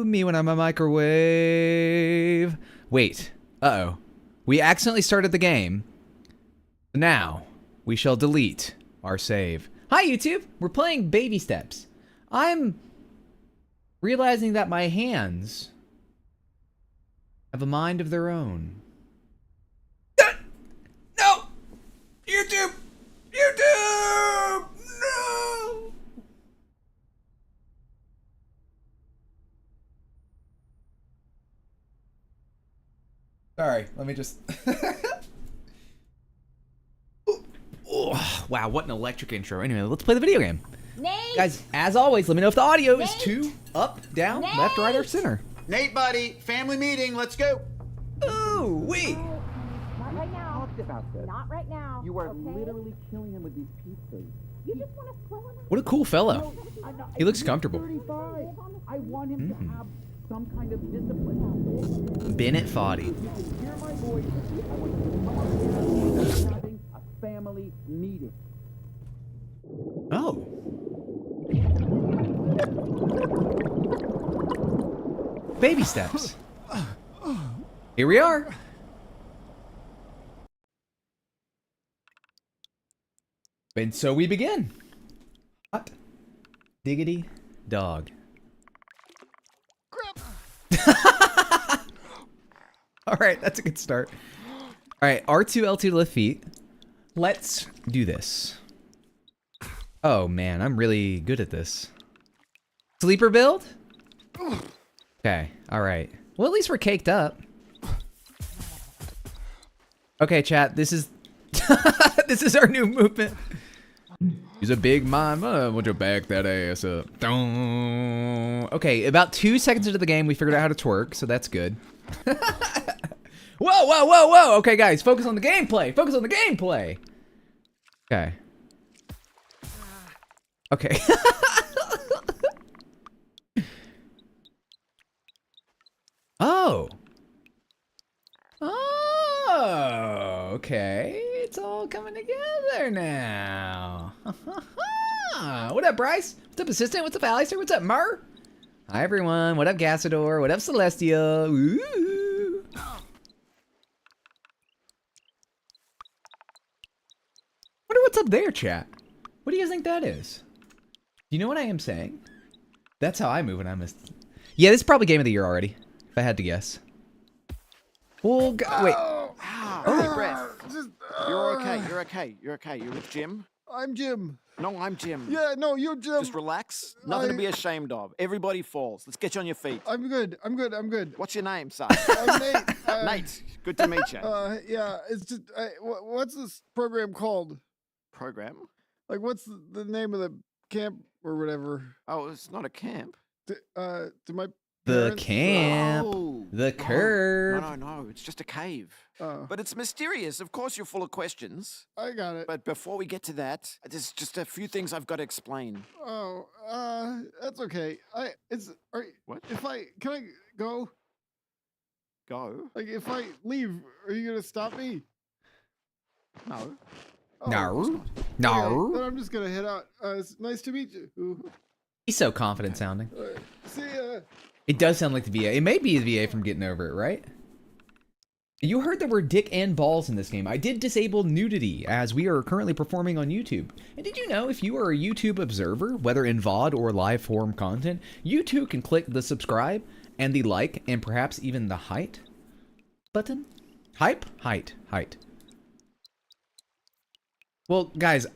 me when I'm a microwave. Wait. Uh-oh. We accidentally started the game. Now, we shall delete our save. Hi, YouTube. We're playing Baby Steps. I'm realizing that my hands have a mind of their own. No! YouTube! YouTube! No! Sorry, let me just... Oh, wow, what an electric intro. Anyway, let's play the video game. Nate! Guys, as always, let me know if the audio is Nate! too up, down, Nate! left, right, or center. Nate, buddy, family meeting, let's go. Ooh, wait. Not right now. Talked about this. Not right now. You are okay? literally killing him with these pizzas. You just want to throw him out. What a cool fellow. He looks comfortable. 35. I want him to have some kind of discipline. Bennett Foddy. You can hear my voice. I want you to come up here and having a family meeting. Oh. Baby steps. Here we are. And so we begin. Hot diggity dog. All right, that's a good start. All right, R2, L2 to lift feet. Let's do this. Oh man, I'm really good at this. Sleeper build? Okay, all right. Well, at least we're caked up. Okay, chat, this is this is our new movement. He's a big mama. Would you back that ass up? Okay, about 2 seconds into the game, we figured out how to twerk, so that's good. Whoa, whoa, whoa, whoa! Okay, guys, focus on the gameplay. Focus on the gameplay. Okay. Okay. Oh. Oh, okay. It's all coming together now. What up, Bryce? What's up, Assistant? What's up, Alistair? What's up, Mur? Hi, everyone. What up, Gassador? What up, Celestia? Ooh. Wonder what's up there, chat. What do you guys think that is? Do you know what I am saying? That's how I move when I miss. Yeah, this is probably game of the year already, if I had to guess. Well, wait. Oh, Hey, Brett. You're okay. You're okay. You're okay. You're with Jim? I'm Jim. No, I'm Jim. Yeah, no, you're Jim. Just relax. Nothing to be ashamed of. Everybody falls. Let's get you on your feet. I'm good. I'm good. I'm good. What's your name, son? I'm Nate. Nate. Good to meet you. Yeah, it's just, what's this program called? Program? Like, what's the name of the camp or whatever? Oh, it's not a camp. To my The parents? camp. Oh, The no. curve. No. It's just a cave. Oh, But it's mysterious. Of course, you're full of questions. I got it. But before we get to that, there's just a few things I've got to explain. Oh, that's okay. What? Can I go? Go? Like, if I leave, are you gonna stop me? No. Oh, No. okay, No. then I'm just gonna head out. It's nice to meet you. Ooh. He's so confident sounding. See ya. It does sound like the VA. It may be the VA from Getting Over It, right? You heard the word dick and balls in this game. I did disable nudity as we are currently performing on YouTube. And did you know if you are a YouTube observer, whether in VOD or live form content, you too can click the subscribe and the like and perhaps even the height button? Height. Well, guys,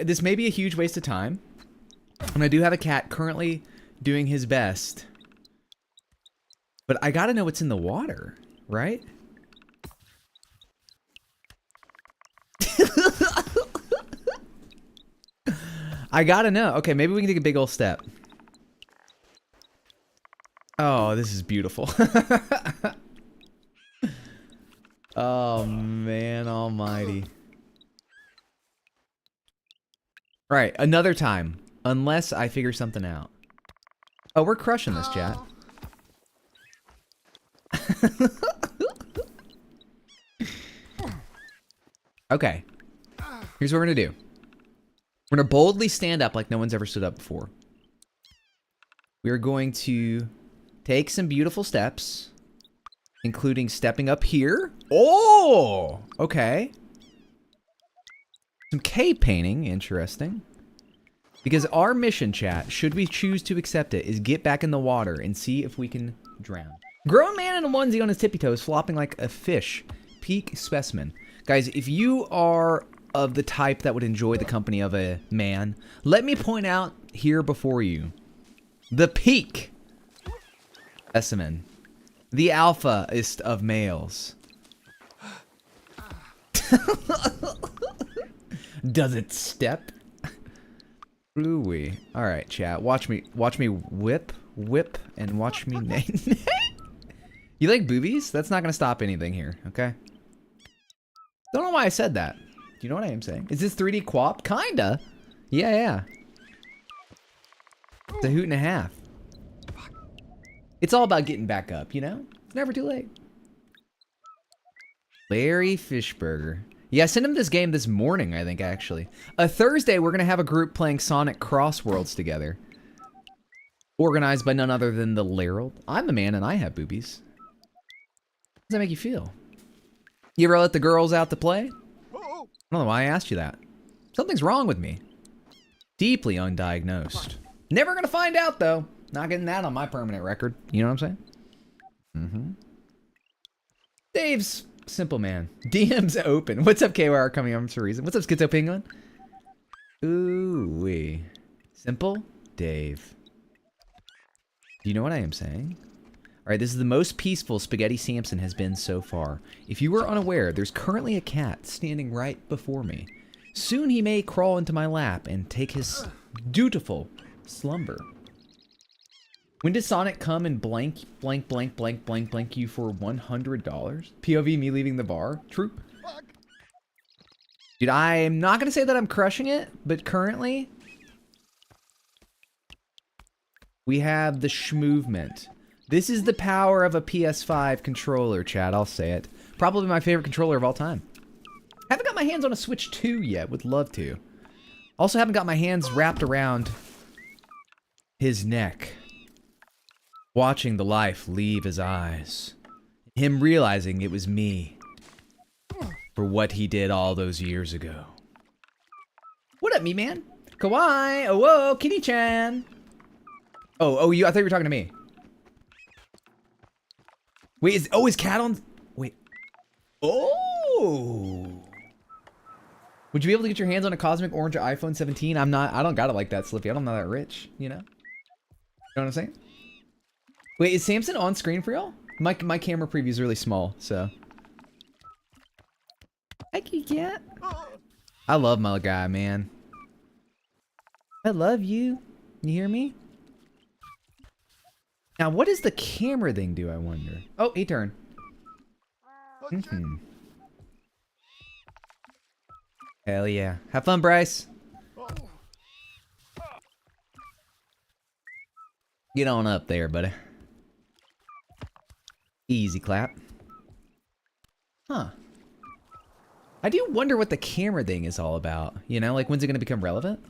this may be a huge waste of time. And I do have a cat currently doing his best. But I gotta know what's in the water, right? I gotta know. Okay, maybe we can take a big old step. Oh, this is beautiful. Oh, man almighty. Right, another time. Unless I figure something out. Oh, we're crushing this, chat. Okay. Here's what we're gonna do. We're gonna boldly stand up like no one's ever stood up before. We are going to Take some beautiful steps, including stepping up here. Oh, okay. Some cave painting, interesting. Because our mission, chat, should we choose to accept it, is get back in the water and see if we can drown. Grown man in a onesie on his tippy toes, flopping like a fish. Peak specimen. Guys, if you are of the type that would enjoy the company of a man, let me point out here before you the peak specimen. The alpha-ist of males. Does it step? Ooh-wee. Alright, chat. Watch me whip, and watch me nay. You like boobies? That's not gonna stop anything here, okay? Don't know why I said that. Do you know what I am saying? Is this 3D co-op? Kinda. Yeah. It's a hoot and a half. It's all about getting back up, you know? It's never too late. Larry Fishburger. Yeah, I sent him this game this morning, I think, actually. A Thursday, we're going to have a group playing Sonic Cross Worlds together. Organized by none other than the Larold. I'm a man and I have boobies. How does that make you feel? You ever let the girls out to play? I don't know why I asked you that. Something's wrong with me. Deeply undiagnosed. Never gonna find out, though. Not getting that on my permanent record. You know what I'm saying? Mm-hmm. Dave's simple man. DM's open. What's up, KYR coming on for a reason? What's up, Schizo Penguin? Ooh-wee. Simple Dave. Do you know what I am saying? Alright, this is the most peaceful Spaghetti Samson has been so far. If you were unaware, there's currently a cat standing right before me. Soon he may crawl into my lap and take his dutiful slumber. When does Sonic come and blank you for $100? POV me leaving the bar? True. Dude, I'm not gonna say that I'm crushing it, but currently we have the schmovement. This is the power of a PS5 controller, chat. I'll say it. Probably my favorite controller of all time. Haven't got my hands on a Switch 2 yet. Would love to. Also haven't got my hands wrapped around his neck. Watching the life leave his eyes. Him realizing it was me. For what he did all those years ago. What up, me man? Kawaii! Oh, whoa, Kitty-chan! Oh, I thought you were talking to me. Wait, is Cat on? Wait. Oh! Would you be able to get your hands on a Cosmic Orange iPhone 17? I don't got it like that, Slippy. I don't know that rich, you know? You know what I'm saying? Wait, is Samson on screen for y'all? My camera preview is really small, so. I can get. I love my guy, man. I love you. You hear me? Now, what does the camera thing do, I wonder? Oh, he turned. Hell yeah. Have fun, Bryce. Get on up there, buddy. Easy clap. Huh. I do wonder what the camera thing is all about. You know, like, when's it going to become relevant?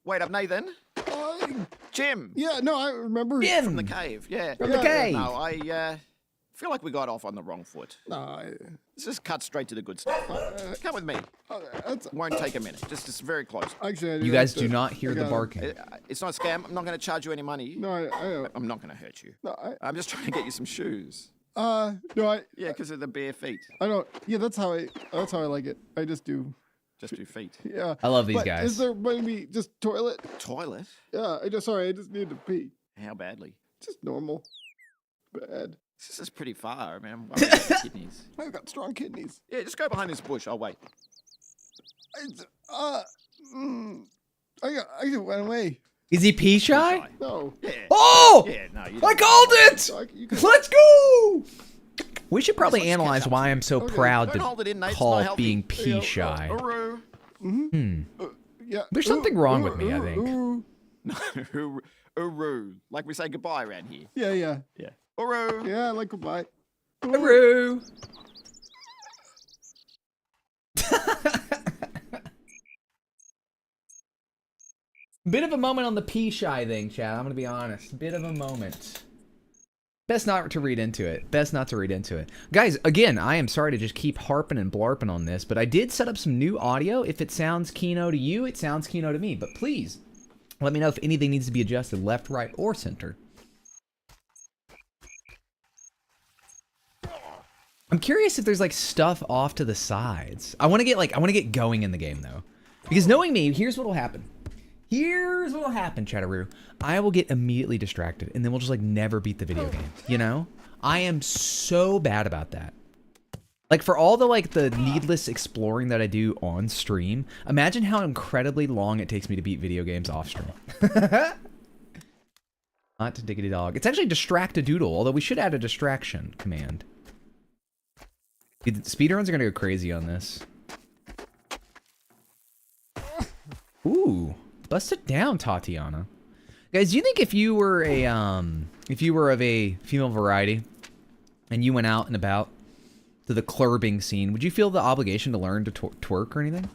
Wait up, Nathan. Jim. Yeah, no, I remember. Jim! From the cave, yeah. From the cave! No, I feel like we got off on the wrong foot. No, Let's just cut straight to the good stuff. Come with me. that's Won't take a minute. Just very close. actually. I do You guys have to- do not hear I the gotta- barking. It's not a scam. I'm not going to charge you any money. No, I I'm not going to hurt you. no, I'm just trying to get you some shoes. no, Yeah, because of the bare feet. I don't. Yeah, that's how I like it. I just do. Just your feet. Yeah. I love these But guys. Is there maybe just toilet? Toilet? Yeah, I just need to pee. How badly? Just normal. Bad. This is pretty far, man. I'm worried about your kidneys. I've got strong kidneys. Yeah, just go behind this bush. I'll wait. I went away. Is he pee shy? No. Yeah. Oh! Yeah, no, you I don't. called it! So you can, Let's go! We should probably Let's catch analyze up. why I'm so Okay. proud Don't hold to it in, Nate. It's call not healthy. being pee shy. Uru. yeah. There's something wrong with me, I think. No, uru. Like we say goodbye around here. Yeah. Yeah. Uru. Yeah, like goodbye. Hooroo! Bit of a moment on the pee shy thing, chat. I'm gonna be honest. Bit of a moment. Best not to read into it. Best not to read into it. Guys, again, I am sorry to just keep harping and blarping on this, but I did set up some new audio. If it sounds Kino to you, it sounds Kino to me. But please, let me know if anything needs to be adjusted, left, right, or center. I'm curious if there's like stuff off to the sides. I want to get going in the game though. Because knowing me, here's what'll happen. Here's what'll happen, Chatteroo. I will get immediately distracted, and then we'll just like never beat the video game. You know? I am so bad about that. Like for all the like the needless exploring that I do on stream, imagine how incredibly long it takes me to beat video games off stream. Not diggity dog. It's actually distract-a-doodle, although we should add a distraction command. Dude, speedruns are gonna go crazy on this. Ooh. Bust it down, Tatiana. Guys, do you think if you were of a female variety and you went out and about to the clubbing scene, would you feel the obligation to learn to twerk or anything?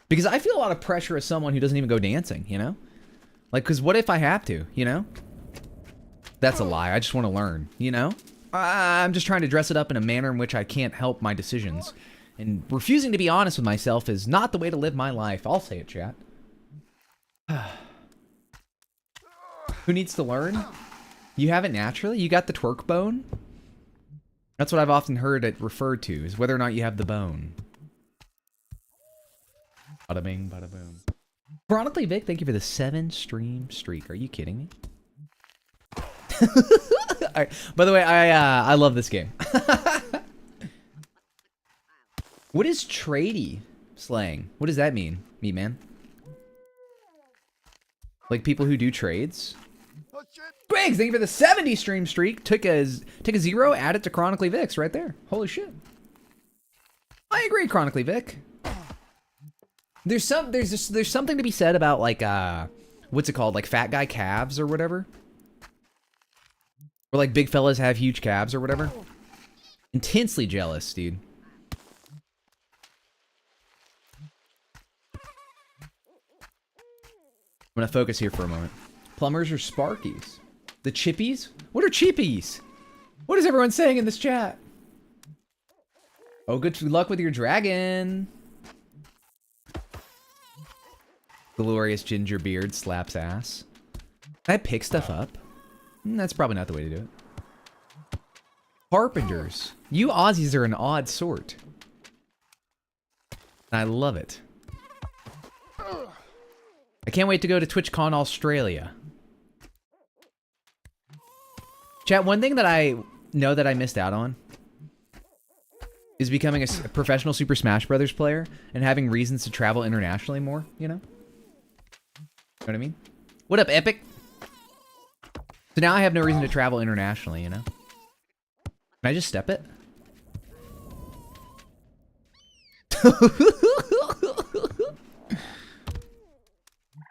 Because I feel a lot of pressure as someone who doesn't even go dancing, you know? Like, because what if I have to, you know? That's a lie. I just want to learn, you know? I'm just trying to dress it up in a manner in which I can't help my decisions. And refusing to be honest with myself is not the way to live my life. I'll say it, chat. Who needs to learn? You have it naturally? You got the twerk bone? That's what I've often heard it referred to, is whether or not you have the bone. Bada bing, bada boom. Chronically Vic, thank you for the 7-stream streak. Are you kidding me? Alright, by the way, I love this game. What is tradie slang? What does that mean, meat man? Like people who do trades? Griggs, thank you for the 70 stream streak. Took a 0, add it to Chronically Vic's right there. Holy shit. I agree, Chronically Vic. There's something to be said about like what's it called? Like fat guy calves or whatever. Or like big fellas have huge calves or whatever. Intensely jealous, dude. I'm gonna focus here for a moment. Plumbers or Sparkies? The chippies? What are chippies? What is everyone saying in this chat? Oh, good luck with your dragon. Glorious ginger beard slaps ass. Can I pick stuff up? That's probably not the way to do it. Carpenters. You Aussies are an odd sort. I love it. I can't wait to go to TwitchCon Australia. Chat, one thing that I know that I missed out on is becoming a professional Super Smash Brothers player and having reasons to travel internationally more, you know? Know what I mean? What up, Epic? So now I have no reason to travel internationally, you know? Can I just step it?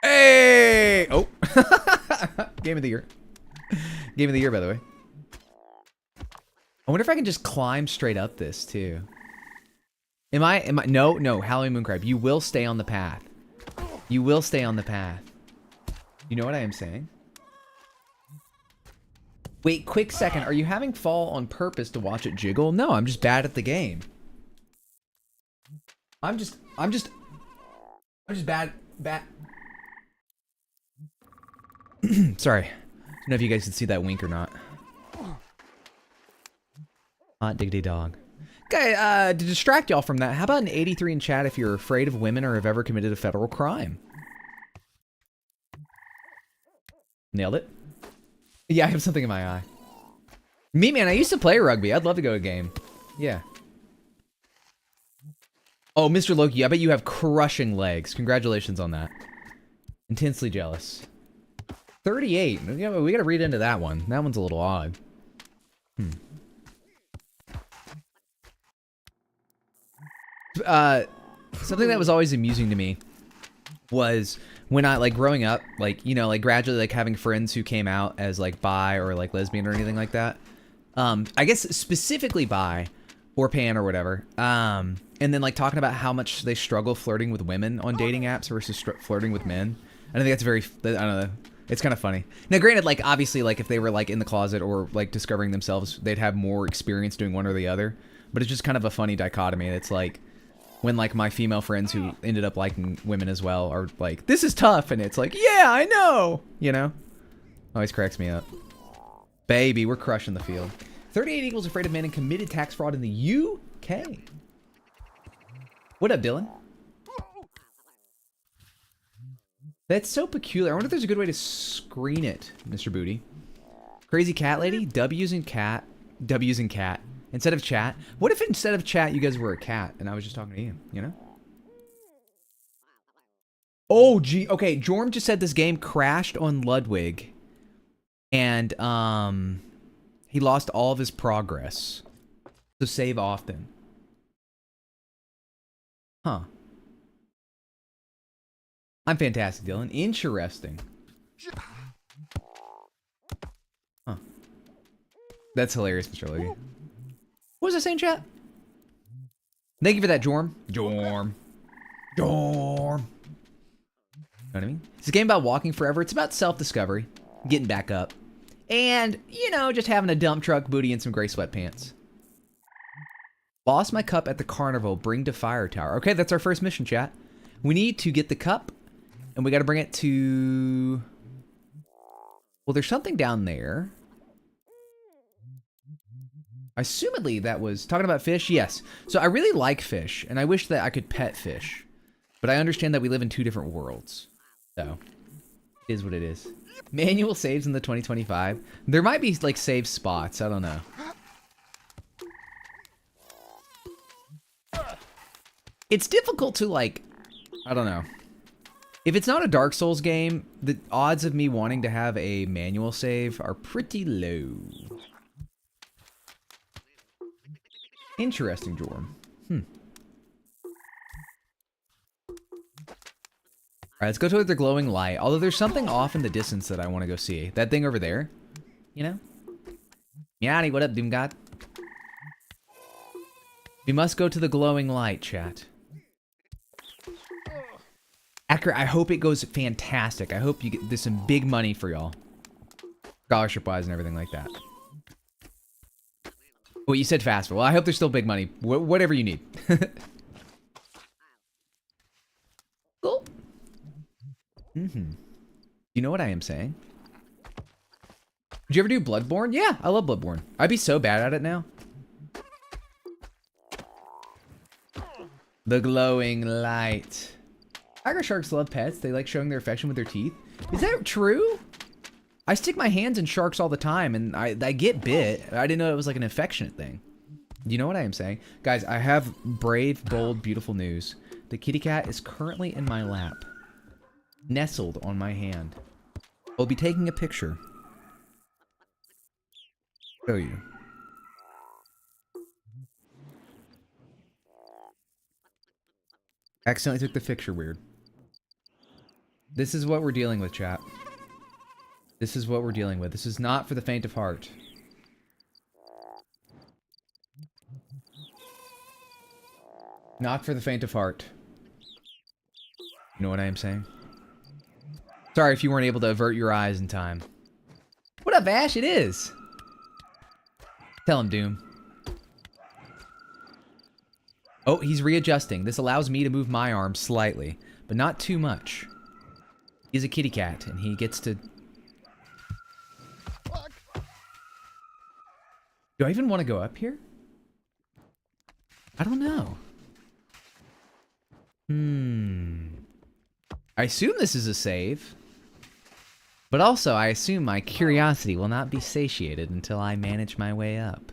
Hey! Oh. Game of the year. Game of the year, by the way. I wonder if I can just climb straight up this, too. Am I, no, HalloweenMoonCrab, you will stay on the path. You will stay on the path. You know what I am saying? Wait, quick second. Are you having fall on purpose to watch it jiggle? No, I'm just bad at the game. I'm just bad. Sorry. I don't know if you guys can see that wink or not. Hot diggity dog. Okay, to distract y'all from that, how about an 83 in chat if you're afraid of women or have ever committed a federal crime? Nailed it. Yeah, I have something in my eye. Me, man, I used to play rugby. I'd love to go to a game. Yeah. Oh, Mr. Loki, I bet you have crushing legs. Congratulations on that. Intensely jealous. 38. Yeah, we gotta read into that one. That one's a little odd. Something that was always amusing to me was when I, like, growing up, like, you know, like, gradually, like, having friends who came out as, like, bi or, like, lesbian or anything like that. I guess specifically bi or pan or whatever. And then, like, talking about how much they struggle flirting with women on dating apps versus flirting with men. I think that's very, I don't know. It's kind of funny. Now, granted, like, obviously, like, if they were, like, in the closet or, like, discovering themselves, they'd have more experience doing one or the other. But it's just kind of a funny dichotomy. It's like, when, like, my female friends who ended up liking women as well are like, this is tough. And it's like, yeah, I know. You know? Always cracks me up. Baby, we're crushing the field. 38 equals afraid of men and committed tax fraud in the UK. What up, Dylan? That's so peculiar. I wonder if there's a good way to screen it, Mr. Booty. Crazy cat lady? W's in cat. W's in cat. Instead of chat. What if instead of chat you guys were a cat and I was just talking to you, you know? Oh, gee. Okay, Jorm just said this game crashed on Ludwig. And, he lost all of his progress. So save often. Huh. I'm fantastic, Dylan. Interesting. Huh. That's hilarious, Mr. Logie. What was I saying, chat? Thank you for that, Jorm. Jorm. Jorm. You know what I mean? It's a game about walking forever. It's about self-discovery. Getting back up. And, you know, just having a dump truck booty and some gray sweatpants. Lost my cup at the carnival. Bring to fire tower. Okay, that's our first mission, chat. We need to get the cup. And we got to bring it to... Well, there's something down there. Assumedly, that was... Talking about fish? Yes. So I really like fish. And I wish that I could pet fish. But I understand that we live in 2 different worlds. So, it is what it is. Manual saves in the 2025. There might be, like, save spots. I don't know. It's difficult to, like... I don't know. If it's not a Dark Souls game, the odds of me wanting to have a manual save are pretty low. Interesting, Jorm. Alright, let's go toward the glowing light. Although there's something off in the distance that I want to go see. That thing over there. You know? Yanni, what up, Doomgod? We must go to the glowing light, chat. Accurate. I hope it goes fantastic. I hope you get there's some big money for y'all. Scholarship-wise and everything like that. Well, you said fast. Well, I hope there's still big money. Whatever you need. Cool. You know what I am saying? Did you ever do Bloodborne? Yeah, I love Bloodborne. I'd be so bad at it now. The glowing light. Tiger sharks love pets. They like showing their affection with their teeth. Is that true? I stick my hands in sharks all the time, and I get bit. I didn't know it was like an affectionate thing. You know what I am saying? Guys, I have brave, bold, beautiful news. The kitty cat is currently in my lap. Nestled on my hand. I'll be taking a picture. Show you. Accidentally took the picture weird. This is what we're dealing with, chat. This is what we're dealing with. This is not for the faint of heart. Not for the faint of heart. You know what I am saying? Sorry if you weren't able to avert your eyes in time. What up, Ash? It is. Tell him, Doom. Oh, he's readjusting. This allows me to move my arm slightly, but not too much. He's a kitty cat, and he gets to... Do I even want to go up here? I don't know. I assume this is a save. But also, I assume my curiosity will not be satiated until I manage my way up.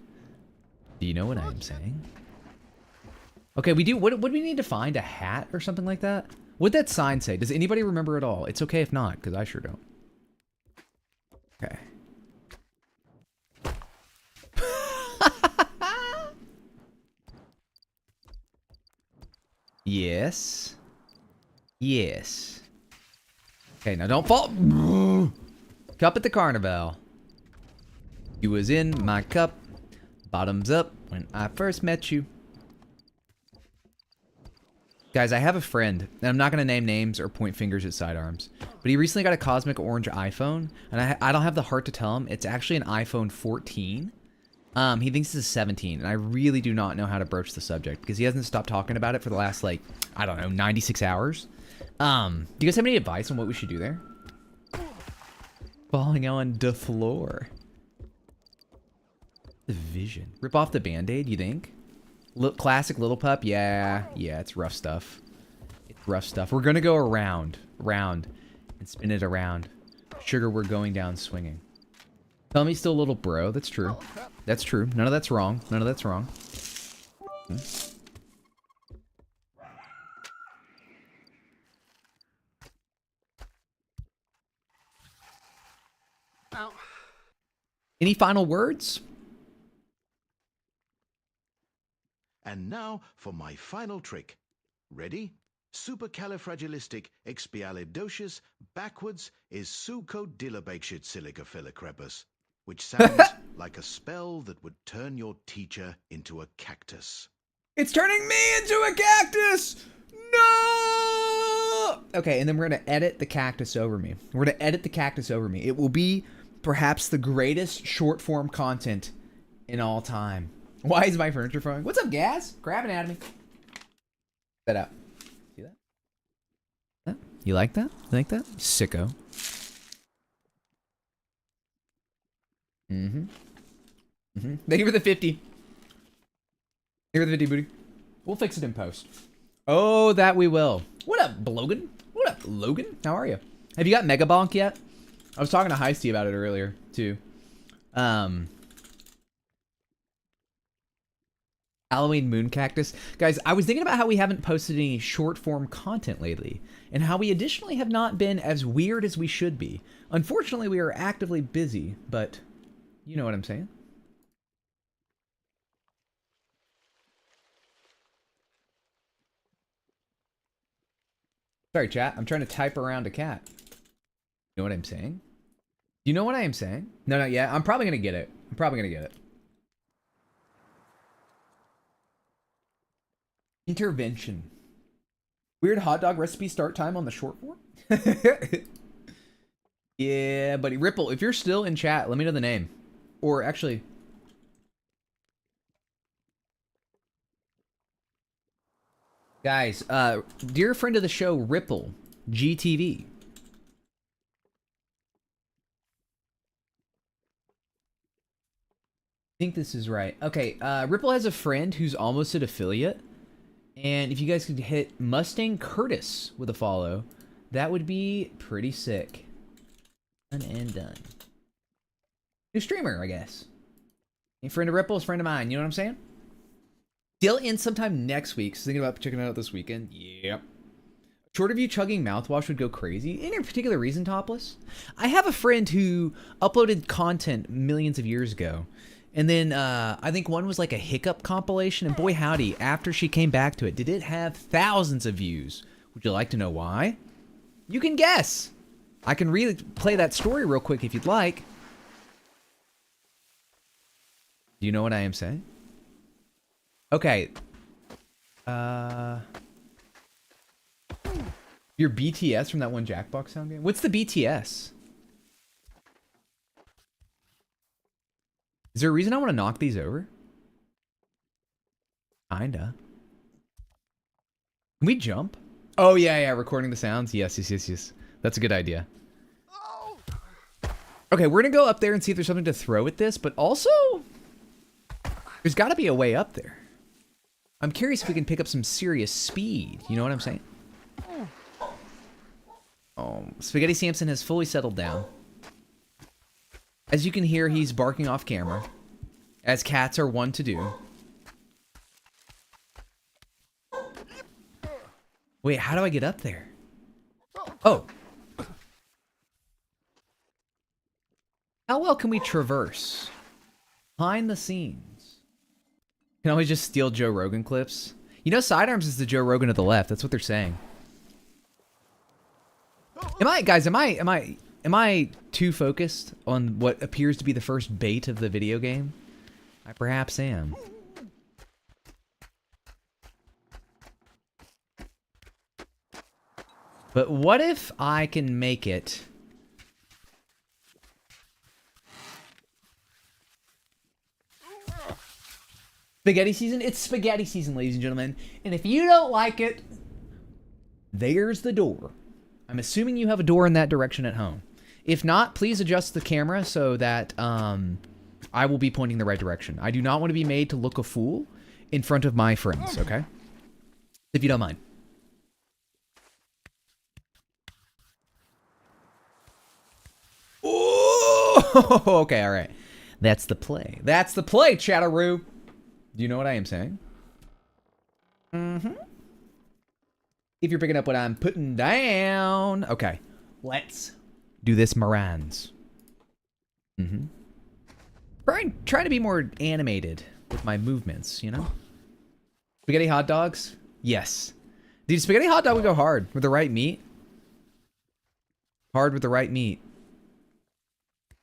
Do you know what I'm saying? Okay, we do... What do we need to find? A hat or something like that? What'd that sign say? Does anybody remember at all? It's okay if not, because I sure don't. Okay. Yes. Yes. Okay, now don't fall. Cup at the carnival. You was in my cup. Bottoms up when I first met you. Guys, I have a friend, and I'm not going to name names or point fingers at sidearms, but he recently got a cosmic orange iPhone, and I don't have the heart to tell him it's actually an iPhone 14. He thinks it's a 17, and I really do not know how to broach the subject because he hasn't stopped talking about it for the last, like, I don't know, 96 hours. Do you guys have any advice on what we should do there? Falling on the floor. The vision. Rip off the Band-Aid, you think? Classic little pup? Yeah, it's rough stuff. It's rough stuff. We're gonna go around, and spin it around. Sugar, we're going down swinging. Tell me he's still a little bro. That's true. That's true. None of that's wrong. None of that's wrong. Any final words? And now for my final trick. Ready? Supercalifragilisticexpialidocious backwards is sucodilabexit which sounds like a spell that would turn your teacher into a cactus. It's turning me into a cactus! No! Okay, and then we're going to edit the cactus over me. We're going to edit the cactus over me. It will be perhaps the greatest short form content in all time. Why is my furniture falling? What's up, Gaz? Crab Anatomy. That up. See that? That? You like that? You like that? Sicko. Thank you for the 50. Thank you for the 50, booty. We'll fix it in post. Oh, that we will. What up, Logan? What up, Logan? How are you? Have you got Mega Bonk yet? I was talking to Heisty about it earlier, too. Halloween Moon Cactus. Guys, I was thinking about how we haven't posted any short form content lately, and how we additionally have not been as weird as we should be. Unfortunately, we are actively busy, but you know what I'm saying. Sorry, chat. I'm trying to type around a cat. You know what I'm saying? You know what I am saying? No, not yet. I'm probably going to get it. I'm probably going to get it. Intervention. Weird hot dog recipe start time on the short form? Yeah, buddy. Ripple, if you're still in chat, let me know the name. Or actually... Guys, dear friend of the show, Ripple, GTV. I think this is right. Okay, Ripple has a friend who's almost an affiliate. And if you guys could hit Mustang Curtis with a follow, that would be pretty sick. Done and done. New streamer, I guess. A friend of Ripple is a friend of mine, you know what I'm saying? Still in sometime next week. So thinking about checking it out this weekend. Yep. Short of you chugging mouthwash would go crazy. Any particular reason, Topless? I have a friend who uploaded content millions of years ago. And then I think one was like a hiccup compilation. And boy howdy, after she came back to it, did it have thousands of views. Would you like to know why? You can guess. I can really play that story real quick if you'd like. Do you know what I am saying? Okay. Your BTS from that one Jackbox sound game? What's the BTS? Is there a reason I want to knock these over? Kinda. Can we jump? Oh, yeah, recording the sounds. Yes. That's a good idea. Okay, we're gonna go up there and see if there's something to throw at this, but also... there's gotta be a way up there. I'm curious if we can pick up some serious speed. You know what I'm saying? Oh, Spaghetti Samson has fully settled down. As you can hear, he's barking off camera, as cats are wont to do. Wait, how do I get up there? Oh. How well can we traverse? Behind the scenes. Can always just steal Joe Rogan clips. You know, Sidearms is the Joe Rogan of the left. That's what they're saying. Am I too focused on what appears to be the first bait of the video game? I perhaps am. But what if I can make it... Spaghetti season? It's spaghetti season, ladies and gentlemen. And if you don't like it, there's the door. I'm assuming you have a door in that direction at home. If not, please adjust the camera so that I will be pointing the right direction. I do not want to be made to look a fool in front of my friends, okay? If you don't mind. Oh, okay, all right. That's the play. That's the play, Chatteroo. Do you know what I am saying? Mm-hmm. If you're picking up what I'm putting down. Okay, let's do this, Morans. Mm-hmm. Trying to be more animated with my movements, you know? Spaghetti hot dogs? Yes. Dude, spaghetti hot dog would go hard with the right meat. Hard with the right meat.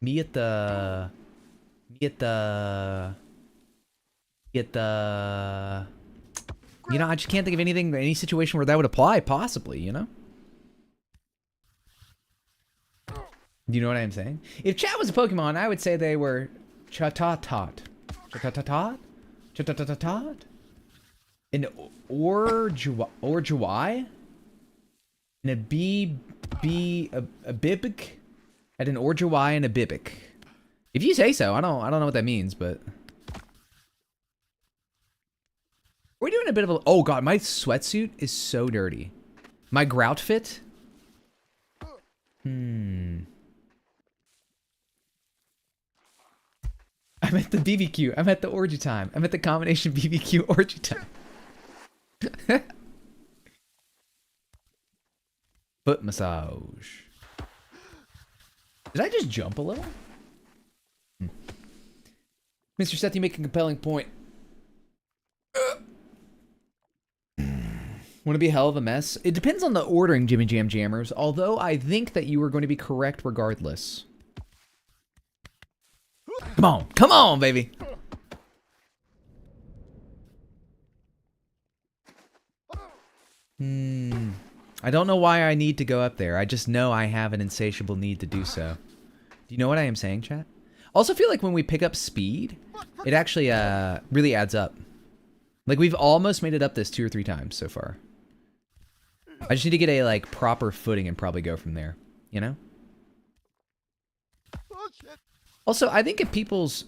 Me at the... You know, I just can't think of anything, any situation where that would apply, possibly, you know? Do you know what I'm saying? If chat was a Pokemon, I would say they were Chatatat. Chatatat? Chatatat? An Orjuai? And a Bibic? At an Orjuai and a Bibic. If you say so, I don't know what that means, but... We're doing a bit of a... Oh, God, my sweatsuit is so dirty. My grout fit? I'm at the BBQ. I'm at the orgy time. I'm at the combination BBQ orgy time. Foot massage. Did I just jump a little? Mr. Seth, you make a compelling point. Want to be a hell of a mess? It depends on the ordering, Jimmy Jam Jammers, although I think that you are going to be correct regardless. Come on, baby. I don't know why I need to go up there. I just know I have an insatiable need to do so. Do you know what I am saying, chat? Also feel like when we pick up speed, it actually really adds up. Like we've almost made it up this 2 or 3 times so far. I just need to get a like proper footing and probably go from there, you know? Also, I think if people's...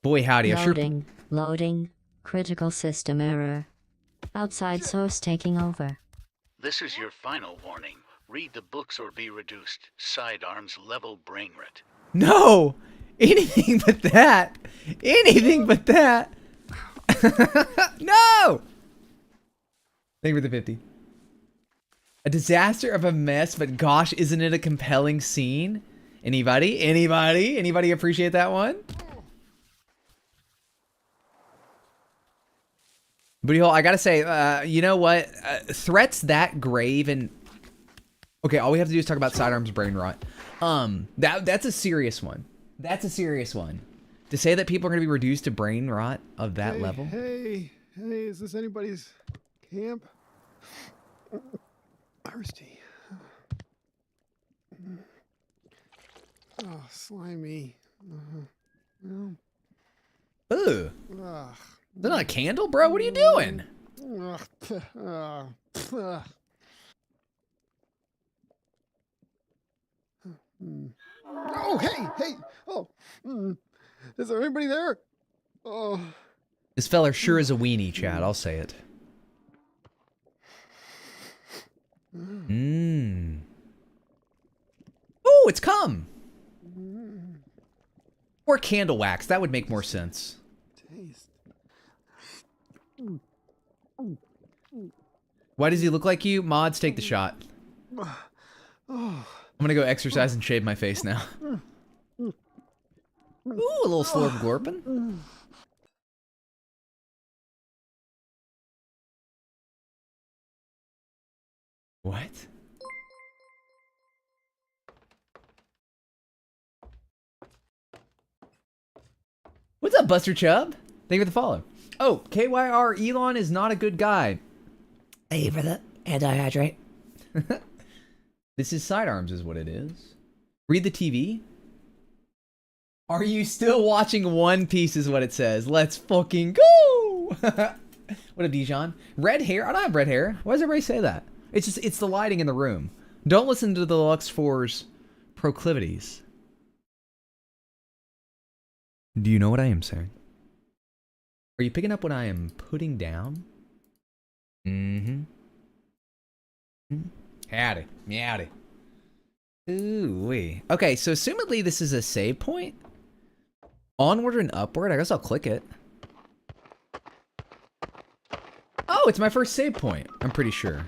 Boy, howdy. Loading. Critical system error. Outside source taking over. This is your final warning. Read the books or be reduced. Sidearms level brain rot. No! Anything but that! Anything but that! No! Thank you for the 50. A disaster of a mess, but gosh, isn't it a compelling scene? Anybody? Anybody? Anybody appreciate that one? Booty hole, I gotta say, you know what? Threats that grave and... Okay, all we have to do is talk about sidearms brain rot. That's a serious one. That's a serious one. To say that people are gonna be reduced to brain rot of that level. Hey, is this anybody's camp? Thirsty. Oh, slimy. No. Ugh. Ugh. Is that not a candle, bro? What are you doing? Oh, hey! Oh, is there anybody there? Oh. This fella sure is a weenie, Chad. I'll say it. Oh, it's cum. Or candle wax. That would make more sense. Taste. Why does he look like you? Mods, take the shot. I'm gonna go exercise and shave my face now. Ooh, a little slurp glorpin. What? What's up, Buster Chubb? Thank you for the follow. Oh, KYR Elon is not a good guy. Hey, brother. Anti-hydrate. This is sidearms is what it is. Read the TV. Are you still watching One Piece is what it says. Let's fucking go. What up, Dijon? Red hair? I don't have red hair. Why does everybody say that? It's the lighting in the room. Don't listen to the Lux 4's proclivities. Do you know what I am saying? Are you picking up what I am putting down? Mm-hmm. Howdy. Meowdy. Ooh-wee. Okay, so assumedly this is a save point. Onward and upward. I guess I'll click it. Oh, it's my first save point. I'm pretty sure.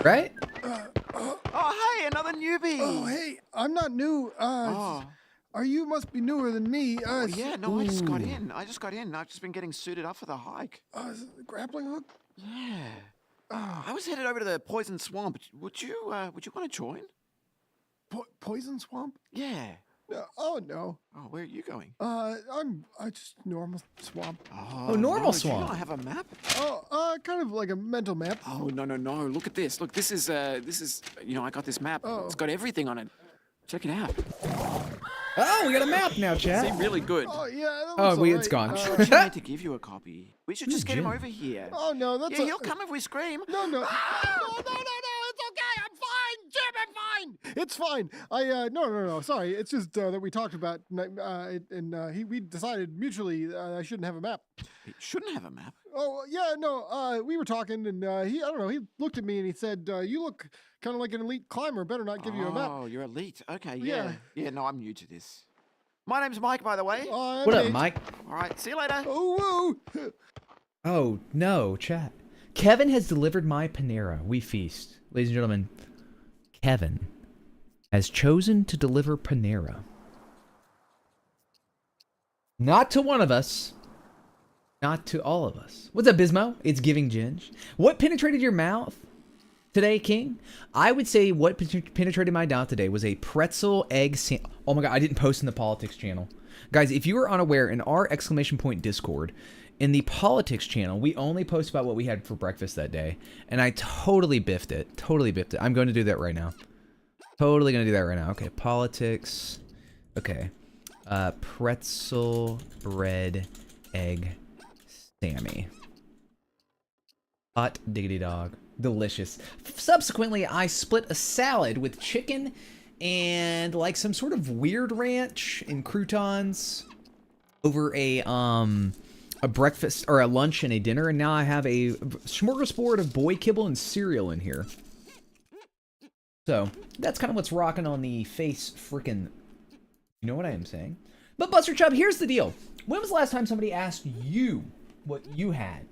Right? Oh, hey, another newbie. Oh, hey, I'm not new. You must be newer than me. Oh, yeah, no, I just got in. I've just been getting suited up for the hike. Grappling hook? Yeah. I was headed over to the poison swamp. Would you want to join? Poison swamp? Yeah. Oh no. Oh, where are you going? I just normal swamp. Oh, normal swamp. Do you not have a map? Oh, kind of like a mental map. Oh, no. Look at this. Look, this is, I got this map. Oh. It's got everything on it. Check it out. Oh, we got a map now, chat. Seem really good. Oh yeah. It's gone. I'm sure Jim had to give you a copy. We should just get him Jim? over here. Oh no, that's Yeah, he'll come if we scream. No. No, it's okay. I'm fine, Jim. I'm fine. It's fine. No. Sorry. It's just that we talked about, and we decided mutually I shouldn't have a map. He shouldn't have a map. Oh yeah, no. We were talking, and I don't know. He looked at me and he said, "You look kind of like an elite climber. Better not give you a map." Oh, you're elite. Okay, Yeah. Yeah, no, I'm new to this. My name's Mike, by the way. What up, Mike? All right, see you later. Oh, whoa. Oh, no, chat. Kevin has delivered my Panera. We feast. Ladies and gentlemen, Kevin has chosen to deliver Panera. Not to one of us. Not to all of us. What's up, Bismo? It's giving ginge. What penetrated your mouth today, King? I would say what penetrated my mouth today was a pretzel egg sandwich. Oh my god, I didn't post in the politics channel. Guys, if you are unaware, in our exclamation point Discord, in the politics channel, we only post about what we had for breakfast that day. And I totally biffed it. I'm going to do that right now. Totally going to do that right now. Okay, politics. Okay. Pretzel, bread, egg, Sammy. Hot diggity dog. Delicious. Subsequently, I split a salad with chicken and like some sort of weird ranch and croutons over a breakfast or a lunch and a dinner, and now I have a smorgasbord of boy kibble and cereal in here. So that's kind of what's rocking on the face frickin'. You know what I am saying? But Buster Chubb, here's the deal. When was the last time somebody asked you what you had?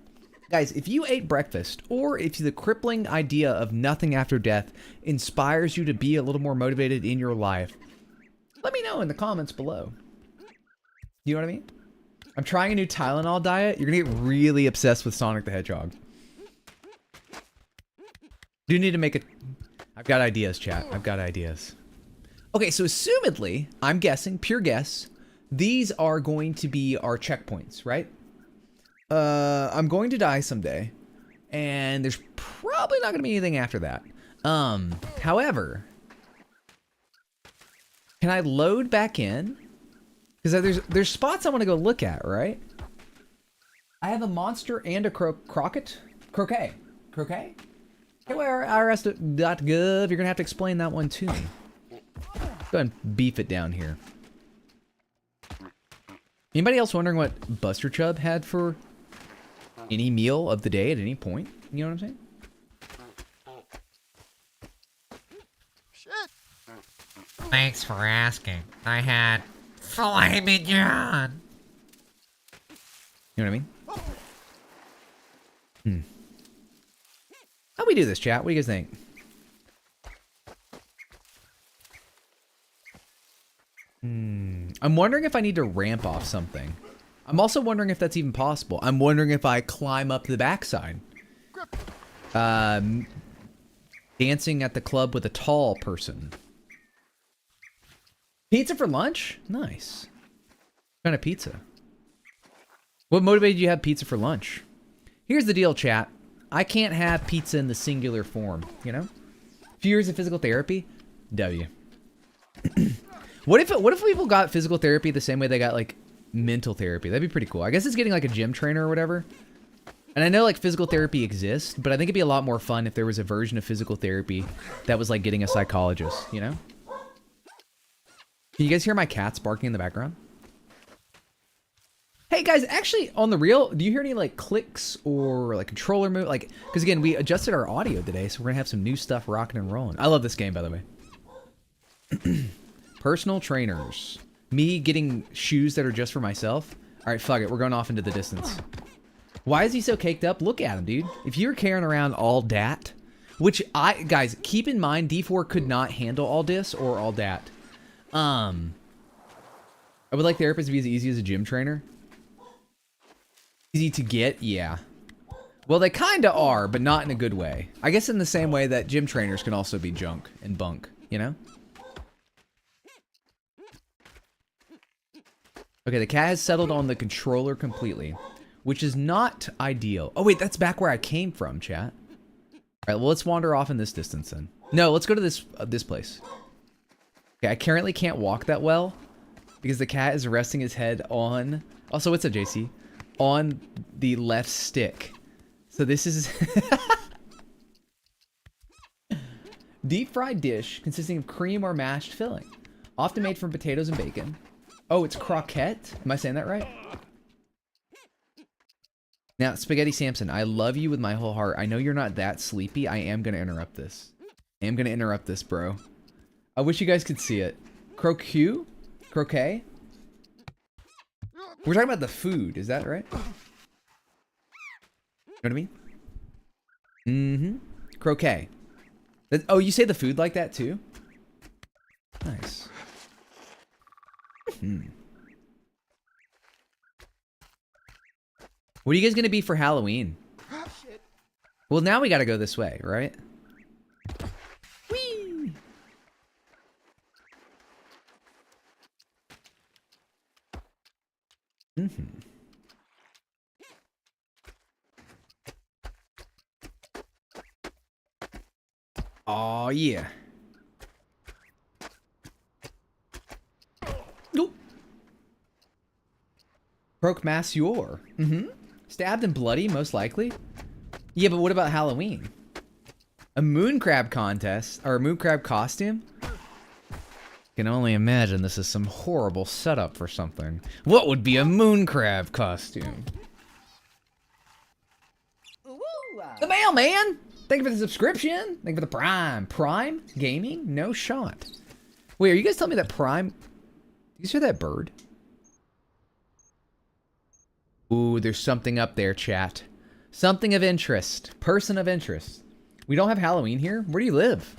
Guys, if you ate breakfast, or if the crippling idea of nothing after death inspires you to be a little more motivated in your life, let me know in the comments below. You know what I mean? I'm trying a new Tylenol diet. You're gonna get really obsessed with Sonic the Hedgehog. Do need to make it. I've got ideas, chat. I've got ideas. Okay, so assumedly, I'm guessing, pure guess, these are going to be our checkpoints, right? I'm going to die someday, and there's probably not going to be anything after that. However, can I load back in? Because there's spots I want to go look at, right? I have a monster and a croquet. Croquet. Hey, where IRS.gov, you're going to have to explain that one to me. Go ahead and beef it down here. Anybody else wondering what Buster Chubb had for any meal of the day at any point? You know what I'm saying? Shit. Thanks for asking. I had filet mignon. You know what I mean? How we do this, chat? What do you guys think? I'm wondering if I need to ramp off something. I'm also wondering if that's even possible. I'm wondering if I climb up the backside. Dancing at the club with a tall person. Pizza for lunch? Nice. What kind of pizza? What motivated you to have pizza for lunch? Here's the deal, chat. I can't have pizza in the singular form, you know? A few years of physical therapy? W. What if people got physical therapy the same way they got, like, mental therapy? That'd be pretty cool. I guess it's getting, like, a gym trainer or whatever. And I know, like, physical therapy exists, but I think it'd be a lot more fun if there was a version of physical therapy that was, like, getting a psychologist, you know? Can you guys hear my cats barking in the background? Hey, guys, actually, on the real, do you hear any, like, clicks or, like, controller move? Like, because, again, we adjusted our audio today, so we're going to have some new stuff rocking and rolling. I love this game, by the way. Personal trainers. Me getting shoes that are just for myself? All right, fuck it. We're going off into the distance. Why is he so caked up? Look at him, dude. If you're carrying around all dat, which guys, keep in mind, D4 could not handle all dis or all dat. I would like therapists to be as easy as a gym trainer. Easy to get, yeah. Well, they kind of are, but not in a good way. I guess in the same way that gym trainers can also be junk and bunk, you know? Okay, the cat has settled on the controller completely, which is not ideal. Oh, wait, that's back where I came from, chat. All right, well, let's wander off in this distance then. No, let's go to this place. Okay, I currently can't walk that well because the cat is resting his head on... Also, what's up, JC? On the left stick. So this is... Deep fried dish consisting of cream or mashed filling. Often made from potatoes and bacon. Oh, it's croquette? Am I saying that right? Now, Spaghetti Samson, I love you with my whole heart. I know you're not that sleepy. I am going to interrupt this. I am going to interrupt this, bro. I wish you guys could see it. Croquet? Croquet? We're talking about the food. Is that right? You know what I mean? Mm-hmm. Croquet. Oh, you say the food like that too? Nice. What are you guys gonna be for Halloween? Well, now we gotta go this way, right? Whee! Mm-hmm. Oh yeah. Nope. Croque Monsieur. Mm-hmm. Stabbed and bloody, most likely. Yeah, but what about Halloween? A mooncrab contest or a mooncrab costume? Can only imagine this is some horrible setup for something. What would be a mooncrab costume? The mailman! Thank you for the subscription. Thank you for the Prime. Prime Gaming? No shot. Wait, are you guys telling me that Prime... Do you hear that bird? Ooh, there's something up there, chat. Something of interest. Person of interest. We don't have Halloween here? Where do you live?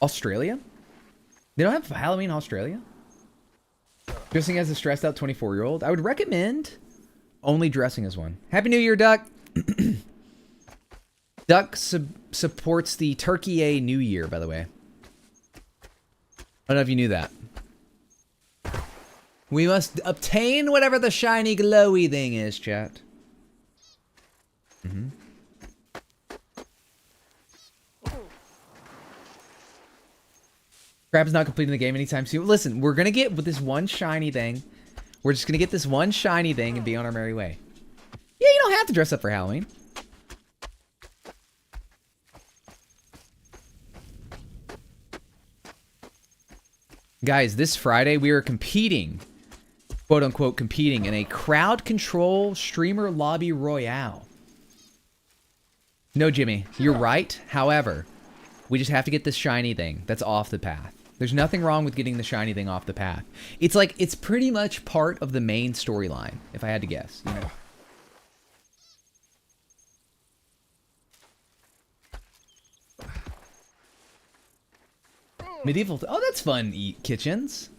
Australia? They don't have Halloween in Australia? Dressing as a stressed out 24-year-old? I would recommend only dressing as one. Happy New Year, Duck! Duck supports the Turkey A New Year, by the way. I don't know if you knew that. We must obtain whatever the shiny glowy thing is, chat. Mm-hmm. Crab's not completing the game anytime soon. Listen, we're gonna get with this one shiny thing. We're just gonna get this one shiny thing and be on our merry way. Yeah, you don't have to dress up for Halloween. Guys, this Friday we are competing, quote unquote competing, in a crowd control streamer lobby royale. No, Jimmy, you're right. However, we just have to get this shiny thing that's off the path. There's nothing wrong with getting the shiny thing off the path. It's like, it's pretty much part of the main storyline, if I had to guess, you know. Medieval, oh, that's fun, eat kitchens.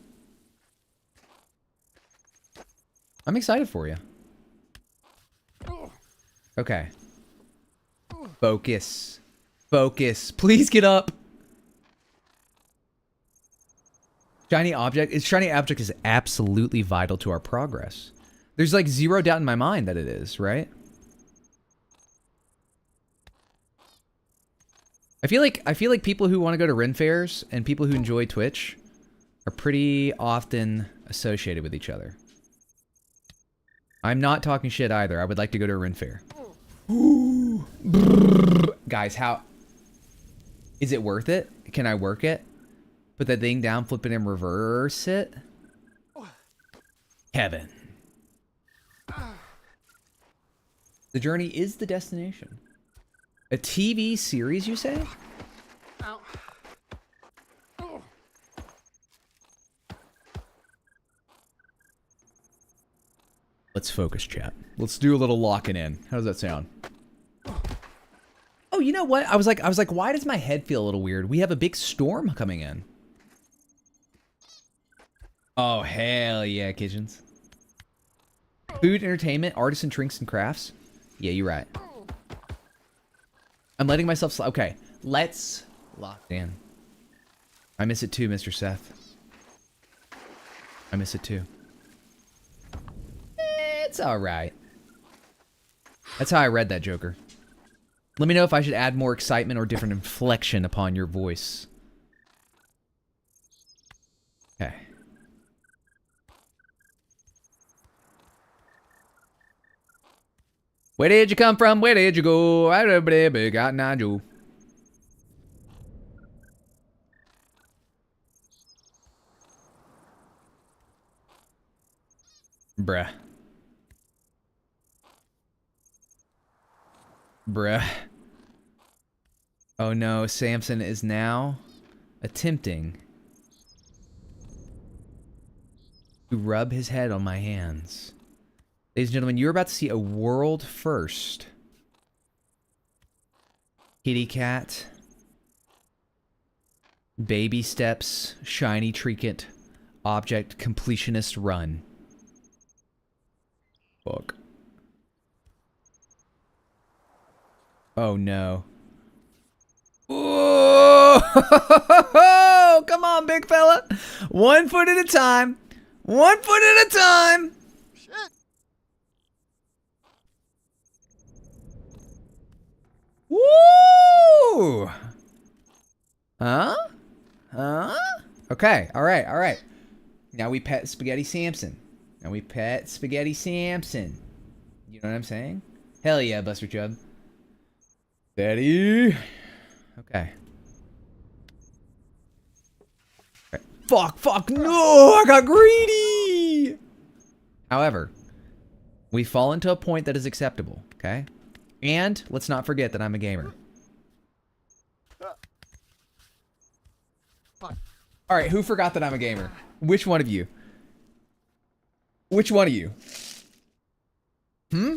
I'm excited for you. Okay. Focus. Focus. Please get up. Shiny object is absolutely vital to our progress. There's like zero doubt in my mind that it is, right? I feel like people who want to go to Ren fairs and people who enjoy Twitch are pretty often associated with each other. I'm not talking shit either. I would like to go to a Ren fair. Ooh. Guys, how is it worth it? Can I work it? Put that thing down, flip it, and reverse it? Heaven. The journey is the destination. A TV series, you say? Ow. Oh. Let's focus, chat. Let's do a little locking in. How does that sound? Oh, you know what? I was like, why does my head feel a little weird? We have a big storm coming in. Oh, hell yeah, kitchens. Food, entertainment, artisan drinks and crafts. Yeah, you're right. I'm letting myself okay, let's lock in. I miss it too, Mr. Seth. I miss it too. It's alright. That's how I read that, Joker. Let me know if I should add more excitement or different inflection upon your voice. Okay. Where did you come from? Where did you go? I got Nigel. Bruh. Bruh. Oh no, Samson is now attempting to rub his head on my hands. Ladies and gentlemen, you're about to see a world first. Kitty cat. Baby steps. Shiny trinket. Object completionist run. Fuck. Oh no. Whoa! Come on, big fella. 1 foot at a time. 1 foot at a time. Shit. Woo! Huh? Huh? Okay, alright, alright. Now we pet Spaghetti Samson. Now we pet Spaghetti Samson. You know what I'm saying? Hell yeah, Buster Chubb. Daddy. Okay. Right. Fuck, no! I got greedy! However, we fall into a point that is acceptable, okay? And let's not forget that I'm a gamer. Alright, who forgot that I'm a gamer? Which one of you? Which one of you? Hmm?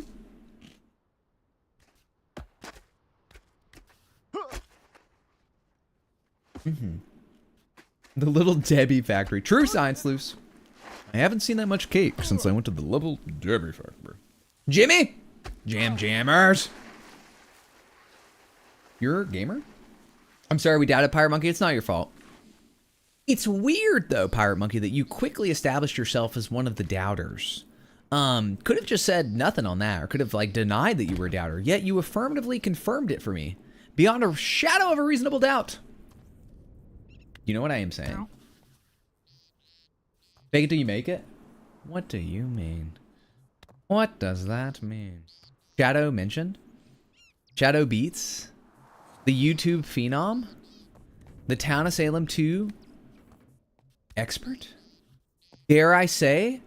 Mm-hmm. The Little Debbie Factory. True science, loose. I haven't seen that much cake since I went to the Little Debbie Factory. Jimmy! Jammers! You're a gamer? I'm sorry we doubted Pirate Monkey. It's not your fault. It's weird, though, Pirate Monkey, that you quickly established yourself as one of the doubters. Could have just said nothing on that, or could have, like, denied that you were a doubter. Yet you affirmatively confirmed it for me, beyond a shadow of a reasonable doubt. You know what I am saying? Fake it till you make it? What do you mean? What does that mean? Shadow mentioned? Shadow Beats? The YouTube phenom? The Town of Salem 2 expert? Dare I say?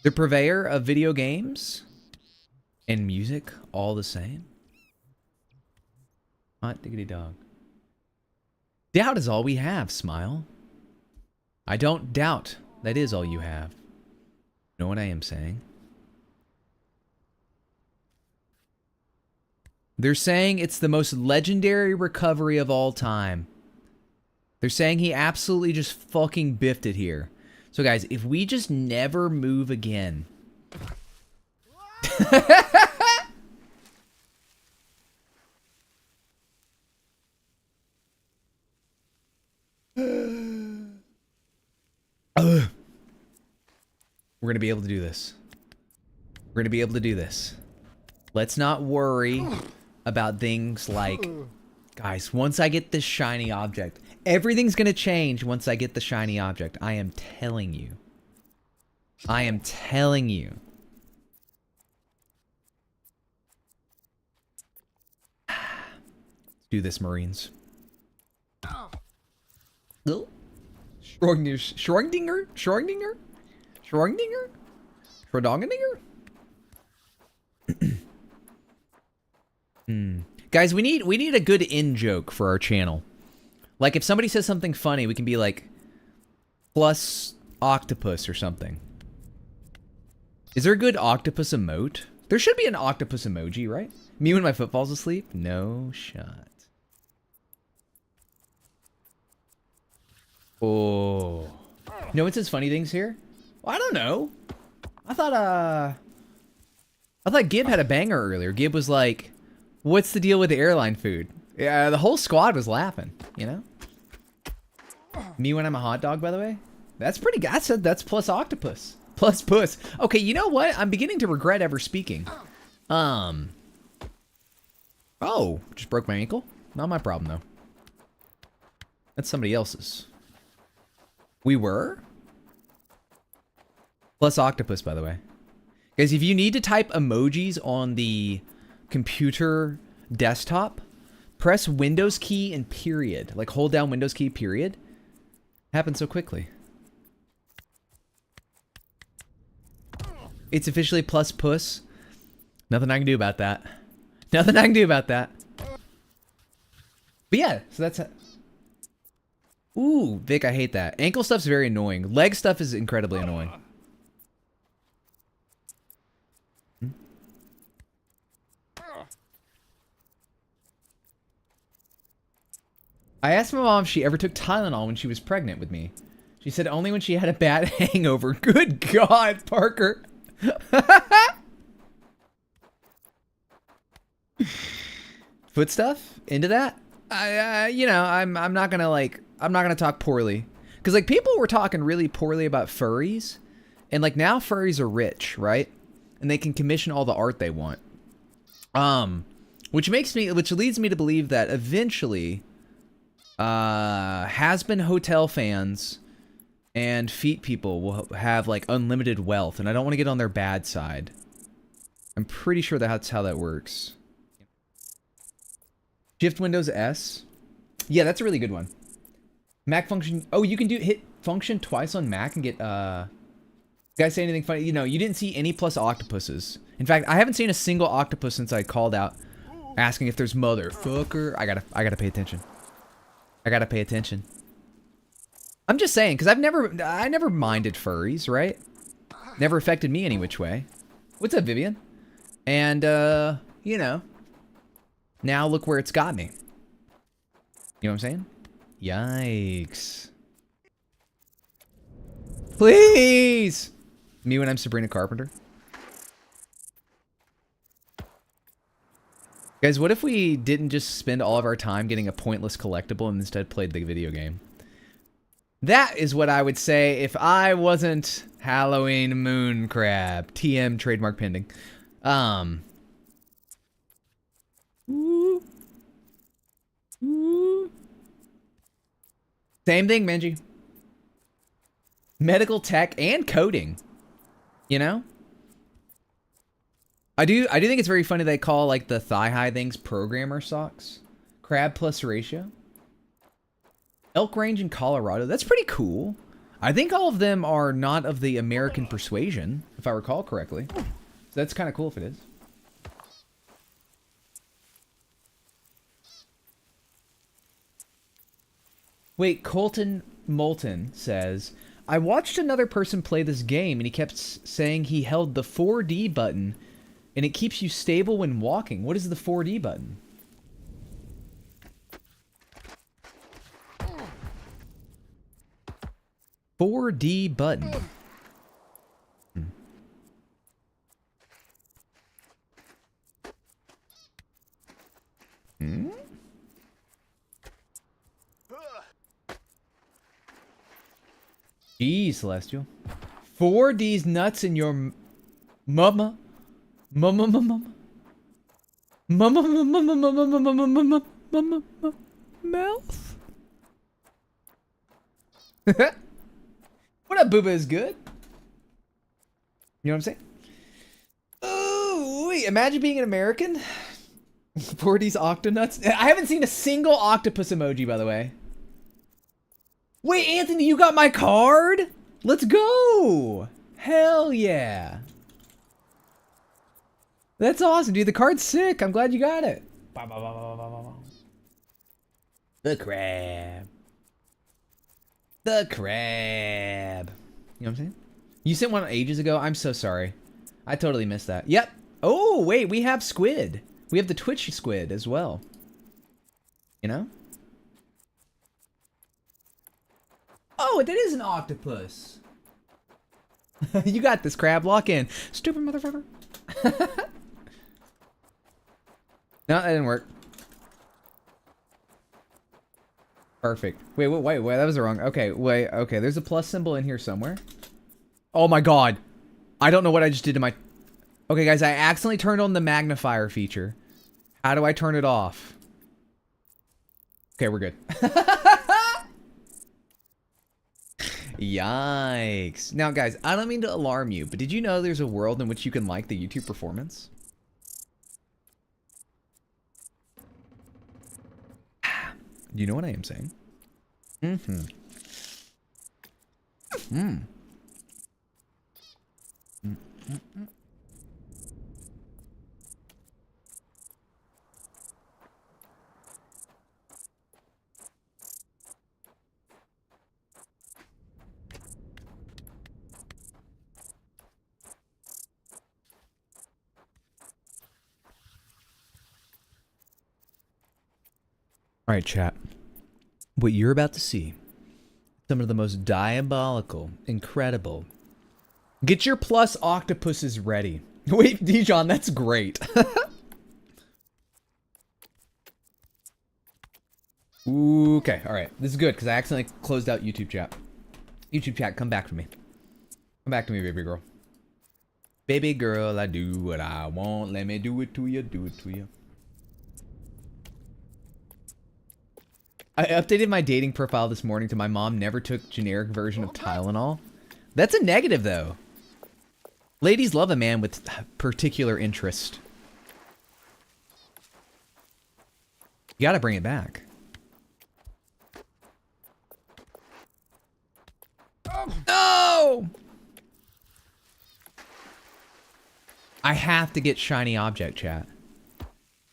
The purveyor of video games? And music all the same? Hot diggity dog. Doubt is all we have, Smile. I don't doubt that is all you have. Know what I am saying? They're saying it's the most legendary recovery of all time. They're saying he absolutely just fucking biffed it here. So guys, if we just never move again. We're going to be able to do this. We're going to be able to do this. Let's not worry about things like Guys, once I get this shiny object, everything's gonna change once I get the shiny object. I am telling you. I am telling you. Let's do this, Marines. Oh. Schrödinger? Guys, we need a good in-joke for our channel. Like, if somebody says something funny, we can be like, plus octopus or something. Is there a good octopus emote? There should be an octopus emoji, right? Me when my foot falls asleep? No shot. Oh. No one says funny things here? Well, I don't know. I thought Gib had a banger earlier. Gib was like, what's the deal with the airline food? Yeah, the whole squad was laughing, you know? Me when I'm a hot dog, by the way? That's pretty good. That's plus octopus. Plus puss. Okay, you know what? I'm beginning to regret ever speaking. Oh, just broke my ankle? Not my problem, though. That's somebody else's. We were? Plus octopus, by the way. Guys, if you need to type emojis on the computer desktop, press Windows key and period. Like, hold down Windows key, period. Happens so quickly. It's officially plus puss. Nothing I can do about that. Nothing I can do about that. But yeah, so that's... Ooh, Vic, I hate that. Ankle stuff's very annoying. Leg stuff is incredibly annoying. I asked my mom if she ever took Tylenol when she was pregnant with me. She said only when she had a bad hangover. Good God, Parker. Foot stuff? Into that? You know, I'm not gonna talk poorly. Cause like people were talking really poorly about furries. And like now furries are rich, right? And they can commission all the art they want. Which leads me to believe that eventually has-been hotel fans and feet people will have like unlimited wealth, and I don't want to get on their bad side. I'm pretty sure that's how that works. Shift Windows S. Yeah, that's a really good one. Mac function. Oh, you can hit function twice on Mac and get guys say anything funny? You know, you didn't see any plus octopuses. In fact, I haven't seen a single octopus since I called out asking if there's motherfucker. I gotta pay attention. I gotta pay attention. I'm just saying, because I never minded furries, right? Never affected me any which way. What's up, Vivian? And, you know, now look where it's got me. You know what I'm saying? Yikes. Please! Me when I'm Sabrina Carpenter. Guys, what if we didn't just spend all of our time getting a pointless collectible and instead played the video game? That is what I would say if I wasn't HalloweenMoonCrab. TM trademark pending. Same thing, Benji. Medical tech and coding. You know? I do think it's very funny they call like the thigh-high things programmer socks. Crab plus ratio. Elk Range in Colorado. That's pretty cool. I think all of them are not of the American persuasion, if I recall correctly. So that's kind of cool if it is. Wait, Colton Moulton says, I watched another person play this game and he kept saying he held the 4D button and it keeps you stable when walking. What is the 4D button? .4D button. Geez, Celestial. 4D's nuts in your mama. Mama. mouth. What up, Booba is good? You know what I'm saying? Oh, wait, imagine being an American. 40s Octonuts. I haven't seen a single octopus emoji, by the way. Wait, Anthony, you got my card? Let's go. Hell yeah. That's awesome, dude. The card's sick. I'm glad you got it. The crab. The crab. You know what I'm saying? You sent one ages ago? I'm so sorry. I totally missed that. Yep. Oh, wait, we have squid. We have the Twitch squid as well. You know? Oh, that is an octopus. You got this, crab. Lock in. Stupid motherfucker. No, that didn't work. Perfect. Wait, that was wrong. Okay, wait, okay, there's a plus symbol in here somewhere. Oh my god. I don't know what I just did to my... Okay, guys, I accidentally turned on the magnifier feature. How do I turn it off? Okay, we're good. Yikes. Now, guys, I don't mean to alarm you, but did you know there's a world in which you can like the YouTube performance? You know what I am saying? Mm-hmm. Mm. Mm-mm-mm. All right, chat. What you're about to see, some of the most diabolical, incredible. Get your plus octopuses ready. Wait, Dijon, that's great. Okay, all right. This is good because I accidentally closed out YouTube chat. YouTube chat, come back to me. Come back to me, baby girl. Baby girl, I do what I want. Let me do it to you, do it to you. I updated my dating profile this morning to my mom never took generic version of Tylenol. That's a negative, though. Ladies love a man with particular interest. You gotta bring it back. No! I have to get shiny object, chat.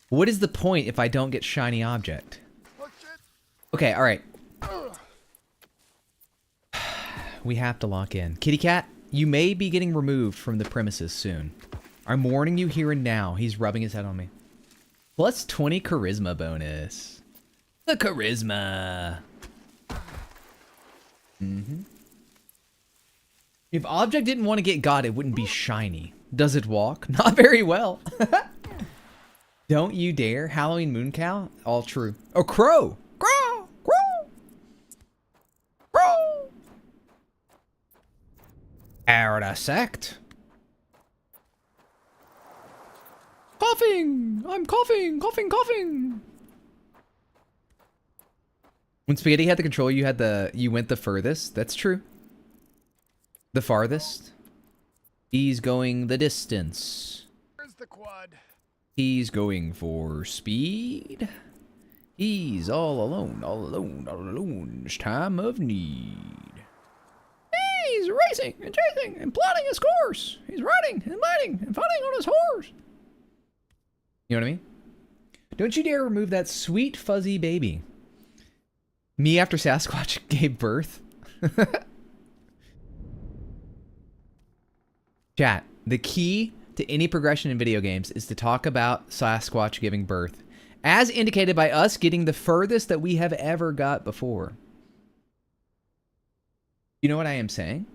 What is the point if I don't get shiny object? Okay, alright. We have to lock in. Kitty cat, you may be getting removed from the premises soon. I'm warning you here and now. He's rubbing his head on me. Plus 20 charisma bonus. The charisma. Mm-hmm. If object didn't want to get got, it wouldn't be shiny. Does it walk? Not very well. Don't you dare. Halloween moon cow? All true. Oh, crow! Crow! Crow! Crow! Artisect. Coughing! I'm coughing! Coughing! Coughing! When Spaghetti had the control, you went the furthest. That's true. The farthest. He's going the distance. Where's the quad? He's going for speed. He's all alone, all alone, all alone. It's time of need. He's racing and chasing and plotting his course. He's riding and lighting and fighting on his horse. You know what I mean? Don't you dare remove that sweet fuzzy baby. Me after Sasquatch gave birth. Chat, the key to any progression in video games is to talk about Sasquatch giving birth, as indicated by us getting the furthest that we have ever got before. You know what I am saying?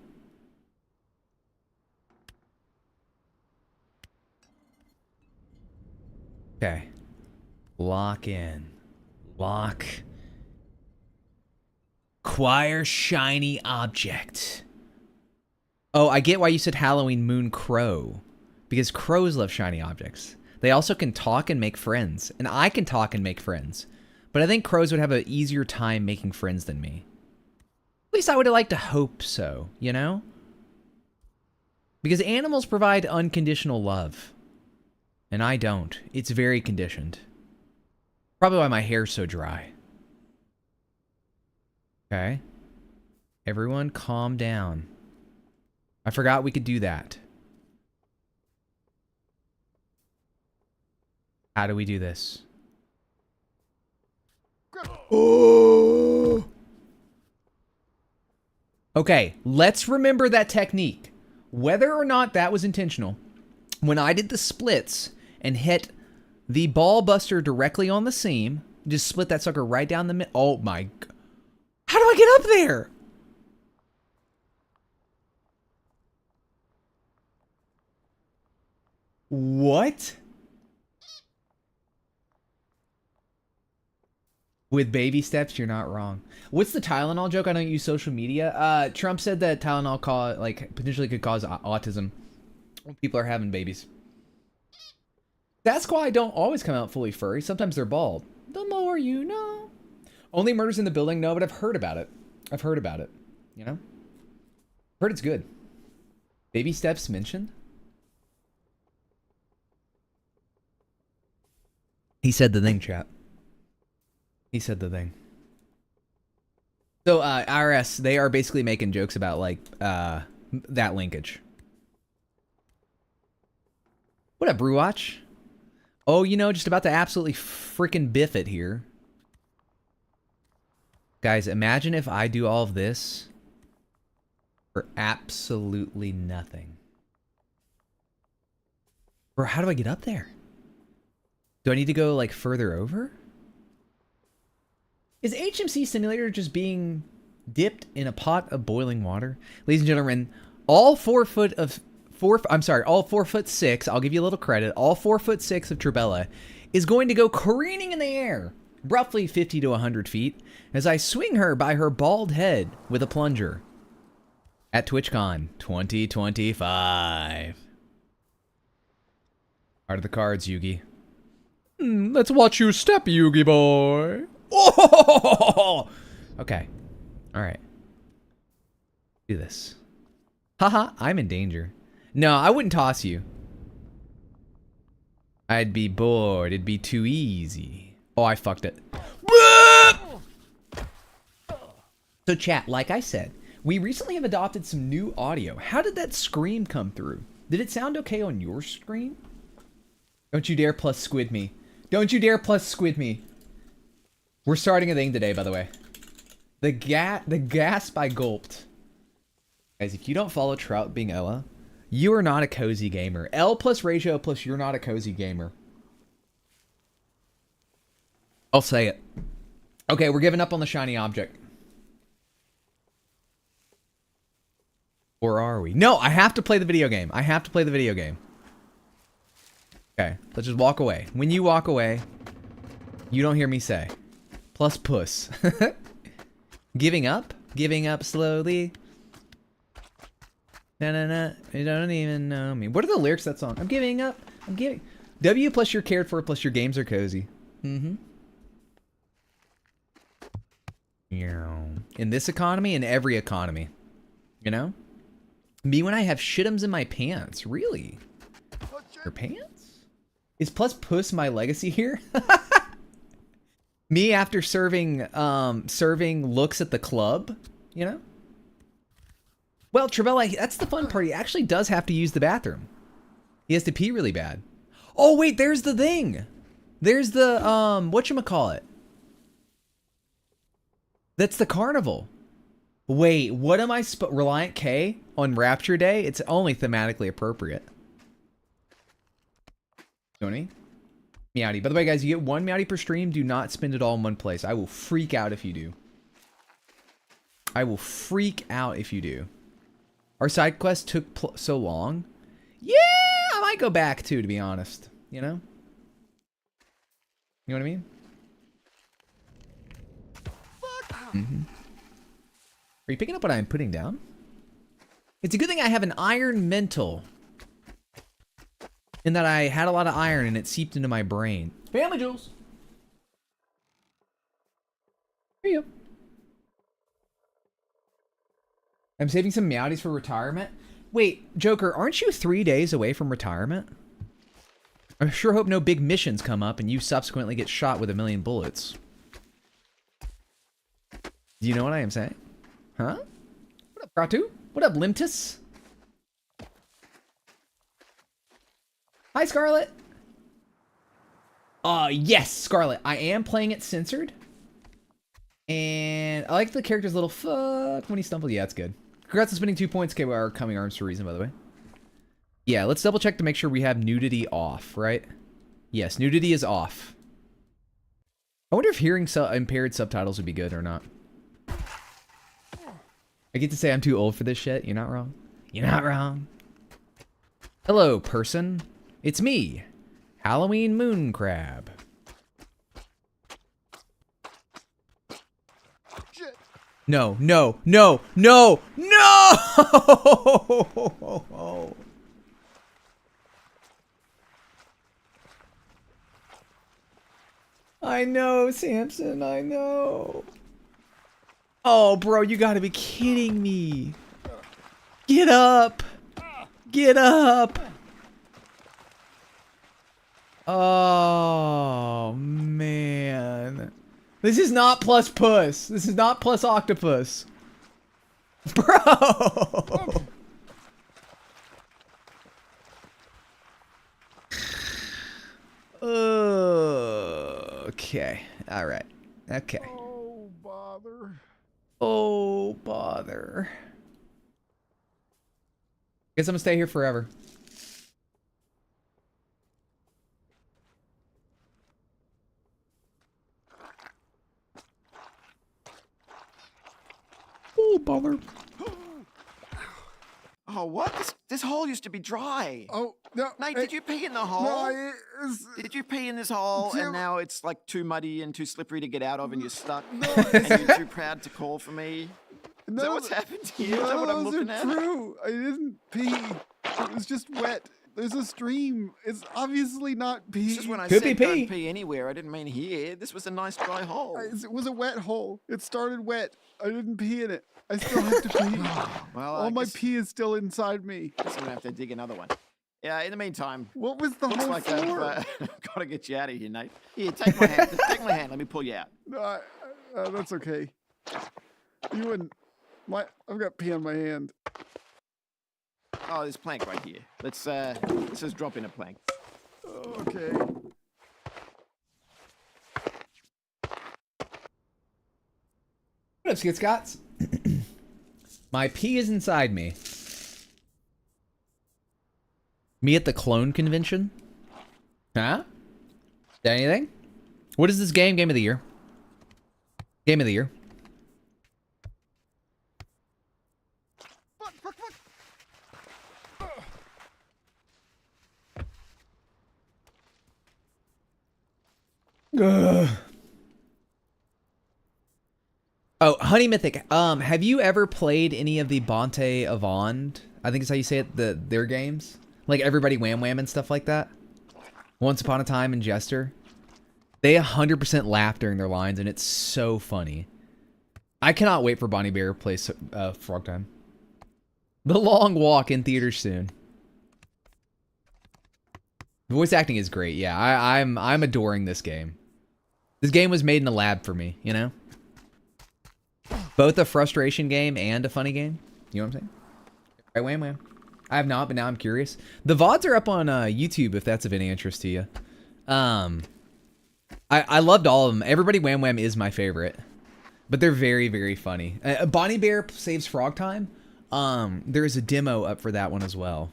Okay. Lock in. Lock. Acquire shiny object. Oh, I get why you said Halloween Moon Crow. Because crows love shiny objects. They also can talk and make friends. And I can talk and make friends. But I think crows would have an easier time making friends than me. At least I would like to hope so, you know? Because animals provide unconditional love. And I don't. It's very conditioned. Probably why my hair's so dry. Okay. Everyone calm down. I forgot we could do that. How do we do this? Oh! Okay, let's remember that technique. Whether or not that was intentional, when I did the splits and hit the ball buster directly on the seam, just split that sucker right down the middle. Oh my. How do I get up there? What? With baby steps, you're not wrong. What's the Tylenol joke? I don't use social media. Trump said that Tylenol potentially could cause autism when people are having babies. That's why I don't always come out fully furry. Sometimes they're bald. The more you know. Only Murders in the Building? No, but I've heard about it. I've heard about it. You know? Heard it's good. Baby steps mentioned? He said the thing, chat. He said the thing. So, IRS, they are basically making jokes about, like, that linkage. What up, Brewwatch? Oh, you know, just about to absolutely freaking biff it here. Guys, imagine if I do all of this for absolutely nothing. Bro, how do I get up there? Do I need to go, like, further over? Is HMC Simulator just being dipped in a pot of boiling water? Ladies and gentlemen, all 4 foot 6, I'll give you a little credit, all 4 foot 6 of Trabella is going to go careening in the air, roughly 50 to 100 feet, as I swing her by her bald head with a plunger at TwitchCon 2025. Art of the cards, Yugi. Let's watch you step, Yugi boy. Oh! Okay. All right. Do this. Haha, I'm in danger. No, I wouldn't toss you. I'd be bored. It'd be too easy. Oh, I fucked it. So chat, like I said, we recently have adopted some new audio. How did that scream come through? Did it sound okay on your screen? Don't you dare plus squid me. Don't you dare plus squid me. We're starting a thing today, by the way. The gasp I gulped. Guys, if you don't follow Trout being Ella, you are not a cozy gamer. L plus ratio plus you're not a cozy gamer. I'll say it. Okay, we're giving up on the shiny object. Or are we? No, I have to play the video game. I have to play the video game. Okay, let's just walk away. When you walk away, you don't hear me say. Plus puss. Giving up? Giving up slowly. Na-na-na, you don't even know me. What are the lyrics of that song? I'm giving up. I'm giving. W plus you're cared for plus your games are cozy. Mm-hmm. In this economy, in every economy. You know? Me when I have shitums in my pants. Really? Your pants? Is plus puss my legacy here? Me after serving looks at the club, you know? Well, Travella, that's the fun part. He actually does have to use the bathroom. He has to pee really bad. Oh, wait, there's the thing. There's the, whatchamacallit. That's the carnival. Wait, what am I Reliant K on Rapture Day? It's only thematically appropriate. Tony? Meowdy. By the way, guys, you get 1 Meowdy per stream. Do not spend it all in one place. I will freak out if you do. I will freak out if you do. Our side quest took so long. Yeah, I might go back too, to be honest. You know? You know what I mean? Mm-hmm. Are you picking up what I'm putting down? It's a good thing I have an iron mental. In that I had a lot of iron and it seeped into my brain. Family jewels. There you go. I'm saving some meowdies for retirement. Wait, Joker, aren't you 3 days away from retirement? I sure hope no big missions come up and you subsequently get shot with 1,000,000 bullets. Do you know what I am saying? Huh? What up, Kratu? What up, Limtus? Hi, Scarlet. Yes, Scarlet. I am playing it censored. And I like the character's little fuck when he stumbled. Yeah, that's good. Congrats on spending 2 points. Okay, our coming arms for a reason, by the way. Yeah, let's double check to make sure we have nudity off, right? Yes, nudity is off. I wonder if hearing impaired subtitles would be good or not. I get to say I'm too old for this shit. You're not wrong. You're not wrong. Hello, person. It's me, HalloweenMoonCrab. No, no, no, no, no! I know, Samson, I know. Oh, bro, you gotta be kidding me. Get up. Get up. Oh, man. This is not plus puss. This is not plus octopus. Bro. Okay. All right. Okay. Oh, bother. Oh, bother. Guess I'm gonna stay here forever. Oh, bother. Oh, what? This hole used to be dry. Oh, no. Nate, did you pee in the hole? No, Did you pee in this hole Jim- and now it's like too muddy and too slippery to get out of and you're stuck? No, And you're too proud to call for me? Is that what's happened here? Is that what I'm those looking are at? true. I didn't pee. It was just wet. There's a stream. It's obviously not pee. It's just when I Could be said pee. don't pee anywhere, I didn't mean here. This was a nice dry hole. It was a wet hole. It started wet. I didn't pee in it. I still have to pee. Well, All I my guess- pee is still inside me. guess I'm gonna have to dig another one. Yeah, in the meantime, What was the looks whole like floor? I've got to get you out of here, Nate. Here, take my hand. Take my hand. Let me pull you out. No, that's okay. You and I've got pee on my hand. Oh, there's a plank right here. Let's just drop in a plank. Okay. What up, Skit Scots? My pee is inside me. Me at the clone convention? Huh? Is that anything? What is this game? Game of the year. Game of the year. Ugh. Oh, Honey Mythic. Have you ever played any of the Bonte Avond? I think it's how you say it. Their games, like Everybody Wham Wham and stuff like that. Once Upon a Time and Jester. They 100% laugh during their lines, and it's so funny. I cannot wait for Bonnie Bear to play Frog Time. The Long Walk in theaters soon. The voice acting is great. Yeah, I'm adoring this game. This game was made in a lab for me, you know? Both a frustration game and a funny game. You know what I'm saying? Right, wham wham. I have not, but now I'm curious. The VODs are up on YouTube if that's of any interest to you. I loved all of them. Everybody Wham Wham is my favorite. But they're very, very funny. Bonnie Bear Saves Frog Time. There is a demo up for that one as well.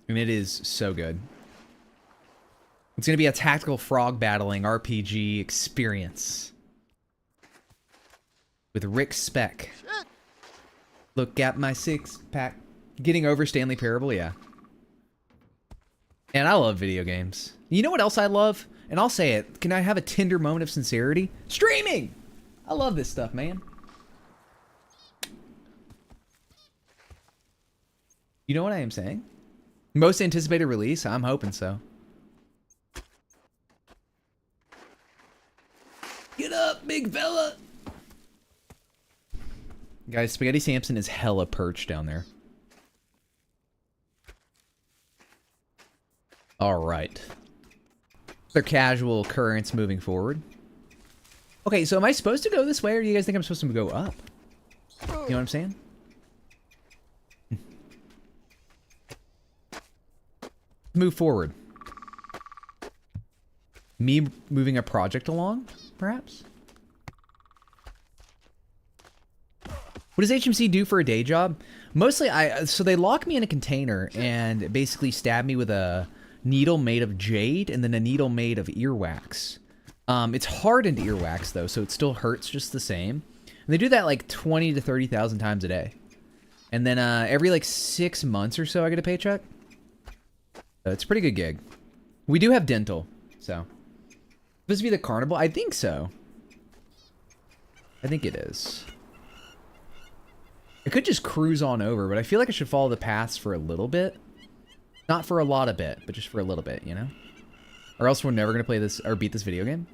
And it is so good. It's going to be a tactical frog battling RPG experience. With Rick Speck. Look at my six-pack. Getting over Stanley Parable, yeah. And I love video games. You know what else I love? And I'll say it. Can I have a tender moment of sincerity? Streaming! I love this stuff, man. You know what I am saying? Most anticipated release? I'm hoping so. Get up, big fella! Guys, Spaghetti Samson is hella perched down there. Alright. Their casual occurrence moving forward. Okay, so am I supposed to go this way, or do you guys think I'm supposed to go up? You know what I'm saying? Move forward. Me moving a project along, perhaps? What does HMC do for a day job? Mostly, so they lock me in a container and basically stab me with a needle made of jade and then a needle made of earwax. It's hardened earwax, though, so it still hurts just the same. And they do that like 20 to 30,000 times a day. And then every like 6 months or so, I get a paycheck. So it's a pretty good gig. We do have dental, so. Supposed to be the carnival? I think so. I think it is. I could just cruise on over, but I feel like I should follow the paths for a little bit. Not for a lot of bit, but just for a little bit, you know? Or else we're never going to play this or beat this video game.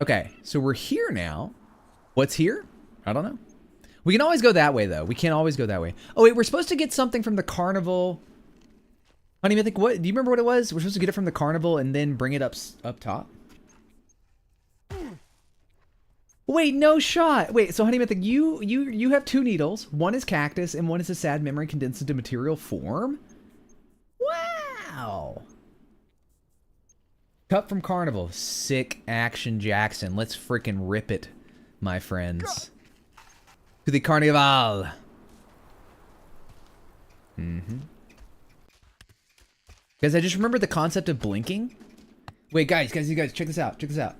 Okay, so we're here now. What's here? I don't know. We can always go that way, though. We can't always go that way. Oh, wait, we're supposed to get something from the carnival. Honey Mythic, what? Do you remember what it was? We're supposed to get it from the carnival and then bring it up top? Wait, no shot. Wait, so Honey Mythic, you have 2 needles. One is cactus and one is a sad memory condensed into material form? Wow. Cup from carnival. Sick action Jackson. Let's freaking rip it, my friends. To the carnival. Mm-hmm. Guys, I just remembered the concept of blinking. Wait, guys, check this out. Check this out.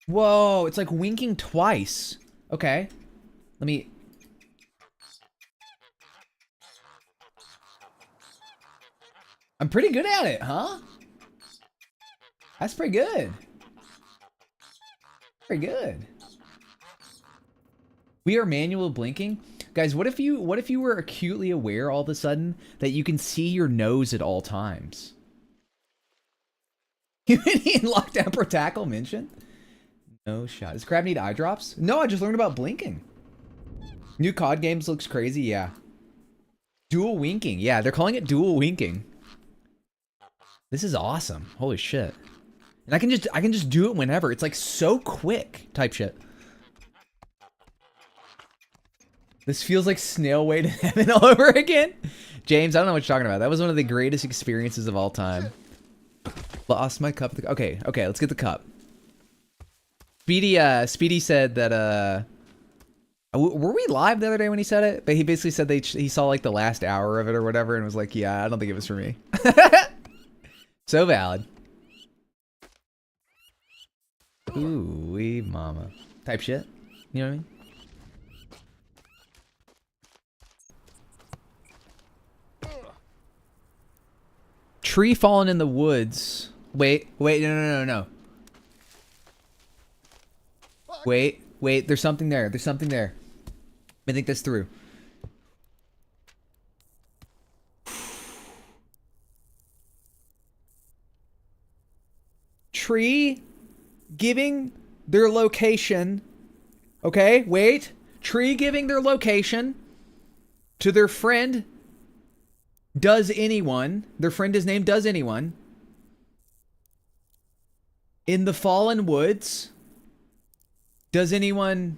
Whoa, it's like winking twice. Okay. Let me... I'm pretty good at it, huh? That's pretty good. Pretty good. We are manual blinking. Guys, what if you were acutely aware all of a sudden that you can see your nose at all times? Humanity in lockdown pro tackle mention? No shot. Does Crab need eye drops? No, I just learned about blinking. New COD games looks crazy, yeah. Dual winking. Yeah, they're calling it dual winking. This is awesome. Holy shit. And I can just do it whenever. It's like so quick type shit. This feels like Snail Way to Heaven all over again. James, I don't know what you're talking about. That was one of the greatest experiences of all time. Lost my cup. Okay, let's get the cup. Speedy said that, were we live the other day when he said it? But he basically said he saw like the last hour of it or whatever and was like, yeah, I don't think it was for me. So valid. Ooh, wee mama. Type shit. You know what I mean? Tree fallen in the woods. Wait, no. Wait, there's something there. There's something there. I think that's through. Tree giving their location. Okay, wait. Tree giving their location to their friend. Does anyone? Their friend is named Does Anyone. In the fallen woods. Does anyone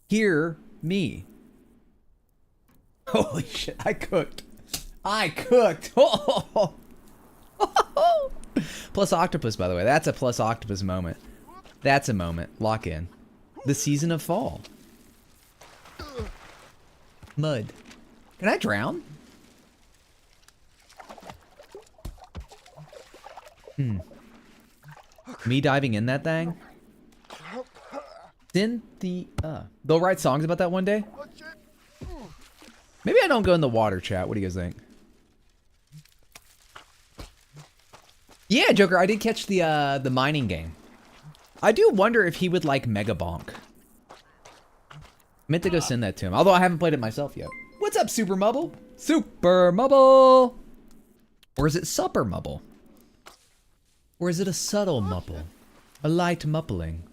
hear me? Holy shit, I cooked. Oh. Plus octopus, by the way. That's a plus octopus moment. That's a moment. Lock in. The season of fall. Mud. Can I drown? Me diving in that thing? Cynthia. They'll write songs about that one day? Maybe I don't go in the water, chat. What do you guys think? Yeah, Joker, I did catch the mining game. I do wonder if he would like Mega Bonk. Meant to go send that to him, although I haven't played it myself yet. What's up, Super Mubble? Super Mubble! Or is it Supper Mubble? Or is it a subtle mupple? A light muppling?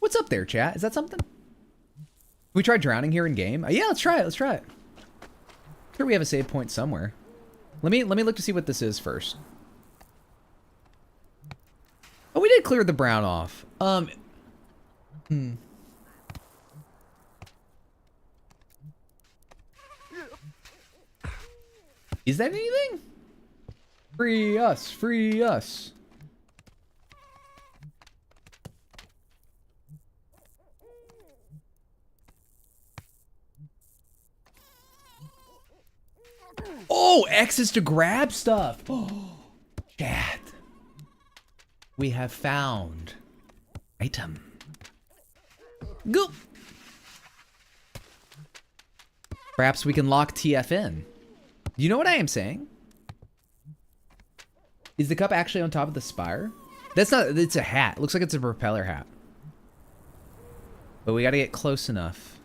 What's up there, chat? Is that something? Can we try drowning here in game? Yeah, let's try it. Let's try it. Sure, we have a save point somewhere. Let me look to see what this is first. Oh, we did clear the brown off. Is that anything? Free us, free us. Oh, X is to grab stuff. Oh, chat. We have found item. Go. Perhaps we can lock TF in. You know what I am saying? Is the cup actually on top of the spire? That's not, it's a hat. It looks like it's a propeller hat. But we gotta get close enough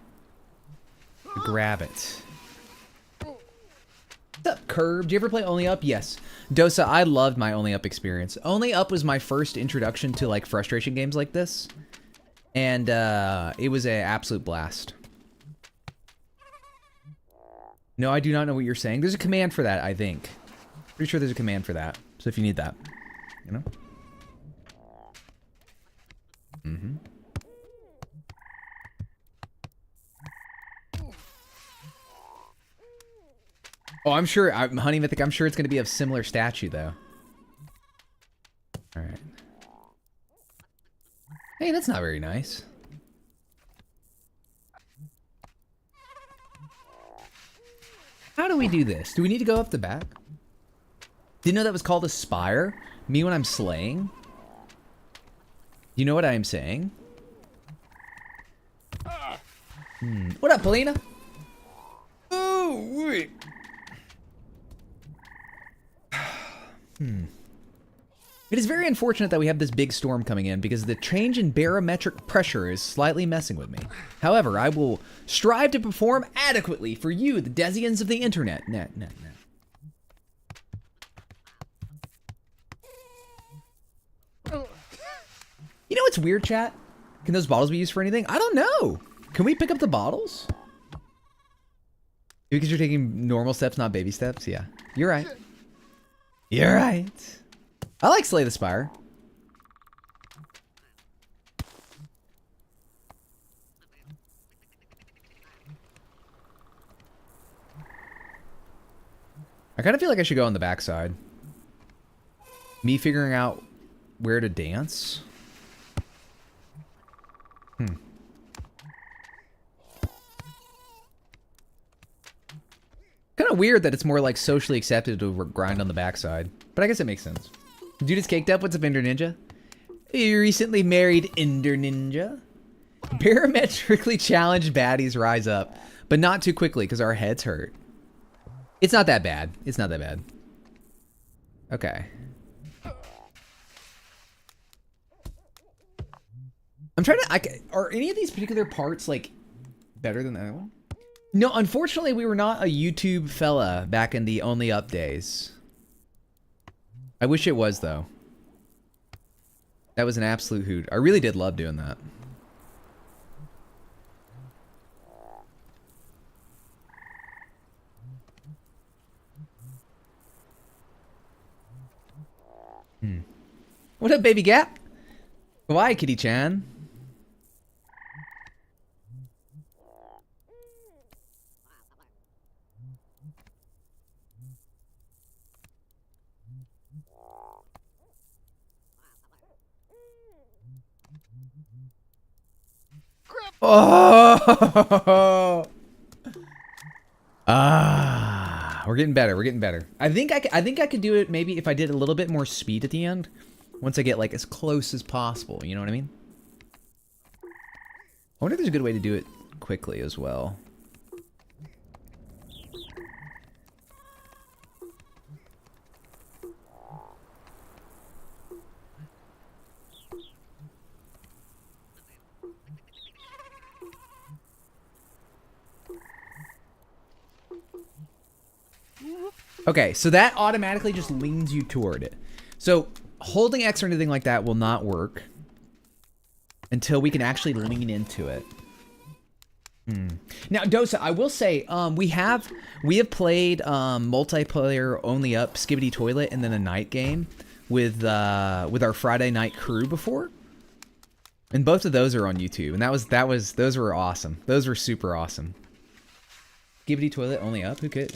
to grab it. What's up, Curb? Do you ever play Only Up? Yes. Dosa, I loved my Only Up experience. Only Up was my first introduction to like frustration games like this. And it was an absolute blast. No, I do not know what you're saying. There's a command for that, I think. Pretty sure there's a command for that. So if you need that, you know? Mm-hmm. Oh, I'm sure, Honey Mythic, I'm sure it's going to be a similar statue, though. All right. Hey, that's not very nice. How do we do this? Do we need to go up the back? Didn't know that was called a spire? Me when I'm slaying? You know what I am saying? What up, Polina? Oh, wait. It is very unfortunate that we have this big storm coming in because the change in barometric pressure is slightly messing with me. However, I will strive to perform adequately for you, the Desians of the internet. Nah. You know what's weird, chat? Can those bottles be used for anything? I don't know. Can we pick up the bottles? Because you're taking normal steps, not baby steps? Yeah. You're right. You're right. I like Slay the Spire. I kind of feel like I should go on the backside. Me figuring out where to dance. Kind of weird that it's more like socially accepted to grind on the backside, but I guess it makes sense. Dude is caked up. What's up, Ender Ninja? You recently married Ender Ninja. Barometrically challenged baddies rise up, but not too quickly because our heads hurt. It's not that bad. It's not that bad. Okay. I'm trying to. Are any of these particular parts like better than the other one? No, unfortunately, we were not a YouTube fella back in the Only Up days. I wish it was, though. That was an absolute hoot. I really did love doing that. What up, baby Gap? Why, Kitty-chan? Oh! We're getting better. We're getting better. I think I could do it maybe if I did a little bit more speed at the end. Once I get like as close as possible, you know what I mean? I wonder if there's a good way to do it quickly as well. Okay, so that automatically just leans you toward it. So holding X or anything like that will not work until we can actually lean into it. Now, Dosa, I will say, we have played multiplayer only up Skibbity Toilet and then a night game with our Friday night crew before, and both of those are on YouTube, and those were awesome. Those were super awesome. Skibbity Toilet only up? Who could?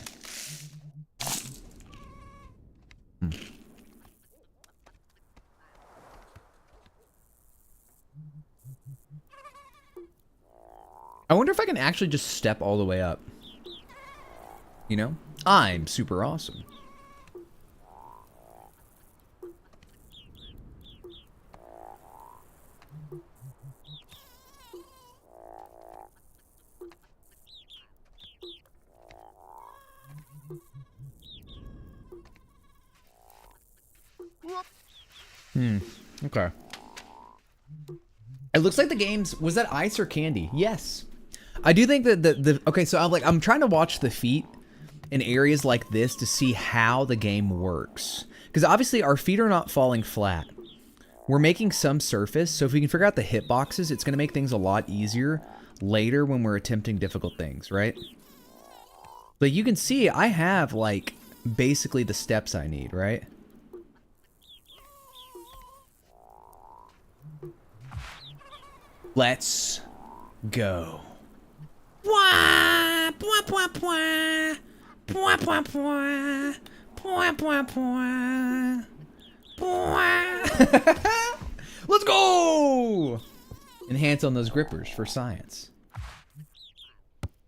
I wonder if I can actually just step all the way up. You know? I'm super awesome. Okay. It looks like the game's... Was that ice or candy? Yes. I do think that okay, so I'm trying to watch the feet in areas like this to see how the game works. Because obviously our feet are not falling flat. We're making some surface, so if we can figure out the hitboxes, it's going to make things a lot easier later when we're attempting difficult things, right? But you can see I have, like, basically the steps I need, right? Let's go. Let's go! Enhance on those grippers for science.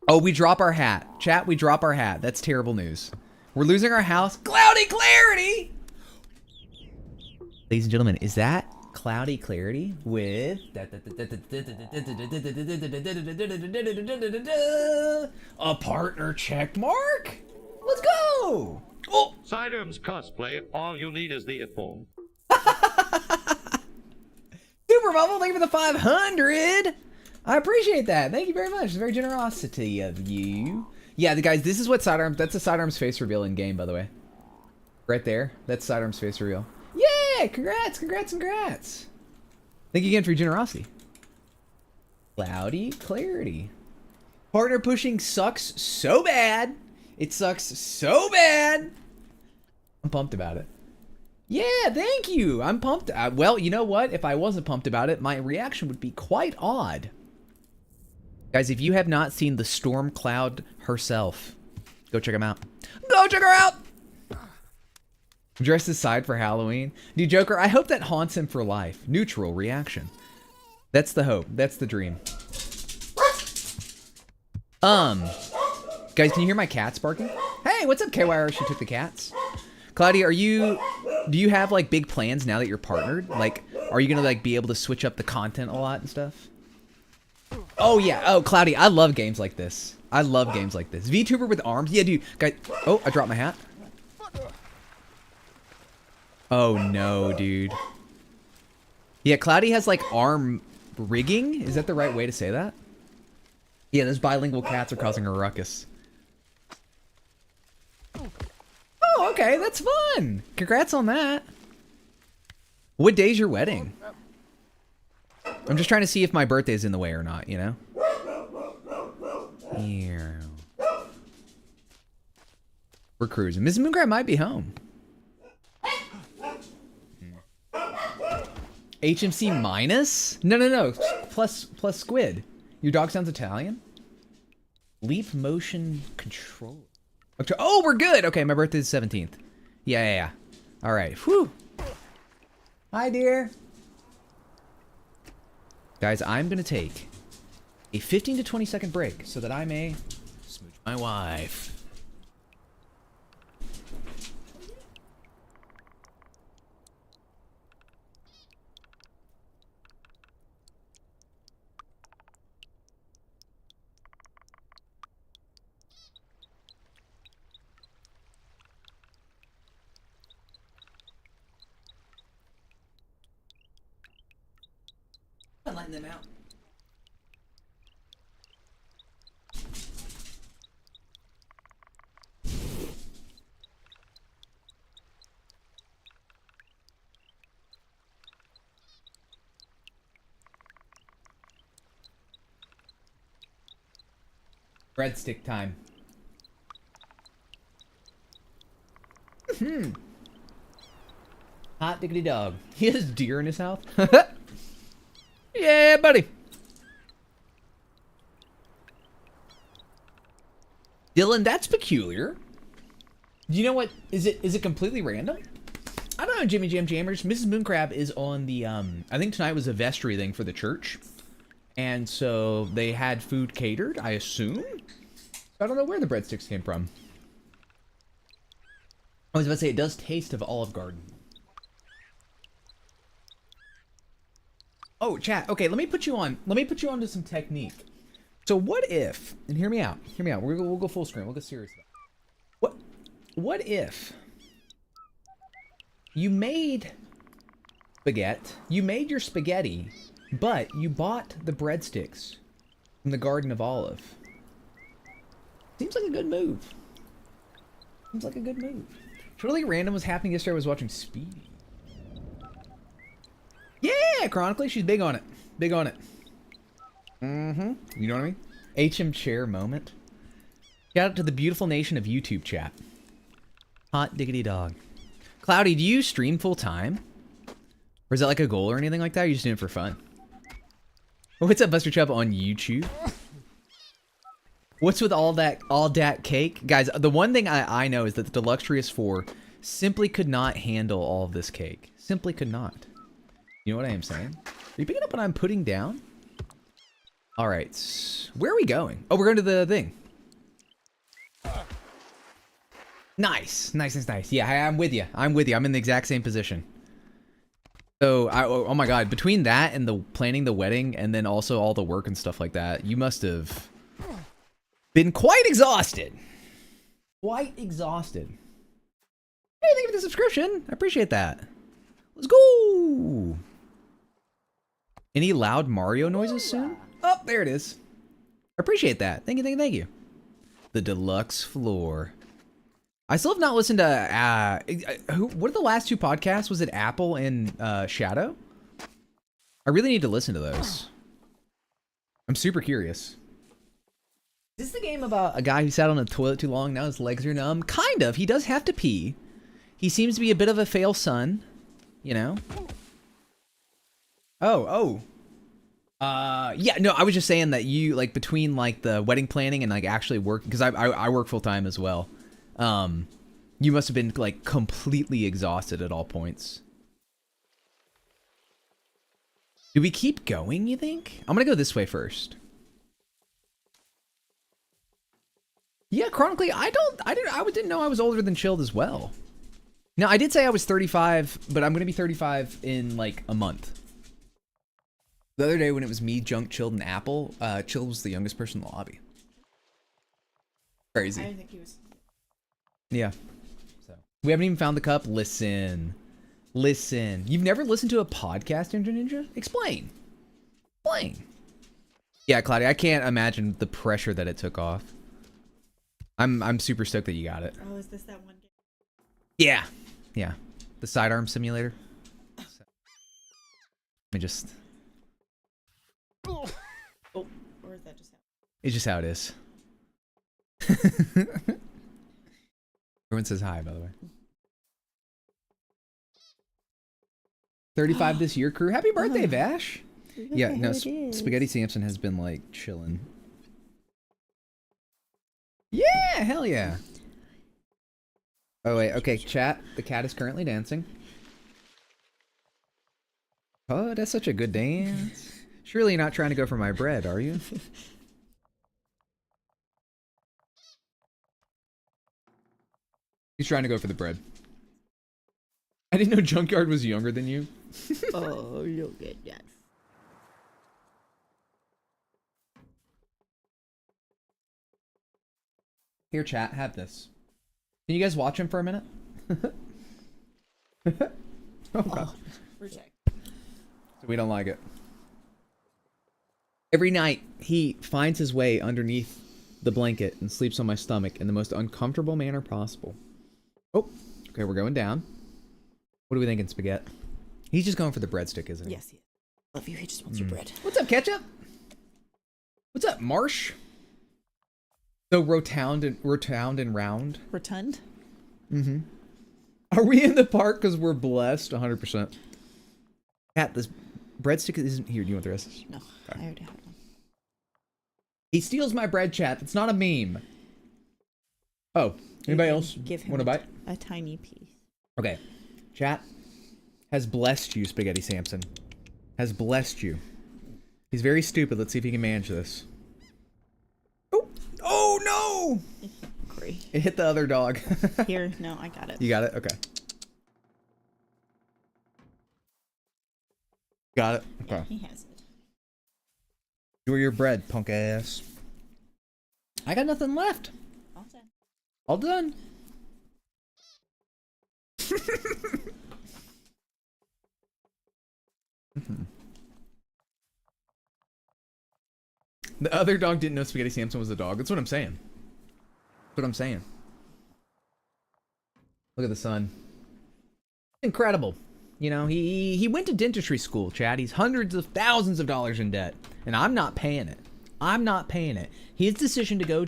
Oh, we drop our hat. Chat, we drop our hat. That's terrible news. We're losing our house. Cloudy clarity! Ladies and gentlemen, is that cloudy clarity with a partner check mark? Let's go! Oh! Sidearms cosplay, all you need is the iPhone. Super Bubble, thank you for the 500! I appreciate that. Thank you very much. It's very generosity of you. Yeah, guys, this is what sidearms... That's a sidearms face reveal in game, by the way. Right there. That's sidearms face reveal. Yeah! Congrats, congrats, congrats! Thank you again for your generosity. Cloudy clarity. Partner pushing sucks so bad. It sucks so bad. I'm pumped about it. Yeah, thank you. I'm pumped. Well, you know what? If I wasn't pumped about it, my reaction would be quite odd. Guys, if you have not seen the Storm Cloud herself, go check him out. Go check her out! Dressed aside for Halloween. Dude, Joker, I hope that haunts him for life. Neutral reaction. That's the hope. That's the dream. Guys, can you hear my cats barking? Hey, what's up, KYR? She took the cats. Claudia, do you have, like, big plans now that you're partnered? Like, are you gonna, like, be able to switch up the content a lot and stuff? Oh, yeah. Oh, Cloudy, I love games like this. I love games like this. VTuber with arms? Yeah, dude. Guys, oh, I dropped my hat. Oh, no, dude. Yeah, Cloudy has, like, arm rigging? Is that the right way to say that? Yeah, those bilingual cats are causing a ruckus. Oh, okay, that's fun. Congrats on that. What day's your wedding? I'm just trying to see if my birthday's in the way or not, you know? Here. We're cruising. Mrs. Mooncrab might be home. HMC minus? No. Plus squid. Your dog sounds Italian? Leap motion control. Oh, we're good. Okay, my birthday's the 17th. Yeah. All right. Whew. Hi, dear. Guys, I'm going to take a 15 to 20 second break so that I may smooch my wife. I'm letting them out. Breadstick time. Hot diggity dog. He has deer in his house. Yeah, buddy. Dylan, that's peculiar. You know what? Is it completely random? I don't know, Jimmy Jam Jammers. Mrs. Mooncrab is on the I think tonight was a vestry thing for the church. And so they had food catered, I assume. I don't know where the breadsticks came from. I was about to say it does taste of Olive Garden. Oh, chat. Okay, let me put you on. Let me put you on to some technique. So what if, and hear me out. Hear me out. We'll go full screen. We'll get serious about it. What if you made spaghetti, you made your spaghetti, but you bought the breadsticks from the Garden of Olive? Seems like a good move. Seems like a good move. Totally random was happening yesterday. I was watching Speedy. Yeah, chronically, she's big on it. Big on it. Mm-hmm. You know what I mean? HM chair moment. Shout out to the beautiful nation of YouTube chat. Hot diggity dog. Cloudy, do you stream full time? Or is that like a goal or anything like that? Or are you just doing it for fun? What's up, Buster Chubb on YouTube? What's with all that cake? Guys, the one thing I know is that the Deluxurious 4 simply could not handle all of this cake. Simply could not. You know what I am saying? Are you picking up what I'm putting down? All right. Where are we going? Oh, we're going to the thing. Nice. Nice, nice, nice. Yeah, I'm with you. I'm with you. I'm in the exact same position. So, oh my God. Between that and the planning the wedding and then also all the work and stuff like that, you must have been quite exhausted. Quite exhausted. Hey, thank you for the subscription. I appreciate that. Let's go. Any loud Mario noises soon? Oh, there it is. I appreciate that. Thank you, thank you, thank you. The deluxe floor. I still have not listened to, what are the last two podcasts? Was it Apple and Shadow? I really need to listen to those. I'm super curious. Is this the game about a guy who sat on a toilet too long, now his legs are numb? Kind of. He does have to pee. He seems to be a bit of a fail son, you know? Yeah, no, I was just saying that you, like, between, like, the wedding planning and, like, actually work, because I work full-time as well. You must have been, like, completely exhausted at all points. Do we keep going, you think? I'm gonna go this way first. Yeah, chronically, I didn't know I was older than Chilled as well. Now, I did say I was 35, but I'm gonna be 35 in, like, a month. The other day when it was me, Junk, Chilled, and Apple, Chilled was the youngest person in the lobby. Crazy. I didn't think he was. Yeah. So we haven't even found the cup. Listen. Listen. You've never listened to a podcast, Ninja? Explain. Explain. Yeah, Claudia, I can't imagine the pressure that it took off. I'm super stoked that you got it. Oh, is this that one game? Yeah. Yeah. The sidearm simulator. So, let me just... Oh, or is that just how? It's just how it is. Everyone says hi, by the way. 35 this year, crew. Happy birthday, Vash. Yeah, no, Spaghetti Sampson has been, like, chilling. Yeah, hell yeah. Oh, wait, okay, chat. The cat is currently dancing. Oh, that's such a good dance. Surely you're not trying to go for my bread, are you? He's trying to go for the bread. I didn't know Junkyard was younger than you. Oh, look at that. Here, chat, have this. Can you guys watch him for a minute? Okay. Reject. So we don't like it. Every night, he finds his way underneath the blanket and sleeps on my stomach in the most uncomfortable manner possible. Oh, okay, we're going down. What are we thinking, Spaghetti? He's just going for the breadstick, isn't he? Yes, he is. Love you. He just wants your bread. What's up, Ketchup? What's up, Marsh? So rotund and round. Rotund? Mm-hmm. Are we in the park because we're blessed? 100%. Cat, this breadstick isn't here. Do you want the rest? No, Okay. I already have one. He steals my bread, chat. That's not a meme. Oh, anybody else Give him want to bite? a tiny piece. Okay. Chat has blessed you, Spaghetti Samson. Has blessed you. He's very stupid. Let's see if he can manage this. Oh, oh no! Great. It hit the other dog. Here, no, I got it. You got it? Okay. Got it? Okay. Yeah, he has it. Enjoy your bread, punk ass. I got nothing left. All done. All done. The other dog didn't know Spaghetti Samson was a dog. That's what I'm saying. That's what I'm saying. Look at the sun. Incredible. You know, he went to dentistry school, Chad. He's hundreds of thousands of dollars in debt. And I'm not paying it. I'm not paying it. His decision to go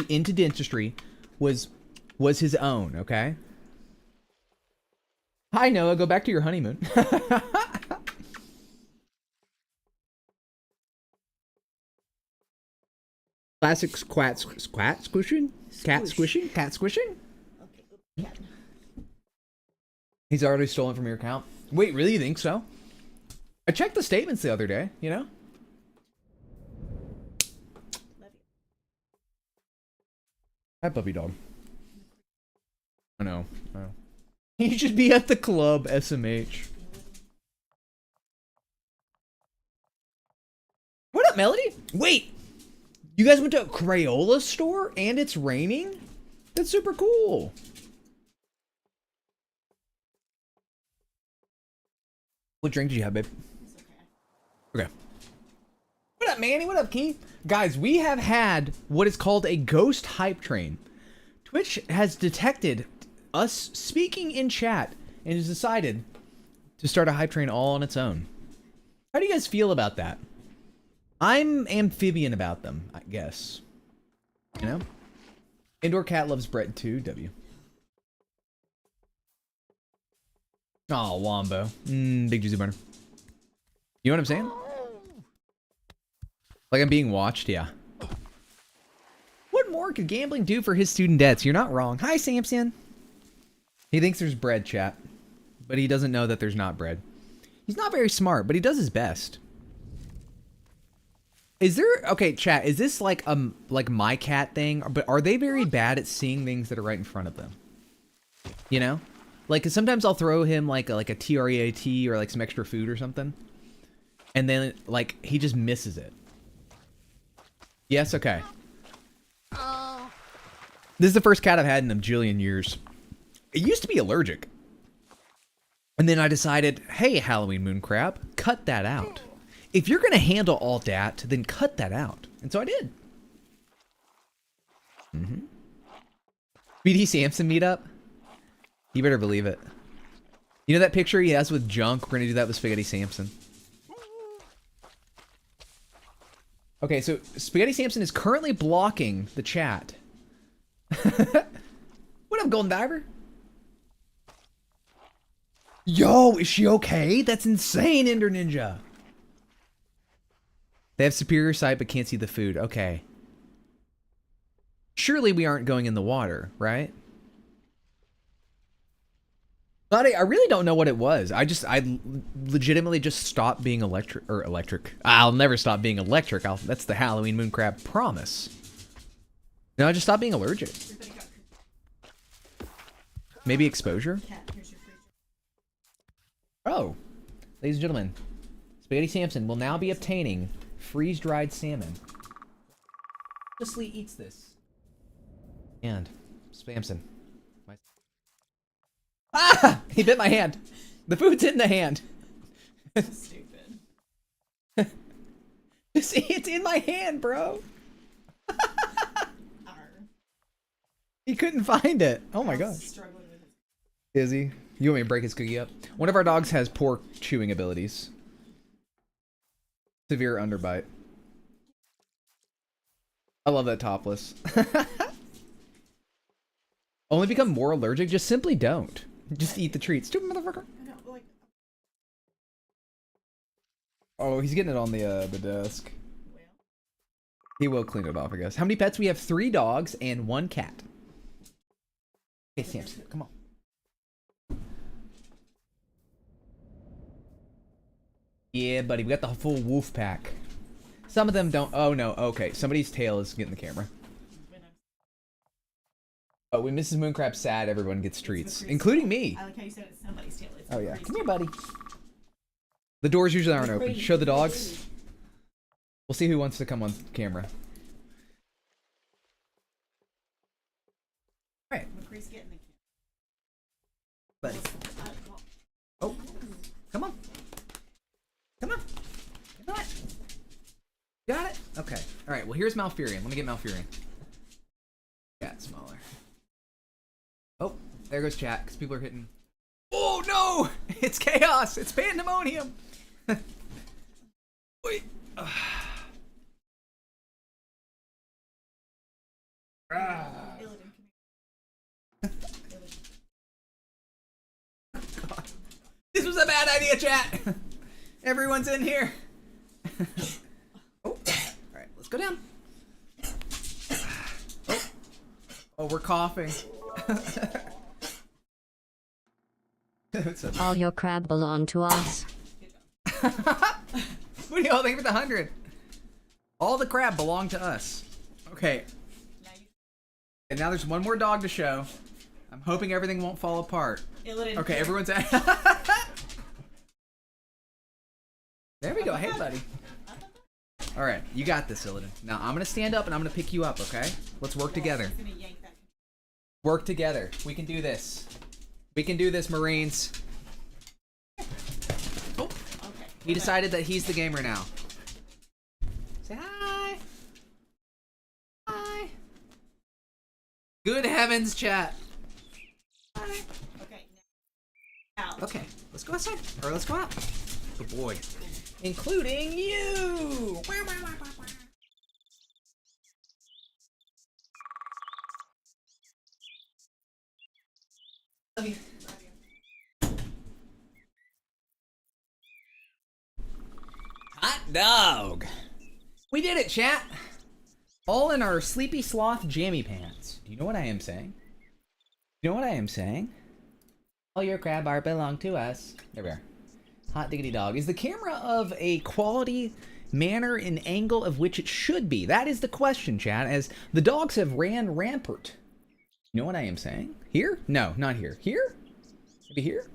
into dentistry was his own, okay? Hi, Noah. Go back to your honeymoon. Classic squat squishing? Cat squishing? Cat squishing? Okay. He's already stolen from your account. Wait, really? You think so? I checked the statements the other day, you know? Love you. Hi, puppy dog. I know. He should be at the club, SMH. What up, Melody? Wait! You guys went to a Crayola store and it's raining? That's super cool. What drink did you have, babe? Okay. What up, Manny? What up, Keith? Guys, we have had what is called a ghost hype train. Twitch has detected us speaking in chat and has decided to start a hype train all on its own. How do you guys feel about that? I'm amphibian about them, I guess. You know? Indoor cat loves bread too, W. Oh, Wombo. Big juicy burner. You know what I'm saying? Like I'm being watched, yeah. What more could gambling do for his student debts? You're not wrong. Hi, Samson. He thinks there's bread, chat. But he doesn't know that there's not bread. He's not very smart, but he does his best. Is there... Okay, chat, is this like my cat thing? But are they very bad at seeing things that are right in front of them? You know? Like, 'cause sometimes I'll throw him like a TREAT or like some extra food or something. And then, like, he just misses it. Yes? Okay. This is the first cat I've had in a bajillion years. It used to be allergic. And then I decided, hey, HalloweenMoonCrab, cut that out. If you're going to handle all that, then cut that out. And so I did. BD Samson meetup? You better believe it. You know that picture he has with Junk? We're going to do that with Spaghetti Samson. Okay, so Spaghetti Samson is currently blocking the chat. What up, Golden Diver? Yo, is she okay? That's insane, Ender Ninja. They have superior sight but can't see the food. Okay. Surely we aren't going in the water, right? But I really don't know what it was. I legitimately just stopped being electric. I'll never stop being electric. That's the HalloweenMoonCrab promise. No, I just stopped being allergic. Maybe exposure? Oh. Ladies and gentlemen, Spaghetti Samson will now be obtaining freeze-dried salmon. Justly eats this. And Samson. Ah! He bit my hand. The food's in the hand. Stupid. See, it's in my hand, bro. He couldn't find it. Oh my gosh. Is he? You want me to break his cookie up? One of our dogs has poor chewing abilities. Severe underbite. I love that topless. Only become more allergic? Just simply don't. Just eat the treats. Stupid motherfucker. Oh, he's getting it on the desk. He will clean it off, I guess. How many pets? We have 3 dogs and 1 cat. Hey, Samson, come on. Yeah, buddy, we got the full wolf pack. Some of them don't. Oh, no. Okay, somebody's tail is getting the camera. Oh, when Mrs. Mooncrab's sad, everyone gets treats, including me. I like how you said it's somebody's tail. It's Oh, yeah. Cree's Come here, tail. buddy. The doors usually aren't open. Show the dogs. We'll see who wants to come on camera. All right. Cree's getting the Buddy. Oh, come on. Come on. Come on. Got it? Okay. All right, well, here's Malfurion. Let me get Malfurion. Yeah, it's smaller. Oh, there goes chat, because people are hitting. Oh, no! It's chaos! It's pandemonium! Wait. God. This was a bad idea, chat! Everyone's in here. Oh, alright, let's go down. Oh, we're coughing. All your crab belong to us. What do you all think for the 100? All the crab belong to us. Okay. And now there's one more dog to show. I'm hoping everything won't fall apart. Okay, everyone's at. There we go. Hey, buddy. All right, you got this, Illidan. Now I'm gonna stand up and I'm gonna pick you up. Okay? Let's work together. Work together. We can do this. We can do this, Marines. Oh. He decided that he's the gamer now. Say hi. Hi. Good heavens, chat. Hi. Okay, let's go outside. Or let's go out. Good boy. Including you. Love you. Hot dog. We did it, chat. All in our sleepy sloth jammy pants. Do you know what I am saying? You know what I am saying? All your crab art belong to us. There we are. Hot diggity dog. Is the camera of a quality manner and angle of which it should be? That is the question, chat, as the dogs have ran rampart. You know what I am saying? Here? No, not here. Here? Maybe here?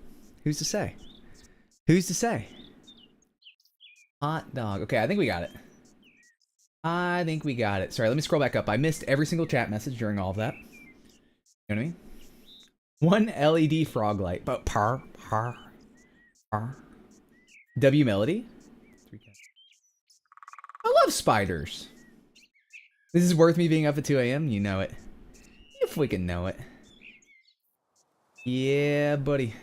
Who's to say? Who's to say? Hot dog. Okay, I think we got it. I think we got it. Sorry, let me scroll back up. I missed every single chat message during all of that. You know what I mean? One LED frog light. But par. W Melody. I love spiders. This is worth me being up at 2 a.m. You know it. You freaking know it. Yeah, buddy.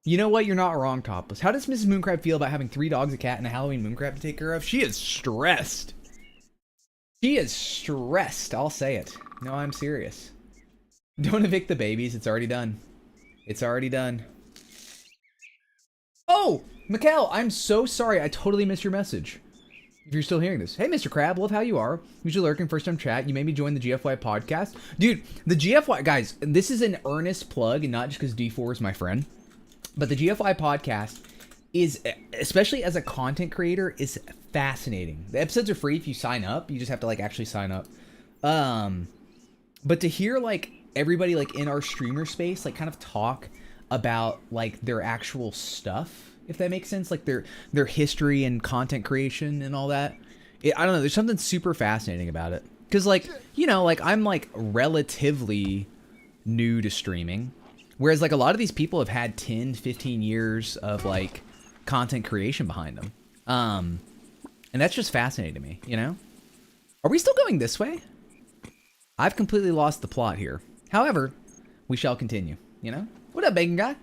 You know what? You're not wrong, Topless. How does Mrs. Mooncrab feel about having 3 dogs, a cat, and a Halloween Mooncrab to take care of? She is stressed. She is stressed. I'll say it. No, I'm serious. Don't evict the babies. It's already done. It's already done. Oh, Mikkel, I'm so sorry. I totally missed your message. If you're still hearing this. Hey, Mr. Crab, love how you are. Usually lurking, first time chat. You made me join the GFY podcast. Dude, the GFY, guys, this is an earnest plug, and not just because D4 is my friend. But the GFY podcast is, especially as a content creator, is fascinating. The episodes are free if you sign up. You just have to, like, actually sign up. But to hear, like, everybody, like, in our streamer space, like, kind of talk about, like, their actual stuff, if that makes sense, like their history and content creation and all that. I don't know, there's something super fascinating about it. Because, like, you know, like, I'm, like, relatively new to streaming. Whereas, like, a lot of these people have had 10, 15 years of, like, content creation behind them. And that's just fascinating to me, you know? Are we still going this way? I've completely lost the plot here. However, we shall continue, you know? What up, bacon guy?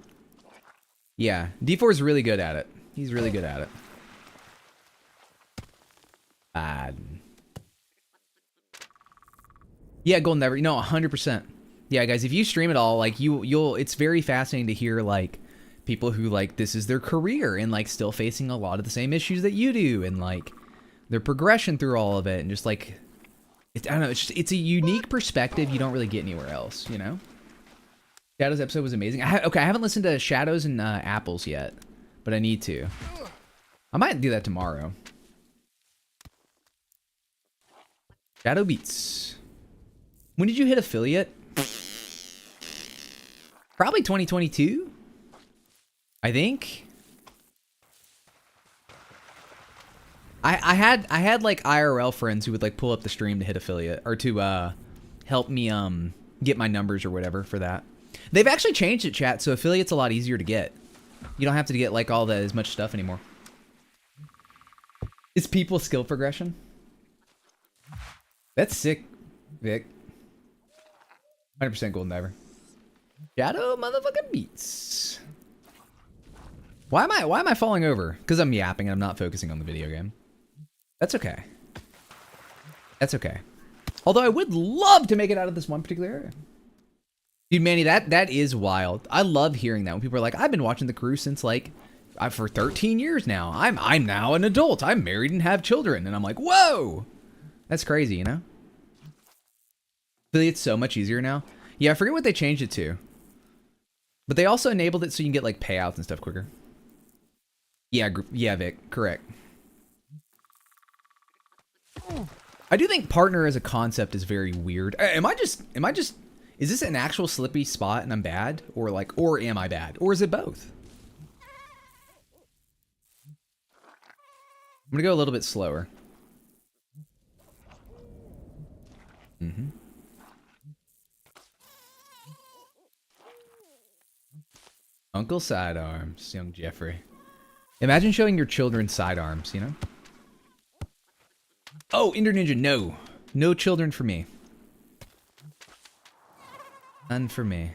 Yeah, D4 is really good at it. He's really good at it. Yeah, Golden Never. No, 100%. Yeah, guys, if you stream it all, like you'll it's very fascinating to hear like people who like this is their career and like still facing a lot of the same issues that you do and like their progression through all of it and just like I don't know, it's a unique perspective you don't really get anywhere else, you know? Shadows episode was amazing. Okay, I haven't listened to Shadows and Apples yet, but I need to. I might do that tomorrow. Shadow Beats. When did you hit affiliate? Probably 2022, I think. I had like IRL friends who would like pull up the stream to hit affiliate or to help me get my numbers or whatever for that. They've actually changed it, chat, so affiliate's a lot easier to get. You don't have to get like all as much stuff anymore. It's people skill progression. That's sick, Vic. 100% Golden Diver. Shadow motherfucking Beats. Why am I falling over? Because I'm yapping and I'm not focusing on the video game. That's okay. That's okay. Although I would love to make it out of this one particular area. Dude, Manny, that is wild. I love hearing that when people are like, I've been watching The Crew since like for 13 years now. I'm now an adult. I'm married and have children. And I'm like, whoa! That's crazy, you know? It's so much easier now. Yeah, I forget what they changed it to. But they also enabled it so you can get like payouts and stuff quicker. Yeah, Vic, correct. I do think partner as a concept is very weird. Am I just is this an actual slippy spot and I'm bad? Or am I bad? Or is it both? I'm gonna go a little bit slower. Uncle Sidearms, young Jeffrey. Imagine showing your children sidearms, you know? Oh, Ender Ninja, no. No children for me. None for me.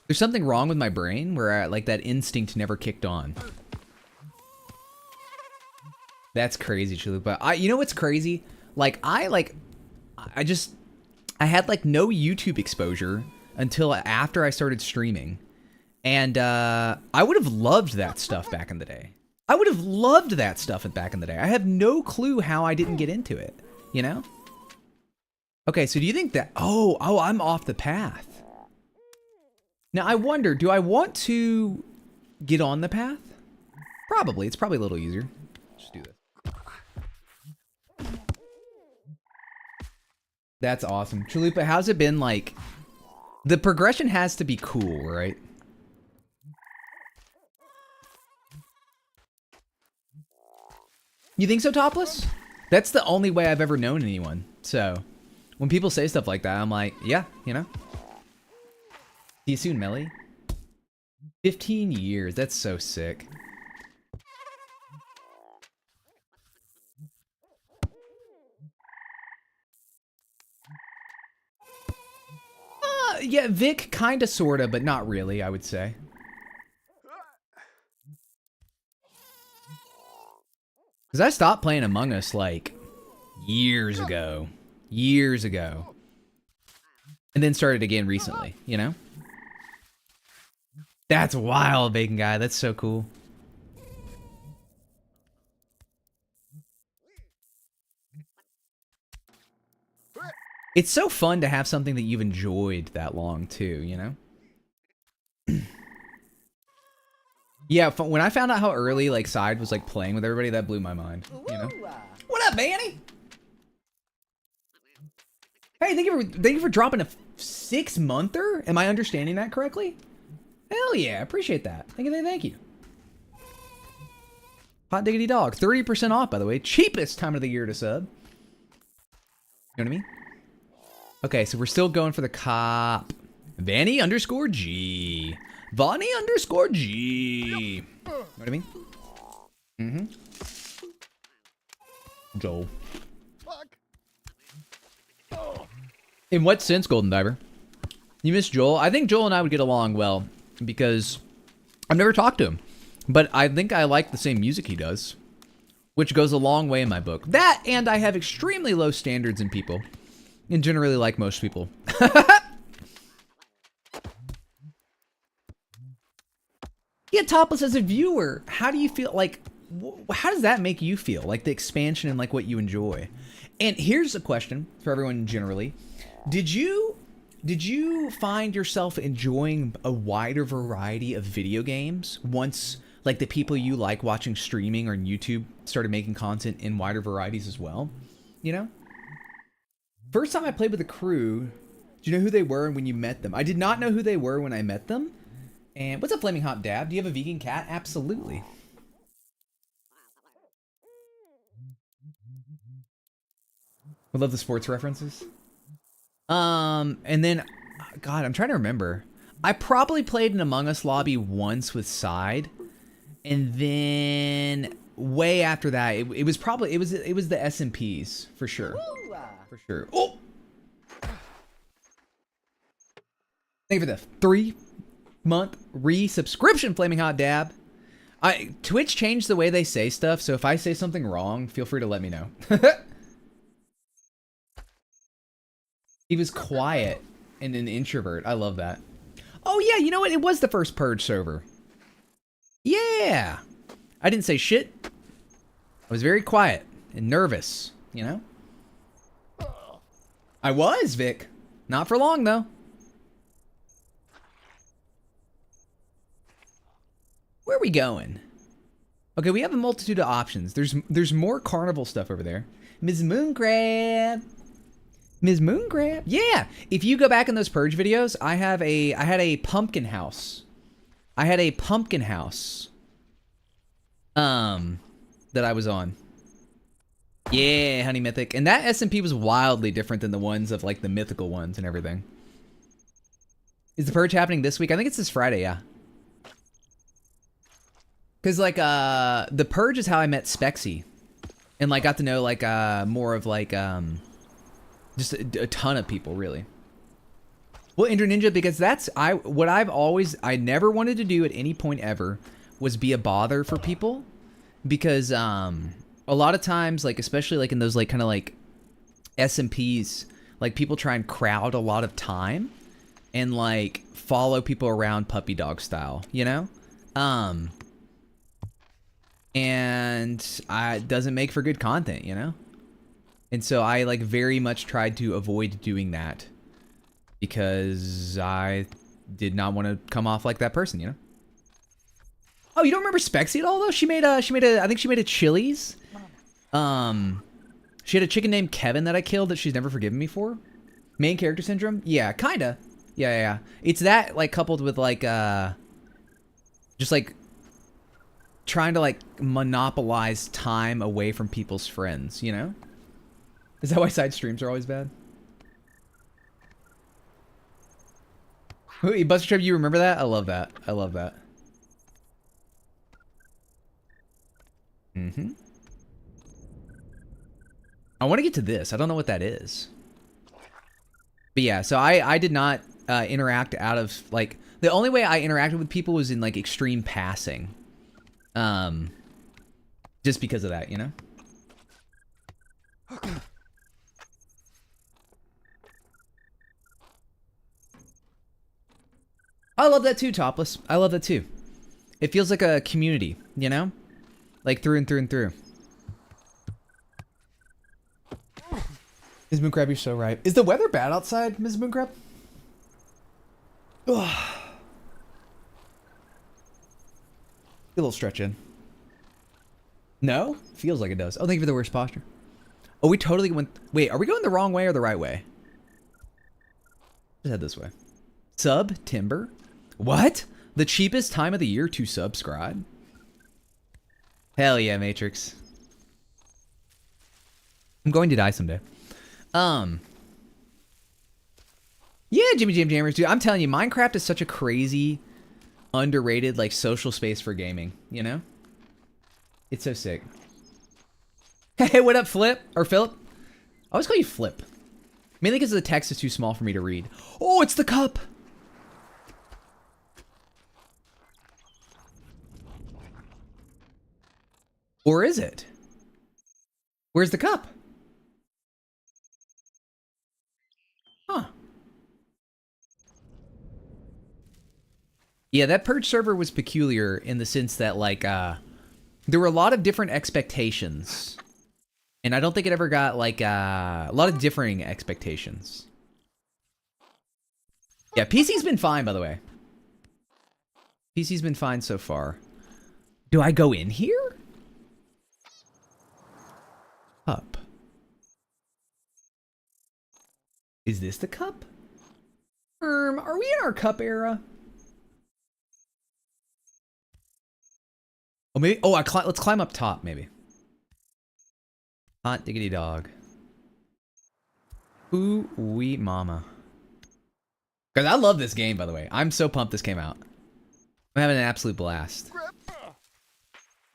There's something wrong with my brain where like that instinct never kicked on. That's crazy, Chalupa. You know what's crazy? Like I had like no YouTube exposure until after I started streaming. And I would have loved that stuff back in the day. I would have loved that stuff back in the day. I have no clue how I didn't get into it, you know? Okay, so do you think that... Oh, I'm off the path. Now, I wonder, do I want to get on the path? Probably. It's probably a little easier. Just do this. That's awesome. Chalupa, how's it been like... The progression has to be cool, right? You think so, Topless? That's the only way I've ever known anyone. So, when people say stuff like that, I'm like, yeah, you know. See you soon, Melly. 15 years. That's so sick. Yeah, Vic, kinda, sorta, but not really, I would say. Because I stopped playing Among Us, like, years ago. Years ago. And then started again recently, you know? That's wild, Bacon Guy. That's so cool. It's so fun to have something that you've enjoyed that long, too, you know? Yeah, when I found out how early, like, Side was, like, playing with everybody, that blew my mind, you know? What up, Manny? Hey, thank you for dropping a 6-monther? Am I understanding that correctly? Hell yeah, appreciate that. Thank you. Hot diggity dog. 30% off, by the way. Cheapest time of the year to sub. You know what I mean? Okay, so we're still going for the cop. Vanny_G. Vonnie_G. You know what I mean? Mm-hmm. Joel. In what sense, Golden Diver? You miss Joel? I think Joel and I would get along well because I've never talked to him. But I think I like the same music he does, which goes a long way in my book. That, and I have extremely low standards in people. And generally like most people. Yeah, Topless, as a viewer, how do you feel, like, how does that make you feel? Like, the expansion and, like, what you enjoy? And here's a question for everyone generally. Did you find yourself enjoying a wider variety of video games once, like, the people you like watching streaming or on YouTube started making content in wider varieties as well? You know? First time I played with a crew, do you know who they were when you met them? I did not know who they were when I met them. And what's up, Flaming Hot Dab? Do you have a vegan cat? Absolutely. I love the sports references. And then, God, I'm trying to remember. I probably played an Among Us lobby once with Side, and then way after that, it was probably it was the SMPs for sure, for sure. Oh, thank you for the 3-month resubscription, Flaming Hot Dab. Twitch changed the way they say stuff, so if I say something wrong, feel free to let me know. He was quiet and an introvert. I love that. Oh yeah, you know what? It was the first Purge server. Yeah. I didn't say shit. I was very quiet and nervous, you know? I was, Vic. Not for long, though. Where are we going? Okay, we have a multitude of options. There's more carnival stuff over there. Ms. Mooncrab. Ms. Mooncrab. Yeah. If you go back in those Purge videos, I had a pumpkin house. I had a pumpkin house. That I was on. Yeah, Honey Mythic. And that SMP was wildly different than the ones of like the mythical ones and everything. Is the Purge happening this week? I think it's this Friday, yeah. Cause like the Purge is how I met Spexy. And like got to know like more of like just a ton of people, really. Well, Indra Ninja, because that's what I never wanted to do at any point ever was be a bother for people, because a lot of times, like especially like in those like kind of like SMPs, like people try and crowd a lot of time and like follow people around puppy dog style, you know? And it doesn't make for good content, you know? And so I like very much tried to avoid doing that because I did not want to come off like that person, you know? Oh, you don't remember Spexy at all though? I think she made a Chili's. She had a chicken named Kevin that I killed that she's never forgiven me for. Main character syndrome? Yeah, kinda. Yeah. It's that like coupled with like just like trying to like monopolize time away from people's friends, you know? Is that why side streams are always bad? Buster Trap, you remember that? I love that. I love that. Mm-hmm. I want to get to this. I don't know what that is. But yeah, so I did not interact out of, like, the only way I interacted with people was in, like, extreme passing. Just because of that, you know? I love that too, Topless. I love that too. It feels like a community, you know? Like through and through and through. Ms. Mooncrab, you're so right. Is the weather bad outside, Ms. Mooncrab? Ugh. A little stretch in. No? Feels like it does. Oh, thank you for the worst posture. Oh, we totally went... Wait, are we going the wrong way or the right way? Let's head this way. Sub Timber? What? The cheapest time of the year to subscribe? Hell yeah, Matrix. I'm going to die someday. Yeah, Jimmy Jam Jammers, dude. I'm telling you, Minecraft is such a crazy, underrated, like, social space for gaming, you know? It's so sick. Hey, what up, Flip? Or Philip? I always call you Flip. Mainly because the text is too small for me to read. Oh, it's the cup! Or is it? Where's the cup? Yeah, that purge server was peculiar in the sense that like there were a lot of different expectations. And I don't think it ever got like a lot of differing expectations. Yeah, PC's been fine, by the way. PC's been fine so far. Do I go in here? Up. Is this the cup? Are we in our cup era? Oh, maybe. Oh, let's climb up top, maybe. Hot diggity dog. Ooh wee mama. Guys, I love this game, by the way. I'm so pumped this came out. I'm having an absolute blast.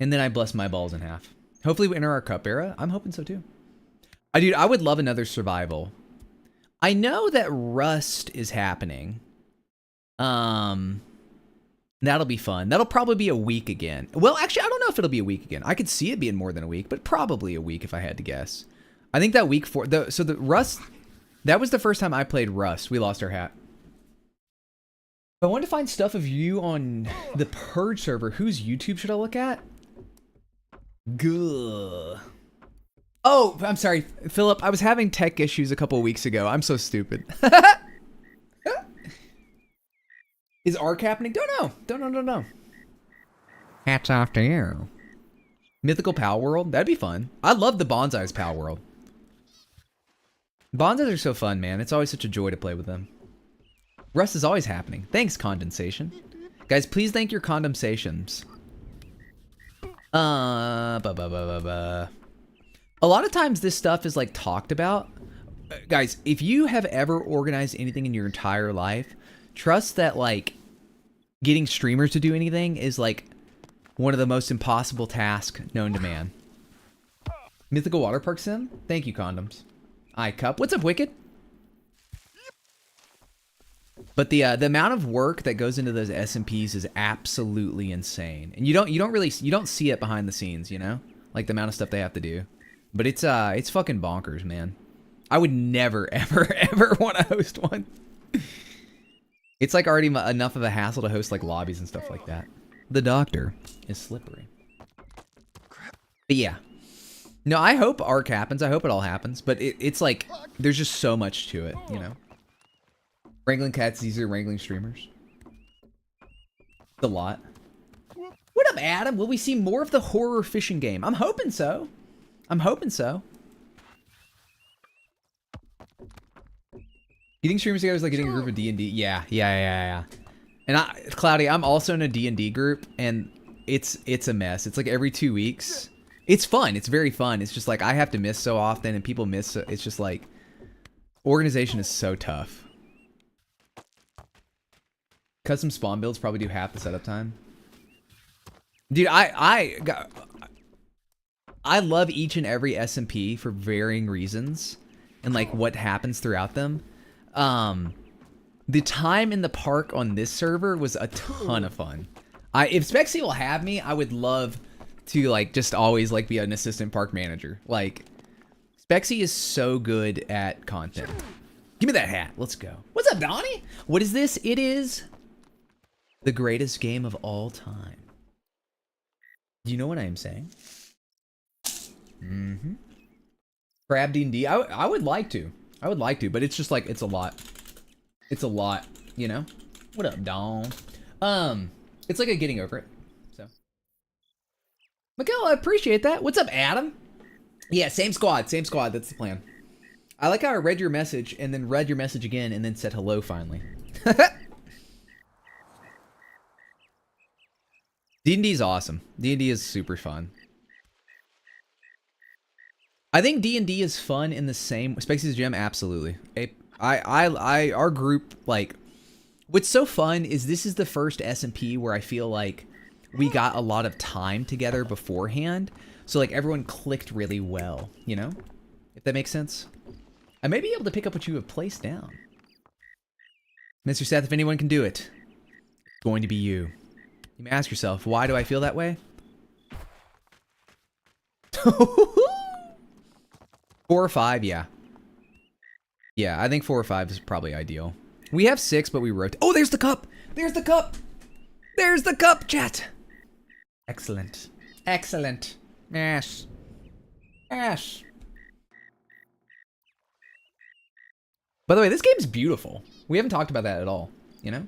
And then I bust my balls in half. Hopefully we enter our cup era. I'm hoping so too. Dude, I would love another survival. I know that Rust is happening. That'll be fun. That'll probably be a week again. Well, actually, I don't know if it'll be a week again. I could see it being more than a week, but probably a week if I had to guess. I think that week four. So the Rust. That was the first time I played Rust. We lost our hat. I wanted to find stuff of you on the Purge server. Whose YouTube should I look at? Gah. Oh, I'm sorry, Philip. I was having tech issues a couple weeks ago. I'm so stupid. Is ARC happening? Don't know. Hats off to you. Mythical Pal World? That'd be fun. I love the Bonsai's Pal World. Bonsais are so fun, man. It's always such a joy to play with them. Rust is always happening. Thanks, Condensation. Guys, please thank your condensations. A lot of times this stuff is like talked about. Guys, if you have ever organized anything in your entire life, trust that like getting streamers to do anything is like one of the most impossible tasks known to man. Mythical Water Park Sim? Thank you, condoms. iCup. What's up, Wicked? But the amount of work that goes into those SMPs is absolutely insane. And you don't see it behind the scenes, you know? Like the amount of stuff they have to do. But it's fucking bonkers, man. I would never, ever, ever want to host one. It's like already enough of a hassle to host like lobbies and stuff like that. The doctor is slippery. But yeah. No, I hope ARC happens. I hope it all happens. But it's like, there's just so much to it, you know? Wrangling cats is easier than wrangling streamers. It's a lot. What up, Adam? Will we see more of the horror fishing game? I'm hoping so. I'm hoping so. Getting streamers together is like getting a group of D&D. Yeah. And Cloudy, I'm also in a D&D group, and it's a mess. It's like every 2 weeks. It's fun. It's very fun. It's just like I have to miss so often, and people miss. It's just like organization is so tough. Custom spawn builds probably do half the setup time. Dude, I love each and every SMP for varying reasons and like what happens throughout them. The time in the park on this server was a ton of fun. If Spexy will have me, I would love to like just always like be an assistant park manager. Like Spexy is so good at content. Give me that hat. Let's go. What's up, Donnie? What is this? It is the greatest game of all time. Do you know what I am saying? Mm-hmm. Crab D&D. I would like to. I would like to, but it's just like, it's a lot. It's a lot, you know? What up, Dawn? It's like a getting over it, so. Miguel, I appreciate that. What's up, Adam? Yeah, same squad, that's the plan. I like how I read your message, and then read your message again, and then said hello finally. D&D is awesome. D&D is super fun. I think D&D is fun in the same... Spexy's Gym, absolutely. Our group, like... What's so fun is this is the first SMP where I feel like we got a lot of time together beforehand. So, like, everyone clicked really well, you know? If that makes sense. I may be able to pick up what you have placed down. Mr. Seth, if anyone can do it, it's going to be you. You may ask yourself, why do I feel that way? 4 or 5, yeah. Yeah, I think 4 or 5 is probably ideal. We have 6, but we rotate. Oh, there's the cup! There's the cup! There's the cup, chat. Excellent. Excellent. Yes. Yes. By the way, this game's beautiful. We haven't talked about that at all, you know?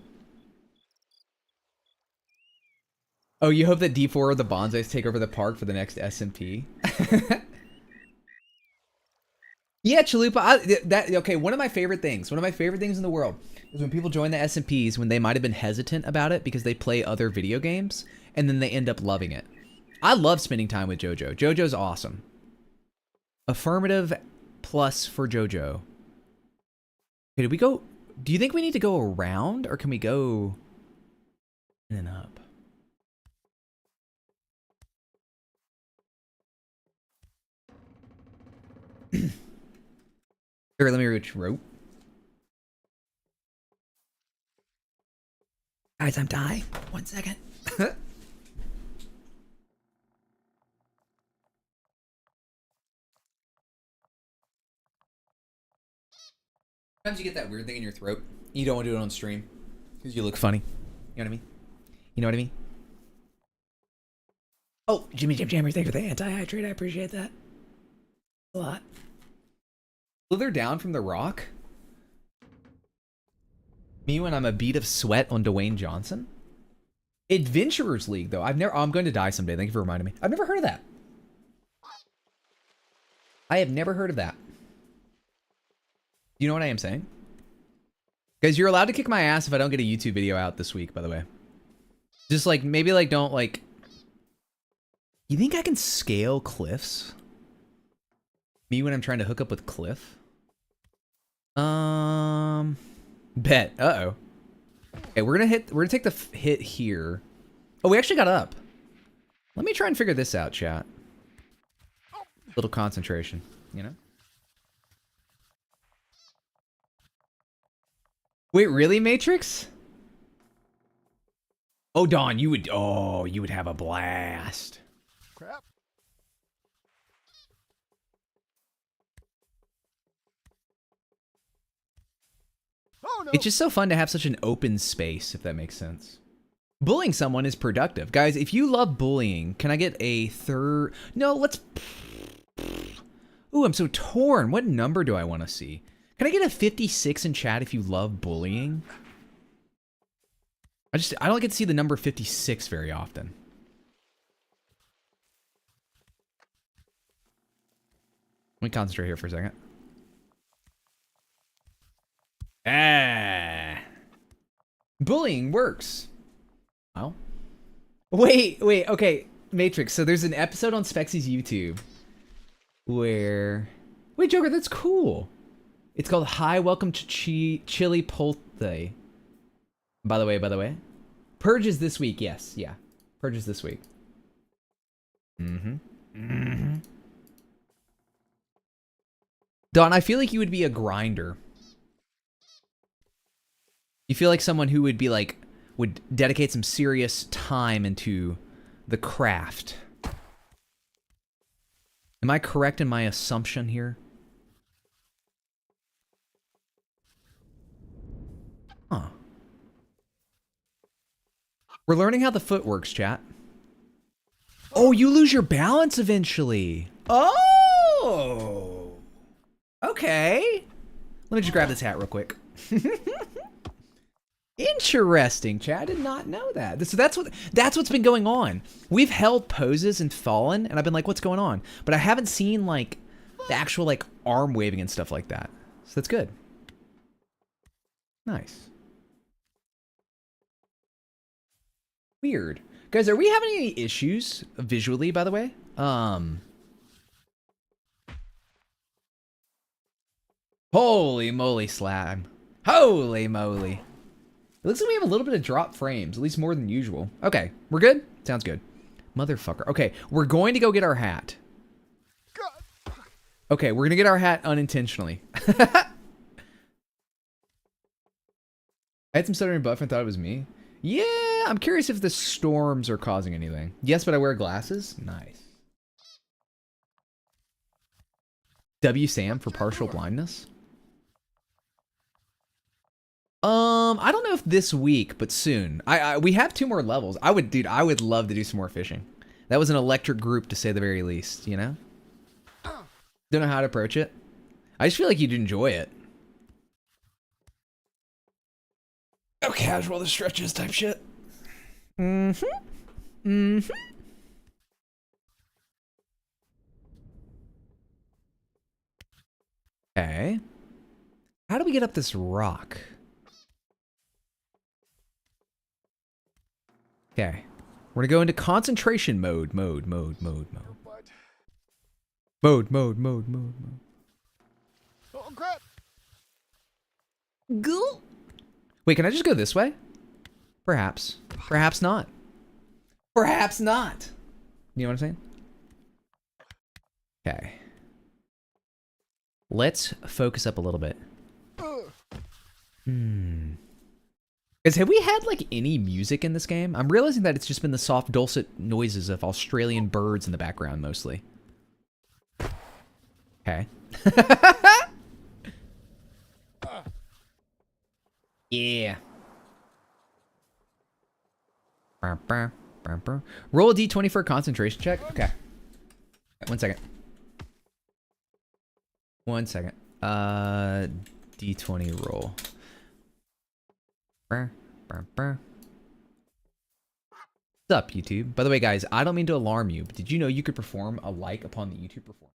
Oh, you hope that D4 or the bonsais take over the park for the next SMP? Yeah, Chalupa. Okay, one of my favorite things in the world is when people join the SMPs when they might have been hesitant about it because they play other video games and then they end up loving it. I love spending time with JoJo. JoJo's awesome. Affirmative plus for JoJo. Okay, did we go? Do you think we need to go around or can we go in and up? Here, let me reach rope. Guys, I'm dying. 1 second. Sometimes you get that weird thing in your throat. You don't want to do it on stream because you look funny. You know what I mean? You know what I mean? Oh, Jimmy Jam Jammer, thank you for the anti-hydrate. I appreciate that a lot. Slither down from the rock? Me when I'm a bead of sweat on Dwayne Johnson? Adventurers League, though. I'm going to die someday. Thank you for reminding me. I've never heard of that. I have never heard of that. You know what I am saying? Guys, you're allowed to kick my ass if I don't get a YouTube video out this week, by the way. Just like, maybe like don't like... You think I can scale cliffs? Me when I'm trying to hook up with Cliff? Bet. Uh-oh. Okay, we're gonna take the hit here. Oh, we actually got up. Let me try and figure this out, chat. Little concentration, you know? Wait, really, Matrix? Oh, Dawn, you would have a blast. Crap. Oh, no. It's just so fun to have such an open space, if that makes sense. Bullying someone is productive. Guys, if you love bullying, can I get a third? No, let's... Ooh, I'm so torn. What number do I want to see? Can I get a 56 in chat if you love bullying? I don't get to see the number 56 very often. Let me concentrate here for a second. Ah. Bullying works. Well. Wait, okay. Matrix, so there's an episode on Spexy's YouTube where... Wait, Joker, that's cool. It's called Hi, Welcome to Chili Polte. By the way. Purge is this week, yes, yeah. Purge is this week. Dawn, I feel like you would be a grinder. You feel like someone who would be like, would dedicate some serious time into the craft. Am I correct in my assumption here? Huh. We're learning how the foot works, chat. Oh, you lose your balance eventually. Oh. Okay. Let me just grab this hat real quick. Interesting, chat. I did not know that. So that's what's been going on. We've held poses and fallen, and I've been like, what's going on? But I haven't seen like the actual like arm waving and stuff like that. So that's good. Nice. Weird. Guys, are we having any issues visually, by the way? Holy moly, Slab. Holy moly. It looks like we have a little bit of drop frames, at least more than usual. Okay, we're good? Sounds good. Motherfucker. Okay, we're going to go get our hat. Okay, we're going to get our hat unintentionally. I had some stuttering buff and thought it was me. Yeah, I'm curious if the storms are causing anything. Yes, but I wear glasses? Nice. W. Sam for partial blindness? I don't know if this week, but soon. We have 2 more levels. I would love to do some more fishing. That was an electric group to say the very least, you know? Don't know how to approach it. I just feel like you'd enjoy it. Oh, casual the stretches type shit. Mm-hmm. Mm-hmm. Okay. How do we get up this rock? Okay. We're gonna go into concentration mode. Mode. Oh crap! Go. Wait, can I just go this way? Perhaps. Perhaps not. Perhaps not. You know what I'm saying? Okay. Let's focus up a little bit. Guys, have we had like any music in this game? I'm realizing that it's just been the soft, dulcet noises of Australian birds in the background mostly. Okay. Yeah. Roll a d20 for a concentration check. Okay. 1 second. 1 second. D20 roll. What's up, YouTube? By the way, guys, I don't mean to alarm you, but did you know you could perform a like upon the YouTube performance?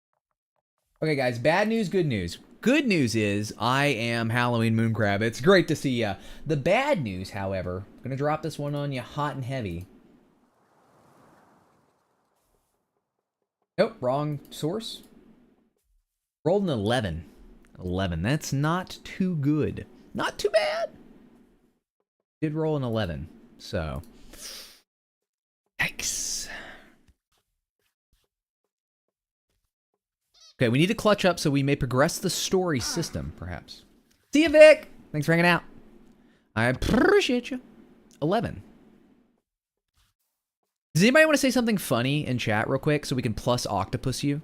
Okay, guys, bad news, good news. Good news is I am HalloweenMoonCrab. It's great to see ya. The bad news, however, I'm gonna drop this one on you hot and heavy. Nope, wrong source. Rolled an 11. 11, that's not too good. Not too bad. Did roll an 11, so. Yikes. Okay, we need to clutch up so we may progress the story system, perhaps. See you, Vic! Thanks for hanging out. I appreciate you. 11. Does anybody want to say something funny in chat real quick so we can plus octopus you?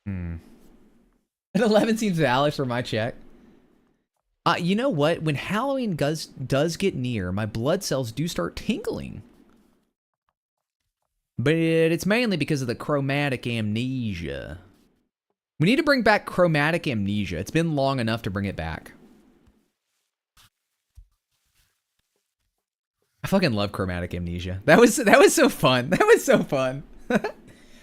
An 11 seems valid for my check. You know what? When Halloween does get near, my blood cells do start tingling. But it's mainly because of the chromatic amnesia. We need to bring back chromatic amnesia. It's been long enough to bring it back. I fucking love chromatic amnesia. That was so fun. That was so fun.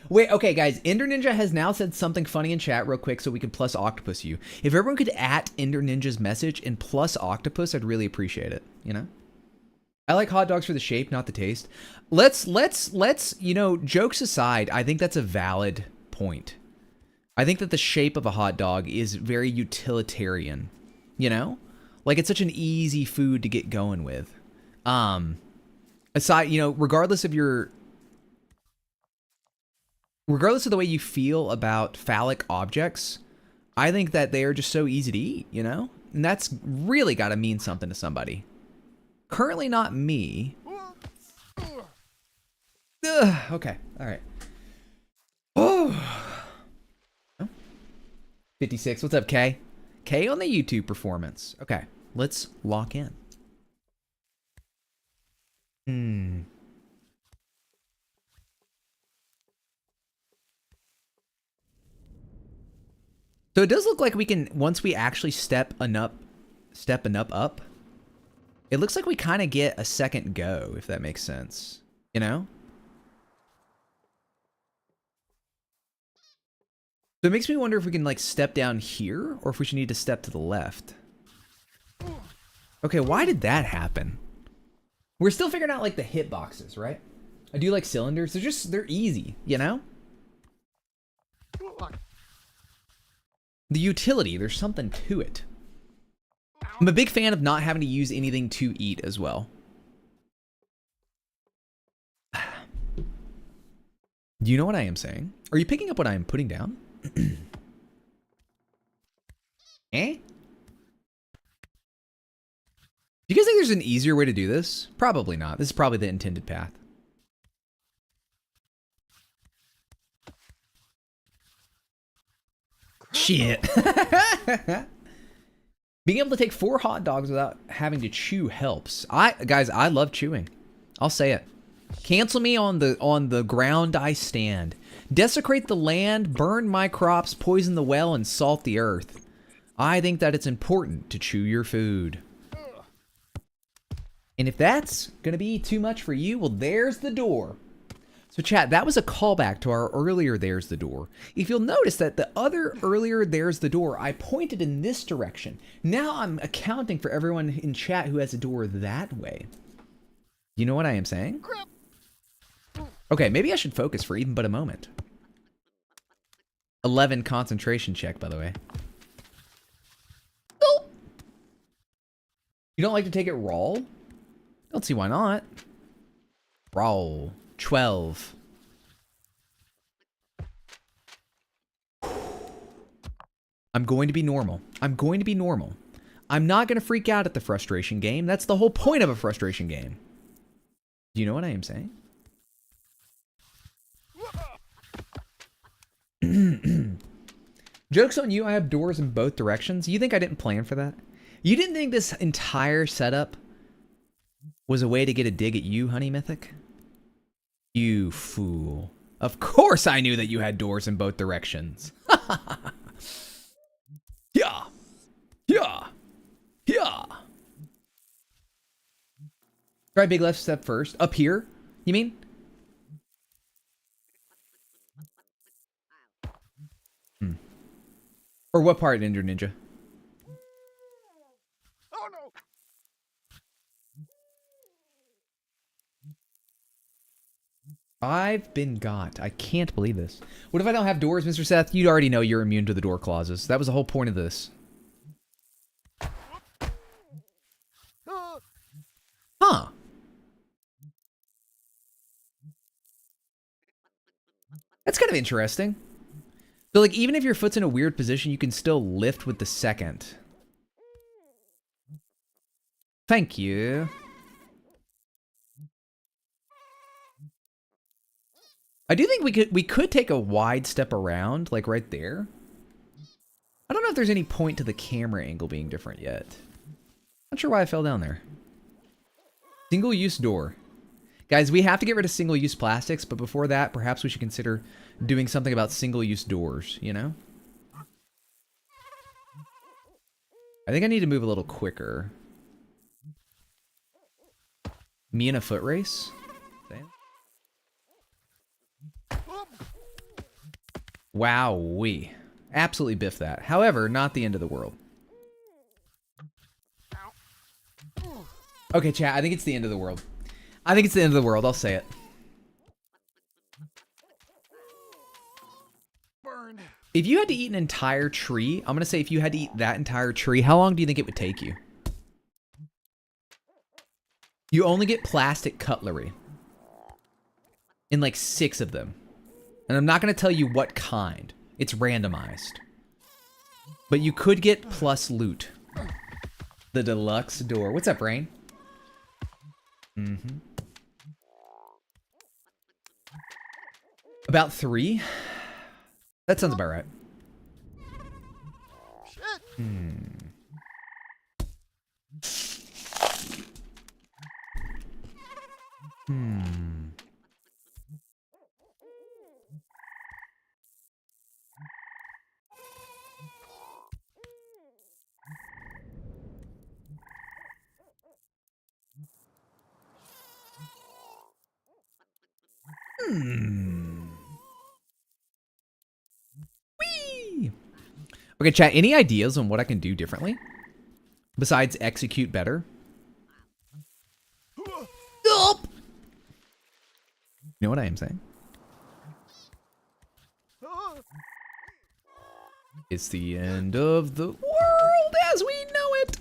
Wait, okay, guys. Ender Ninja has now said something funny in chat real quick so we can plus octopus you. If everyone could at Ender Ninja's message and plus octopus, I'd really appreciate it, you know? I like hot dogs for the shape, not the taste. Let's, you know, jokes aside, I think that's a valid point. I think that the shape of a hot dog is very utilitarian, you know? Like, it's such an easy food to get going with. Aside, you know, regardless of the way you feel about phallic objects, I think that they are just so easy to eat, you know? And that's really got to mean something to somebody. Currently not me. Ugh, okay, all right. Oh. 56, what's up, Kay? Kay on the YouTube performance. Okay, let's lock in. So it does look like we can, once we actually step up, it looks like we kind of get a second go, if that makes sense. You know? So it makes me wonder if we can like step down here or if we should need to step to the left. Okay, why did that happen? We're still figuring out like the hitboxes, right? I do like cylinders. They're easy, you know? The utility, there's something to it. I'm a big fan of not having to use anything to eat as well. Do you know what I am saying? Are you picking up what I am putting down? Eh? Do you guys think there's an easier way to do this? Probably not. This is probably the intended path. Shit. Being able to take 4 hot dogs without having to chew helps. Guys, I love chewing. I'll say it. Cancel me on the ground I stand. Desecrate the land, burn my crops, poison the well, and salt the earth. I think that it's important to chew your food. And if that's gonna be too much for you, well, there's the door. So chat, that was a callback to our earlier there's the door. If you'll notice that the other earlier there's the door, I pointed in this direction. Now I'm accounting for everyone in chat who has a door that way. You know what I am saying? Okay, maybe I should focus for even but a moment. 11 concentration check, by the way. Oh. You don't like to take it raw? Don't see why not. Raw. 12. I'm going to be normal. I'm going to be normal. I'm not going to freak out at the frustration game. That's the whole point of a frustration game. Do you know what I am saying? Joke's on you, I have doors in both directions. You think I didn't plan for that? You didn't think this entire setup was a way to get a dig at you, Honey Mythic? You fool. Of course I knew that you had doors in both directions. Yeah. Yeah. Yeah. Try big left step first. Up here, you mean? Or what part, Ender Ninja? Oh no! I've been got. I can't believe this. What if I don't have doors, Mr. Seth? You already know you're immune to the door clauses. That was the whole point of this. Huh. That's kind of interesting. So, like, even if your foot's in a weird position, you can still lift with the second. Thank you. I do think we could take a wide step around, like right there. I don't know if there's any point to the camera angle being different yet. Not sure why I fell down there. Single-use door. Guys, we have to get rid of single-use plastics, but before that, perhaps we should consider doing something about single-use doors, you know? I think I need to move a little quicker. Me in a foot race? Wowee. Absolutely biff that. However, not the end of the world. Okay, chat, I think it's the end of the world. I think it's the end of the world, I'll say it. Burned. If you had to eat an entire tree, I'm gonna say if you had to eat that entire tree, how long do you think it would take you? You only get plastic cutlery. In like 6 of them. And I'm not gonna tell you what kind. It's randomized. But you could get plus loot. The deluxe door. What's up, Brain? Mm-hmm. About 3? That sounds about right. Shit. Whee! Okay, chat, any ideas on what I can do differently? Besides execute better? Nope. You know what I am saying? It's the end of the world as we know it.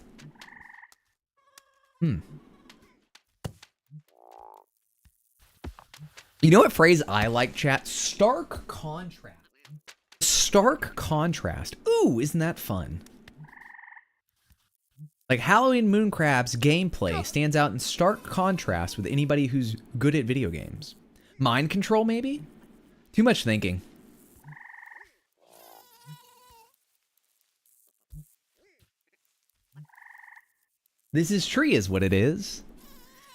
You know what phrase I like, chat? Stark contrast. Stark contrast. Ooh, isn't that fun? Like HalloweenMoonCrab's gameplay stands out in stark contrast with anybody who's good at video games. Mind control, maybe? Too much thinking. This is tree is what it is.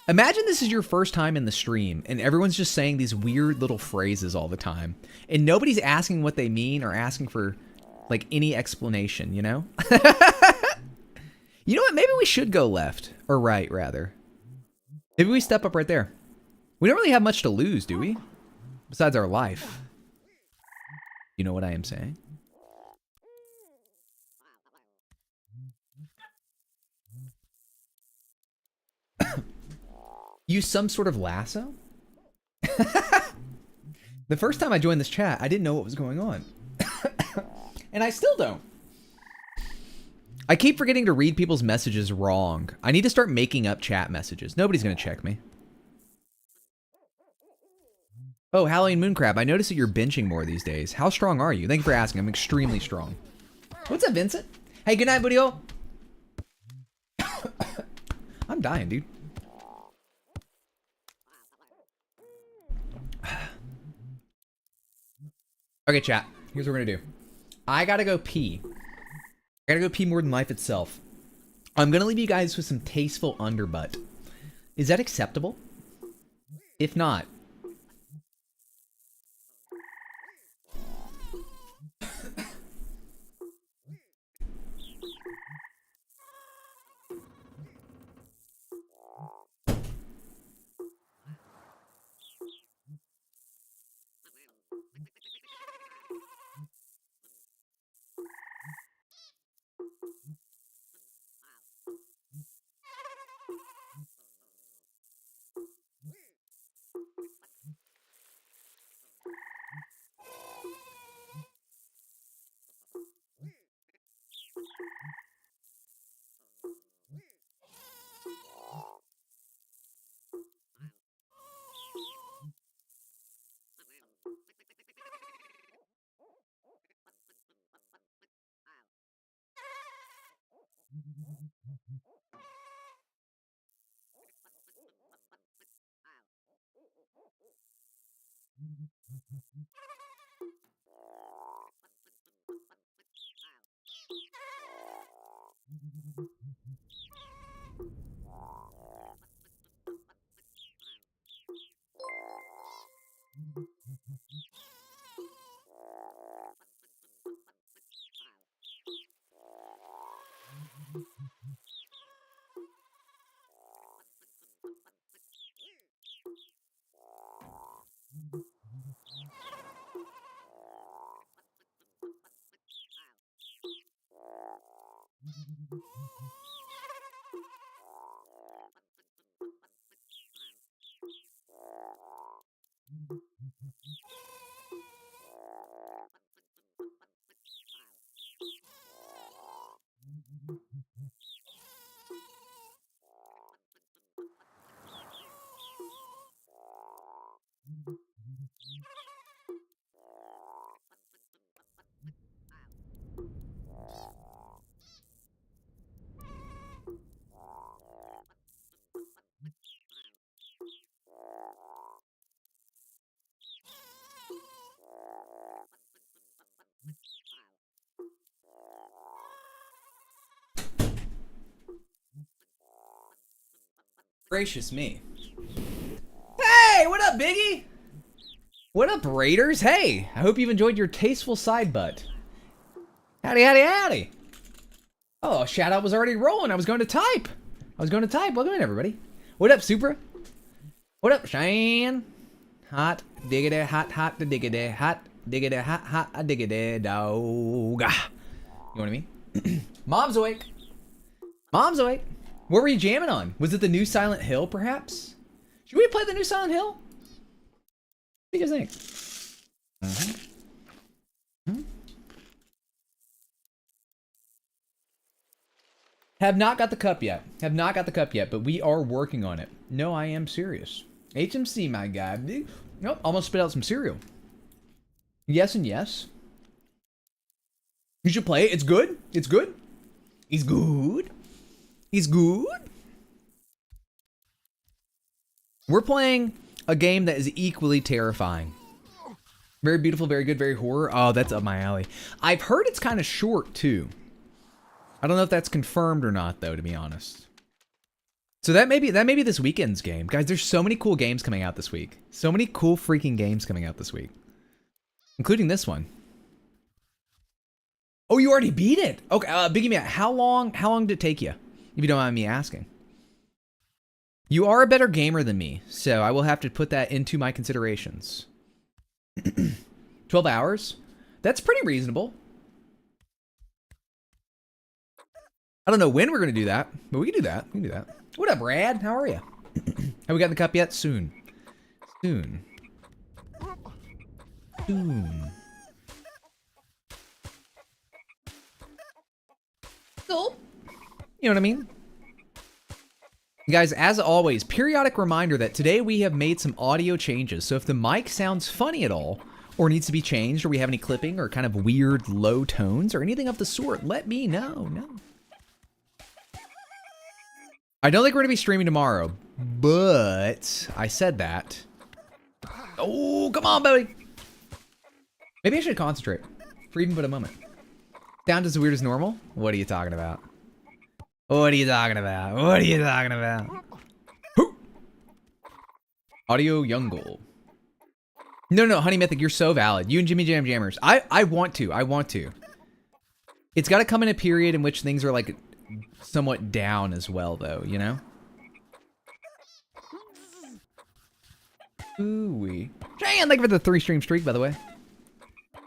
Imagine this is your first time in the stream and everyone's just saying these weird little phrases all the time. And nobody's asking what they mean or asking for like any explanation, you know? You know what? Maybe we should go left or right rather. Maybe we step up right there. We don't really have much to lose, do we? Besides our life. You know what I am saying? Use some sort of lasso? The first time I joined this chat, I didn't know what was going on. And I still don't. I keep forgetting to read people's messages wrong. I need to start making up chat messages. Nobody's going to check me. Oh, HalloweenMoonCrab, I noticed that you're benching more these days. How strong are you? Thank you for asking. I'm extremely strong. What's up, Vincent? Hey, good night, buddy-o. I'm dying, dude. Okay, chat. Here's what we're gonna do. I gotta go pee. I gotta go pee more than life itself. I'm gonna leave you guys with some tasteful underbutt. Is that acceptable? If not, gracious me. Hey, what up, Biggie? What up, Raiders? Hey, I hope you've enjoyed your tasteful side butt. Howdy, howdy, howdy. Oh, shout out was already rolling. I was going to type. Welcome in, everybody. What up, Supra? What up, Shane? Hot diggity, hot diggity, hot diggity, hot diggity, dog. You know what I mean? Mom's awake. Mom's awake. What were you jamming on? Was it the new Silent Hill, perhaps? Should we play the new Silent Hill? What do you guys think? Have not got the cup yet. But we are working on it. No, I am serious. HMC, my guy. Nope, almost spit out some cereal. Yes and yes. You should play it. It's good. It's good. He's good. He's good. We're playing a game that is equally terrifying. Very beautiful, very good, very horror. Oh, that's up my alley. I've heard it's kind of short, too. I don't know if that's confirmed or not, though, to be honest. So that may be this weekend's game. Guys, there's so many cool games coming out this week. So many cool freaking games coming out this week. Including this one. Oh, you already beat it. Okay, Biggie Matt, how long did it take you? If you don't mind me asking. You are a better gamer than me, so I will have to put that into my considerations. 12 hours? That's pretty reasonable. I don't know when we're going to do that, but we can do that. We can do that. What up, Brad? How are you? Have we gotten the cup yet? Soon. Soon. Soon. Cool. You know what I mean? Guys, as always, periodic reminder that today we have made some audio changes. So if the mic sounds funny at all, or needs to be changed, or we have any clipping, or kind of weird low tones, or anything of the sort, let me know. No. I don't think we're going to be streaming tomorrow, but I said that. Oh, come on, buddy. Maybe I should concentrate for even but a moment. Sound as weird as normal? What are you talking about? What are you talking about? What are you talking about? Hoo! Audio Youngle. No, Honey Mythic, you're so valid. You and Jimmy Jam Jammers. I want to. It's got to come in a period in which things are like somewhat down as well, though, you know? Ooh-wee. Jan, thank you for the 3-stream streak, by the way.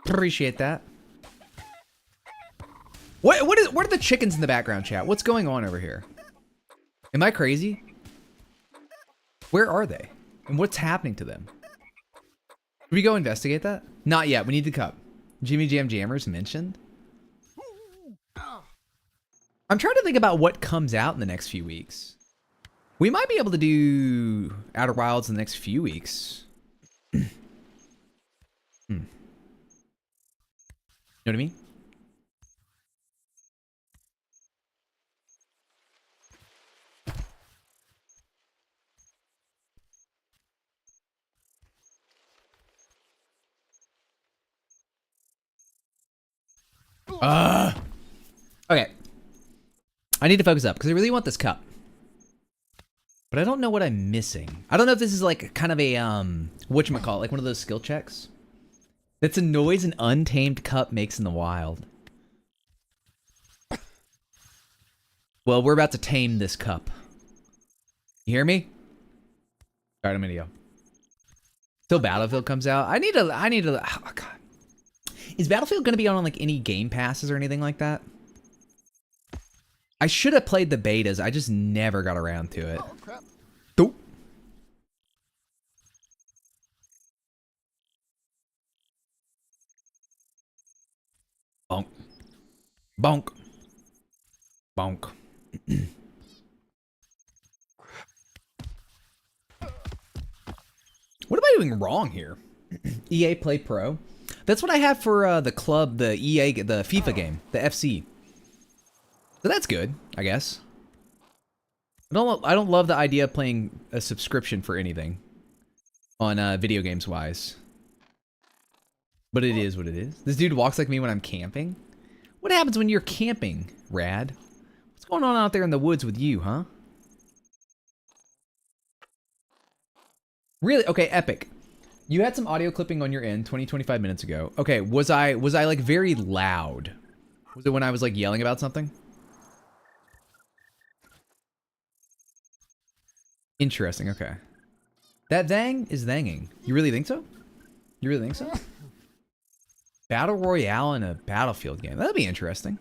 Appreciate that. What are the chickens in the background, chat? What's going on over here? Am I crazy? Where are they? And what's happening to them? Should we go investigate that? Not yet. We need the cup. Jimmy Jam Jammers mentioned. I'm trying to think about what comes out in the next few weeks. We might be able to do Outer Wilds in the next few weeks. You know what I mean? Okay. I need to focus up because I really want this cup. But I don't know what I'm missing. I don't know if this is like kind of a, whatchamacallit, like one of those skill checks. That's a noise an untamed cup makes in the wild. Well, we're about to tame this cup. You hear me? Alright, I'm gonna go. Till Battlefield comes out. I need to, oh god. Is Battlefield gonna be on like any game passes or anything like that? I should have played the betas. I just never got around to it. Oh, crap. Dope. Bonk. Bonk. Bonk. What am I doing wrong here? EA Play Pro. That's what I have for the club, the EA, the FIFA game, the FC. So that's good, I guess. I don't love the idea of playing a subscription for anything on video games wise. But it is what it is. This dude walks like me when I'm camping. What happens when you're camping, Rad? What's going on out there in the woods with you, huh? Really? Okay, epic. You had some audio clipping on your end 25 minutes ago. Okay, was I like very loud? Was it when I was like yelling about something? Interesting, okay. That thang is thanging. You really think so? You really think so? Battle Royale in a Battlefield game. That'd be interesting.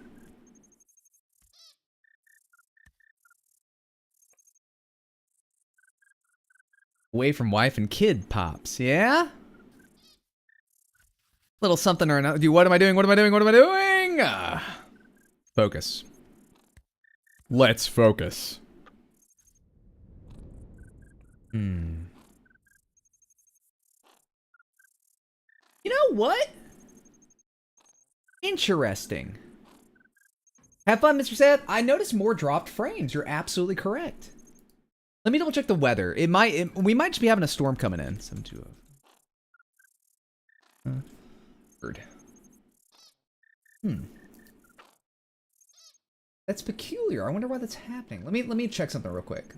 Away from wife and kid, Pops. Yeah? Little something or another. Dude, what am I doing? What am I doing? What am I doing? Focus. Let's focus. You know what? Interesting. Have fun, Mr. Seth. I noticed more dropped frames. You're absolutely correct. Let me double check the weather. We might just be having a storm coming in. 720. Bird. That's peculiar. I wonder why that's happening. Let me check something real quick.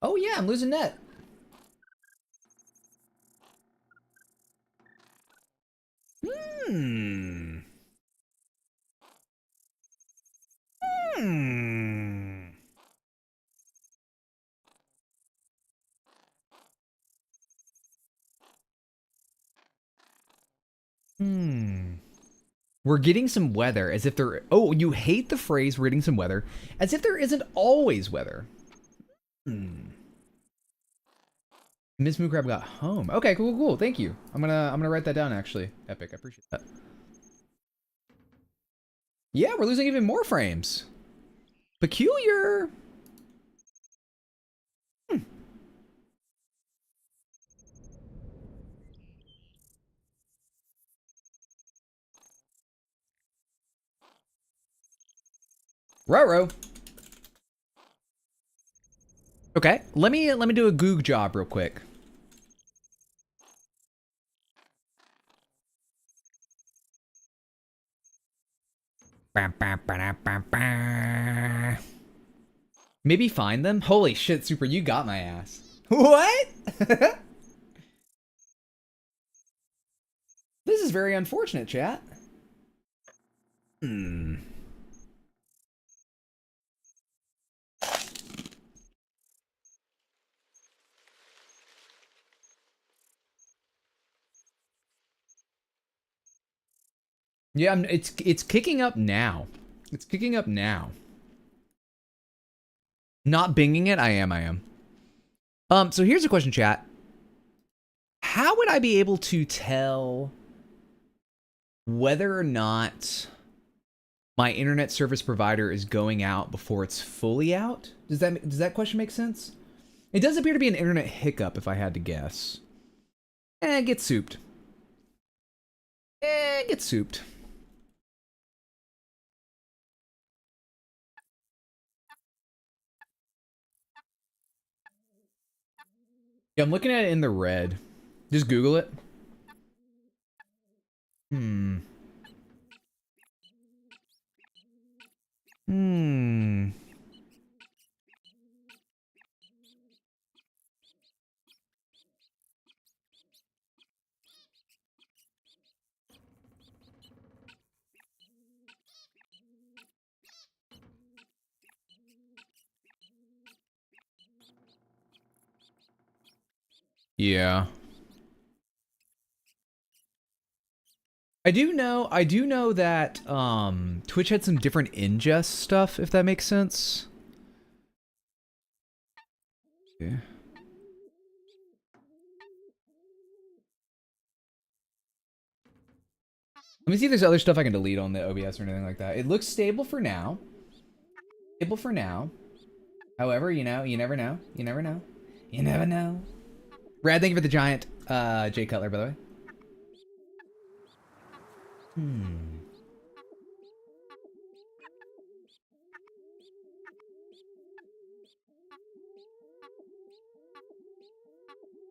Oh yeah, I'm losing net. Hmm. Hmm. Hmm. We're getting some weather as if there... Oh, you hate the phrase we're getting some weather as if there isn't always weather. Hmm. Miss Mooncrab got home. Okay, cool, cool. Thank you. I'm gonna write that down actually. Epic. I appreciate that. Yeah, we're losing even more frames. Peculiar. Hmm. Ruh-roh. Okay, let me do a goog job real quick. Maybe find them? Holy shit, Super, you got my ass. What? This is very unfortunate, chat. Hmm. Yeah, it's kicking up now. It's kicking up now. Not binging it? I am. So here's a question, chat. How would I be able to tell whether or not my internet service provider is going out before it's fully out? Does that question make sense? It does appear to be an internet hiccup, if I had to guess. Get souped. Get souped. Yeah, I'm looking at it in the red. Just Google it. Hmm. Yeah. I do know that Twitch had some different ingest stuff, if that makes sense. Yeah. Let me see if there's other stuff I can delete on the OBS or anything like that. It looks stable for now. Stable for now. However, you know, you never know. You never know. You never know. Brad, thank you for the giant Jay Cutler, by the way.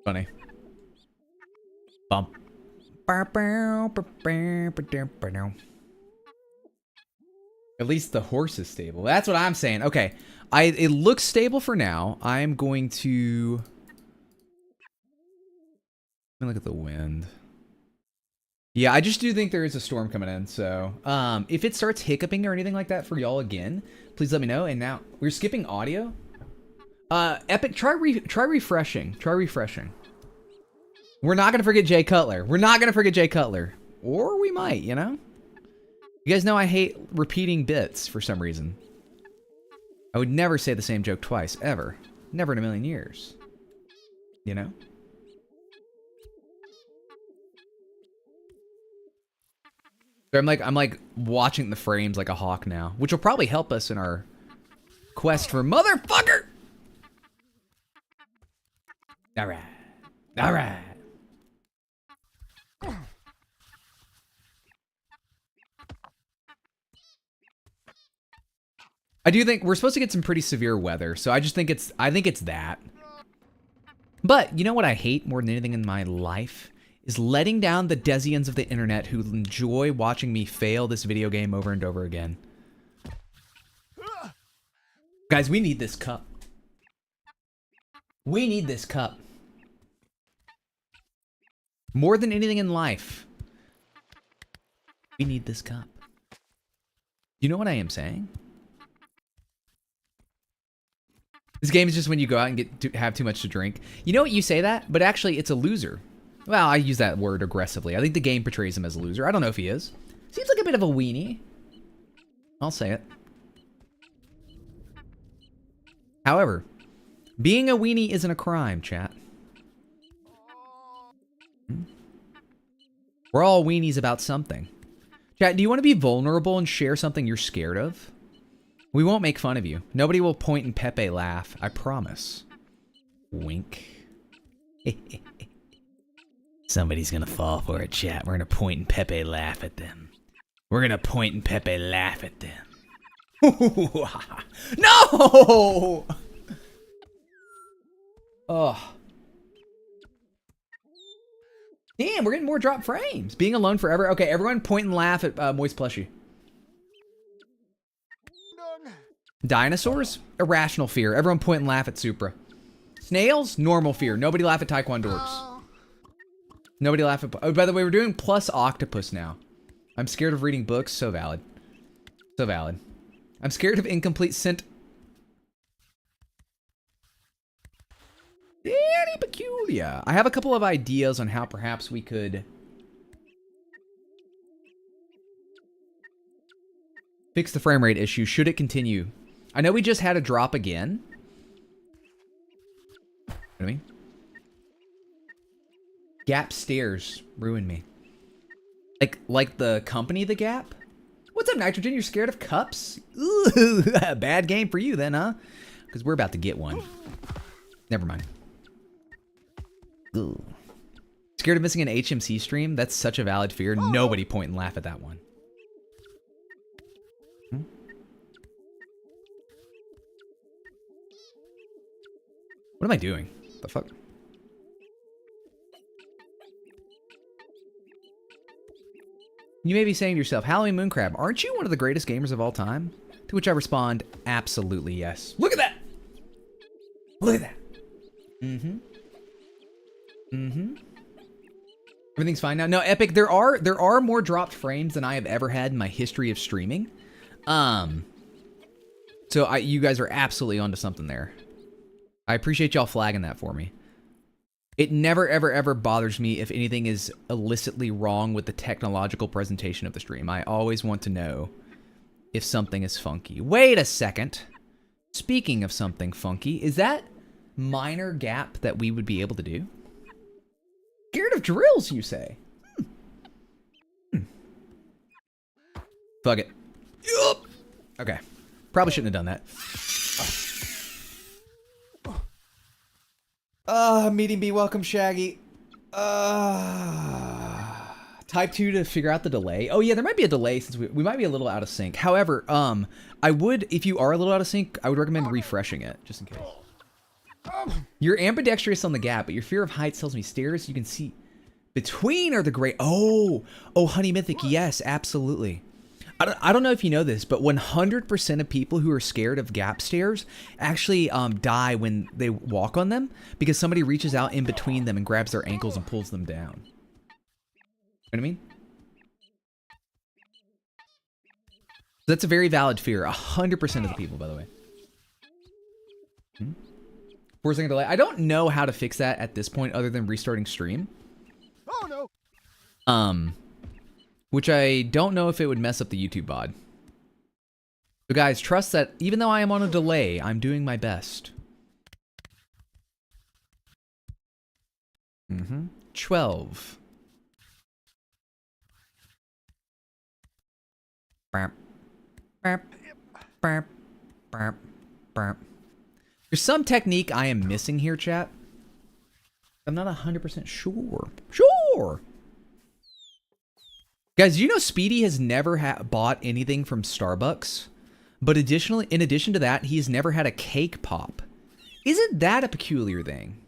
Funny. Bump. At least the horse is stable. That's what I'm saying. Okay. It looks stable for now. I'm going to... Let me look at the wind. Yeah, I just do think there is a storm coming in, so... if it starts hiccuping or anything like that for y'all again, please let me know. And now, we're skipping audio. Epic, try refreshing. Try refreshing. We're not gonna forget Jay Cutler. We're not gonna forget Jay Cutler. Or we might, you know? You guys know I hate repeating bits for some reason. I would never say the same joke twice, ever. Never in a million years. You know? So I'm like watching the frames like a hawk now, which will probably help us in our quest for motherfucker. All right. All right. I do think we're supposed to get some pretty severe weather, so I think it's that. But you know what I hate more than anything in my life is letting down the Desians of the internet who enjoy watching me fail this video game over and over again. Guys, we need this cup. We need this cup. More than anything in life. We need this cup. You know what I am saying? This game is just when you go out and have too much to drink. You know what, you say that, but actually it's a loser. Well, I use that word aggressively. I think the game portrays him as a loser. I don't know if he is. Seems like a bit of a weenie. I'll say it. However, being a weenie isn't a crime, chat. We're all weenies about something. Chat, do you want to be vulnerable and share something you're scared of? We won't make fun of you. Nobody will point and Pepe laugh. I promise. Wink. Somebody's gonna fall for it, chat. We're gonna point and Pepe laugh at them. We're gonna point and Pepe laugh at them. No! Oh. Damn, we're getting more drop frames. Being alone forever. Okay, everyone point and laugh at Moist Plushie. Dinosaurs? Irrational fear. Everyone point and laugh at Supra. Snails? Normal fear. Nobody laugh at Taekwondorks. Nobody laugh at... Oh, by the way, we're doing plus octopus now. I'm scared of reading books. So valid. So valid. I'm scared of incomplete sent... Very peculiar. I have a couple of ideas on how perhaps we could... fix the frame rate issue, should it continue. I know we just had a drop again. You know what I mean? Gap stairs ruined me. Like the company The Gap? What's up, Nitrogen? You're scared of cups? Ooh, bad game for you then, huh? Because we're about to get one. Never mind. Ooh. Scared of missing an HMC stream? That's such a valid fear. Nobody point and laugh at that one. What am I doing? The fuck? You may be saying to yourself, HalloweenMoonCrab, aren't you one of the greatest gamers of all time? To which I respond, absolutely yes. Look at that! Look at that! Mm-hmm. Mm-hmm. Everything's fine now. No, Epic, there are more dropped frames than I have ever had in my history of streaming. So you guys are absolutely onto something there. I appreciate y'all flagging that for me. It never, ever, ever bothers me if anything is illicitly wrong with the technological presentation of the stream. I always want to know if something is funky. Wait a second. Speaking of something funky, is that minor gap that we would be able to do? Scared of drills, you say? Fuck it. Yup. Okay. Probably shouldn't have done that. Meeting B, welcome, Shaggy. Type 2 to figure out the delay. Oh yeah, there might be a delay since we might be a little out of sync. However, I would, if you are a little out of sync, I would recommend refreshing it, just in case. You're ambidextrous on the gap, but your fear of heights tells me stairs you can see between are the great. Oh, Honey Mythic, yes, absolutely. I don't know if you know this, but 100% of people who are scared of gap stairs actually die when they walk on them because somebody reaches out in between them and grabs their ankles and pulls them down. You know what I mean? That's a very valid fear. 100% of the people, by the way. 4-second delay. I don't know how to fix that at this point other than restarting stream. Oh no. Which I don't know if it would mess up the YouTube VOD. So guys, trust that even though I am on a delay, I'm doing my best. 12. Burp. Burp. Burp. Burp. Burp. There's some technique I am missing here, chat. I'm not 100% sure. Sure! Guys, you know Speedy has never bought anything from Starbucks? But additionally, in addition to that, he's never had a cake pop. Isn't that a peculiar thing?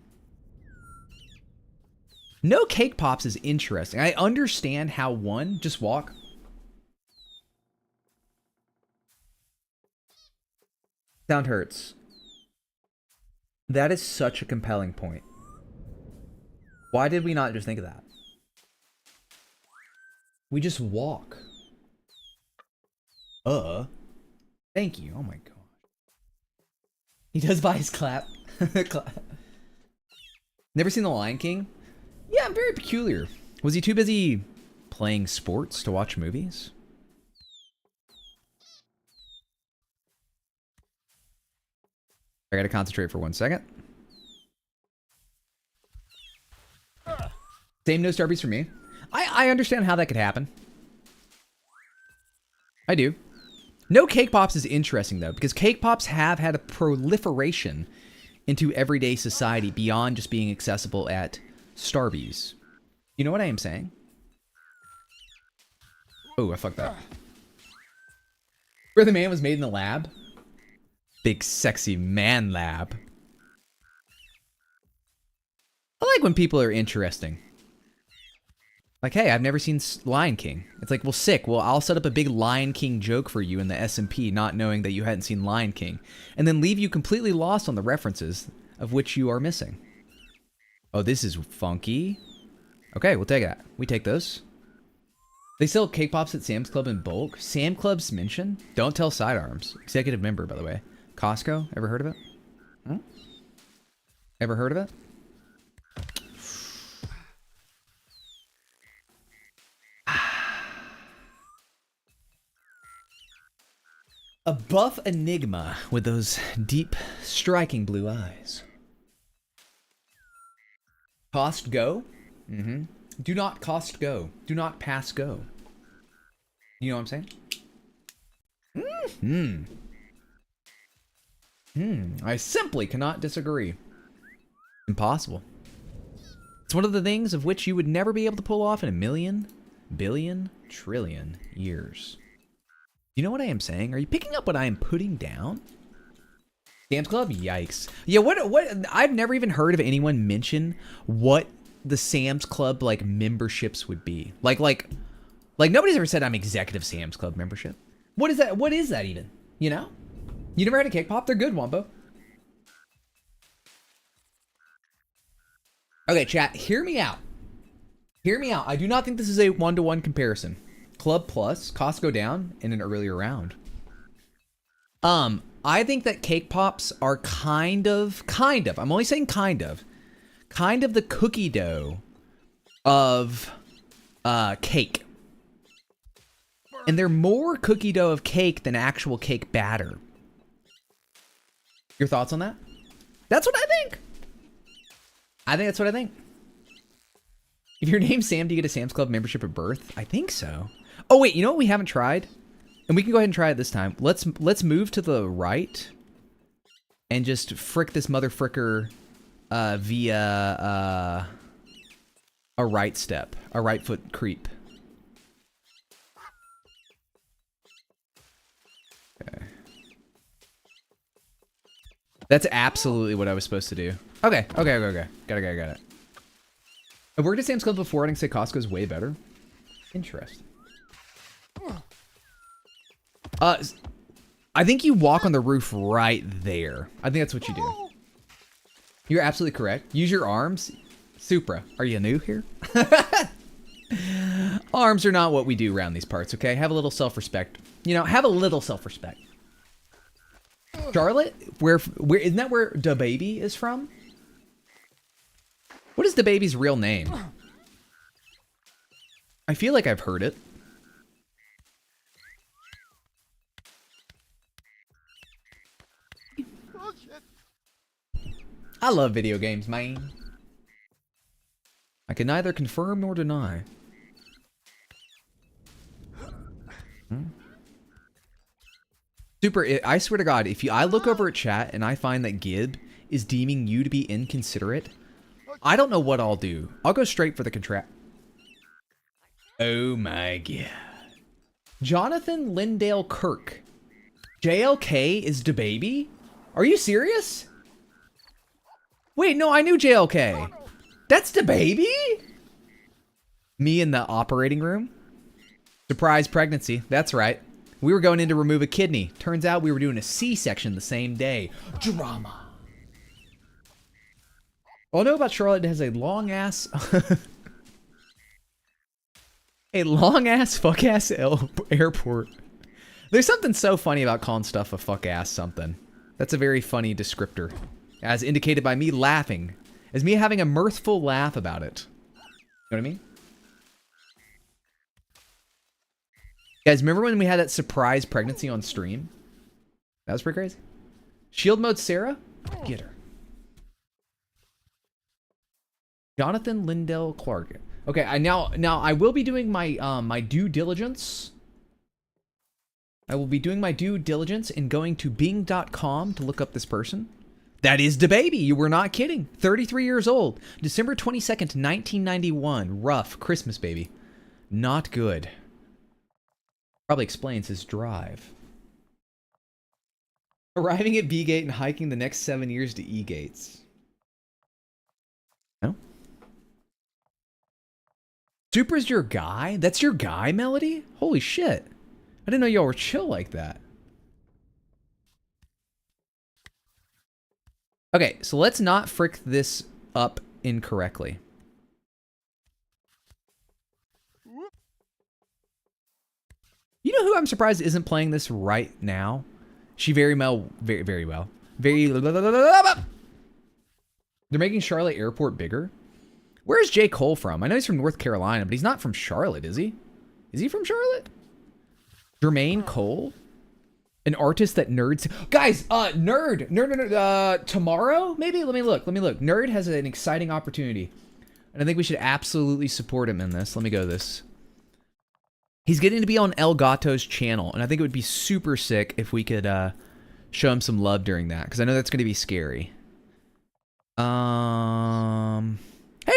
No cake pops is interesting. I understand how one, just walk. Sound hurts. That is such a compelling point. Why did we not just think of that? We just walk. Thank you. Oh my god. He does buy his clap. Never seen The Lion King? Yeah, very peculiar. Was he too busy playing sports to watch movies? I gotta concentrate for 1 second. Same no Starbies for me. I understand how that could happen. I do. No Cake Pops is interesting though, because Cake Pops have had a proliferation into everyday society beyond just being accessible at Starbies. You know what I am saying? Oh, I fucked that. Where the man was made in the lab. Big sexy man lab. I like when people are interesting. Like, hey, I've never seen Lion King. It's like, well, sick. Well, I'll set up a big Lion King joke for you in the SMP, not knowing that you hadn't seen Lion King, and then leave you completely lost on the references of which you are missing. Oh, this is funky. Okay, we'll take that. We take those. They sell Cake Pops at Sam's Club in bulk. Sam Club's mention? Don't tell Sidearms. Executive member, by the way. Costco? Ever heard of it? Huh? Ever heard of it? A buff enigma with those deep, striking blue eyes. Cost go? Mm-hmm. Do not cost go. Do not pass go. You know what I'm saying? I simply cannot disagree. Impossible. It's one of the things of which you would never be able to pull off in a million, billion, trillion years. You know what I am saying? Are you picking up what I am putting down? Sam's Club? Yikes. Yeah, what I've never even heard of anyone mention what the Sam's Club like memberships would be. Like nobody's ever said I'm executive Sam's Club membership. What is that? What is that even? You know? You never had a Cake Pop? They're good, Wombo. Okay, chat, hear me out. Hear me out. I do not think this is a one-to-one comparison. Club Plus, costs go down in an earlier round. I think that Cake Pops are kind of, I'm only saying kind of the cookie dough of cake. And they're more cookie dough of cake than actual cake batter. Your thoughts on that? That's what I think. I think that's what I think. If your name's Sam, do you get a Sam's Club membership at birth? I think so. Oh wait, you know what we haven't tried? And we can go ahead and try it this time. Let's move to the right and just frick this mother fricker via a right step, a right foot creep. Okay. That's absolutely what I was supposed to do. Okay. Got it. I've worked at Sam's Club before, and I can say Costco's way better. Interesting. I think you walk on the roof right there. I think that's what you do. You're absolutely correct. Use your arms. Supra, are you new here? Arms are not what we do around these parts, okay? Have a little self-respect. You know, have a little self-respect. Charlotte? Where isn't that where DaBaby is from? What is DaBaby's real name? I feel like I've heard it. I love video games, man. I can neither confirm nor deny. Super, I swear to God, if I look over at chat and I find that Gib is deeming you to be inconsiderate, I don't know what I'll do. I'll go straight for the contract. Oh my God. Jonathan Lindale Kirk. JLK is DaBaby? Are you serious? Wait, no, I knew JLK. That's DaBaby? Me in the operating room? Surprise pregnancy. That's right. We were going in to remove a kidney. Turns out we were doing a C-section the same day. Drama. All I know about Charlotte has a long-ass... a long-ass, fuck-ass airport. There's something so funny about calling stuff a fuck-ass something. That's a very funny descriptor. As indicated by me laughing. As me having a mirthful laugh about it. You know what I mean? Guys, remember when we had that surprise pregnancy on stream? That was pretty crazy. Shield mode Sarah? Get her. Jonathan Lindell Clark. Okay, now I will be doing my my due diligence. I will be doing my due diligence and going to Bing.com to look up this person. That is the baby. You were not kidding. 33 years old. December 22nd, 1991. Rough Christmas baby. Not good. Probably explains his drive. Arriving at B Gate and hiking the next 7 years to E Gates. No? Super's your guy? That's your guy, Melody? Holy shit. I didn't know y'all were chill like that. Okay, so let's not frick this up incorrectly. You know who I'm surprised isn't playing this right now? She very well. They're making Charlotte Airport bigger. Where's J. Cole from? I know he's from North Carolina, but he's not from Charlotte, is he? Is he from Charlotte? Jermaine Cole? An artist that nerds... Guys, Nerd, tomorrow? Maybe? Let me look. Nerd has an exciting opportunity. And I think we should absolutely support him in this. Let me go to this. He's getting to be on El Gato's channel, and I think it would be super sick if we could show him some love during that, because I know that's going to be scary. Hey,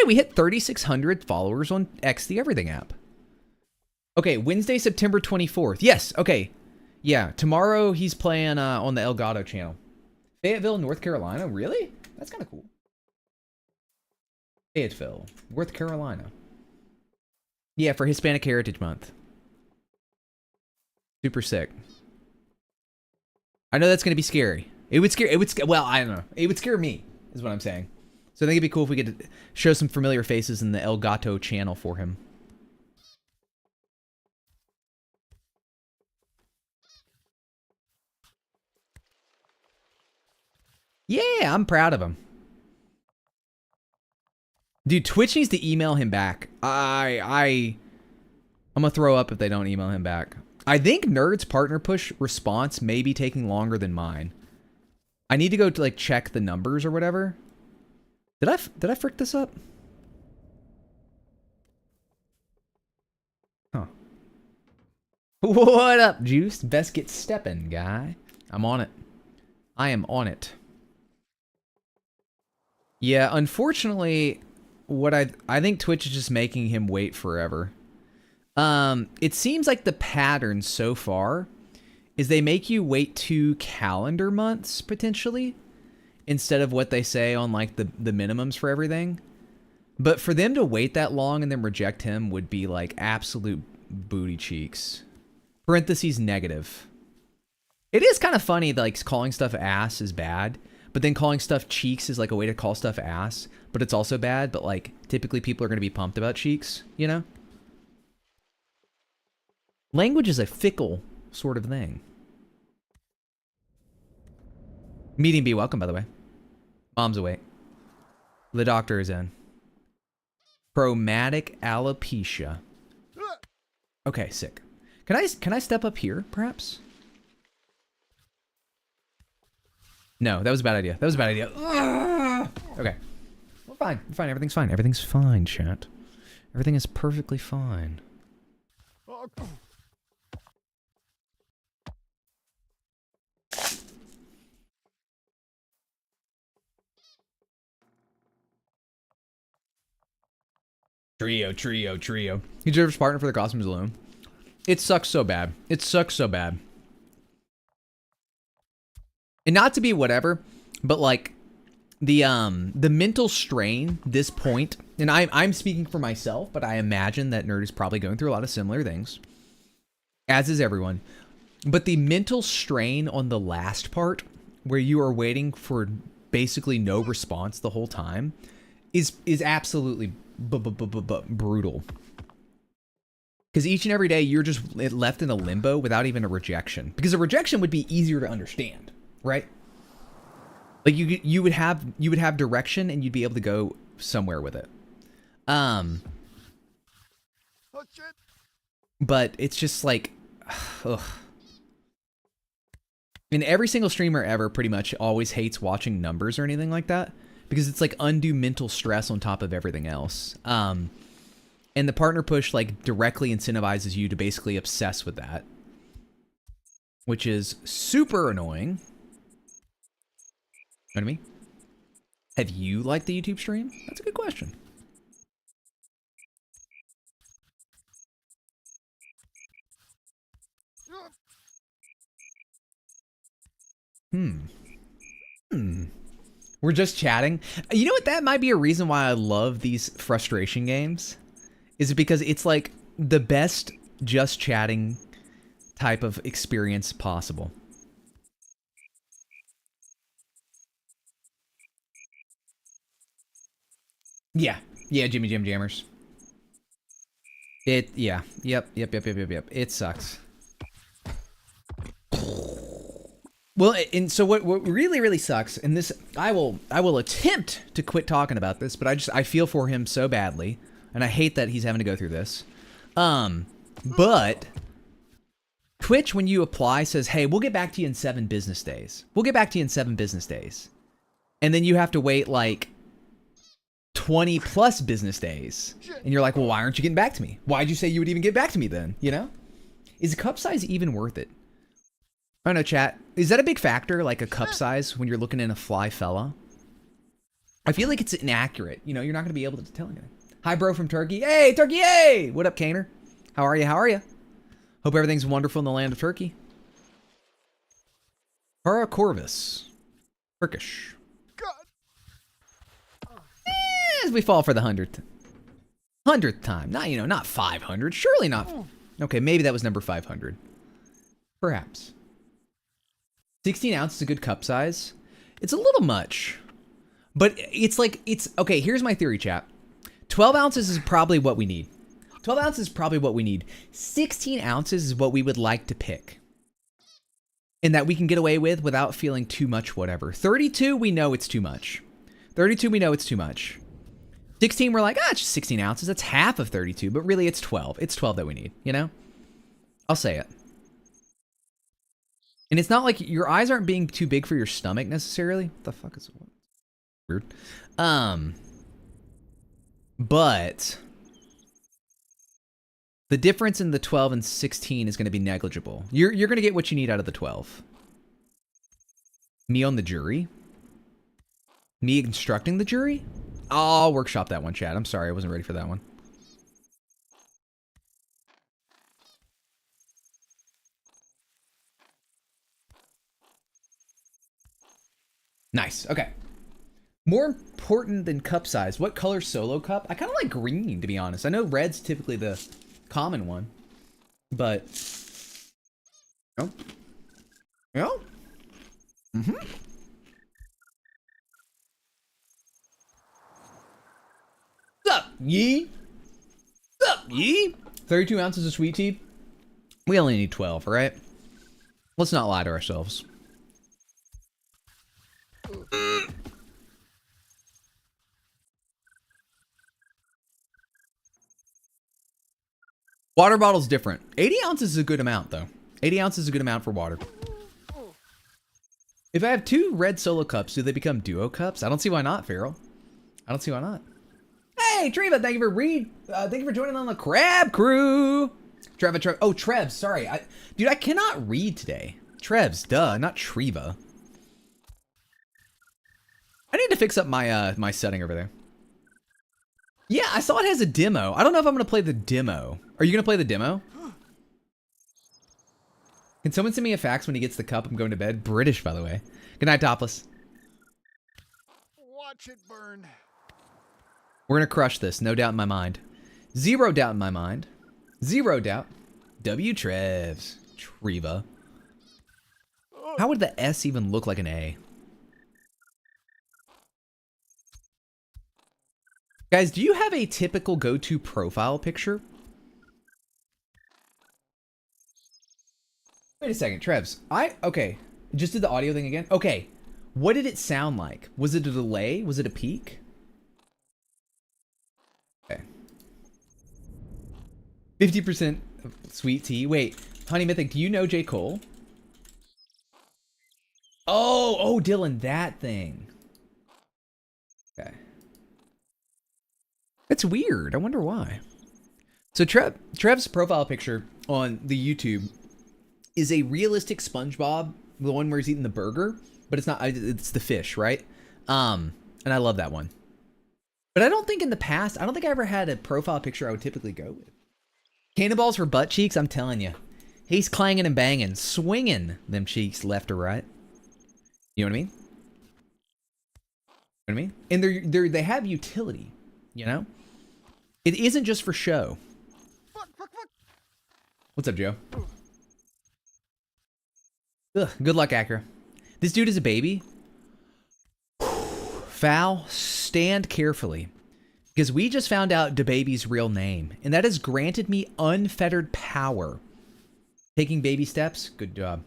we hit 3,600 followers on X the Everything app. Okay, Wednesday, September 24th. Yes, okay. Yeah, tomorrow he's playing on the El Gato channel. Fayetteville, North Carolina? Really? That's kind of cool. Fayetteville, North Carolina. Yeah, for Hispanic Heritage Month. Super sick. I know that's going to be scary. Well, I don't know. It would scare me, is what I'm saying. So I think it'd be cool if we could show some familiar faces in the El Gato channel for him. Yeah, I'm proud of him. Dude, Twitch needs to email him back. I'm gonna throw up if they don't email him back. I think Nerd's partner push response may be taking longer than mine. I need to go to like check the numbers or whatever. Did I frick this up? Huh. What up, Juice? Best get steppin', guy. I'm on it. I am on it. Yeah, unfortunately, what I think Twitch is just making him wait forever. It seems like the pattern so far is they make you wait 2 calendar months potentially instead of what they say on like the minimums for everything. But for them to wait that long and then reject him would be like absolute booty cheeks. Parentheses negative. It is kind of funny that like calling stuff ass is bad, but then calling stuff cheeks is like a way to call stuff ass, but it's also bad. But like typically people are going to be pumped about cheeks, you know? Language is a fickle sort of thing. Meeting B, welcome, by the way. Mom's awake. The doctor is in. Chromatic alopecia. Okay, sick. Can I step up here, perhaps? No, that was a bad idea. That was a bad idea. Okay. We're fine. We're fine. Everything's fine. Everything's fine, chat. Everything is perfectly fine. Trio. He deserves partner for the costumes alone. It sucks so bad. It sucks so bad. And not to be whatever, but like the mental strain this point, and I'm speaking for myself, but I imagine that Nerd is probably going through a lot of similar things, as is everyone. But the mental strain on the last part, where you are waiting for basically no response the whole time, is absolutely brutal. Because each and every day you're just left in a limbo without even a rejection. Because a rejection would be easier to understand, right? Like you would have direction and you'd be able to go somewhere with it. But it's just like, ugh. And every single streamer ever pretty much always hates watching numbers or anything like that, because it's like undue mental stress on top of everything else. And the partner push like directly incentivizes you to basically obsess with that, which is super annoying. You know what I mean? Have you liked the YouTube stream? That's a good question. We're just chatting. You know what? That might be a reason why I love these frustration games. Is it because it's like the best just chatting type of experience possible. Yeah. Yeah, Jimmy Jim Jammers. Yeah. Yep. It sucks. Well, and so what really, really sucks, and this, I will attempt to quit talking about this, but I feel for him so badly, and I hate that he's having to go through this. But Twitch, when you apply, says, hey, we'll get back to you in 7 business days. We'll get back to you in 7 business days. And then you have to wait like 20 plus business days. And you're like, well, why aren't you getting back to me? Why'd you say you would even get back to me then? You know? Is a cup size even worth it? I don't know, chat. Is that a big factor, like a cup size, when you're looking in a fly fella? I feel like it's inaccurate. You know, you're not going to be able to tell anything. Hi, bro from Turkey. Hey, Turkey, hey! What up, Kaner? How are you? How are you? Hope everything's wonderful in the land of Turkey. Para Corvus. Turkish. As we fall for the 100th time. Not, you know, not 500. Surely not. Okay, maybe that was number 500. Perhaps. 16 ounces is a good cup size. It's a little much. But it's like, it's... Okay, here's my theory, chat. 12 ounces is probably what we need. 12 ounces is probably what we need. 16 ounces is what we would like to pick. And that we can get away with without feeling too much whatever. 32, we know it's too much. 32, we know it's too much. 16, we're like, it's just 16 ounces. That's half of 32. But really, it's 12. It's 12 that we need, you know? I'll say it. And it's not like your eyes aren't being too big for your stomach necessarily. What the fuck is it? Weird. But the difference in the 12 and 16 is going to be negligible. You're going to get what you need out of the 12. Me on the jury? Me instructing the jury? I'll workshop that one, chat. I'm sorry, I wasn't ready for that one. Nice. Okay. More important than cup size. What color solo cup? I kind of like green, to be honest. I know red's typically the common one, but no. No. Sup, ye? Sup, ye? 32 ounces of sweet tea. We only need 12, all right? Let's not lie to ourselves. Water bottle's different. 80 ounces is a good amount, though. 80 ounces is a good amount for water. If I have 2 red solo cups, do they become duo cups? I don't see why not, Farrell. I don't see why not. Hey, Treva, thank you for joining on the Crab Crew. Trev. Oh, Trev, sorry. Dude, I cannot read today. Trevs, duh, not Treva. I need to fix up my my setting over there. Yeah, I saw it has a demo. I don't know if I'm going to play the demo. Are you going to play the demo? Can someone send me a fax when he gets the cup? I'm going to bed. British, by the way. Good night, Topless. Watch it burn. We're going to crush this. No doubt in my mind. Zero doubt in my mind. Zero doubt. W Trevs. Treva. How would the S even look like an A? Guys, do you have a typical go-to profile picture? Wait a second, Trevs. Okay. Just did the audio thing again? Okay. What did it sound like? Was it a delay? Was it a peak? Okay. 50% sweet tea. Wait, Honey Mythic, do you know J. Cole? Oh, Dylan, that thing. Okay. That's weird. I wonder why. So Trev's profile picture on the YouTube is a realistic SpongeBob, the one where he's eating the burger, but it's not. It's the fish, right? And I love that one. But I don't think in the past, I don't think I ever had a profile picture I would typically go with. Cannonballs for butt cheeks, I'm telling you. He's clanging and banging, swinging them cheeks left or right. You know what I mean? You know what I mean? And they have utility, you know? It isn't just for show. What's up, Joe? Ugh, good luck, Acura. This dude is a baby. Foul, stand carefully. Because we just found out DaBaby's real name. And that has granted me unfettered power. Taking baby steps? Good job.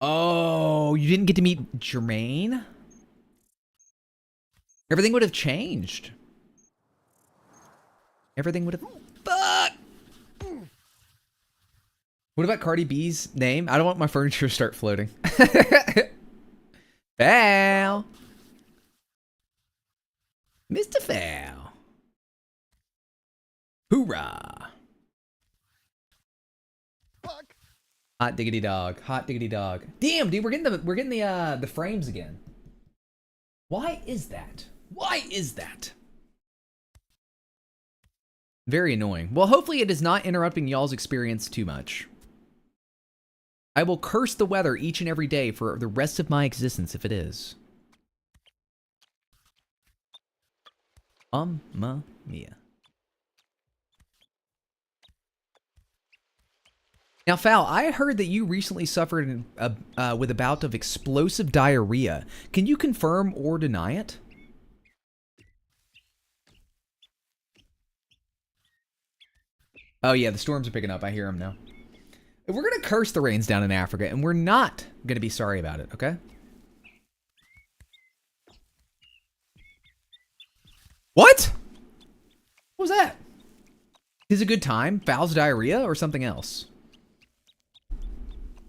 Oh, you didn't get to meet Jermaine? Everything would have changed. Everything would have... Fuck! What about Cardi B's name? I don't want my furniture to start floating. Foul. Mr. Foul. Hoorah. Fuck. Hot diggity dog. Hot diggity dog. Damn, dude, we're getting the frames again. Why is that? Why is that? Very annoying. Well, hopefully it is not interrupting y'all's experience too much. I will curse the weather each and every day for the rest of my existence if it is. Mamma mia. Now, Foul, I heard that you recently suffered with a bout of explosive diarrhea. Can you confirm or deny it? Oh yeah, the storms are picking up. I hear them now. We're going to curse the rains down in Africa, and we're not going to be sorry about it, okay? What? What was that? Is it a good time? Foul's diarrhea or something else?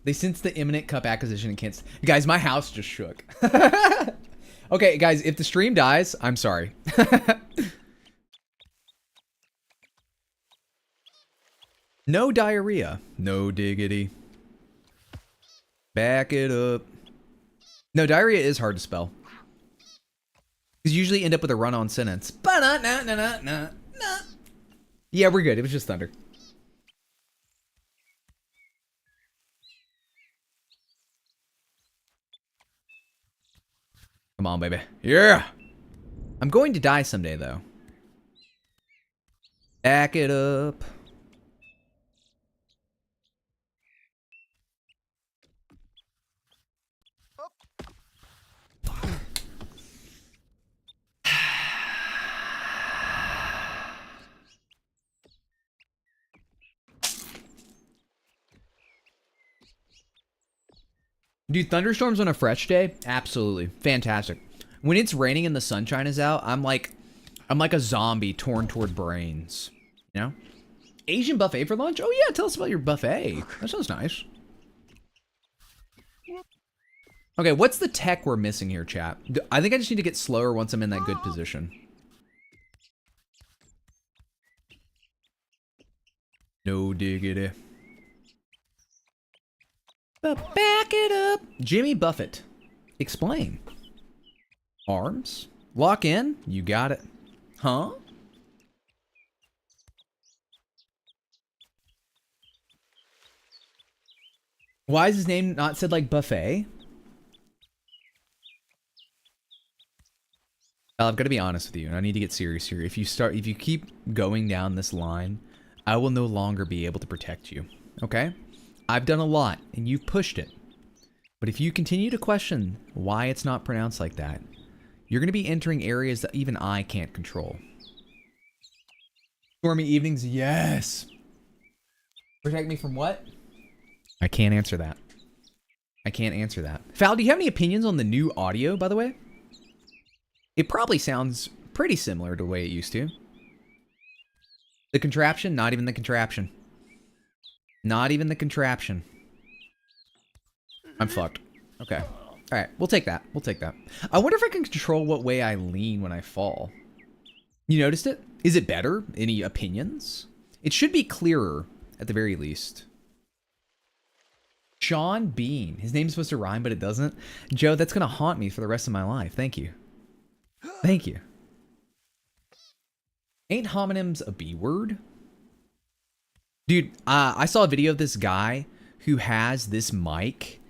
They sense the imminent cup acquisition and can't... Guys, my house just shook. Okay, guys, if the stream dies, I'm sorry. No diarrhea. No diggity. Back it up. No, diarrhea is hard to spell. Because you usually end up with a run-on sentence. Yeah, we're good. It was just thunder. Come on, baby. Yeah! I'm going to die someday, though. Back it up. Dude, thunderstorms on a fresh day? Absolutely. Fantastic. When it's raining and the sunshine is out, I'm like a zombie torn toward brains. You know? Asian buffet for lunch? Oh yeah, tell us about your buffet. That sounds nice. Okay, what's the tech we're missing here, chat? I think I just need to get slower once I'm in that good position. No diggity. But back it up. Jimmy Buffett. Explain. Arms. Lock in. You got it. Huh? Why is his name not said like buffet? Well, I've got to be honest with you, and I need to get serious here. If you keep going down this line, I will no longer be able to protect you. Okay? I've done a lot, and you've pushed it. But if you continue to question why it's not pronounced like that, you're going to be entering areas that even I can't control. Stormy evenings, yes. Protect me from what? I can't answer that. I can't answer that. Fal, do you have any opinions on the new audio, by the way? It probably sounds pretty similar to the way it used to. The contraption? Not even the contraption. Not even the contraption. I'm fucked. Okay. Alright, we'll take that. We'll take that. I wonder if I can control what way I lean when I fall. You noticed it? Is it better? Any opinions? It should be clearer, at the very least. Sean Bean. His name's supposed to rhyme, but it doesn't. Joe, that's going to haunt me for the rest of my life. Thank you. Thank you. Ain't homonyms a B word? Dude, I saw a video of this guy who has this mic,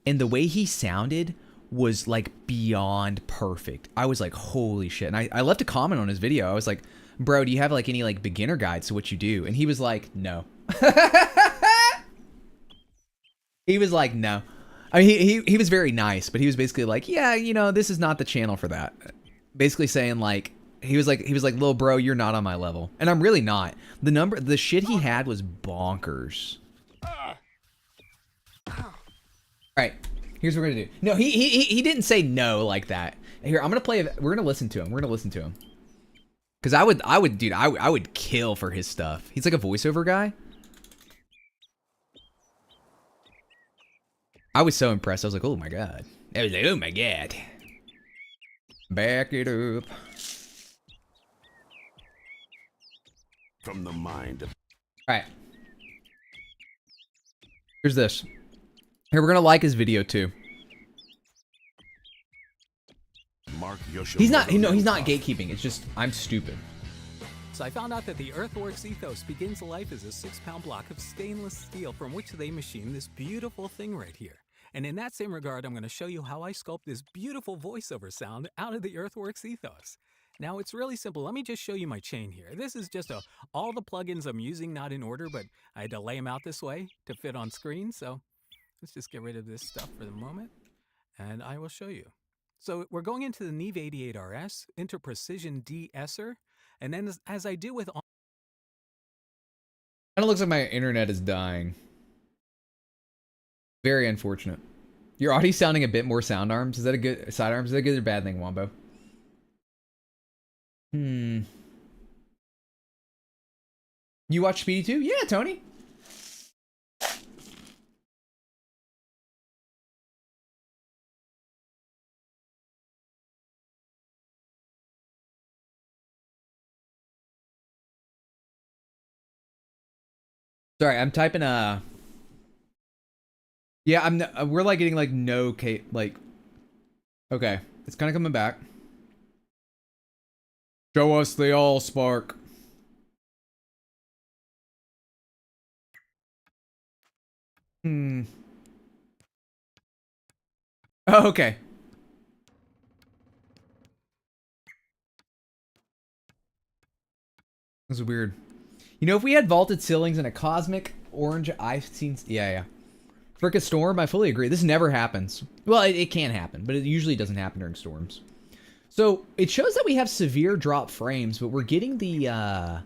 and the way he sounded was like beyond perfect. I was like, holy shit. And I left a comment on his video. I was like, bro, do you have like any like beginner guides to what you do? And he was like, no. He was like, no. I mean, he was very nice, but he was basically like, yeah, you know, this is not the channel for that. Basically saying like, he was like, little bro, you're not on my level. And I'm really not. The shit he had was bonkers. All right, here's what we're gonna do. No, he didn't say no like that. Here, I'm gonna play. We're gonna listen to him. We're gonna listen to him. Cause I would kill for his stuff. He's like a voiceover guy. I was so impressed. I was like, oh my god. I was like, oh my god. Back it up. From the mind. All right. Here's this. Here, we're gonna like his video too. He's not gatekeeping. It's just I'm stupid. So I found out that the Earthworks ethos begins life as a 6-pound block of stainless steel from which they machine this beautiful thing right here. And in that same regard, I'm going to show you how I sculpt this beautiful voiceover sound out of the Earthworks ethos. Now, it's really simple. Let me just show you my chain here. This is just all the plugins I'm using, not in order, but I had to lay them out this way to fit on screen. So let's just get rid of this stuff for the moment, and I will show you. So we're going into the Neve 88RS, into Precision De-esser, and then as I do with all... Kind of looks like my internet is dying. Very unfortunate. Your audio's sounding a bit more sound arms. Is that a good side arms? Is that a good or bad thing, Wombo? You watch Speedy too? Yeah, Tony. Sorry, I'm typing yeah, we're like getting like no like okay, it's kind of coming back. Show us the all spark. Oh, okay. This is weird. You know, if we had vaulted ceilings and a cosmic orange, I've seen... Yeah. Frick a storm, I fully agree. This never happens. Well, it can happen, but it usually doesn't happen during storms. So, it shows that we have severe drop frames, but we're getting the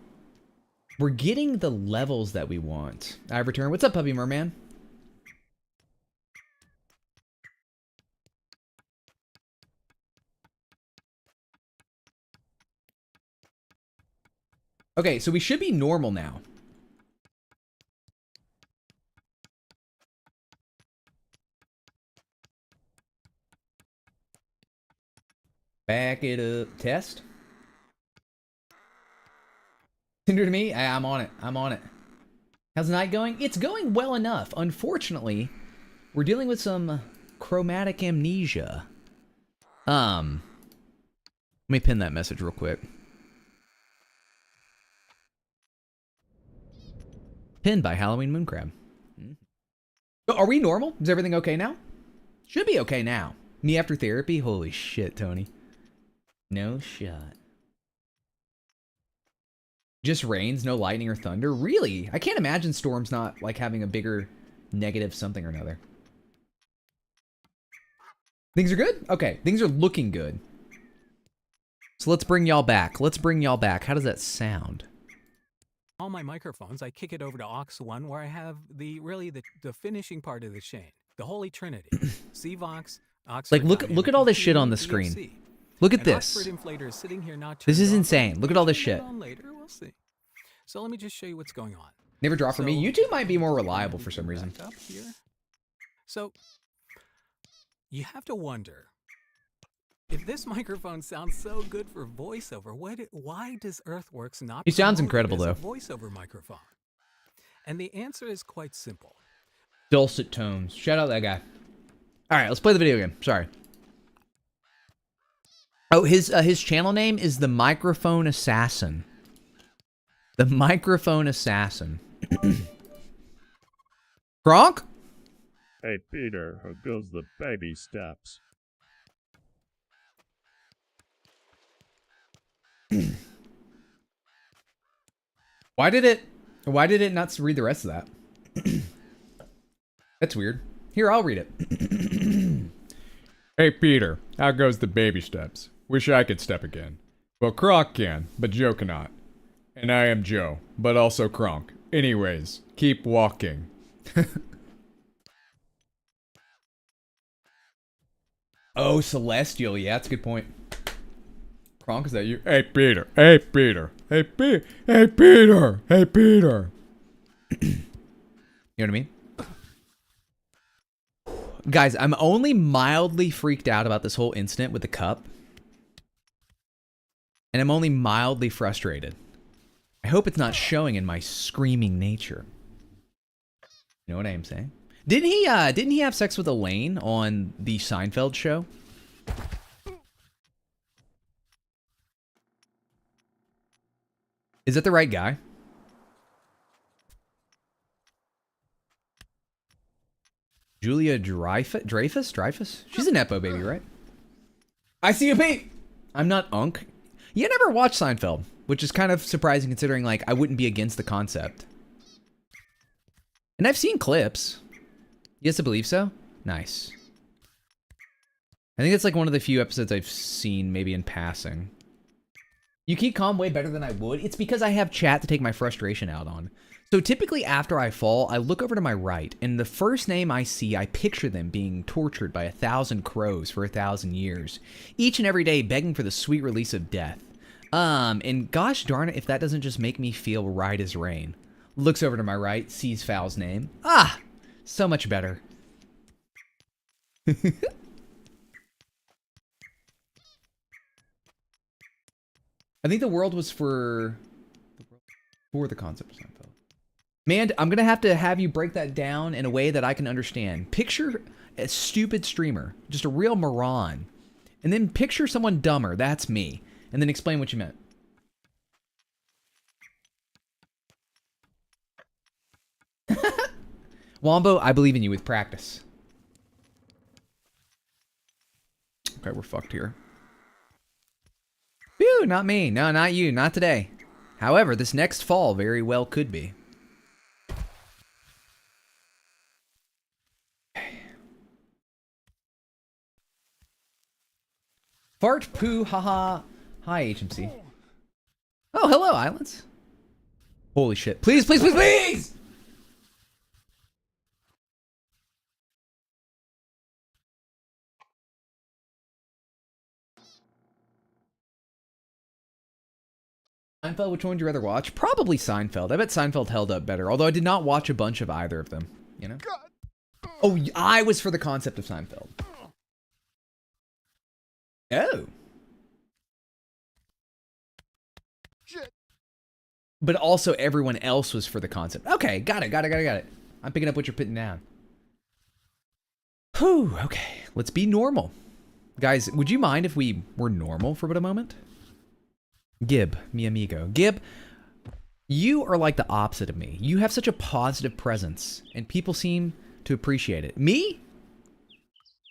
levels that we want. I return. What's up, Puppy Merman? Okay, so we should be normal now. Back it up. Test. Tinder to me? I'm on it. I'm on it. How's the night going? It's going well enough. Unfortunately, we're dealing with some chromatic amnesia. Let me pin that message real quick. Pinned by HalloweenMoonCrab. Are we normal? Is everything okay now? Should be okay now. Me after therapy? Holy shit, Tony. No shot. Just rains, no lightning or thunder? Really? I can't imagine storms not like having a bigger negative something or another. Things are good? Okay, things are looking good. So let's bring y'all back. Let's bring y'all back. How does that sound? All my microphones, I kick it over to aux 1, where I have the finishing part of the chain, the Holy Trinity. CVOX, Oxford. Like look at all this shit on the screen. Look at this. Oxford inflator is sitting here not This is turned on. insane. Look at all this shit. Later, we'll see. So let me just show you what's going on. Never drop for me. YouTube might be more reliable for some reason. Up here. So you have to wonder, if this microphone sounds so good for voiceover, why does Earthworks not? He sounds promote it incredible, as a though. voiceover microphone. And the answer is quite simple. Dulcet tones. Shout out that guy. All right, let's play the video game. Sorry. Oh, his channel name is the Microphone Assassin. The Microphone Assassin. Gronk? Hey, Peter, how goes the baby steps? Why did it not read the rest of that? That's weird. Here, I'll read it. Hey, Peter, how goes the baby steps? Wish I could step again. Well, Kronk can, but Joe cannot. And I am Joe, but also Kronk. Anyways, keep walking. Oh, Celestial. Yeah, that's a good point. Kronk, is that you? Hey, Peter. Hey, Peter. Hey, Peter. Hey, Peter. Hey, Peter. You know what I mean? Guys, I'm only mildly freaked out about this whole incident with the cup. And I'm only mildly frustrated. I hope it's not showing in my screaming nature. You know what I am saying? Didn't he have sex with Elaine on the Seinfeld show? Is that the right guy? Julia Dreyfus? She's a Nepo baby, right? I see you, Pete! I'm not Unk. You never watched Seinfeld, which is kind of surprising considering, like, I wouldn't be against the concept. And I've seen clips. Yes, I believe so? Nice. I think it's like one of the few episodes I've seen maybe in passing. You keep calm way better than I would. It's because I have chat to take my frustration out on. So typically after I fall, I look over to my right, and the first name I see, I picture them being tortured by 1,000 crows for 1,000 years, each and every day begging for the sweet release of death. And gosh darn it if that doesn't just make me feel right as rain. Looks over to my right, sees Foul's name. Ah! So much better. I think the world was for the concept of Seinfeld. Man, I'm going to have you break that down in a way that I can understand. Picture a stupid streamer, just a real moron. And then picture someone dumber, that's me. And then explain what you meant. Wombo, I believe in you with practice. Okay, we're fucked here. Phew, not me. No, not you. Not today. However, this next fall very well could be. Fart, poo, haha. Hi, HMC. Oh, hello, Islands. Holy shit. Please, please, please, please! Seinfeld, which one would you rather watch? Probably Seinfeld. I bet Seinfeld held up better, although I did not watch a bunch of either of them, you know? Oh, I was for the concept of Seinfeld. Oh. Shit. But also everyone else was for the concept. Okay, got it. I'm picking up what you're putting down. Whew, okay. Let's be normal. Guys, would you mind if we were normal for but a moment? Gib, mi amigo. Gib, you are like the opposite of me. You have such a positive presence, and people seem to appreciate it. Me?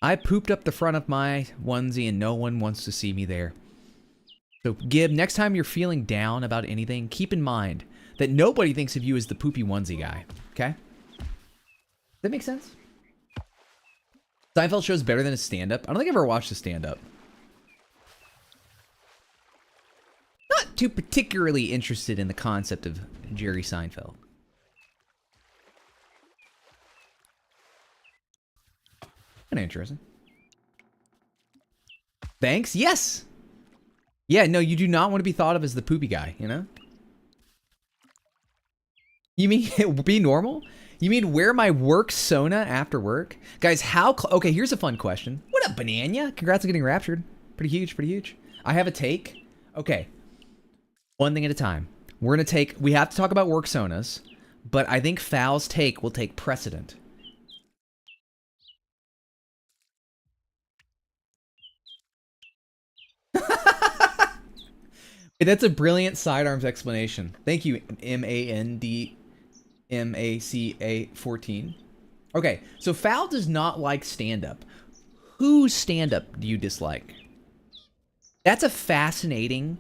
I pooped up the front of my onesie, and no one wants to see me there. So, Gib, next time you're feeling down about anything, keep in mind that nobody thinks of you as the poopy onesie guy, okay? That makes sense. Seinfeld show's better than a stand-up. I don't think I've ever watched a stand-up. Not too particularly interested in the concept of Jerry Seinfeld. Kind of interesting. Thanks. Yes. Yeah, no, you do not want to be thought of as the poopy guy, you know? You mean be normal? You mean wear my work Sona after work? Guys, how... Okay, here's a fun question. What up, Banana? Congrats on getting raptured. Pretty huge, pretty huge. I have a take. Okay. One thing at a time. We're going to take... We have to talk about work Sonas, but I think Fal's take will take precedent. That's a brilliant sidearms explanation. Thank you, MANDMACA14. Okay, so Fal does not like stand-up. Whose stand-up do you dislike? That's a fascinating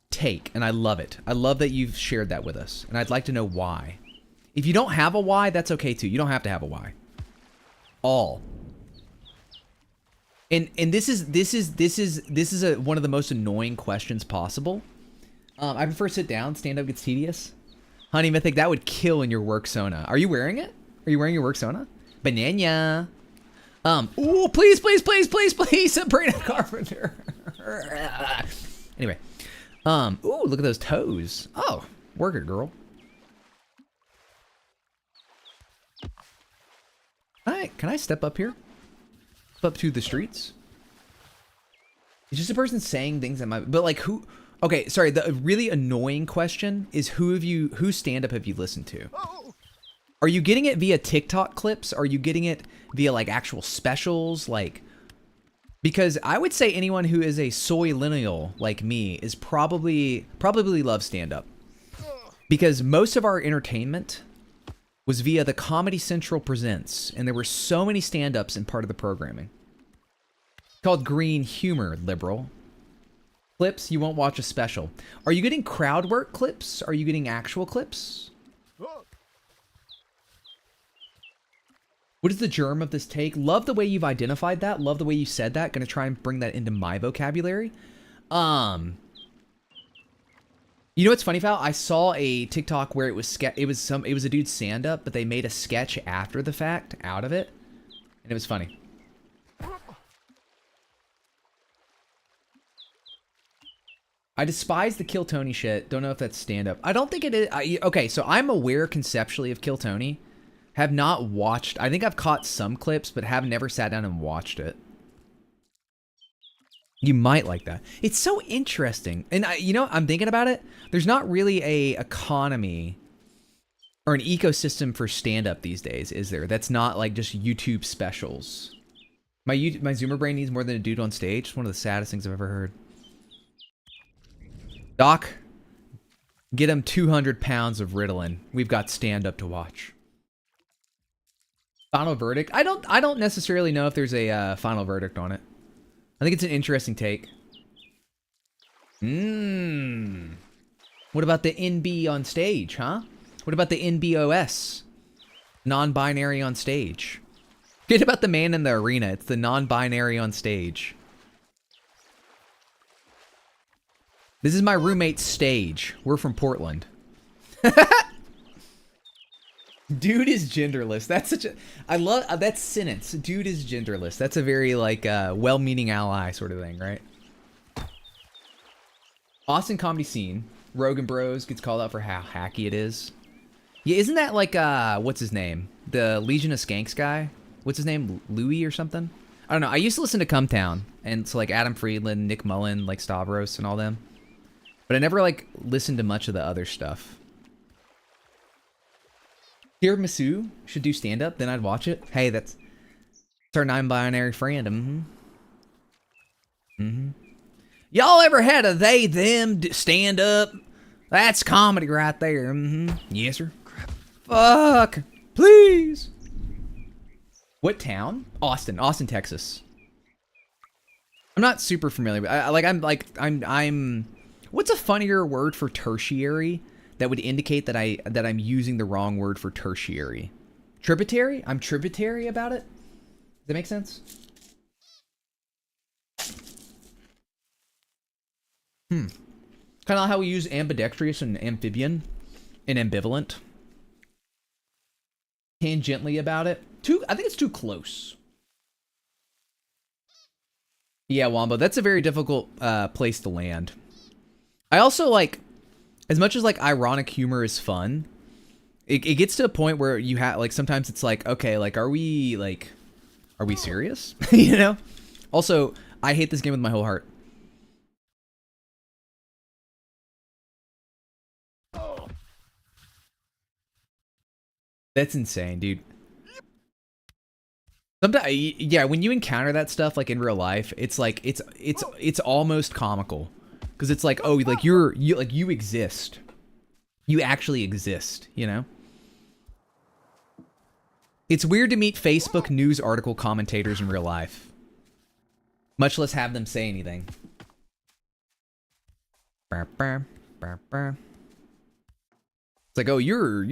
take, and I love it. I love that you've shared that with us, and I'd like to know why. If you don't have a why, that's okay too. You don't have to have a why. All. And this is one of the most annoying questions possible. I prefer sit down. Stand up gets tedious. Honey Mythic, that would kill in your work Sona. Are you wearing it? Are you wearing your work Sona? Banana. Ooh, please, Sabrina Carpenter. Anyway. Ooh, look at those toes. Oh, work it, girl. Can I step up here? Up to the streets. It's just a person saying things that might, but like who? Okay, sorry. The really annoying question is whose stand-up have you listened to? Are you getting it via TikTok clips? Are you getting it via like actual specials? Like, because I would say anyone who is a soy lineal like me is probably loves stand-up, because most of our entertainment was via the Comedy Central Presents, and there were so many stand-ups in part of the programming. Called Green Humor, liberal. Clips, you won't watch a special. Are you getting crowd work clips? Are you getting actual clips? What is the germ of this take? Love the way you've identified that. Love the way you said that. Gonna try and bring that into my vocabulary. You know what's funny, Val? I saw a TikTok where it was a dude's stand-up, but they made a sketch after the fact out of it, and it was funny. I despise the Kill Tony shit. Don't know if that's stand-up. I don't think it is. Okay, so I'm aware conceptually of Kill Tony. Have not watched. I think I've caught some clips, but have never sat down and watched it. You might like that. It's so interesting. And you know, I'm thinking about it. There's not really a economy or an ecosystem for stand-up these days, is there? That's not like just YouTube specials. My Zoomer brain needs more than a dude on stage. It's one of the saddest things I've ever heard. Doc, get him 200 pounds of Ritalin. We've got stand-up to watch. Final verdict? I don't necessarily know if there's a final verdict on it. I think it's an interesting take. What about the NB on stage, huh? What about the NBOS? Non-binary on stage. Forget about the man in the arena. It's the non-binary on stage. This is my roommate's stage. We're from Portland. Dude is genderless. That's such a... I love... that sentence. Dude is genderless. That's a very, like, well-meaning ally sort of thing, right? Austin comedy scene. Rogan Bros gets called out for how hacky it is. Yeah, isn't that like, what's his name? The Legion of Skanks guy? What's his name? Louis or something? I don't know. I used to listen to Cumtown. And so, like, Adam Friedland, Nick Mullen, like, Stavros and all them. But I never, like, listened to much of the other stuff. Here, Masu should do stand-up, then I'd watch it. Hey, that's our non-binary friend. Y'all ever had a they, them stand-up? That's comedy right there. Yes, sir. Fuck. Please. What town? Austin, Texas. I'm not super familiar. I'm. What's a funnier word for tertiary that would indicate that I'm using the wrong word for tertiary? Tributary? I'm tributary about it? Does that make sense? Kind of how we use ambidextrous and amphibian and ambivalent. Tangentially about it. I think it's too close. Yeah, Wombo, that's a very difficult place to land. I also like, as much as like ironic humor is fun, it gets to a point where you have like sometimes it's like, okay, like are we serious? You know? Also, I hate this game with my whole heart. That's insane, dude. Sometimes, yeah, when you encounter that stuff like in real life, it's like it's almost comical, because it's like, oh, like you exist, you actually exist, you know. It's weird to meet Facebook news article commentators in real life, much less have them say anything. It's like, oh, you're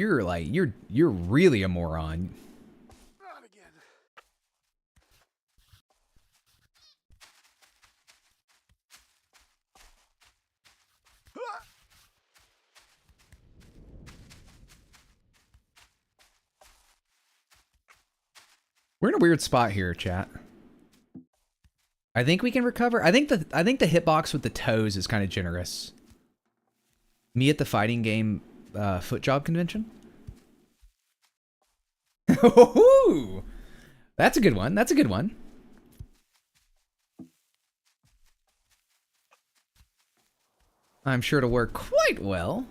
really a moron. Not again. We're in a weird spot here, chat. I think we can recover. I think the hitbox with the toes is kind of generous. Me at the fighting game foot job convention. Ooh, that's a good one. That's a good one. I'm sure to work quite well.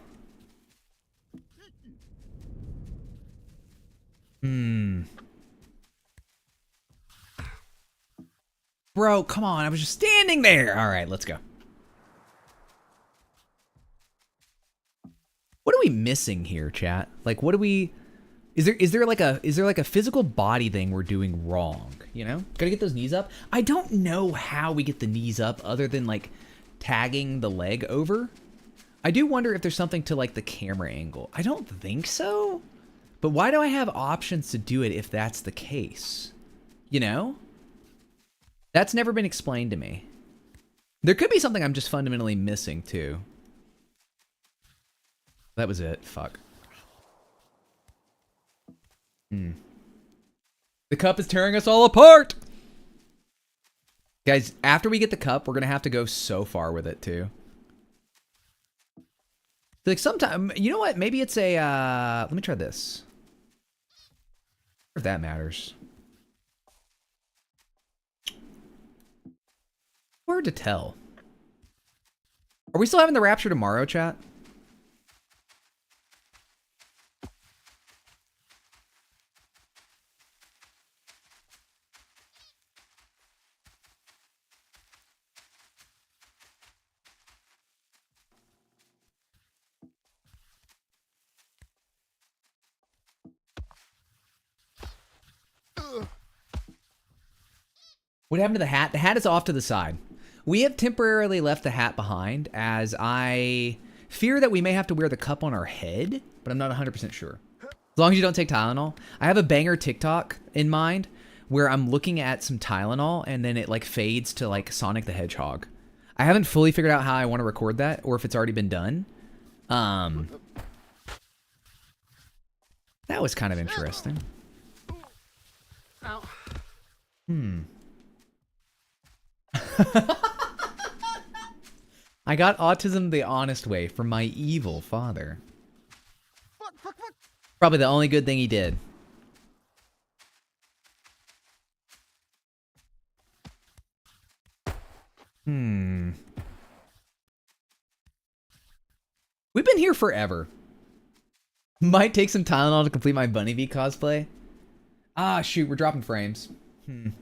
Bro, come on. I was just standing there. All right, let's go. What are we missing here, chat? Like, what do we... Is there like a physical body thing we're doing wrong, you know? Gotta get those knees up. I don't know how we get the knees up other than like tagging the leg over. I do wonder if there's something to like the camera angle. I don't think so. But why do I have options to do it if that's the case? You know? That's never been explained to me. There could be something I'm just fundamentally missing too. That was it. Fuck. The cup is tearing us all apart! Guys, after we get the cup, we're gonna have to go so far with it too. Like sometime, you know what? Maybe it's a, let me try this. If that matters. Hard to tell. Are we still having the rapture tomorrow, chat? What happened to the hat? The hat is off to the side. We have temporarily left the hat behind, as I fear that we may have to wear the cup on our head, but I'm not 100% sure. As long as you don't take Tylenol. I have a banger TikTok in mind where I'm looking at some Tylenol and then it like fades to like Sonic the Hedgehog. I haven't fully figured out how I want to record that or if it's already been done. That was kind of interesting. Ow. I got autism the honest way from my evil father. Fuck. Probably the only good thing he did. We've been here forever. Might take some Tylenol to complete my Bunny V cosplay. Ah, shoot, we're dropping frames. I'm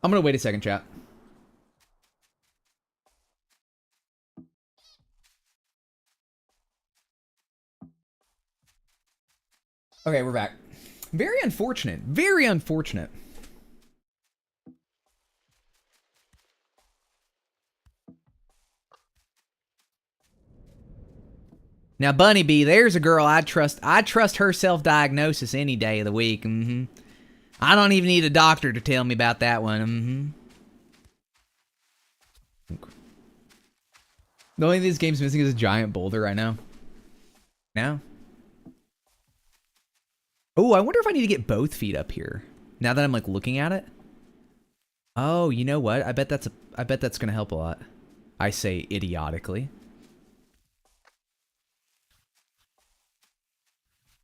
gonna wait a second, chat. Okay, we're back. Very unfortunate. Very unfortunate. Now, Bunny Bee, there's a girl I'd trust her self-diagnosis any day of the week. I don't even need a doctor to tell me about that one. The only thing this game's missing is a giant boulder, I know. Now? Oh, I wonder if I need to get both feet up here. Now that I'm like looking at it. Oh, you know what? I bet that's gonna help a lot. I say idiotically.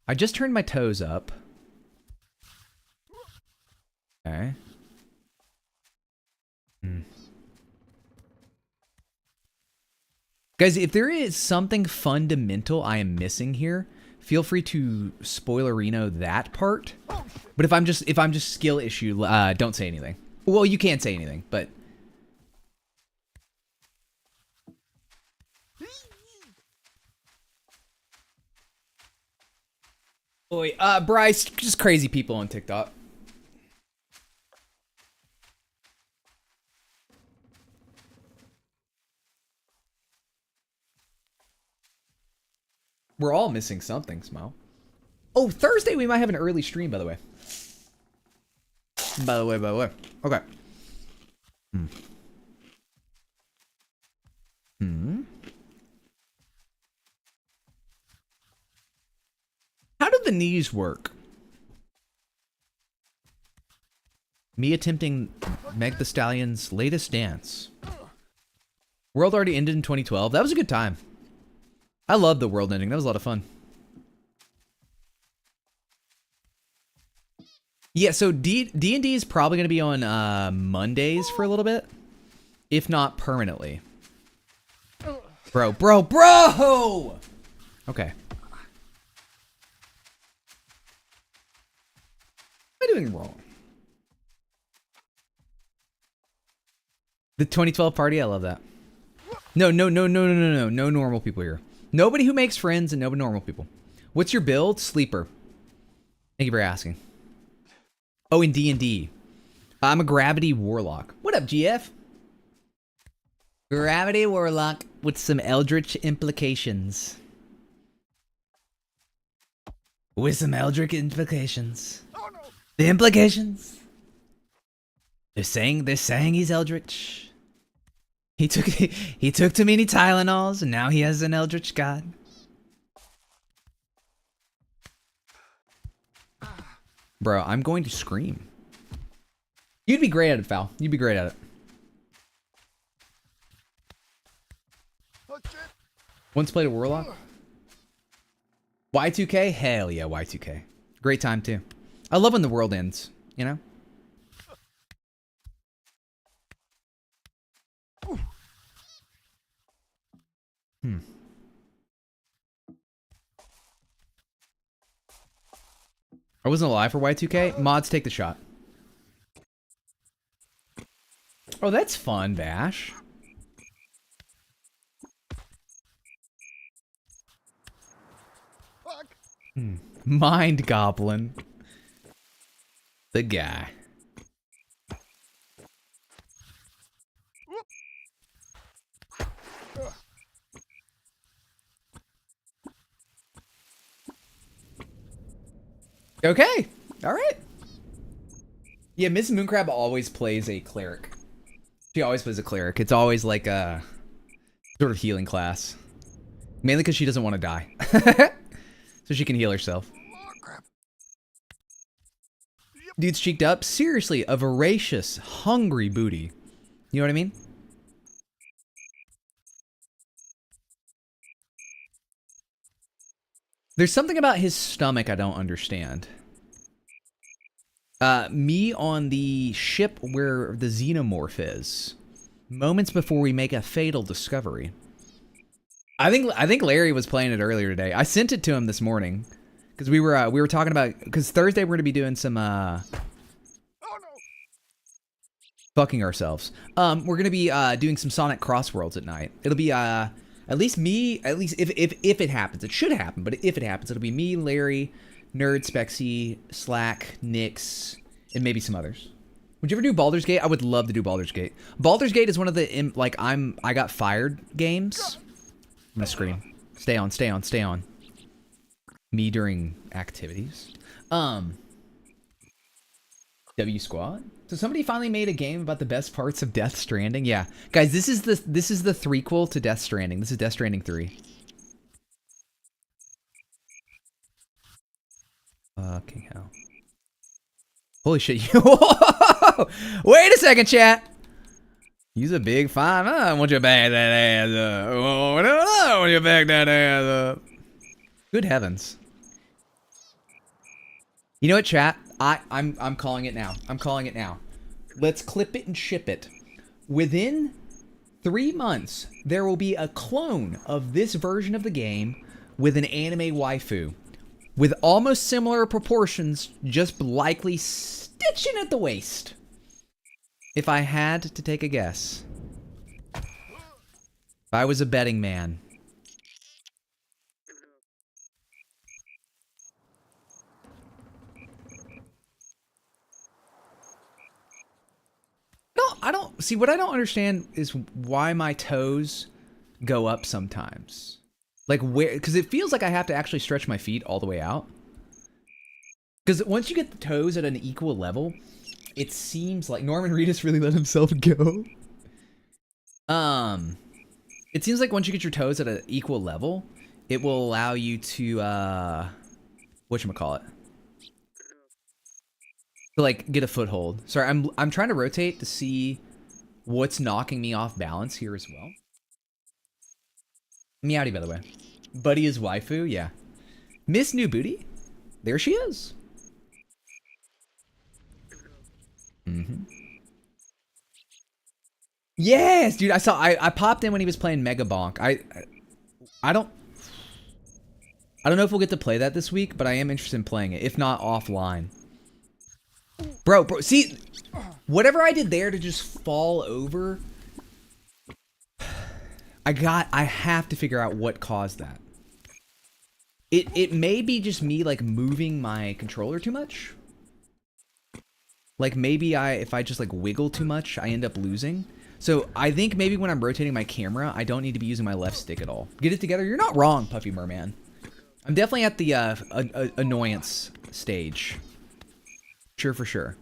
I just turned my toes up. Okay. Guys, if there is something fundamental I am missing here, feel free to spoilerino that part. But if I'm just skill issue, don't say anything. Well, you can't say anything, but boy, Bryce, just crazy people on TikTok. We're all missing something, Smile. Oh, Thursday we might have an early stream, by the way. By the way. Okay. How do the knees work? Me attempting Meg the Stallion's latest dance. World already ended in 2012. That was a good time. I loved the world ending. That was a lot of fun. Yeah, so D&D is probably going to be on Mondays for a little bit. If not permanently. Bro! Okay. What am I doing wrong? The 2012 party? I love that. No normal people here. Nobody who makes friends and no normal people. What's your build? Sleeper. Thank you for asking. Oh, in D&D. I'm a Gravity Warlock. What up, GF? Gravity Warlock with some Eldritch implications. With some Eldritch implications. Oh, no. The implications. They're saying he's Eldritch. He took too many Tylenols, and now he has an Eldritch God. Bro, I'm going to scream. You'd be great at it, Val. You'd be great at it. Once played a Warlock? Y2K? Hell yeah, Y2K. Great time, too. I love when the world ends, you know? I wasn't alive for Y2K. Mods, take the shot. Oh, that's fun, Bash. Mind Goblin. The guy. Okay. All right. Yeah, Mrs. Mooncrab always plays a cleric. She always plays a cleric. It's always like a sort of healing class. Mainly because she doesn't want to die. So she can heal herself. Dude's cheeked up. Seriously, a voracious, hungry booty. You know what I mean? There's something about his stomach I don't understand. Me on the ship where the xenomorph is. Moments before we make a fatal discovery. I think Larry was playing it earlier today. I sent it to him this morning because we were talking about, because Thursday we're gonna be doing some fucking ourselves. We're gonna be doing some Sonic Crossworlds at night. It'll be at least if it happens, it should happen, but if it happens, it'll be me, Larry, Nerd, Spexy, Slack, Nix, and maybe some others. Would you ever do Baldur's Gate? I would love to do Baldur's Gate. Baldur's Gate is one of the I got fired games. I'm gonna scream. Stay on, stay on, stay on. Me during activities. W Squad. So somebody finally made a game about the best parts of Death Stranding. Yeah, guys, this is the threequel to Death Stranding. This is Death Stranding 3. Fucking hell! Holy shit! Wait a second, chat. Use a big five. I want you to back that ass up. Oh, no, I want you to back that ass up. Good heavens! You know what, chat? I'm calling it now. I'm calling it now. Let's clip it and ship it. Within 3 months, there will be a clone of this version of the game with an anime waifu. With almost similar proportions, just likely stitching at the waist. If I had to take a guess. If I was a betting man. No, I don't see what I don't understand is why my toes go up sometimes. Like where, because it feels like I have to actually stretch my feet all the way out. Because once you get the toes at an equal level, it seems like Norman Reedus really let himself go. It seems like once you get your toes at an equal level, it will allow you to whatchamacallit? To like get a foothold. Sorry, I'm trying to rotate to see what's knocking me off balance here as well. Meowdy, by the way. Buddy is waifu, yeah. Miss New Booty? There she is. Yes, dude, I popped in when he was playing Mega Bonk. I don't know if we'll get to play that this week, but I am interested in playing it, if not offline. Bro, see, whatever I did there to just fall over, I have to figure out what caused that. It may be just me, like, moving my controller too much. Like, maybe if I just, like, wiggle too much, I end up losing. So, I think maybe when I'm rotating my camera, I don't need to be using my left stick at all. Get it together? You're not wrong, Puffy Merman. I'm definitely at the annoyance stage. Sure, for sure.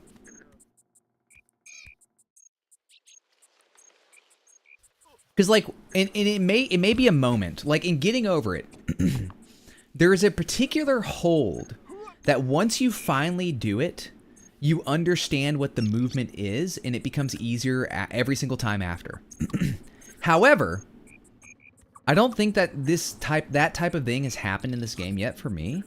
Because, like, and it may be a moment. Like, in getting over it, there is a particular hold that once you finally do it, you understand what the movement is, and it becomes easier every single time after. However, I don't think that that type of thing has happened in this game yet for me.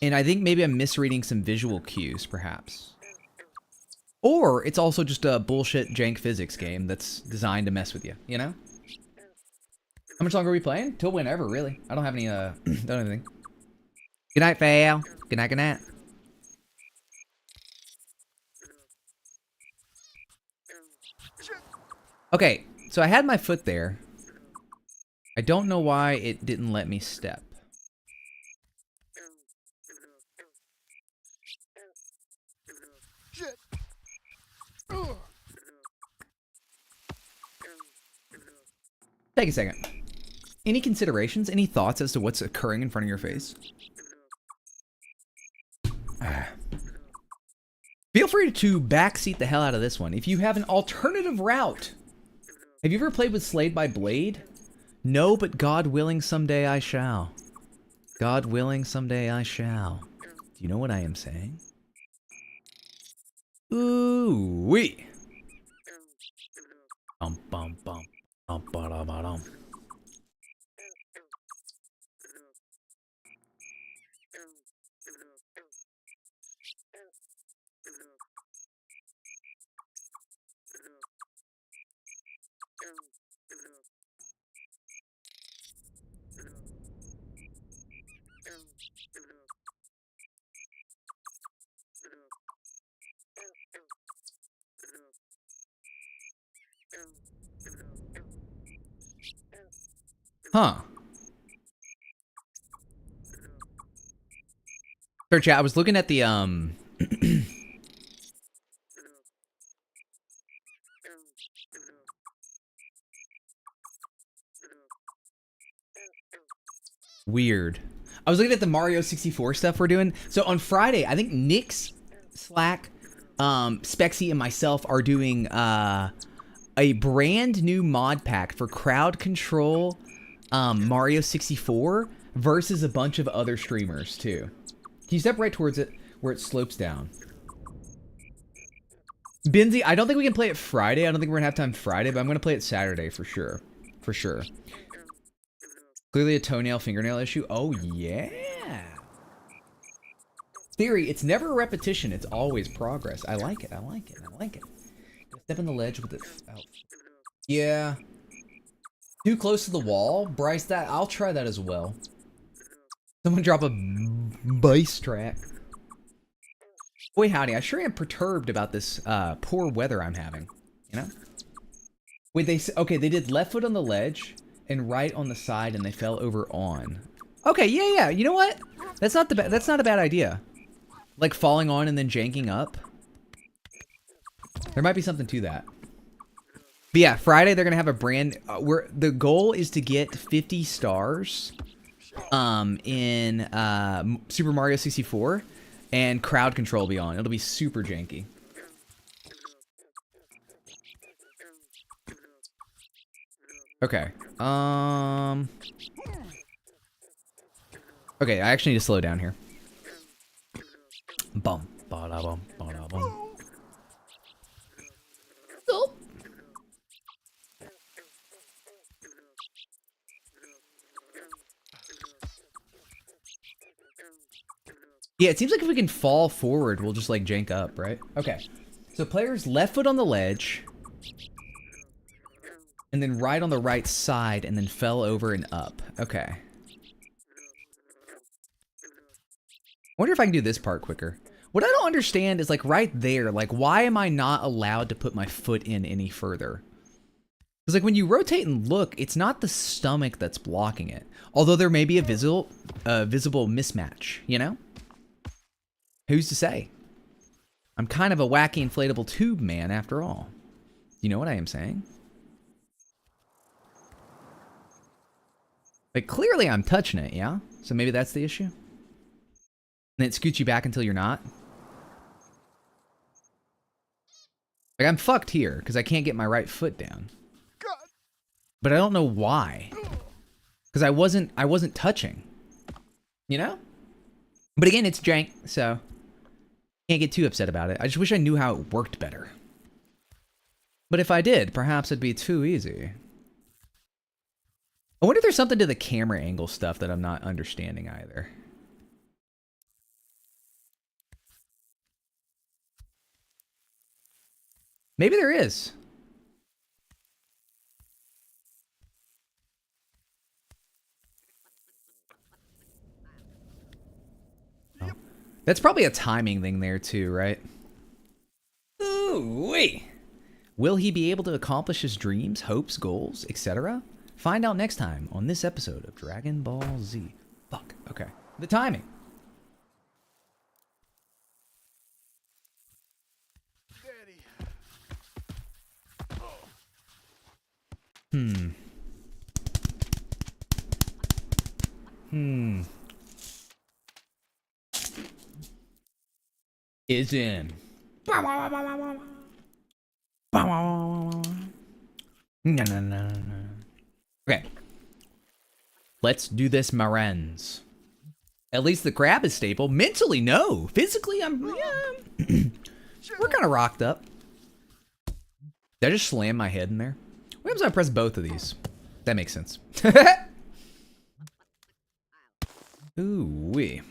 And I think maybe I'm misreading some visual cues, perhaps. Or it's also just a bullshit jank physics game that's designed to mess with you, you know? How much longer are we playing? Till whenever, really. I don't have any, don't have anything. Good night, Fail. Good night, good night. Okay, so I had my foot there. I don't know why it didn't let me step. Take a second. Any considerations? Any thoughts as to what's occurring in front of your face? Feel free to backseat the hell out of this one. If you have an alternative route. Have you ever played with Slayed by Blade? No, but God willing, someday I shall. God willing, someday I shall. Do you know what I am saying? Ooh-wee. Bum, bum, bum. Bum-ba-da-ba-dum. Huh. Sir chat, I was looking at the Weird. I was looking at the Mario 64 stuff we're doing. So on Friday, I think Nick's, Slack, Spexy, and myself are doing a brand new mod pack for crowd control Mario 64 versus a bunch of other streamers too. Can you step right towards it where it slopes down? Binzy, I don't think we can play it Friday. I don't think we're gonna have time Friday, but I'm gonna play it Saturday for sure. For sure. Clearly a toenail fingernail issue. Oh yeah. Theory, it's never a repetition, it's always progress. I like it, I like it, I like it. Step on the ledge with it. Oh. Yeah. Too close to the wall? Bryce, that I'll try that as well. Someone drop a bass track. Boy howdy, I sure am perturbed about this poor weather I'm having. You know? Wait, okay, they did left foot on the ledge and right on the side, and they fell over on. Okay, yeah. You know what? That's not a bad idea. Like falling on and then janking up. There might be something to that. But yeah, Friday they're gonna have a brand. The goal is to get 50 stars, in Super Mario 64, and crowd control will be on. It'll be super janky. Okay. Okay, I actually need to slow down here. Bum. Ba-da-bum. Ba-da-bum. Oh. Yeah, it seems like if we can fall forward, we'll just like jank up, right? Okay. So players left foot on the ledge, and then right on the right side, and then fell over and up. Okay. I wonder if I can do this part quicker. What I don't understand is like right there, like why am I not allowed to put my foot in any further? Because like when you rotate and look, it's not the stomach that's blocking it. Although there may be a visible mismatch, you know? Who's to say? I'm kind of a wacky inflatable tube man after all. You know what I am saying? Like clearly I'm touching it, yeah? So maybe that's the issue? And it scoots you back until you're not? Like I'm fucked here because I can't get my right foot down. But I don't know why. Because I wasn't touching. You know? But again, it's jank, so can't get too upset about it. I just wish I knew how it worked better. But if I did, perhaps it'd be too easy. I wonder if there's something to the camera angle stuff that I'm not understanding either. Maybe there is. Oh. That's probably a timing thing there too, right? Ooh, wait. Will he be able to accomplish his dreams, hopes, goals, etc.? Find out next time on this episode of Dragon Ball Z. Fuck. Okay. The timing. Is in. No. Okay. Let's do this, Marens. At least the crab is stable. Mentally, no. Physically, I'm... Yeah. We're kind of rocked up. Did I just slam my head in there? What happens if I press both of these? That makes sense. Ooh-wee.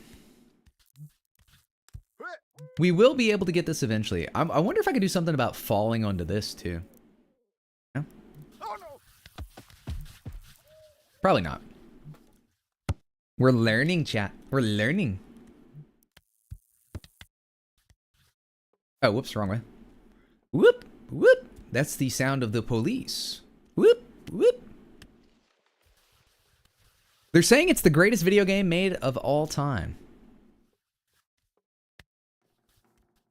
We will be able to get this eventually. I wonder if I could do something about falling onto this, too. No? Probably not. We're learning, chat. We're learning. Oh, whoops, wrong way. Whoop, whoop. That's the sound of the police. Whoop, whoop. They're saying it's the greatest video game made of all time.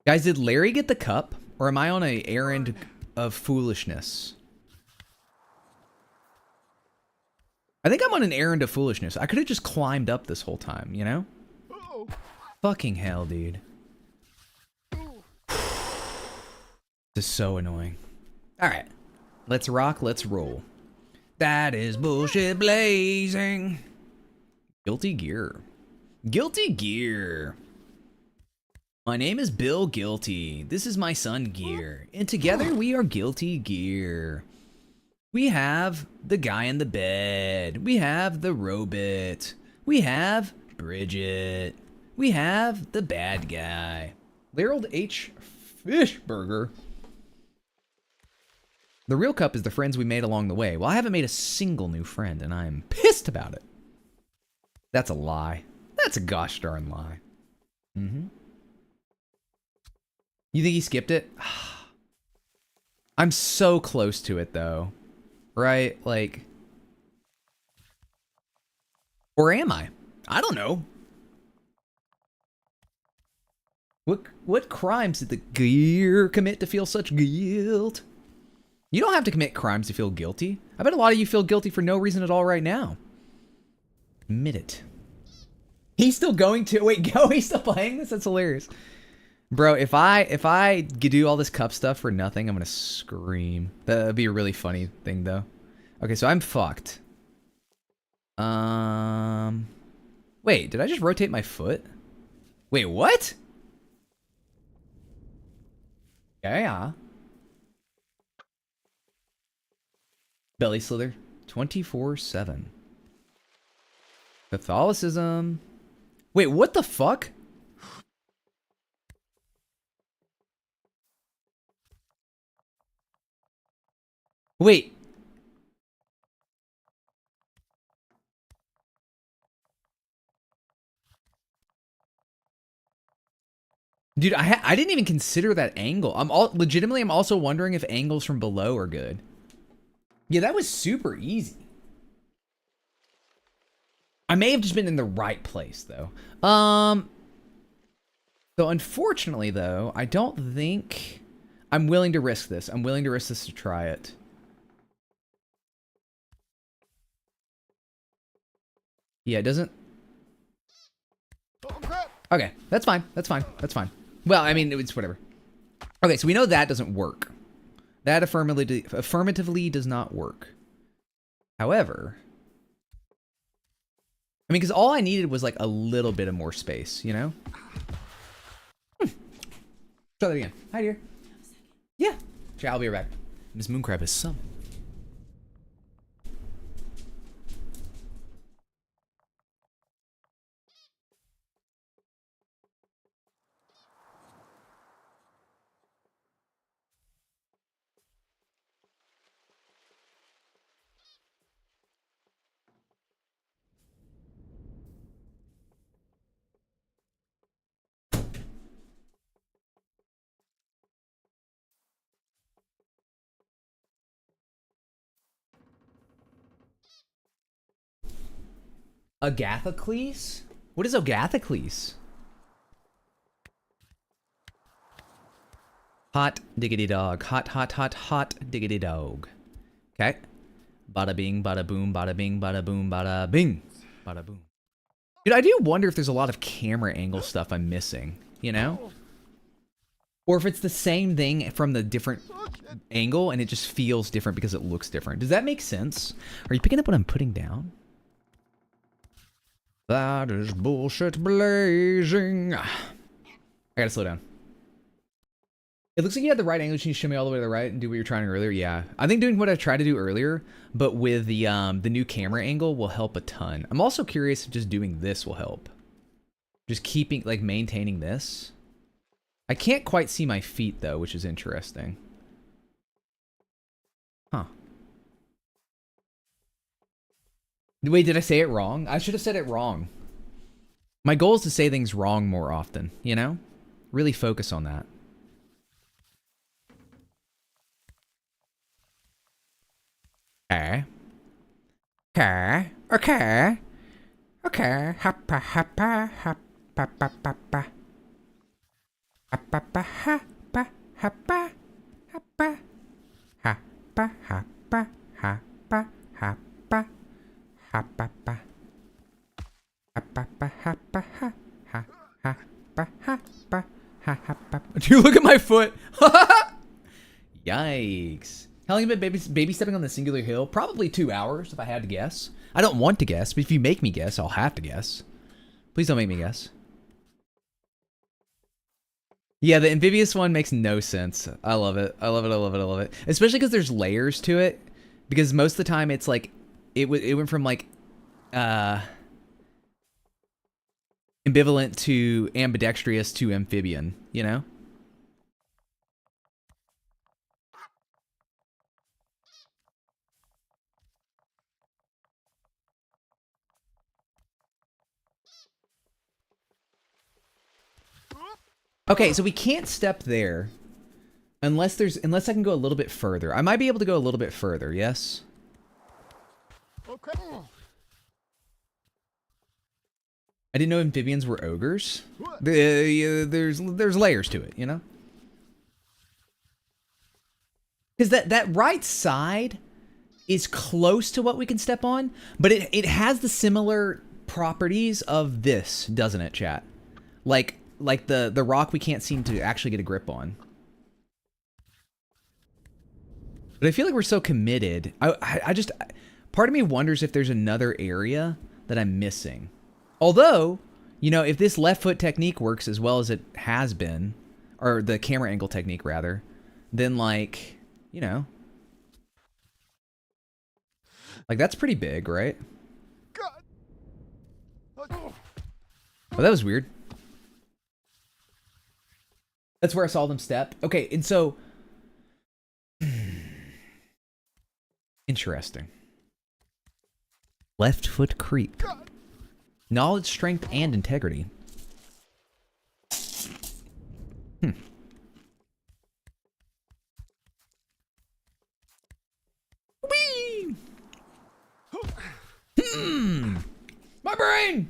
Guys, did Larry get the cup? Or am I on an errand of foolishness? I think I'm on an errand of foolishness. I could have just climbed up this whole time, you know? Uh-oh. Fucking hell, dude. This is so annoying. Alright. Let's rock, let's roll. That is bullshit blazing. Guilty Gear. Guilty Gear. My name is Bill Guilty. This is my son Gear. And together we are Guilty Gear. We have the guy in the bed. We have the robot. We have Bridget. We have the bad guy. Gerald H. Fishburger. The real cup is the friends we made along the way. Well, I haven't made a single new friend, and I'm pissed about it. That's a lie. That's a gosh darn lie. Mm-hmm. You think he skipped it? I'm so close to it, though. Right? Like... Or am I? I don't know. What crimes did the Gear commit to feel such guilt? You don't have to commit crimes to feel guilty. I bet a lot of you feel guilty for no reason at all right now. Admit it. He's still going to... Wait, go? He's still playing this? That's hilarious. Bro, if I do all this cup stuff for nothing, I'm gonna scream. That would be a really funny thing, though. Okay, so I'm fucked. Wait, did I just rotate my foot? Wait, what? Yeah. Belly slither 24/7. Catholicism. Wait, what the fuck? Wait. Dude, I didn't even consider that angle. I'm also wondering if angles from below are good. Yeah, that was super easy. I may have just been in the right place, though. So unfortunately, though, I don't think I'm willing to risk this. I'm willing to risk this to try it. Yeah, it doesn't... Oh, crap. Okay, that's fine. That's fine. That's fine. Well, I mean, it's whatever. Okay, so we know that doesn't work. That affirmatively does not work. However... I mean, because all I needed was, like, a little bit of more space, you know? Try that again. Hi, dear. Yeah. Sure, I'll be right back. Ms. Mooncrab is summoned. Agathocles? What is Agathocles? Hot diggity dog. Hot, hot, hot, hot diggity dog. Okay. Bada bing, bada boom, bada bing, bada boom, bada bing. Bada boom. Dude, I do wonder if there's a lot of camera angle stuff I'm missing, you know? Or if it's the same thing from the different angle and it just feels different because it looks different. Does that make sense? Are you picking up what I'm putting down? That is bullshit blazing. I gotta slow down. It looks like you had the right angle. Can you shimmy all the way to the right and do what you're trying earlier? Yeah. I think doing what I tried to do earlier, but with the new camera angle will help a ton. I'm also curious if just doing this will help. Just keeping, like, maintaining this. I can't quite see my feet, though, which is interesting. Huh. Wait, did I say it wrong? I should have said it wrong. My goal is to say things wrong more often, you know? Really focus on that. Okay. Okay. Okay. Okay. Happa happa happa happa happa happa happa happa happa happa happa happa Ha ba ba. Ha ba ba ha ba ha. Ha ha ba ha ba. Ha ha ba. Dude, look at my foot. Yikes. How long have you been baby stepping on the singular hill? Probably 2 hours, if I had to guess. I don't want to guess, but if you make me guess, I'll have to guess. Please don't make me guess. Yeah, the amphibious one makes no sense. I love it. I love it. I love it. I love it. Especially because there's layers to it. Because most of the time it's like it went from like ambivalent to ambidextrous to amphibian, you know? Okay, so we can't step there unless I can go a little bit further. I might be able to go a little bit further, yes? Okay. I didn't know amphibians were ogres. There's layers to it, you know? Because that right side is close to what we can step on, but it has the similar properties of this, doesn't it, chat? Like the rock we can't seem to actually get a grip on. But I feel like we're so committed. I just, part of me wonders if there's another area that I'm missing. Although, you know, if this left foot technique works as well as it has been, or the camera angle technique rather, then like, you know, like that's pretty big, right? Oh, that was weird. That's where I saw them step. Okay, and so interesting. Left foot creep. Knowledge, strength, and integrity. Whee! My brain!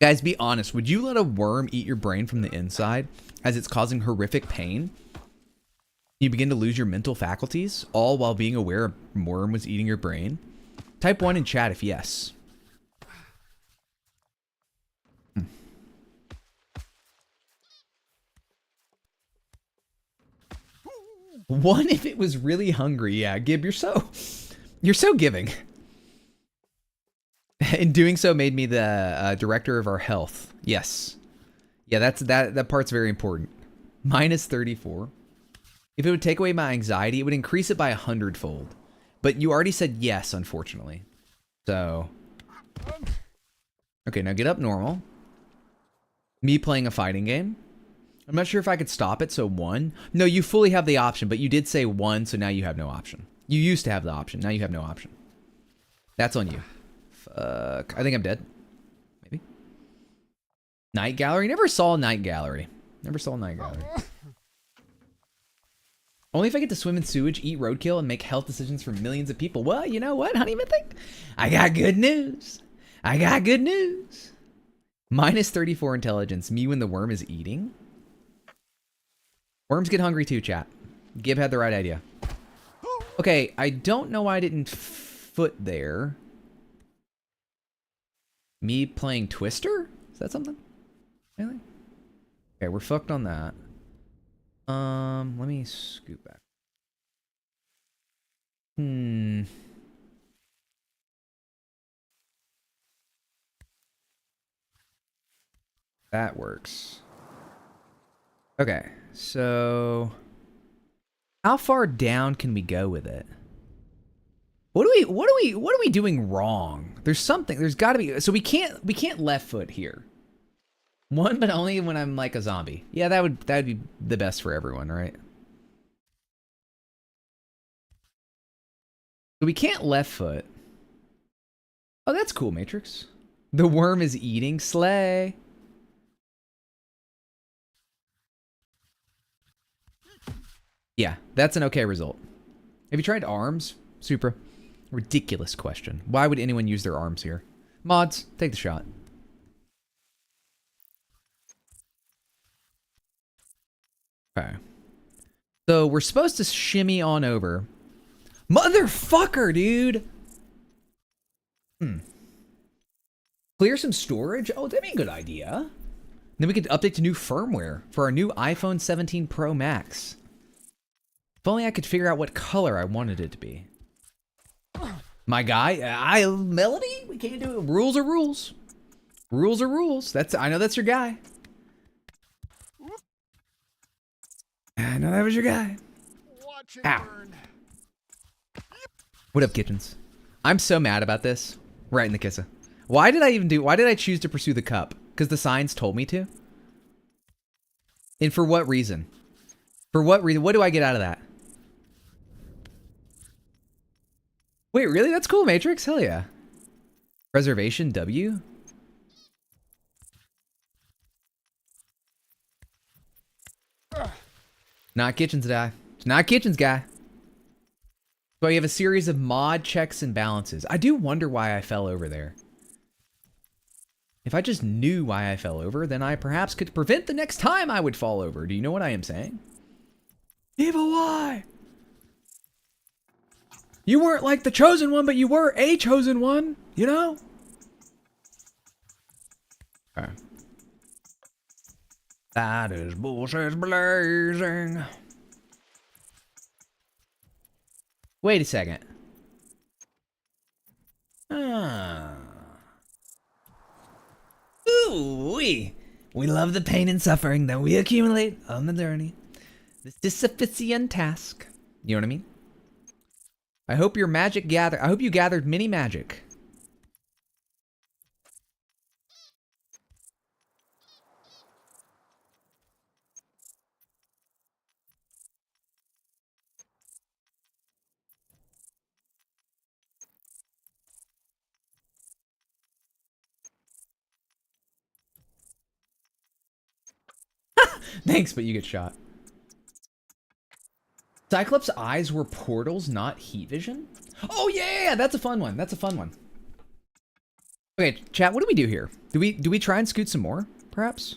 Guys, be honest. Would you let a worm eat your brain from the inside as it's causing horrific pain? You begin to lose your mental faculties, all while being aware a worm was eating your brain? Type 1 in chat if yes. One if it was really hungry. Yeah, Gib, you're so giving. And doing so made me the director of our health. Yes. Yeah, that part's very important. Minus 34. If it would take away my anxiety, it would increase it by 100-fold. But you already said yes, unfortunately. So. Okay, now get up normal. Me playing a fighting game. I'm not sure if I could stop it, so 1. No, you fully have the option, but you did say 1, so now you have no option. You used to have the option, now you have no option. That's on you. Fuck. I think I'm dead. Maybe. Night Gallery? Never saw a Night Gallery. Never saw a Night Gallery. Only if I get to swim in sewage, eat roadkill, and make health decisions for millions of people. Well, you know what, honey, think? I got good news. I got good news. Minus 34 intelligence. Me when the worm is eating? Worms get hungry too, chat. Gib had the right idea. Okay, I don't know why I didn't foot there. Me playing Twister? Is that something? Anything? Okay, we're fucked on that. Let me scoot back. That works. Okay, so how far down can we go with it? What are we doing wrong? There's something. There's got to be. So we can't left foot here. 1, but only when I'm like a zombie. Yeah, that would be the best for everyone, right? So we can't left foot. Oh, that's cool, Matrix. The worm is eating. Slay. Yeah, that's an okay result. Have you tried arms, Supra? Ridiculous question. Why would anyone use their arms here? Mods, take the shot. Okay. So we're supposed to shimmy on over. Motherfucker, dude! Clear some storage? Oh, that'd be a good idea. Then we could update to new firmware for our new iPhone 17 Pro Max. If only I could figure out what color I wanted it to be. My guy, Melody? We can't do it. Rules are rules. Rules are rules. I know that's your guy. I know that was your guy. Watch it Ow. burn. What up, Kitchens? I'm so mad about this. Right in the kisser. Why did I choose to pursue the cup? Because the signs told me to? And for what reason? For what reason? What do I get out of that? Wait, really? That's cool, Matrix. Hell yeah. Reservation W? Not Kitchens guy. It's not Kitchens guy. So you have a series of mod checks and balances. I do wonder why I fell over there. If I just knew why I fell over, then I perhaps could prevent the next time I would fall over. Do you know what I am saying? Evil why? You weren't like the chosen one, but you were a chosen one, you know? Okay. That is bullshit blazing. Wait a second. Ooh, we love the pain and suffering that we accumulate on the journey. This Sisyphean task. You know what I mean? I hope your magic I hope you gathered many magic. Thanks, but you get shot. Cyclops' eyes were portals, not heat vision? Oh yeah, that's a fun one. That's a fun one. Okay, chat, what do we do here? Do we try and scoot some more, perhaps?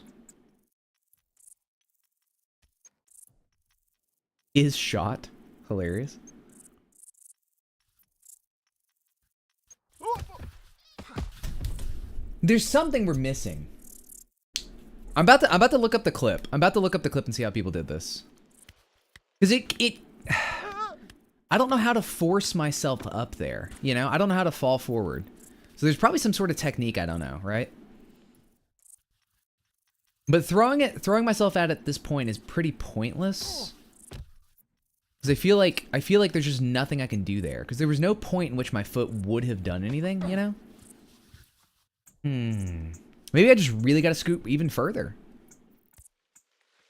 Is shot hilarious? There's something we're missing. I'm about to look up the clip. I'm about to look up the clip and see how people did this. Because I don't know how to force myself up there, you know? I don't know how to fall forward. So there's probably some sort of technique I don't know, right? But throwing myself at this point is pretty pointless. Because I feel like there's just nothing I can do there. Because there was no point in which my foot would have done anything, you know? Maybe I just really got to scoot even further.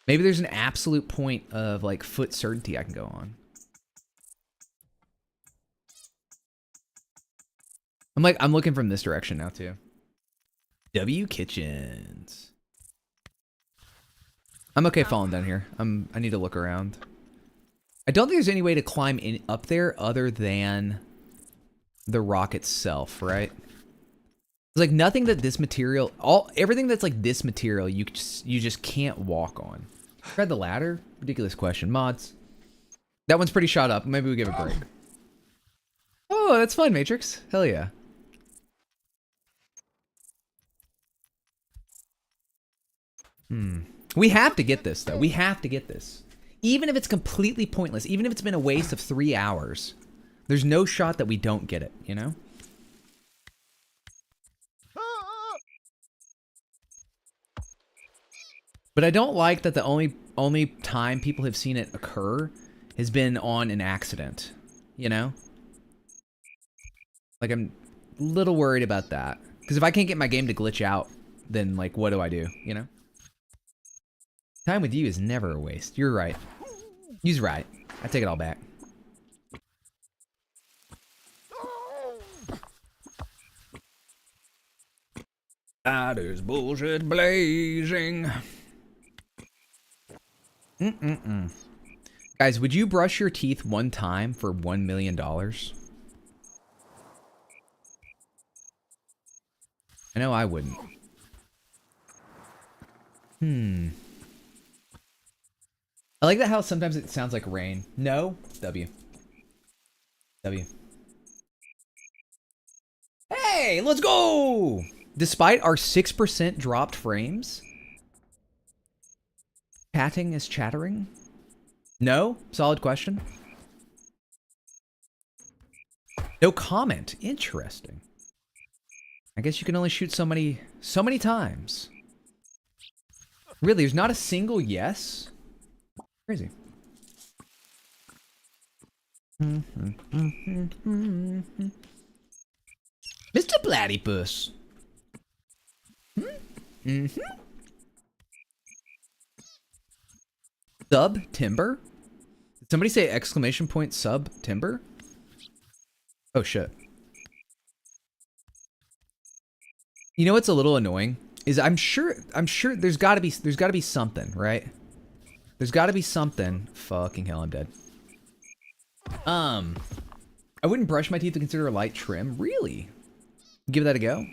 Maybe there's an absolute point of like foot certainty I can go on. I'm looking from this direction now too. W Kitchens. I'm okay falling down here. I need to look around. I don't think there's any way to climb up there other than the rock itself, right? It's like nothing that this material, everything that's like this material, you just can't walk on. Tread the ladder? Ridiculous question. Mods. That one's pretty shot up. Maybe we give a break. Oh, that's fun, Matrix. Hell yeah. We have to get this, though. We have to get this. Even if it's completely pointless, even if it's been a waste of 3 hours, there's no shot that we don't get it, you know? But I don't like that the only time people have seen it occur has been on an accident, you know? Like, I'm a little worried about that. Because if I can't get my game to glitch out, then, like, what do I do, you know? Time with you is never a waste. You're right. You're right. I take it all back. That is bullshit blazing. Guys, would you brush your teeth one time for $1 million? I know I wouldn't. I like that how sometimes it sounds like rain. No, W. W. Hey, let's go! Despite our 6% dropped frames, chatting is chattering? No? Solid question. No comment. Interesting. I guess you can only shoot so many times. Really, there's not a single yes? Crazy. Mr. Platypus. Sub timber? Did somebody say exclamation point sub timber? Oh shit. You know what's a little annoying is I'm sure there's got to be something, right? There's got to be something. Fucking hell, I'm dead. I wouldn't brush my teeth to consider a light trim. Really? Give that a go.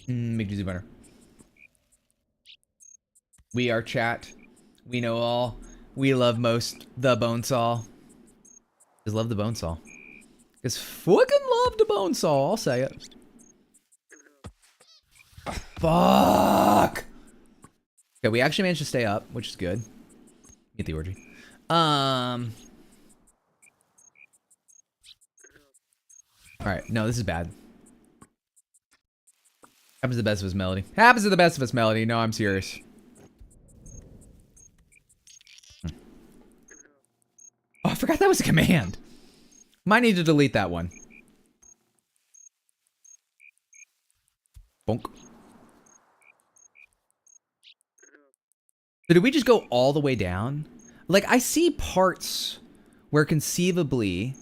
Make you better. We are chat. We know all. We love most the bone saw. Just love the bone saw. Just fucking love the bone saw. I'll say it. Fuck. Okay, we actually managed to stay up, which is good. Get the orgy. All right, no, this is bad. Happens to the best of his melody. Happens to the best of his melody. No, I'm serious. Oh, I forgot that was a command. Might need to delete that one. Bonk. So did we just go all the way down? Like, I see parts where conceivably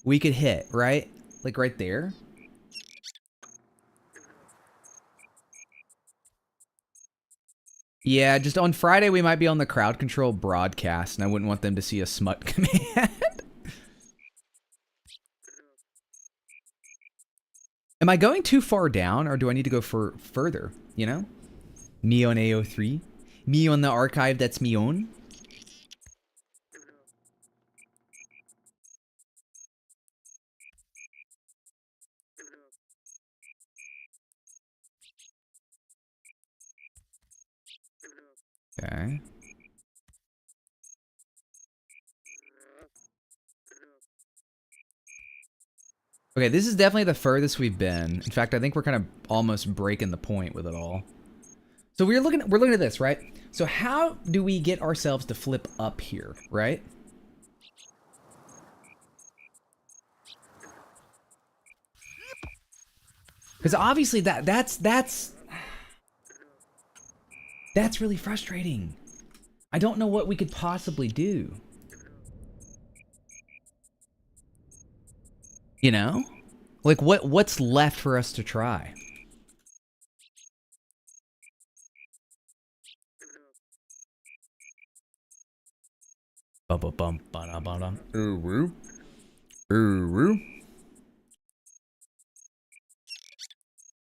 we could hit, right? Like right there. Yeah, just on Friday we might be on the crowd control broadcast, and I wouldn't want them to see a smut command. Am I going too far down, or do I need to go further, you know? Me on AO3? Me on the archive that's me on? Okay. Okay, this is definitely the furthest we've been. In fact, I think we're kind of almost breaking the point with it all. So we're looking at this, right? So how do we get ourselves to flip up here, right? Because obviously that's really frustrating. I don't know what we could possibly do. You know? Like what's left for us to try? Bum bum bum bum bum bum. Ooh. Ooh.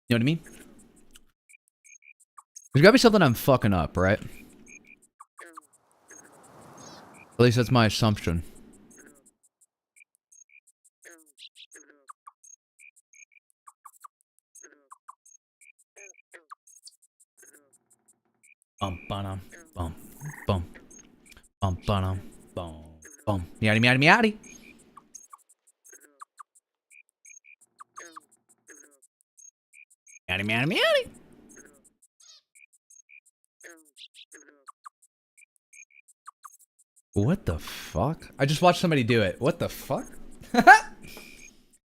You know what I mean? There's gotta be something I'm fucking up, right? At least that's my assumption. Bum bum bum bum bum bum bum bum. Meowdy meowdy meowdy. Meowdy meowdy meowdy. What the fuck? I just watched somebody do it. What the fuck?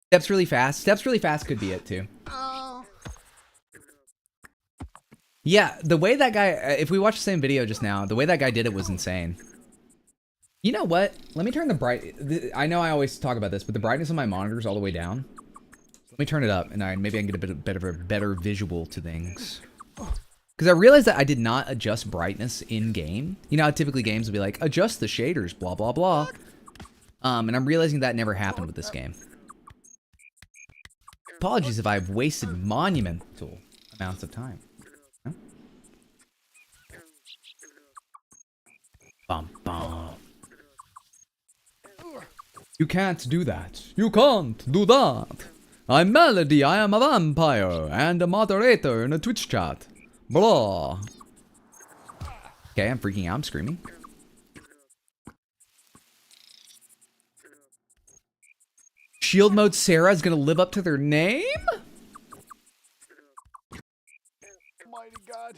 Steps really fast. Steps really fast could be it too. Yeah, the way that guy, if we watched the same video just now, the way that guy did it was insane. You know what? Let me turn the I know I always talk about this, but the brightness of my monitor is all the way down. Let me turn it up, and maybe I can get a bit of a better visual to things. Because I realized that I did not adjust brightness in game. You know how typically games will be like, adjust the shaders, blah, blah, blah. And I'm realizing that never happened with this game. Apologies if I've wasted monumental amounts of time. No? Bum, bum. You can't do that. You can't do that. I'm Melody, I am a vampire, and a moderator in a Twitch chat. Blah. Okay, I'm freaking out, I'm screaming. Shield mode Sarah is gonna live up to their name? Mighty God.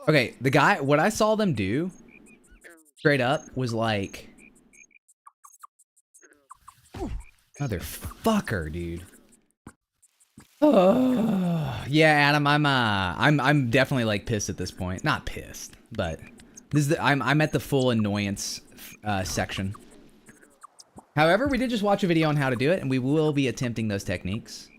Okay, the guy, what I saw them do, straight up, was like... Motherfucker, dude. Oh, yeah, Adam, I'm definitely like pissed at this point. Not pissed, but this is I'm at the full annoyance section. However, we did just watch a video on how to do it, and we will be attempting those techniques.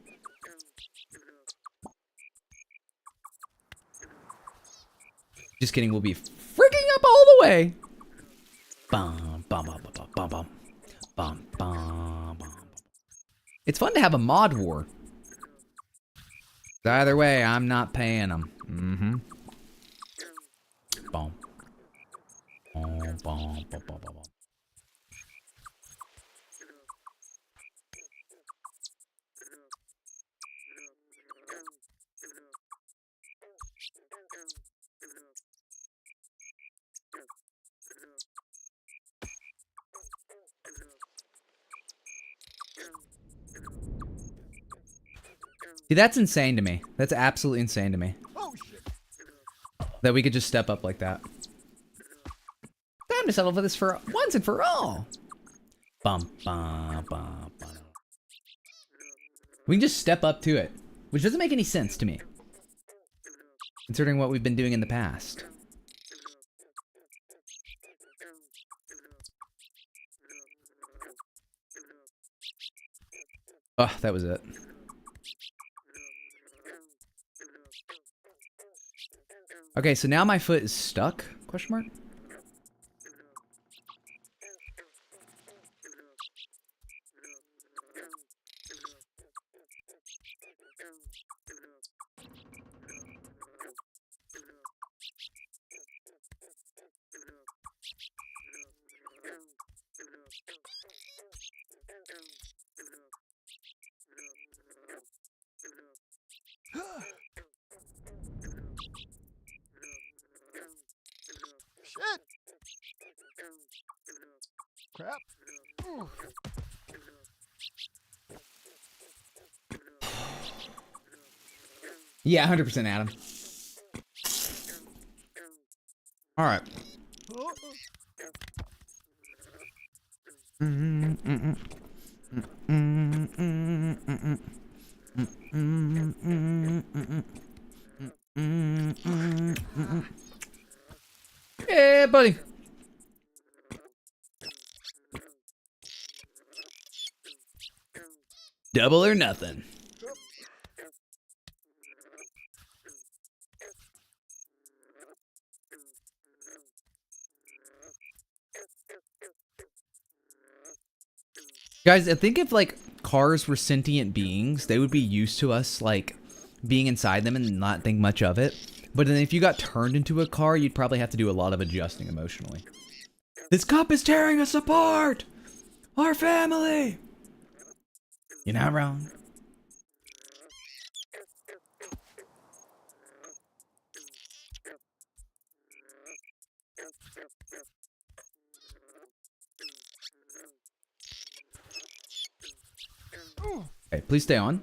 Just kidding, we'll be freaking up all the way. Bum, bum, bum, bum, bum, bum, bum, bum, bum. It's fun to have a mod war. Either way, I'm not paying them. Mm-hmm. Boom. Boom, boom, boom, boom, boom, boom. See, that's insane to me. That's absolutely insane to me. Oh shit. That we could just step up like that. Time to settle for this for once and for all. Bum, bum, bum, bum. We can just step up to it, which doesn't make any sense to me, considering what we've been doing in the past. Oh, that was it. Okay, so now my foot is stuck? Question mark? Shit. Crap. Ooh. Yeah, 100% Adam. All right. Yeah, buddy. Double or nothing. Guys, I think if like cars were sentient beings, they would be used to us like being inside them and not think much of it. But then if you got turned into a car, you'd probably have to do a lot of adjusting emotionally. This cop is tearing us apart! Our family! You're not wrong. Okay, please stay on.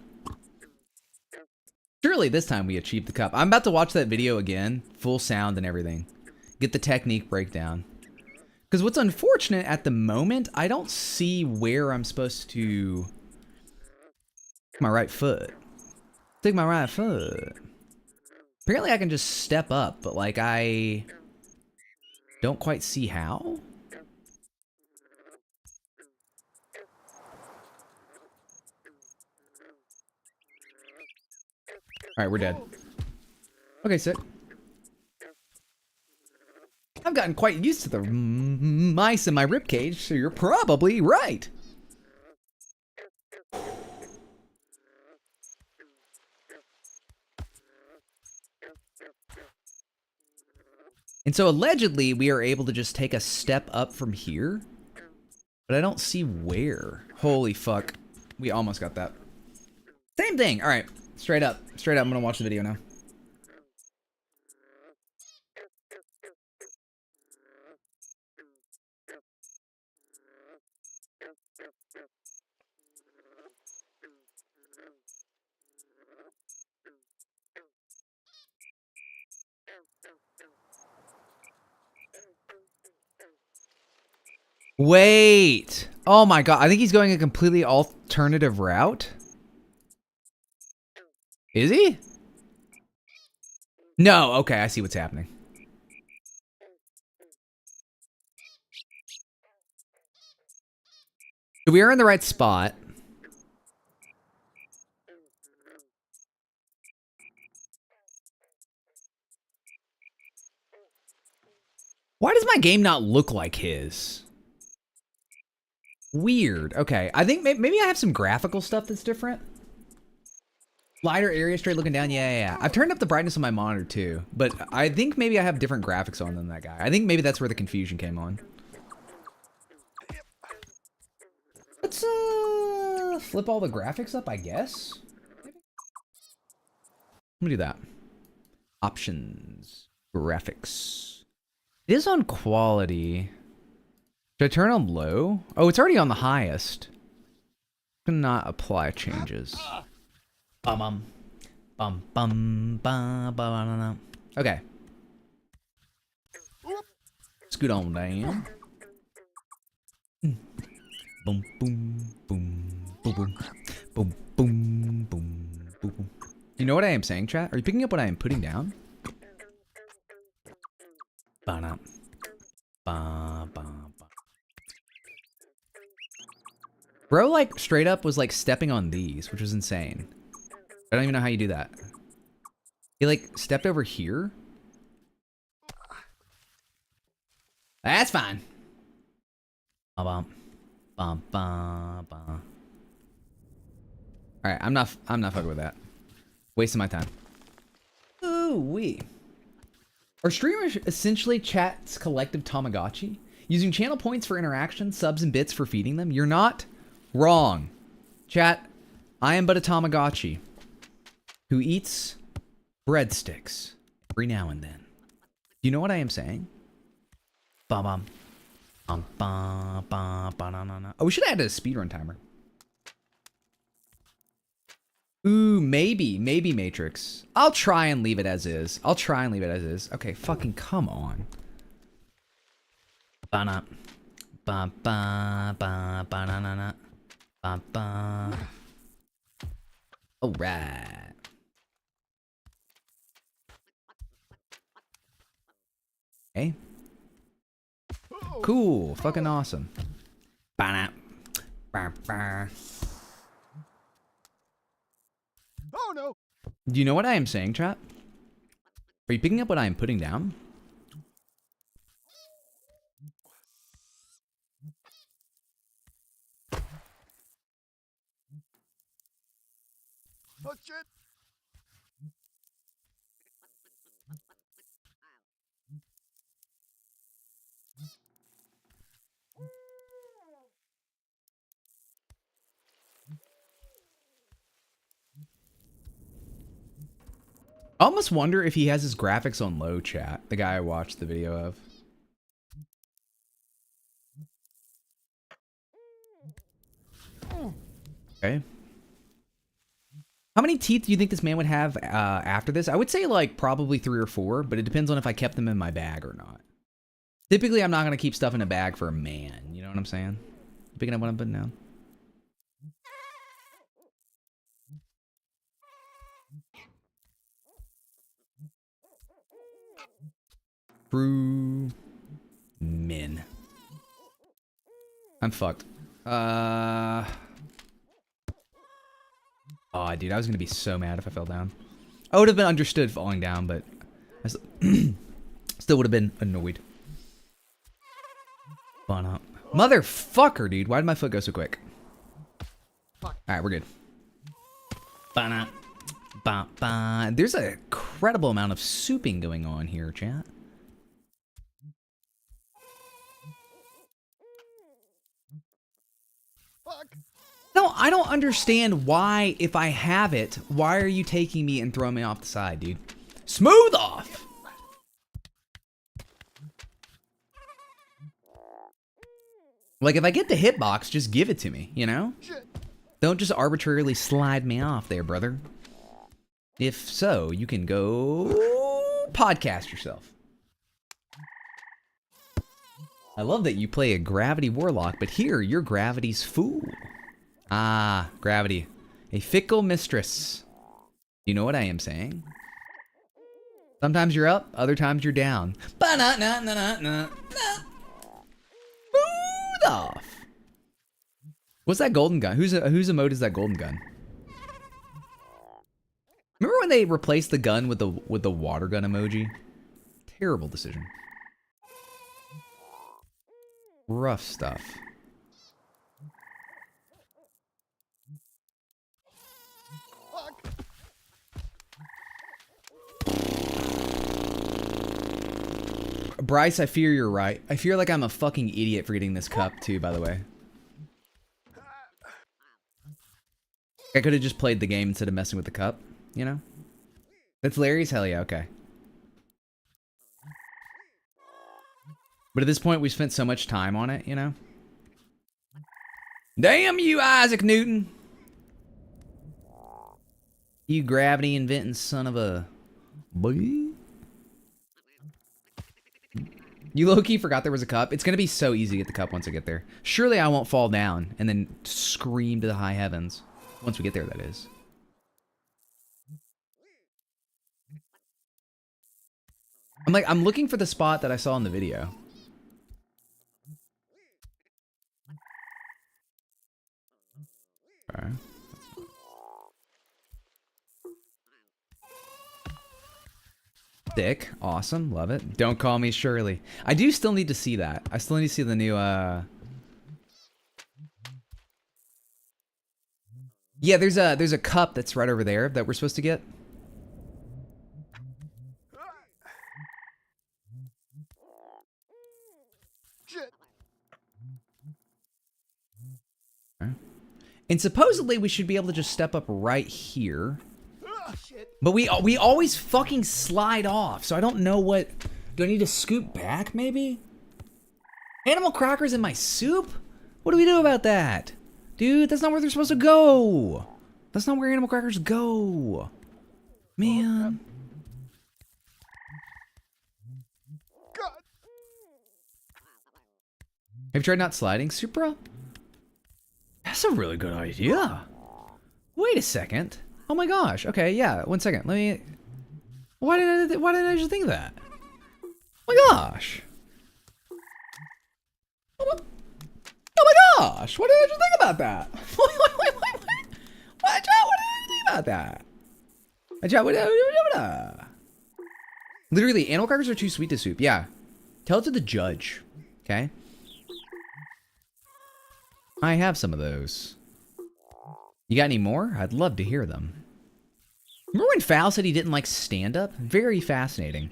Surely this time we achieved the cup. I'm about to watch that video again, full sound and everything. Get the technique breakdown. Because what's unfortunate at the moment, I don't see where I'm supposed to... My right foot. Take my right foot. Apparently I can just step up, but like I don't quite see how. Alright, we're dead. Okay, sick. I've gotten quite used to the mice in my ribcage, so you're probably right. And so allegedly, we are able to just take a step up from here. But I don't see where. Holy fuck. We almost got that. Same thing. All right. Straight up. Straight up. I'm going to watch the video now. Wait. Oh my god. I think he's going a completely alternative route. Is he? No. Okay, I see what's happening. We are in the right spot. Why does my game not look like his? Weird. Okay, I think maybe I have some graphical stuff that's different. Lighter area, straight looking down. Yeah. I've turned up the brightness on my monitor too, but I think maybe I have different graphics on than that guy. I think maybe that's where the confusion came on. Let's flip all the graphics up, I guess. Let me do that. Options, graphics. It is on quality. Should I turn on low? Oh, it's already on the highest. Not apply changes. Bum bum bum bum bum. Okay. Scoot on down. Boom boom boom boom boom boom boom boom boom. You know what I am saying, chat? Are you picking up what I am putting down? Ba-da. Ba ba ba. Bro, like straight up was like stepping on these, which was insane. I don't even know how you do that. He like stepped over here. That's fine. Bum bum bum bum. All right, I'm not fucking with that. Wasting my time. Ooh wee. Are streamers essentially chat's collective Tamagotchi, using channel points for interaction, subs and bits for feeding them? You're not wrong, chat. I am but a Tamagotchi who eats breadsticks every now and then. Do you know what I am saying? Bum bum. Bum bum bum bum. Oh, we should have added a speedrun timer. Ooh, maybe Matrix. I'll try and leave it as is. Okay, fucking come on. Ba-na. Ba-ba, ba-ba-na-na-na. Ba-ba. All right. Okay. Cool. Fucking awesome. Ba-na. Ba-ba. Oh no! Do you know what I am saying, chat? Are you picking up what I am putting down? Oh shit! I almost wonder if he has his graphics on low, chat. The guy I watched the video of. Okay. How many teeth do you think this man would have after this? I would say like probably 3 or 4, but it depends on if I kept them in my bag or not. Typically, I'm not going to keep stuff in a bag for a man. You know what I'm saying? Picking up what I'm putting down. True men. I'm fucked. Oh, dude, I was gonna be so mad if I fell down. I would have been understood falling down, but I still would have been annoyed. Fun up. Motherfucker, dude. Why did my foot go so quick? Alright, we're good. Ba-na. Ba-ba. There's a incredible amount of souping going on here, chat. I don't understand why, if I have it, why are you taking me and throwing me off the side, dude? Smooth off! Like, if I get the hitbox, just give it to me, you know? Don't just arbitrarily slide me off there, brother. If so, you can go podcast yourself. I love that you play a gravity warlock, but here, you're gravity's fool. Ah, gravity. A fickle mistress. You know what I am saying? Sometimes you're up, other times you're down. Ba-na-na-na-na-na. Smooth off. What's that golden gun? Whose emote is that golden gun? Remember when they replaced the gun with the water gun emoji? Terrible decision. Rough stuff. Bryce, I fear you're right. I feel like I'm a fucking idiot for getting this cup too, by the way. I could have just played the game instead of messing with the cup, you know? That's Larry's? Hell yeah, okay. But at this point, we spent so much time on it, you know? Damn you, Isaac Newton! You gravity inventing son of a... boy. You low-key forgot there was a cup. It's gonna be so easy to get the cup once I get there. Surely I won't fall down and then scream to the high heavens. Once we get there, that is. I'm looking for the spot that I saw in the video. Okay. Thick. Awesome. Love it. Don't call me Shirley. I do still need to see that. I still need to see the new, Yeah, there's a cup that's right over there that we're supposed to get. Okay. And supposedly we should be able to just step up right here. But we always fucking slide off, so I don't know what... Do I need to scoot back, maybe? Animal crackers in my soup? What do we do about that? Dude, that's not where they're supposed to go. That's not where animal crackers go. Man. Have you tried not sliding, Supra? That's a really good idea. Wait a second. Oh my gosh. Okay, yeah. 1 second. Let me... Why didn't I just think of that? Oh my gosh. Oh my gosh. What did I just think about that? What did I think about that? Literally, animal crackers are too sweet to soup. Yeah. Tell it to the judge. Okay? I have some of those. You got any more? I'd love to hear them. Remember when Fowl said he didn't like stand-up? Very fascinating.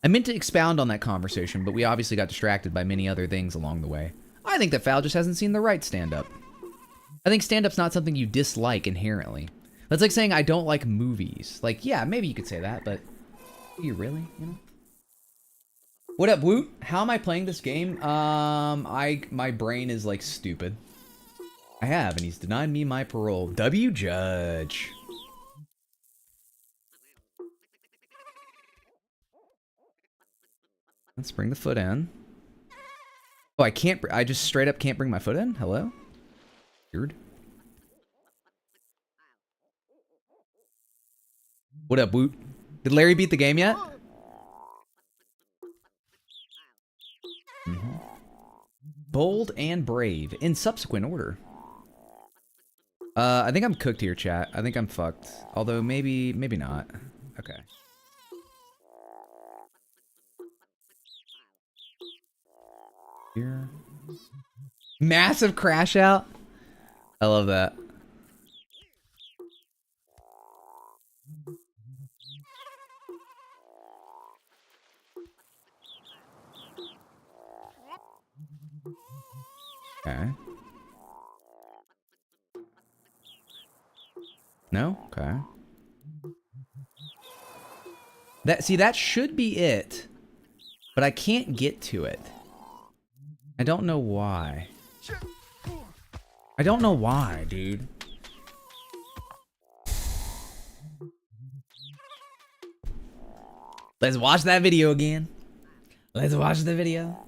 I meant to expound on that conversation, but we obviously got distracted by many other things along the way. I think that Fowl just hasn't seen the right stand-up. I think stand-up's not something you dislike inherently. That's like saying I don't like movies. Like, yeah, maybe you could say that, but do you really, you know? What up, Woot? How am I playing this game? My brain is like stupid. I have, and he's denied me my parole. W Judge. Let's bring the foot in. Oh, I can't, I just straight up can't bring my foot in? Hello? Weird. What up, Woot? Did Larry beat the game yet? Mm-hmm. Bold and brave, in subsequent order. I think I'm cooked here, chat. I think I'm fucked. Although, maybe not. Okay. Here. Massive crash out. I love that. Okay. No? Okay. That should be it. But I can't get to it. I don't know why. I don't know why, dude. Let's watch that video again. Let's watch the video.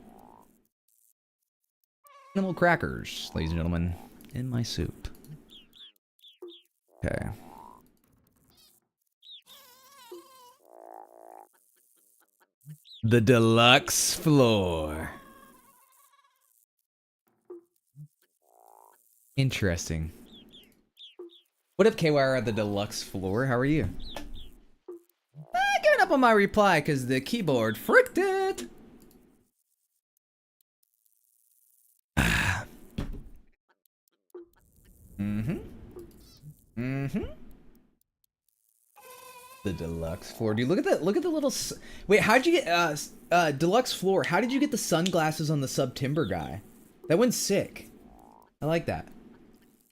Animal crackers, ladies and gentlemen, in my soup. Okay. The deluxe floor. Interesting. What up, KYR at the deluxe floor? How are you? Giving up on my reply because the keyboard fricked it. The deluxe floor. Dude, look at that. Look at the little. Wait, how'd you get deluxe floor? How did you get the sunglasses on the September guy? That one's sick. I like that.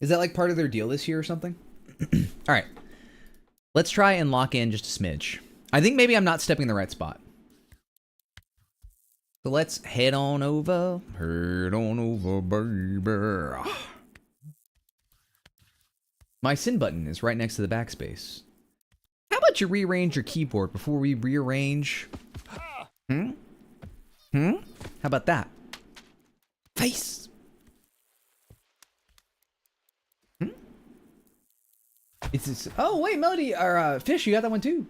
Is that like part of their deal this year or something? All right. Let's try and lock in just a smidge. I think maybe I'm not stepping in the right spot. So let's head on over. Head on over, baby. My sin button is right next to the backspace. How about you rearrange your keyboard before we rearrange? How about that? Face. It's this, oh wait, Melody or Fish, you got that one too.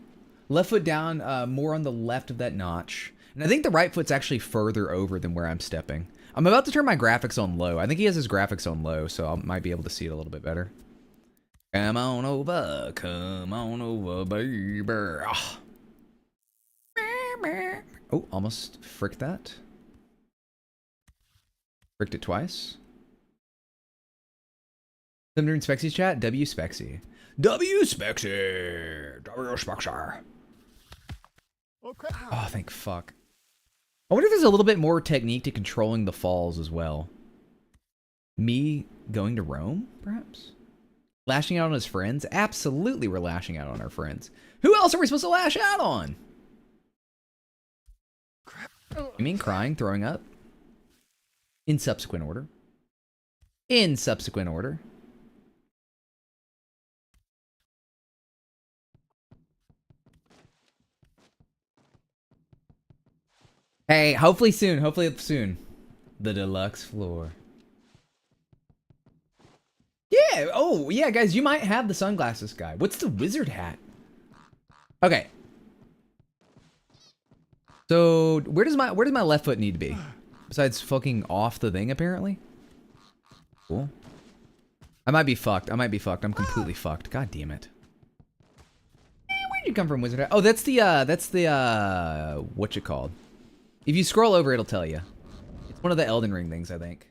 Left foot down, more on the left of that notch, and I think the right foot's actually further over than where I'm stepping. I'm about to turn my graphics on low. I think he has his graphics on low, so I might be able to see it a little bit better. Come on over, baby. Oh, almost fricked that. Fricked it twice. Thunder Spexy's chat. W Spexy. W Spexy. W Spexy. Okay. Oh, thank fuck. I wonder if there's a little bit more technique to controlling the falls as well. Me going to Rome, perhaps? Lashing out on his friends? Absolutely, we're lashing out on our friends. Who else are we supposed to lash out on? You mean crying, throwing up? In subsequent order. In subsequent order. Hey, hopefully soon. Hopefully soon. The deluxe floor. Yeah. Oh, yeah, guys. You might have the sunglasses guy. What's the wizard hat? Okay. So where does my left foot need to be? Besides fucking off the thing, apparently. Cool. I might be fucked. I might be fucked. I'm completely fucked. God damn it. Where'd you come from, wizard hat? Oh, that's the what's it called? If you scroll over, it'll tell you. It's one of the Elden Ring things, I think.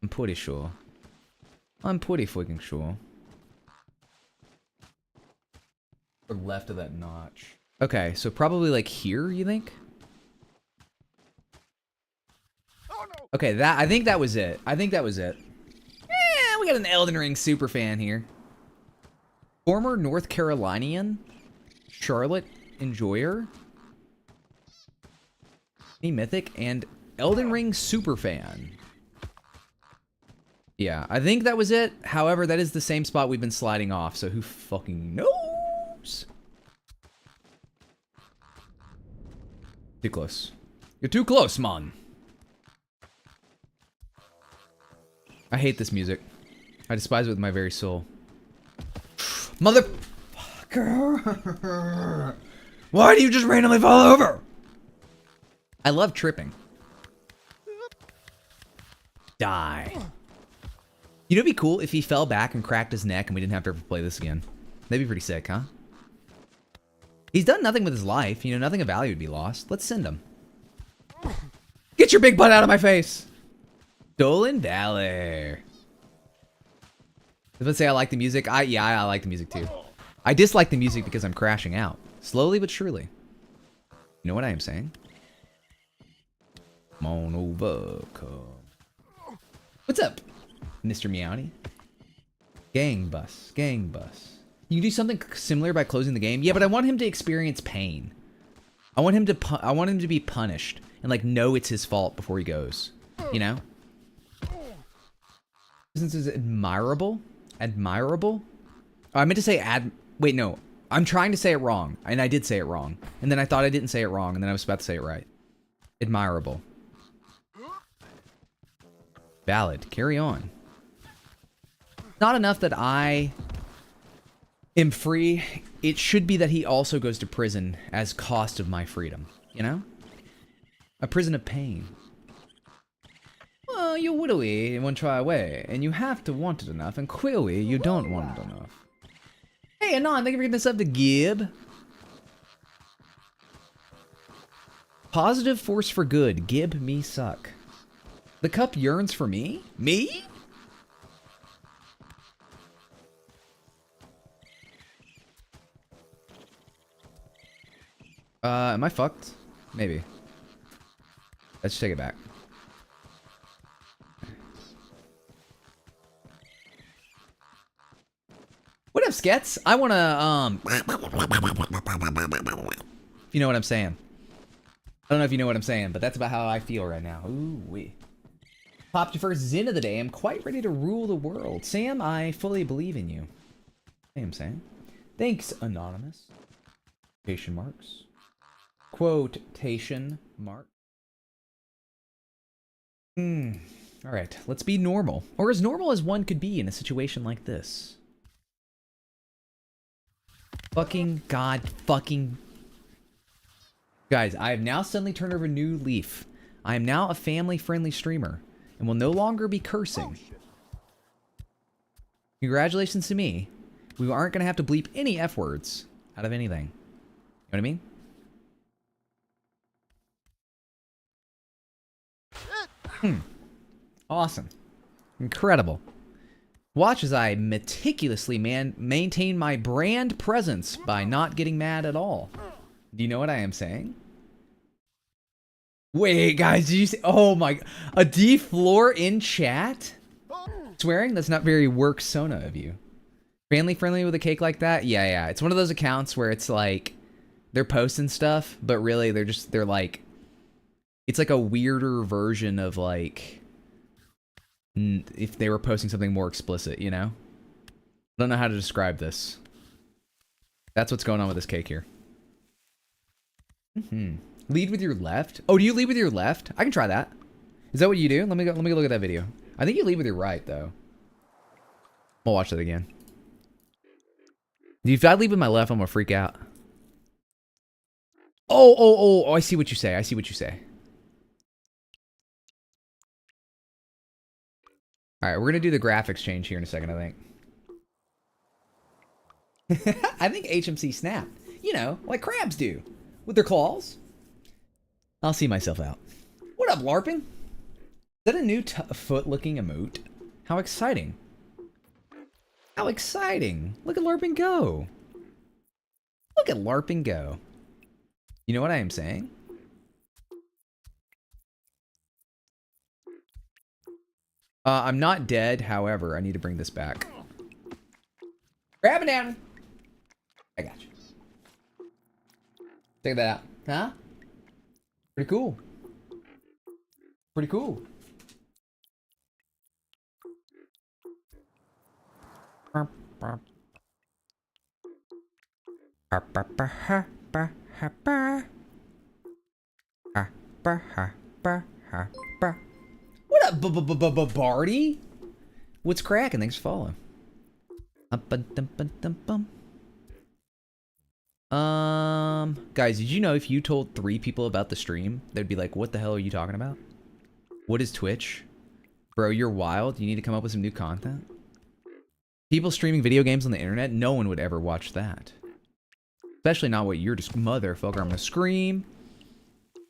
I'm pretty sure. I'm pretty fucking sure. Or left of that notch. Okay, so probably like here, you think? Oh, no. Okay, I think that was it. I think that was it. Yeah, we got an Elden Ring super fan here. Former North Carolinian Charlotte enjoyer. Mythic and Elden Ring superfan. Yeah, I think that was it. However, that is the same spot we've been sliding off, so who fucking knows? Too close. You're too close, man. I hate this music. I despise it with my very soul. Motherfucker! Why do you just randomly fall over? I love tripping. Die. You know, it'd be cool if he fell back and cracked his neck and we didn't have to ever play this again. That'd be pretty sick, huh? He's done nothing with his life. You know, nothing of value would be lost. Let's send him. Get your big butt out of my face. Stolen Valor. Let's say I like the music. Yeah, I like the music too. I dislike the music because I'm crashing out. Slowly but surely. You know what I am saying? Come on over, come. What's up, Mr. Meowny? Gang bus, gang bus. You can do something similar by closing the game. Yeah, but I want him to experience pain. I want him to be punished and like know it's his fault before he goes. You know? This is admirable. Admirable? Oh, I meant to say wait, no. I'm trying to say it wrong, and I did say it wrong. And then I thought I didn't say it wrong, and then I was about to say it right. Admirable. Valid. Carry on. Not enough that I am free. It should be that he also goes to prison as cost of my freedom. You know? A prison of pain. Well, you widowy in one try away, and you have to want it enough, and quilly you don't want it enough. Hey, Anon, thank you for getting this up to Gib. Positive force for good. Gib me suck. The cup yearns for me? Me? Am I fucked? Maybe. Let's take it back. What up, Skets? I wanna, if you know what I'm saying. I don't know if you know what I'm saying, but that's about how I feel right now. Ooh wee. Popped your first Zin of the day. I'm quite ready to rule the world. Sam, I fully believe in you. I am saying. Thanks, Anonymous. Quotation marks. Quotation mark. Alright, let's be normal. Or as normal as one could be in a situation like this. Fucking God fucking... Guys, I have now suddenly turned over a new leaf. I am now a family-friendly streamer and will no longer be cursing. Congratulations to me. We aren't going to have to bleep any F words out of anything. You know what I mean? Awesome. Incredible. Watch as I meticulously maintain my brand presence by not getting mad at all. Do you know what I am saying? Wait, guys, did you see? Oh my, a D floor in chat? Swearing? That's not very work Sona of you. Family friendly with a cake like that? Yeah. It's one of those accounts where it's like, they're posting stuff, but really they're like, it's like a weirder version of like, if they were posting something more explicit, you know? I don't know how to describe this. That's what's going on with this cake here. Lead with your left? Oh, do you lead with your left? I can try that. Is that what you do? Let me go look at that video. I think you lead with your right, though. I'll watch that again. If I lead with my left, I'm gonna freak out. Oh, I see what you say. I see what you say. Alright, we're gonna do the graphics change here in a second, I think. I think HMC snapped. You know, like crabs do. With their claws. I'll see myself out. What up, LARPing? Is that a new foot-looking emote? How exciting. How exciting. Look at LARPing go. Look at LARPing go. You know what I am saying? I'm not dead, however, I need to bring this back. Grab it down. I got you. Check that out. Huh? Pretty cool. Pretty cool. What up, Barty? What's cracking? Thanks for following. Guys, did you know if you told 3 people about the stream, they'd be like, what the hell are you talking about? What is Twitch? Bro, you're wild. You need to come up with some new content. People streaming video games on the internet, no one would ever watch that. Especially not what you're just, motherfucker, I'm gonna scream.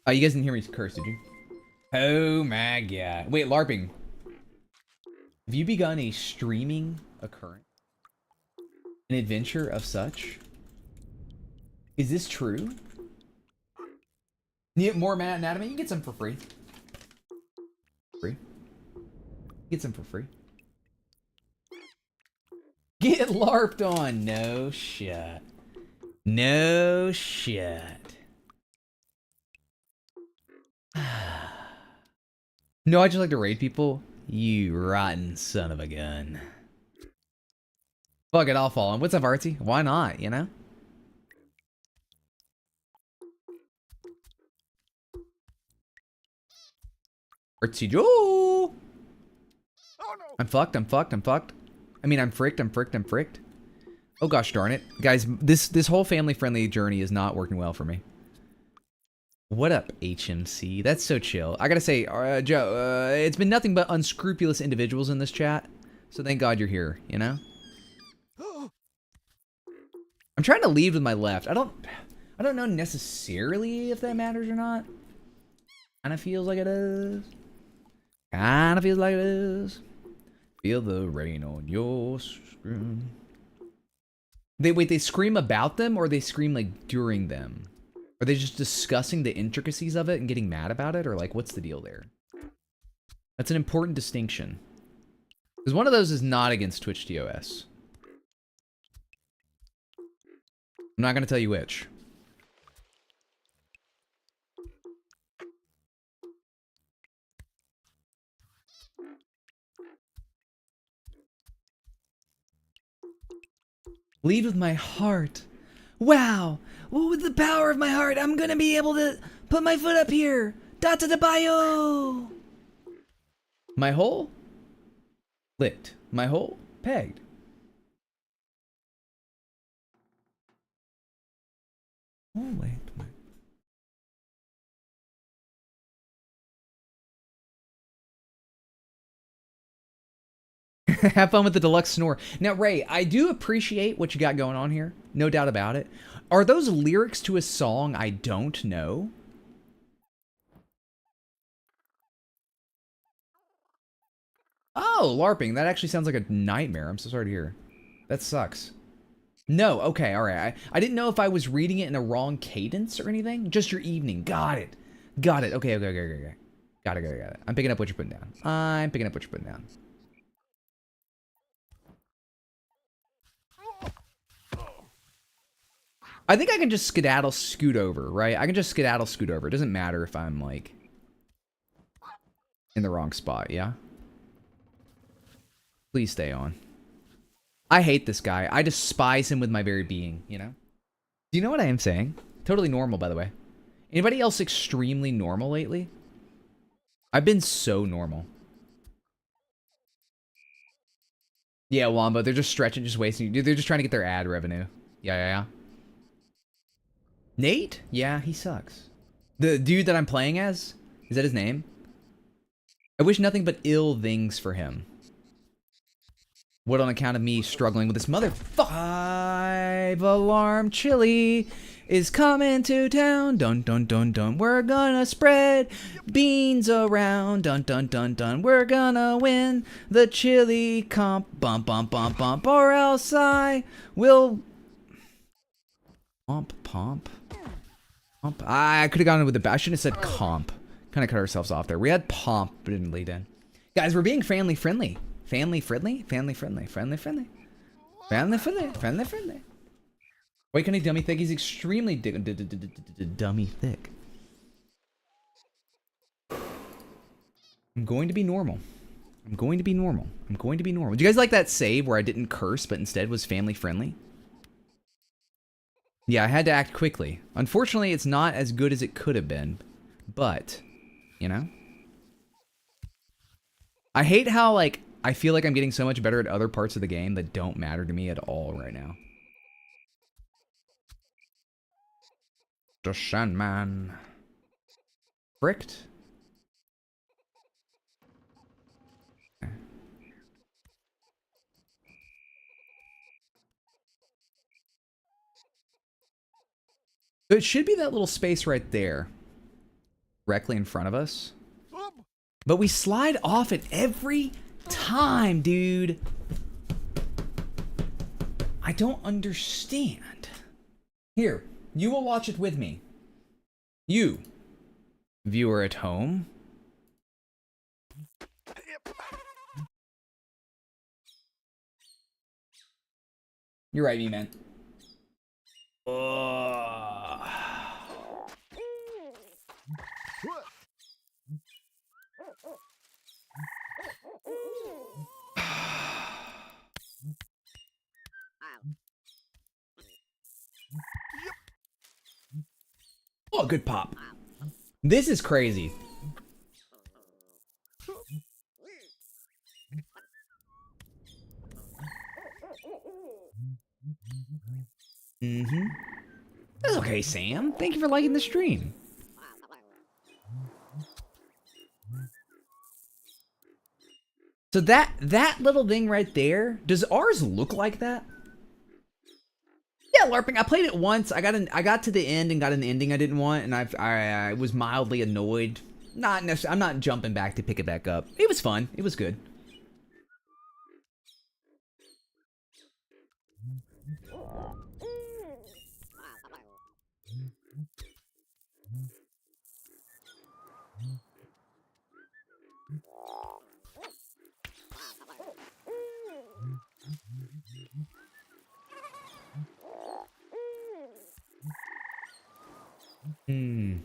Oh, you guys didn't hear me curse, did you? Oh my god. Wait, LARPing. Have you begun a streaming occurrence? An adventure of such? Is this true? Need more anatomy? You can get some for free. Free? Get some for free. Get LARPed on. No shit. No shit. No, I just like to raid people. You rotten son of a gun. Fuck it, I'll fall in. What's up, Artsy? Why not, you know? Artsy Joe! Oh no! I'm fucked, I'm fucked, I'm fucked. I mean, I'm fricked, I'm fricked, I'm fricked. Oh gosh darn it. Guys, this whole family-friendly journey is not working well for me. What up, HMC? That's so chill. I gotta say, Joe, it's been nothing but unscrupulous individuals in this chat. So thank God you're here, you know? I'm trying to lead with my left. I don't know necessarily if that matters or not. Kinda feels like it is. Kinda feels like it is. Feel the rain on your screen. They scream about them or they scream like during them? Are they just discussing the intricacies of it and getting mad about it? Or like, what's the deal there? That's an important distinction. Because one of those is not against Twitch TOS. I'm not going to tell you which. Lead with my heart. Wow. Well, with the power of my heart, I'm going to be able to put my foot up here. Data de bio. My hole? Lit. My hole? Pegged. Oh, wait. Have fun with the deluxe snore. Now, Ray, I do appreciate what you got going on here. No doubt about it. Are those lyrics to a song I don't know? Oh, LARPing. That actually sounds like a nightmare. I'm so sorry to hear. That sucks. No, okay, all right. I didn't know if I was reading it in a wrong cadence or anything. Just your evening. Got it. Got it. Okay. Got it. I'm picking up what you're putting down. I think I can just skedaddle scoot over, right? I can just skedaddle scoot over. It doesn't matter if I'm, like, in the wrong spot, yeah? Please stay on. I hate this guy. I despise him with my very being, you know? Do you know what I am saying? Totally normal, by the way. Anybody else extremely normal lately? I've been so normal. Yeah, Wamba, they're just stretching, just wasting. They're just trying to get their ad revenue. Yeah. Nate? Yeah, he sucks. The dude that I'm playing as? Is that his name? I wish nothing but ill things for him. What on account of me struggling with this motherfucker? 5 alarm chili is coming to town. Dun dun dun dun. We're gonna spread beans around. Dun dun dun dun. We're gonna win the chili comp. Bump bump bump bump. Or else I will. Pomp. I could have gone with the. I shouldn't have said comp. Kind of cut ourselves off there. We had pomp, but didn't lead in. Guys, we're being family friendly. Family friendly. Why can't he dummy thick? He's extremely dummy thick. I'm going to be normal. Do you guys like that save where I didn't curse, but instead was family friendly? Yeah, I had to act quickly. Unfortunately, it's not as good as it could have been. But, you know? I hate how, like, I feel like I'm getting so much better at other parts of the game that don't matter to me at all right now. The Sandman. Fricked? So it should be that little space right there. Directly in front of us. But we slide off it every time, dude. I don't understand. Here, you will watch it with me. You, viewer at home. You're right, me man. Oh, good pop. This is crazy. Mm-hmm. That's okay, Sam. Thank you for liking the stream. So that little thing right there, does ours look like that? Yeah, LARPing. I played it once. I got to the end and got an ending I didn't want, and I was mildly annoyed. Not necessarily. I'm not jumping back to pick it back up. It was fun. It was good. Hmm.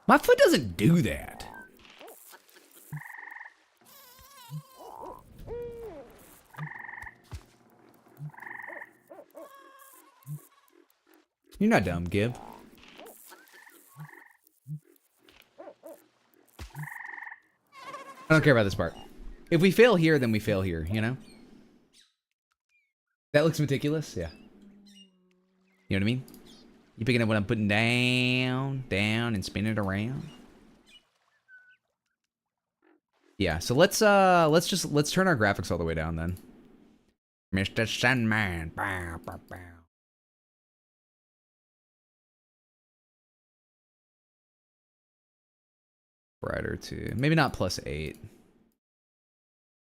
My foot doesn't do that. You're not dumb, Gib. I don't care about this part. If we fail here, then we fail here, you know? That looks meticulous, yeah. You know what I mean? You picking up what I'm putting down, and spinning it around? Yeah, so let's turn our graphics all the way down then. Mr. Sandman. Bow, bow, bow. Brighter too. Maybe not +8.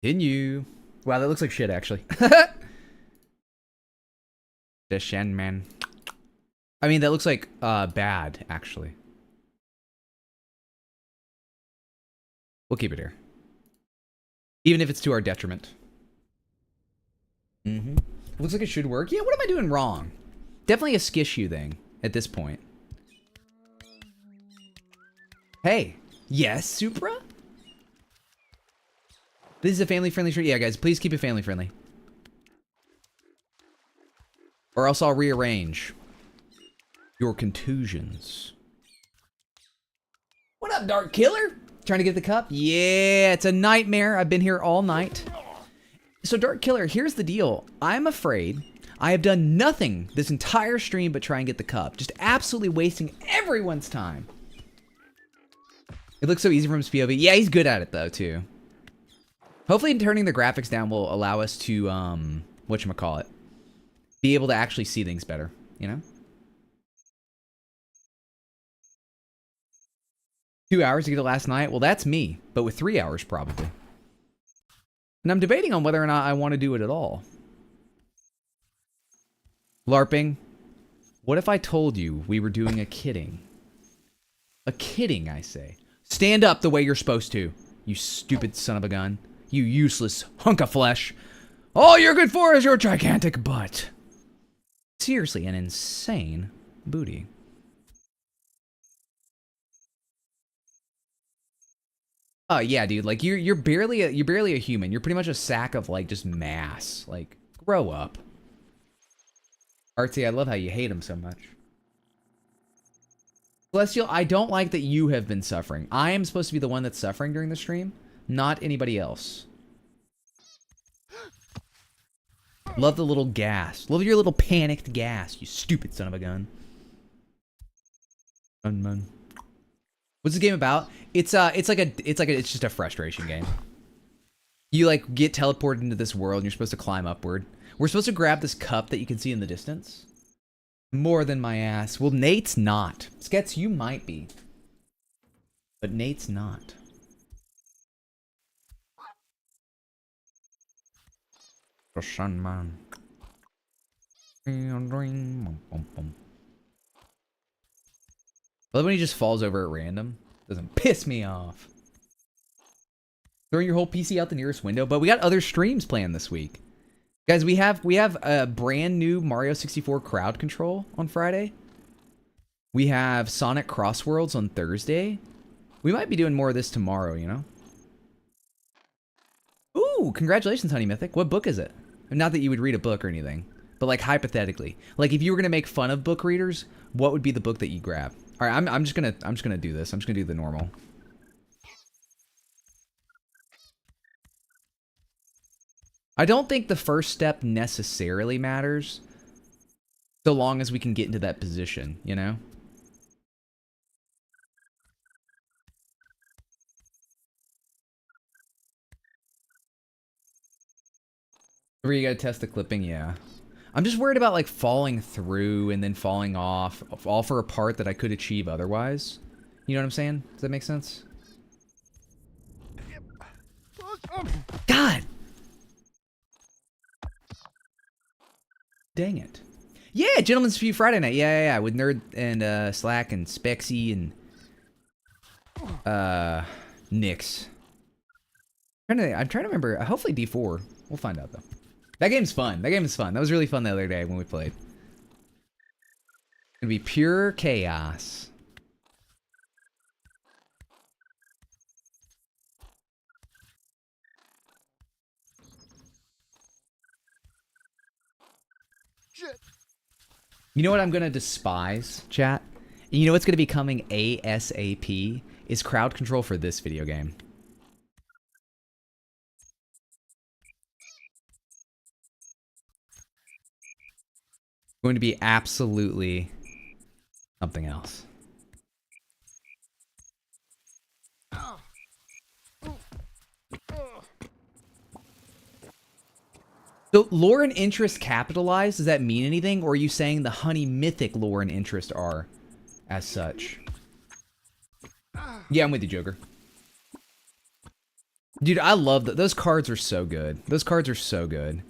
Continue. Wow, that looks like shit actually. The Sandman. I mean, that looks like bad actually. We'll keep it here. Even if it's to our detriment. Mm-hmm. Looks like it should work. Yeah, what am I doing wrong? Definitely a skissue thing at this point. Hey. Yes, Supra? This is a family-friendly stream. Yeah, guys, please keep it family-friendly. Or else I'll rearrange your contusions. What up, Dark Killer? Trying to get the cup? Yeah, it's a nightmare. I've been here all night. So, Dark Killer, here's the deal. I'm afraid I have done nothing this entire stream but try and get the cup. Just absolutely wasting everyone's time. It looks so easy from his POV. Yeah, he's good at it, though, too. Hopefully, turning the graphics down will allow us to, whatchamacallit, be able to actually see things better, you know? 2 hours to get it last night? Well, that's me, but with 3 hours, probably. And I'm debating on whether or not I want to do it at all. LARPing. What if I told you we were doing a kidding? A kidding, I say. Stand up the way you're supposed to, you stupid son of a gun. You useless hunk of flesh. All you're good for is your gigantic butt. Seriously, an insane booty. Yeah, dude, like you're barely a human. You're pretty much a sack of like just mass. Like, grow up. Artsy, I love how you hate him so much. Celestial, I don't like that you have been suffering. I am supposed to be the one that's suffering during the stream, not anybody else. Love the little gas. Love your little panicked gas, you stupid son of a gun. Man. What's this game about? It's just a frustration game. You like get teleported into this world and you're supposed to climb upward. We're supposed to grab this cup that you can see in the distance. More than my ass. Well, Nate's not. Skets, you might be. But Nate's not. The sun man. I love when he just falls over at random. Doesn't piss me off. Throwing your whole PC out the nearest window, but we got other streams planned this week. Guys, we have a brand new Mario 64 crowd control on Friday. We have Sonic Crossworlds on Thursday. We might be doing more of this tomorrow, you know? Ooh, congratulations, Honey Mythic. What book is it? Not that you would read a book or anything, but like hypothetically. Like if you were gonna make fun of book readers, what would be the book that you grab? Alright, I'm just gonna do this. I'm just gonna do the normal. I don't think the first step necessarily matters, so long as we can get into that position, you know? Where you gotta test the clipping, yeah. I'm just worried about like falling through and then falling off, all for a part that I could achieve otherwise. You know what I'm saying? Does that make sense? God! Dang it. Yeah, Gentleman's View Friday night. Yeah, with Nerd and Slack and Spexy and Nyx. I'm trying to remember. Hopefully D4. We'll find out though. That game's fun. That game is fun. That was really fun the other day when we played. It's gonna be pure chaos. You know what I'm gonna despise, chat? You know what's gonna be coming ASAP? Is crowd control for this video game. Going to be absolutely something else. So, lore and interest capitalized, does that mean anything? Or are you saying the Honey Mythic lore and interest are as such? Yeah, I'm with you, Joker. Dude, I love that. Those cards are so good. Those cards are so good.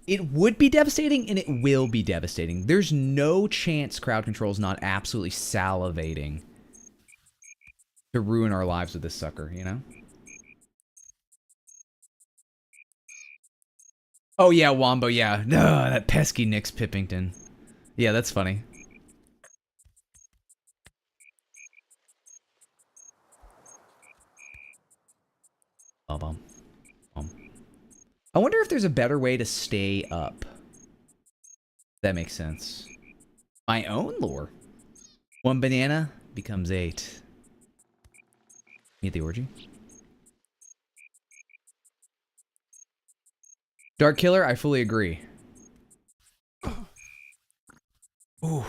It would be devastating, and it will be devastating. There's no chance crowd control is not absolutely salivating to ruin our lives with this sucker, you know? Oh yeah, Wombo, yeah. No, that pesky Nyx Pippington. Yeah, that's funny. I wonder if there's a better way to stay up. That makes sense. My own lore. 1 banana becomes 8. Meet the orgy. Dark Killer, I fully agree. Ooh.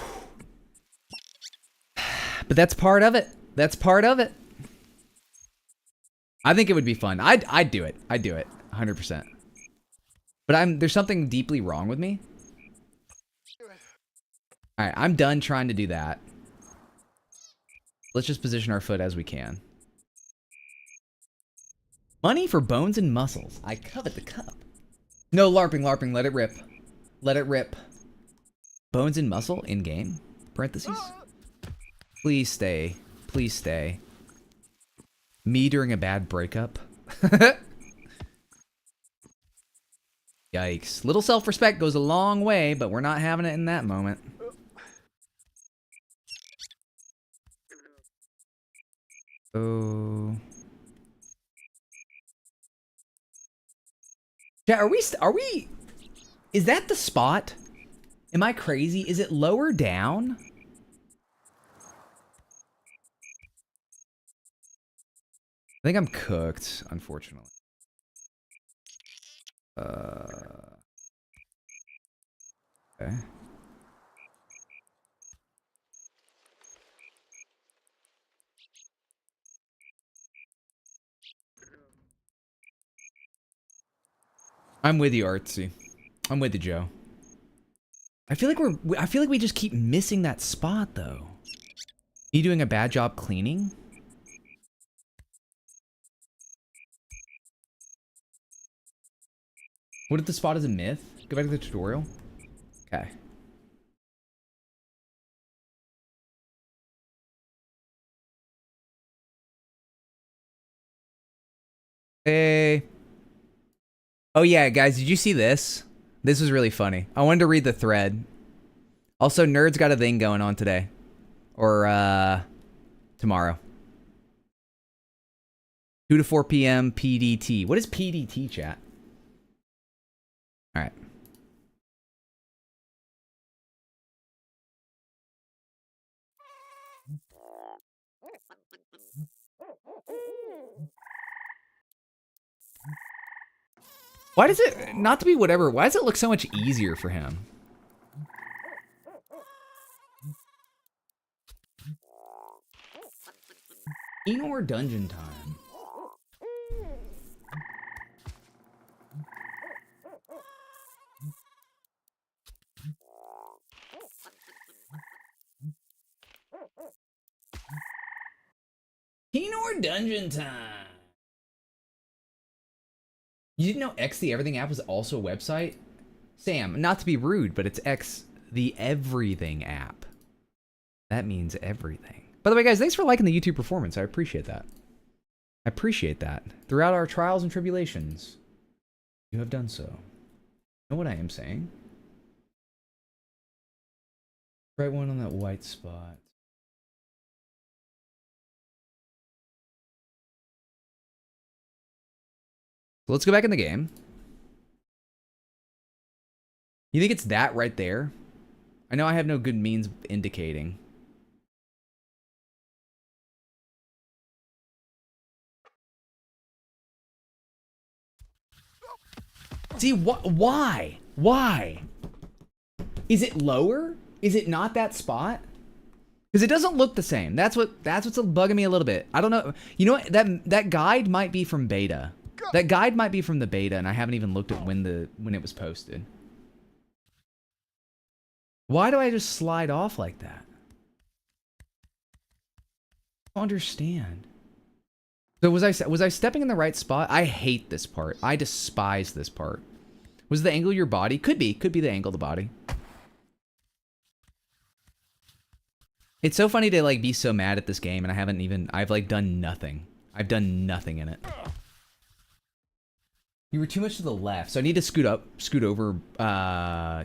But that's part of it. That's part of it. I think it would be fun. I'd do it. I'd do it. 100%. But there's something deeply wrong with me. Alright, I'm done trying to do that. Let's just position our foot as we can. Money for bones and muscles. I covet the cup. No LARPing, LARPing. Let it rip. Let it rip. Bones and muscle in game? Parentheses. Please stay. Please stay. Me during a bad breakup. Yikes. Little self-respect goes a long way, but we're not having it in that moment. Oh. Yeah, are we, is that the spot? Am I crazy? Is it lower down? I think I'm cooked, unfortunately. Okay. I'm with you, Artsy. I'm with you, Joe. I feel like we just keep missing that spot, though. You doing a bad job cleaning? What if the spot is a myth? Go back to the tutorial. Okay. Hey. Oh yeah, guys, did you see this? This was really funny. I wanted to read the thread. Also, Nerds got a thing going on today. Or, tomorrow. 2 to 4 p.m. PDT. What is PDT, chat? Alright. Why does it, not to be whatever, why does it look so much easier for him? Or dungeon time. Or dungeon time. You didn't know X the Everything app was also a website? Sam, not to be rude, but it's X the Everything app. That means everything. By the way, guys, thanks for liking the YouTube performance. I appreciate that. I appreciate that. Throughout our trials and tribulations, you have done so. You know what I am saying? Right one on that white spot. Let's go back in the game. You think it's that right there? I know I have no good means of indicating. See, why? Why? Is it lower? Is it not that spot? Because it doesn't look the same. That's what's bugging me a little bit. I don't know. You know what? That guide might be from beta. That guide might be from the beta, and I haven't even looked at when it was posted. Why do I just slide off like that? I don't understand. So was I stepping in the right spot? I hate this part. I despise this part. Was the angle of your body? Could be the angle of the body. It's so funny to like be so mad at this game, and I've like done nothing. I've done nothing in it. You were too much to the left, so I need to scoot over,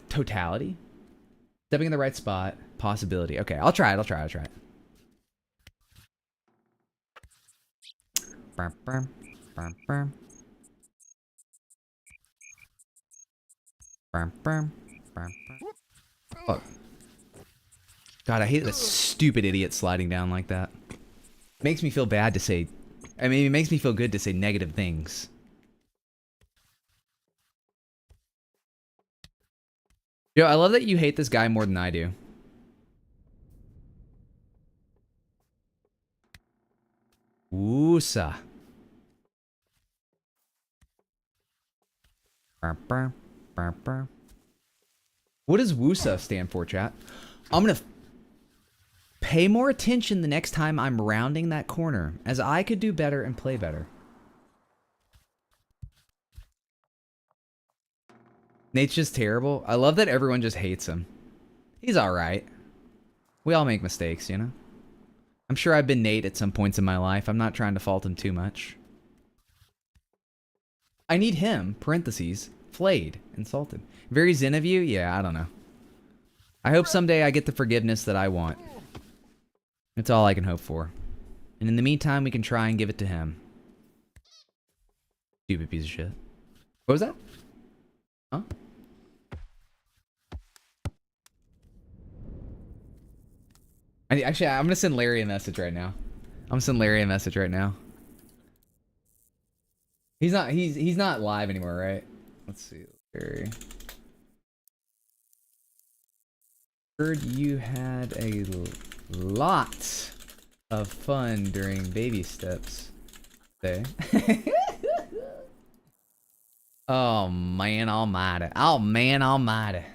totality. Stepping in the right spot, possibility. Okay, I'll try it. Oh. God, I hate this stupid idiot sliding down like that. It makes me feel bad to say... I mean, it makes me feel good to say negative things. Yo, I love that you hate this guy more than I do. Woosa. What does Woosa stand for, chat? I'm gonna pay more attention the next time I'm rounding that corner, as I could do better and play better. Nate's just terrible. I love that everyone just hates him. He's alright. We all make mistakes, you know? I'm sure I've been Nate at some points in my life. I'm not trying to fault him too much. I need him, parentheses, flayed, insulted. Very zen of you? Yeah, I don't know. I hope someday I get the forgiveness that I want. It's all I can hope for. And in the meantime, we can try and give it to him. Stupid piece of shit. What was that? Huh? Actually, I'm gonna send Larry a message right now. He's not live anymore, right? Let's see, Larry. Heard you had a lot of fun during baby steps today. Oh man almighty. Oh man almighty.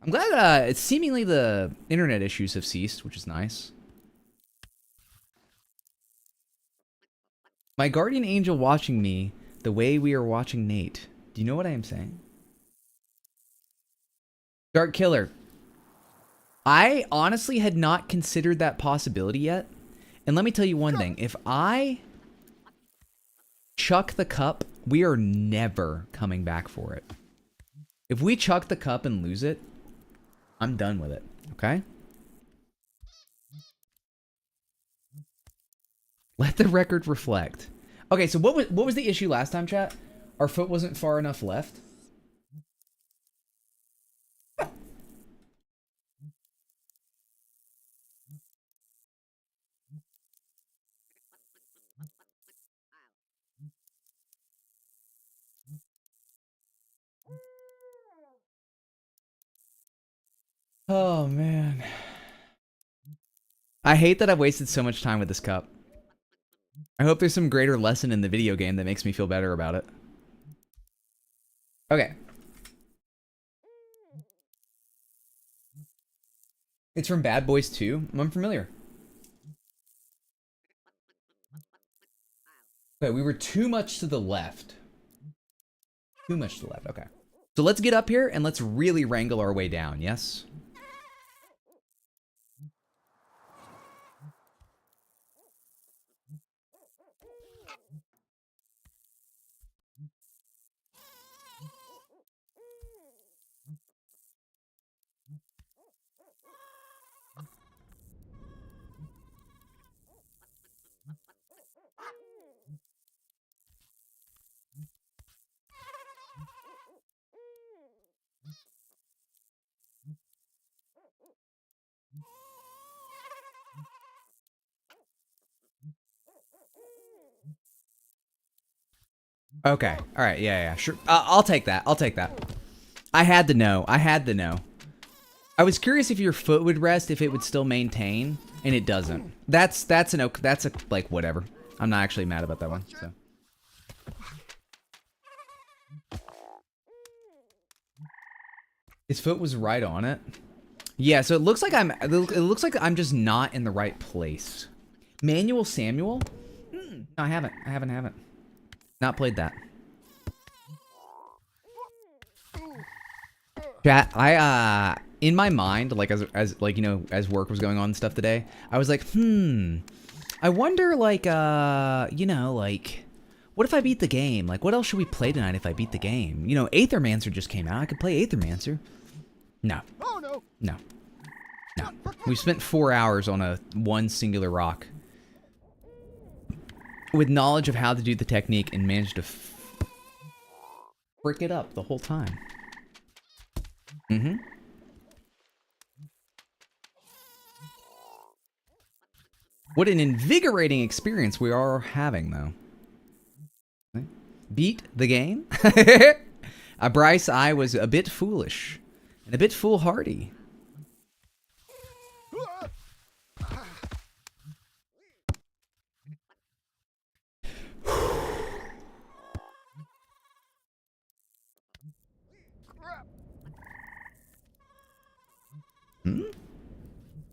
I'm glad it's seemingly the internet issues have ceased, which is nice. My guardian angel watching me the way we are watching Nate. Do you know what I am saying? Dark Killer. I honestly had not considered that possibility yet. And let me tell you one thing. If I chuck the cup, we are never coming back for it. If we chuck the cup and lose it, I'm done with it. Okay? Let the record reflect. Okay, so what was the issue last time, chat? Our foot wasn't far enough left? Oh, man. I hate that I've wasted so much time with this cup. I hope there's some greater lesson in the video game that makes me feel better about it. Okay. It's from Bad Boys 2. I'm familiar. Okay, we were too much to the left. Too much to the left, okay. So let's get up here and let's really wrangle our way down, yes? Okay. All right. Yeah. Sure. I'll take that. I'll take that. I had to know. I had to know. I was curious if your foot would rest, if it would still maintain, and it doesn't. That's a like whatever. I'm not actually mad about that one. So. His foot was right on it. Yeah. So it looks like I'm just not in the right place. Manual Samuel? No, I haven't. I haven't. Not played that. Chat, I in my mind, like as like, you know, as work was going on and stuff today, I was like, I wonder, like, you know, like, what if I beat the game? Like, what else should we play tonight if I beat the game? You know, Aethermancer just came out. I could play Aethermancer. No. Oh no. No. No. We spent 4 hours on one singular rock. With knowledge of how to do the technique and managed to frick it up the whole time. What an invigorating experience we are having, though. Beat the game? Bryce, I was a bit foolish. And a bit foolhardy.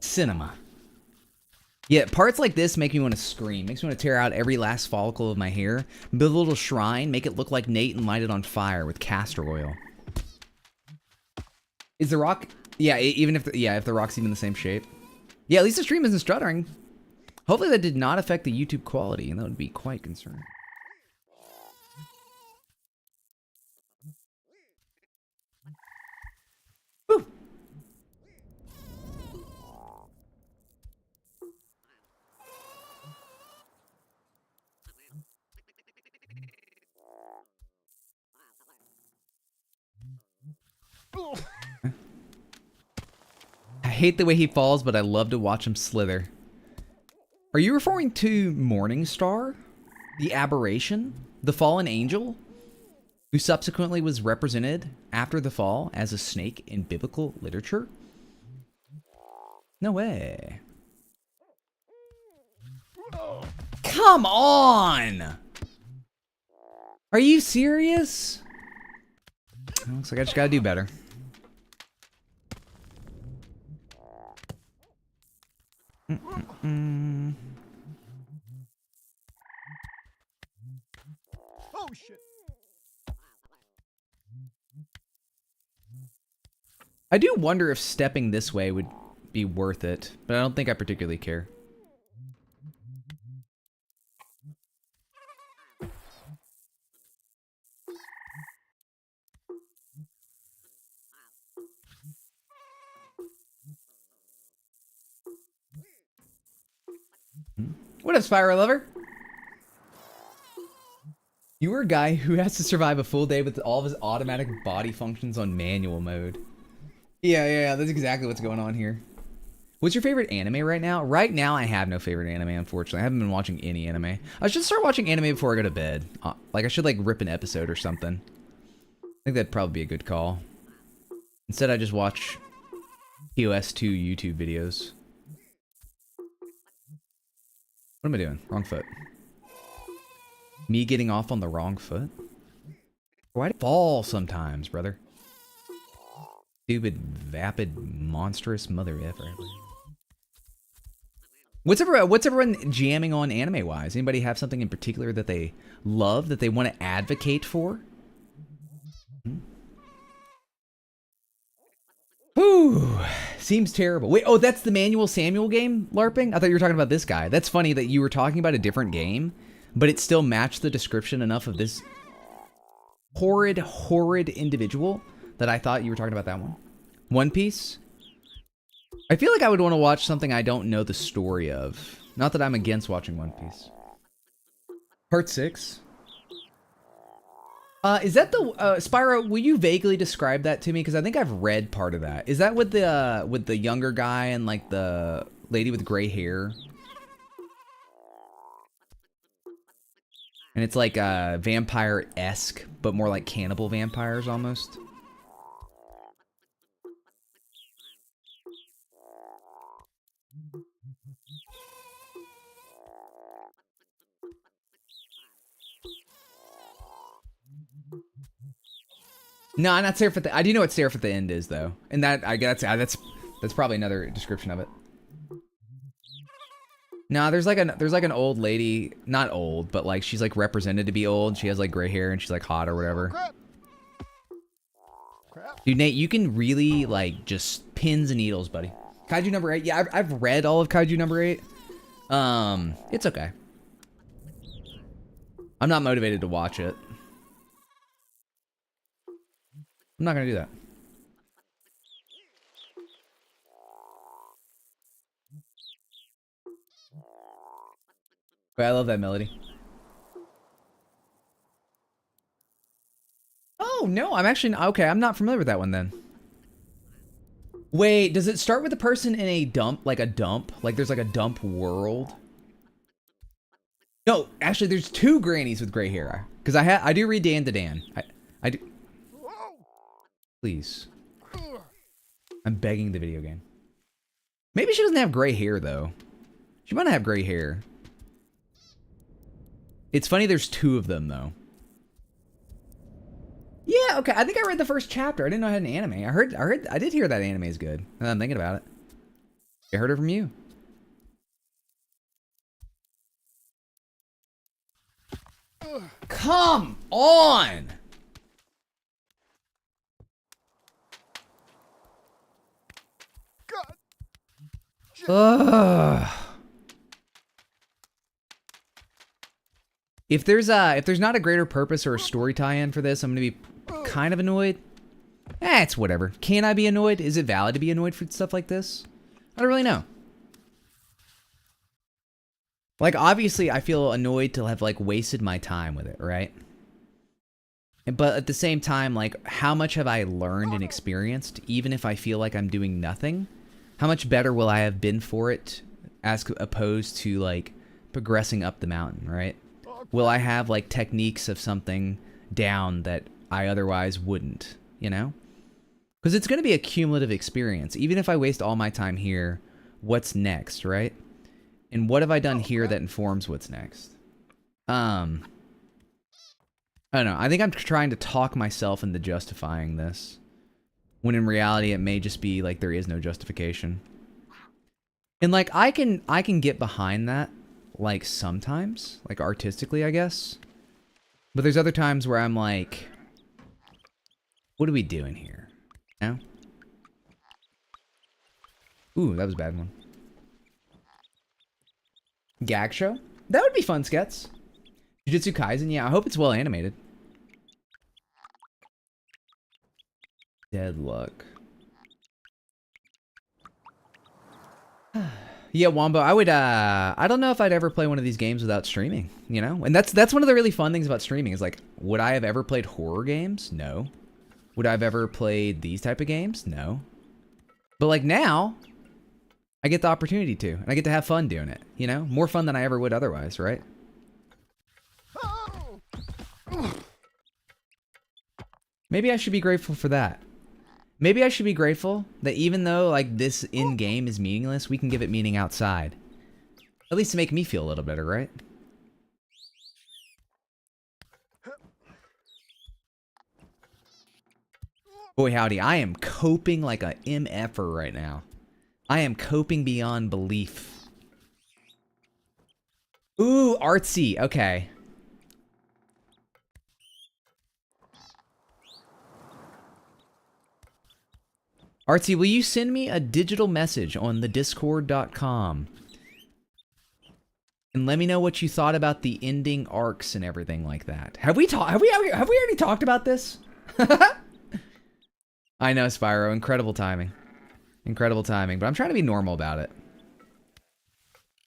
Cinema. Yeah, parts like this make me want to scream. Makes me want to tear out every last follicle of my hair, build a little shrine, make it look like Nate, and light it on fire with castor oil. Is the rock? Yeah, even if if the rock's even the same shape. Yeah, at least the stream isn't stuttering. Hopefully that did not affect the YouTube quality, and that would be quite concerning. Woo. I hate the way he falls, but I love to watch him slither. Are you referring to Morningstar? The aberration? The fallen angel? Who subsequently was represented after the fall as a snake in biblical literature? No way. Come on! Are you serious? Looks like I just gotta do better. Oh shit. I do wonder if stepping this way would be worth it, but I don't think I particularly care. What up, Spyro Lover? You were a guy who has to survive a full day with all of his automatic body functions on manual mode. Yeah, that's exactly what's going on here. What's your favorite anime right now? Right now, I have no favorite anime, unfortunately. I haven't been watching any anime. I should start watching anime before I go to bed. Like, I should, like, rip an episode or something. I think that'd probably be a good call. Instead, I just watch POS2 YouTube videos. What am I doing? Wrong foot. Me getting off on the wrong foot? Why do I fall sometimes, brother? Stupid, vapid, monstrous mother effer. What's everyone jamming on anime-wise? Anybody have something in particular that they love, that they want to advocate for? Whew. Seems terrible. Wait, oh, that's the Manual Samuel game, LARPing? I thought you were talking about this guy. That's funny that you were talking about a different game, but it still matched the description enough of this horrid individual that I thought you were talking about that one. One Piece? I feel like I would want to watch something I don't know the story of. Not that I'm against watching One Piece. Part 6? Is that the, Spyro, will you vaguely describe that to me? Because I think I've read part of that. Is that with the younger guy and, like, the lady with gray hair? And it's like, vampire-esque, but more like cannibal vampires, almost? No, I'm not Seraph at the... I do know what Seraph at the end is, though. And that, I guess, that's probably another description of it. No, there's like an old lady, not old, but like she's like represented to be old. She has like gray hair and she's like hot or whatever. Dude, Nate, you can really like just pins and needles, buddy. Kaiju number 8. Yeah, I've read all of Kaiju number 8. It's okay. I'm not motivated to watch it. I'm not gonna do that. But I love that melody. Oh, no, I'm actually... Okay, I'm not familiar with that one then. Wait, does it start with a person in a dump? Like a dump? Like there's like a dump world? No, actually there's 2 grannies with gray hair. Because I do read Dan to Dan. I do... Please. I'm begging the video game. Maybe she doesn't have gray hair, though. She might not have gray hair. It's funny there's 2 of them, though. Yeah, okay. I think I read the first chapter. I didn't know I had an anime. I did hear that anime is good. Now that I'm thinking about it. I heard it from you. Come on! Ugh. If there's not a greater purpose or a story tie-in for this, I'm gonna be kind of annoyed. It's whatever. Can I be annoyed? Is it valid to be annoyed for stuff like this? I don't really know. Like, obviously, I feel annoyed to have, like, wasted my time with it, right? But at the same time, like, how much have I learned and experienced, even if I feel like I'm doing nothing? How much better will I have been for it as opposed to, like, progressing up the mountain, right? Will I have, like, techniques of something down that I otherwise wouldn't, you know? Because it's going to be a cumulative experience. Even if I waste all my time here, what's next, right? And what have I done here that informs what's next? I don't know. I think I'm trying to talk myself into justifying this. When in reality, it may just be like there is no justification. And like, I can get behind that, like sometimes, like artistically, I guess. But there's other times where I'm like, what are we doing here? You know? Ooh, that was a bad one. Gag show? That would be fun, Skets. Jujutsu Kaisen? Yeah, I hope it's well animated. Deadlock. Yeah, Wombo, I would, I don't know if I'd ever play one of these games without streaming, you know? And that's one of the really fun things about streaming is like, would I have ever played horror games? No. Would I have ever played these type of games? No. But like now, I get the opportunity to, and I get to have fun doing it, you know? More fun than I ever would otherwise, right? Maybe I should be grateful for that. Maybe I should be grateful that even though like this in-game is meaningless, we can give it meaning outside. At least to make me feel a little better, right? Boy howdy, I am coping like a MFer right now. I am coping beyond belief. Ooh, artsy, okay. Artsy, will you send me a digital message on the discord.com and let me know what you thought about the ending arcs and everything like that. Have we already talked about this? I know, Spyro, incredible timing. Incredible timing, but I'm trying to be normal about it.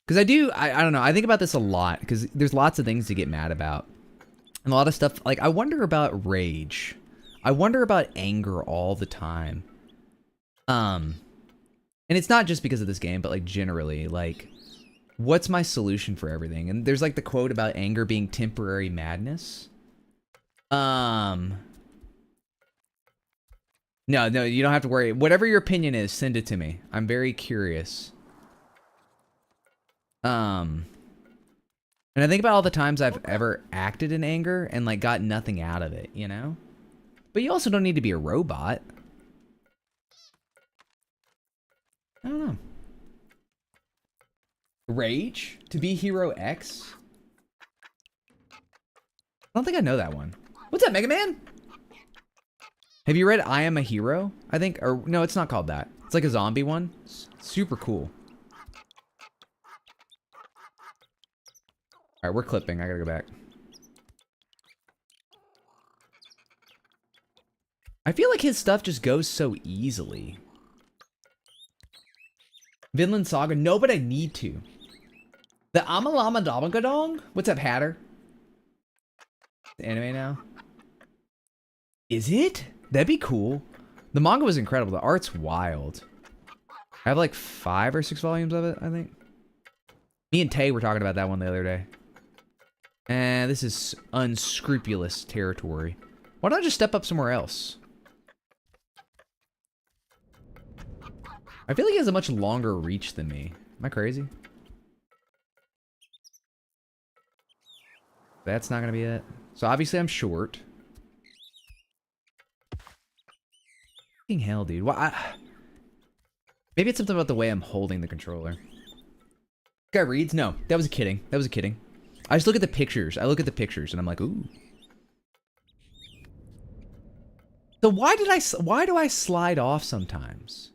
Cuz I don't know, I think about this a lot cuz there's lots of things to get mad about. And a lot of stuff like I wonder about rage. I wonder about anger all the time. And it's not just because of this game, but like generally, like, what's my solution for everything? And there's like the quote about anger being temporary madness. No, you don't have to worry. Whatever your opinion is, send it to me. I'm very curious. And I think about all the times I've ever acted in anger and like got nothing out of it, you know? But you also don't need to be a robot. I don't know. Rage? To be Hero X? I don't think I know that one. What's up, Mega Man? Have you read I Am a Hero? I think, or no, it's not called that. It's like a zombie one. It's super cool. Alright, we're clipping. I gotta go back. I feel like his stuff just goes so easily. Vinland Saga? No, but I need to. The Amalama Damagadong? What's up, Hatter? The anime now? Is it? That'd be cool. The manga was incredible. The art's wild. I have like 5 or 6 volumes of it, I think. Me and Tay were talking about that one the other day. And this is unscrupulous territory. Why don't I just step up somewhere else? I feel like he has a much longer reach than me. Am I crazy? That's not gonna be it. So obviously I'm short. Fucking hell, dude. Why? Maybe it's something about the way I'm holding the controller. Guy reads? No, that was kidding. That was kidding. I just look at the pictures. I look at the pictures and I'm like, ooh. So why do I slide off sometimes?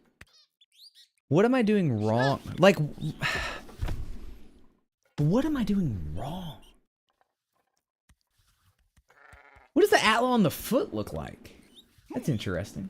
What am I doing wrong? Like, what am I doing wrong? What does the atla on the foot look like? That's interesting.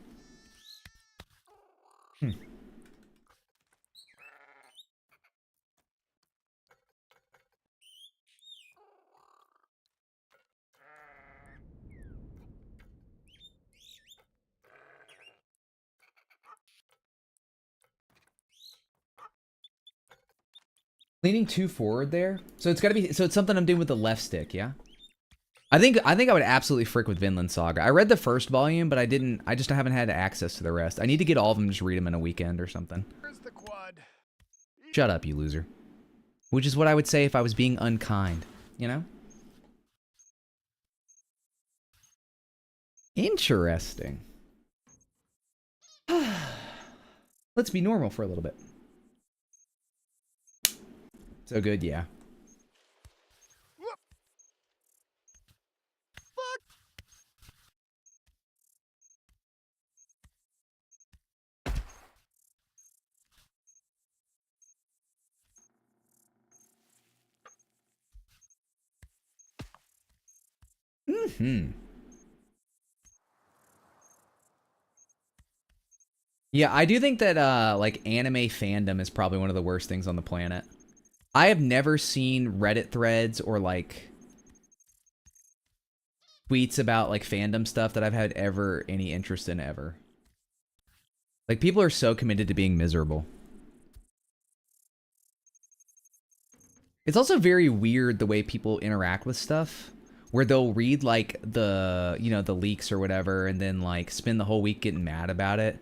Leaning too forward there. So it's gotta be, so it's something I'm doing with the left stick, yeah? I think I would absolutely frick with Vinland Saga. I read the first volume, but I just haven't had access to the rest. I need to get all of them and just read them in a weekend or something. Where's the quad? Shut up, you loser. Which is what I would say if I was being unkind, you know? Interesting. Let's be normal for a little bit. So good, yeah. Yeah, I do think that like anime fandom is probably one of the worst things on the planet. I have never seen Reddit threads or like tweets about like fandom stuff that I've had ever any interest in ever. Like people are so committed to being miserable. It's also very weird the way people interact with stuff, where they'll read like the, you know, the leaks or whatever, and then like spend the whole week getting mad about it.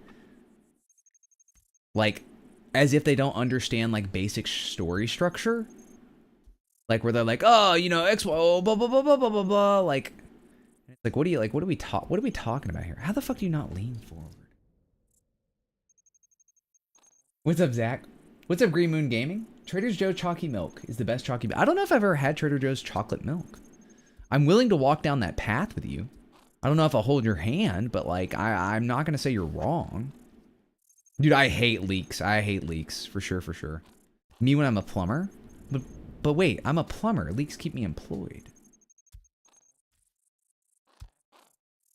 Like, as if they don't understand like basic story structure. Like where they're like, oh, you know, X, blah, blah, blah, blah, blah, blah, blah. Like, what are we talking about here? How the fuck do you not lean forward? What's up, Zach? What's up, Green Moon Gaming? Trader Joe's Chalky Milk is the best chalky milk. I don't know if I've ever had Trader Joe's chocolate milk. I'm willing to walk down that path with you. I don't know if I'll hold your hand, but like, I'm not gonna say you're wrong. Dude, I hate leaks. I hate leaks, for sure, for sure. Me when I'm a plumber? But wait, I'm a plumber. Leaks keep me employed.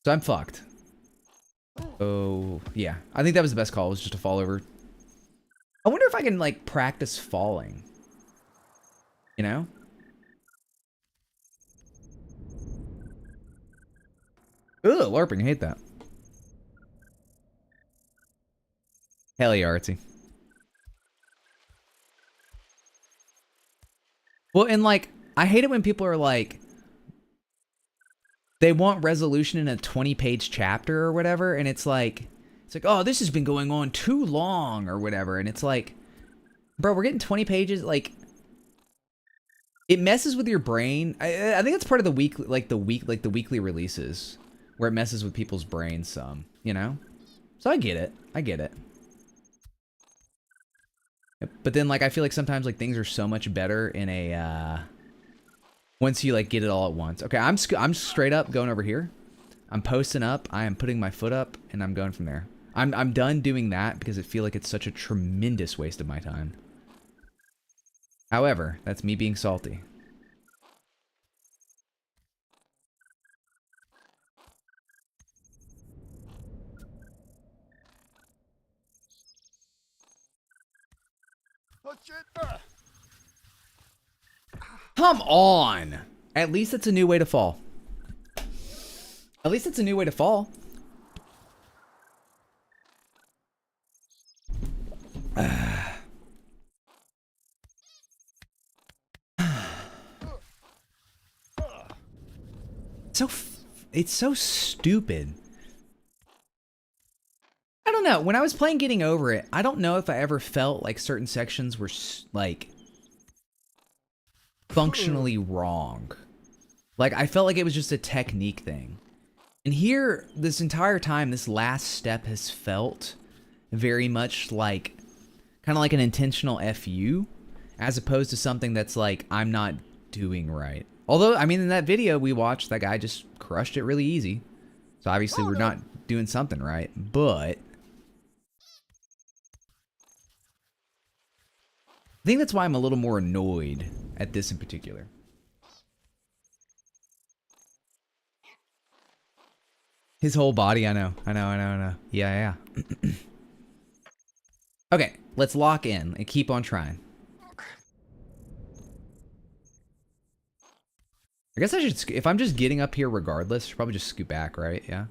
So I'm fucked. Oh, yeah. I think that was the best call, was just to fall over. I wonder if I can, like, practice falling. You know? Ugh, LARPing. I hate that. Hell yeah, artsy. Well, and, like, I hate it when people are like, they want resolution in a 20-page chapter or whatever, and it's like, oh, this has been going on too long or whatever, and it's like, bro, we're getting 20 pages, like, it messes with your brain. I think that's part of the weekly releases, where it messes with people's brains some, you know? So I get it. I get it. But then, like, I feel like sometimes, like, things are so much better in a, once you, like, get it all at once. Okay, I'm straight up going over here. I'm posting up. I am putting my foot up, and I'm going from there. I'm done doing that because I feel like it's such a tremendous waste of my time. However, that's me being salty. Oh, shit. Come on! At least it's a new way to fall. At least it's a new way to fall. It's so stupid. I don't know. When I was playing Getting Over It, I don't know if I ever felt like certain sections were like functionally wrong. Like I felt like it was just a technique thing. And here, this entire time, this last step has felt very much like kind of like an intentional FU, as opposed to something that's like I'm not doing right. Although, I mean, in that video we watched, that guy just crushed it really easy. So obviously we're not doing something right, but I think that's why I'm a little more annoyed at this in particular. His whole body, I know. Yeah. Okay, let's lock in and keep on trying. I guess I should, if I'm just getting up here regardless, I should probably just scoot back, right? Yeah.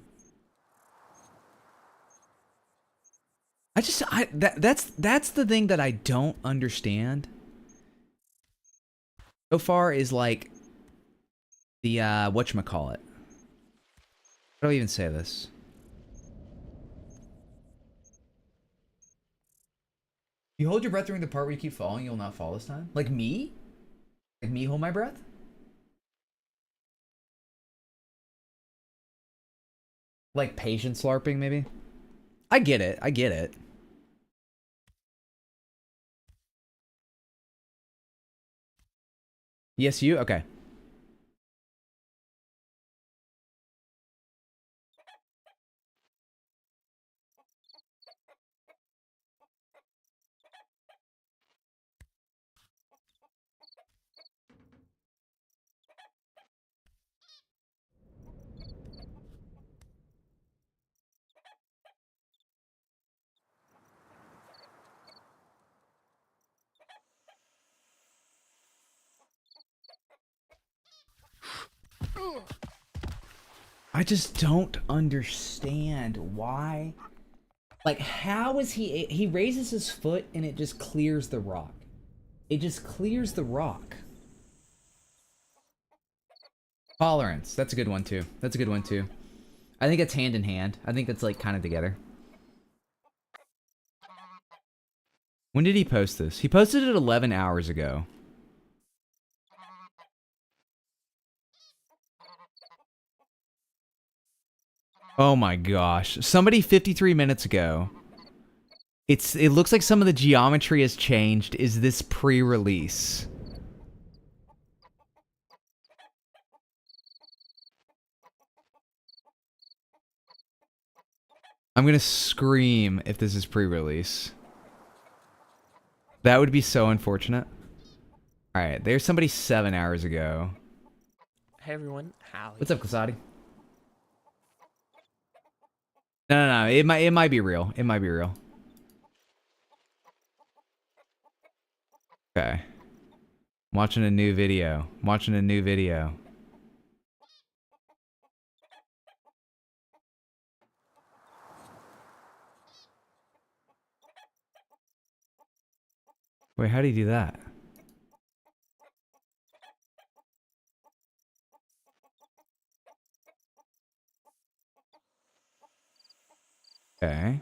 That's the thing that I don't understand so far is like the, whatchamacallit. How do I even say this? You hold your breath during the part where you keep falling, you'll not fall this time? Like me? Like me hold my breath? Like patience LARPing, maybe? I get it. I get it. Yes, you? Okay. I just don't understand why. Like, how is he raises his foot and it just clears the rock. It just clears the rock. Tolerance. That's a good one, too. That's a good one, too. I think it's hand in hand. I think that's, like, kind of together. When did he post this? He posted it 11 hours ago. Oh my gosh. Somebody 53 minutes ago. It looks like some of the geometry has changed. Is this pre-release? I'm gonna scream if this is pre-release. That would be so unfortunate. Alright, there's somebody 7 hours ago. Hey everyone, Hallie. What's up, Kasadi? No. It might be real. It might be real. Okay. I'm watching a new video. I'm watching a new video. Wait, how do you do that? Okay.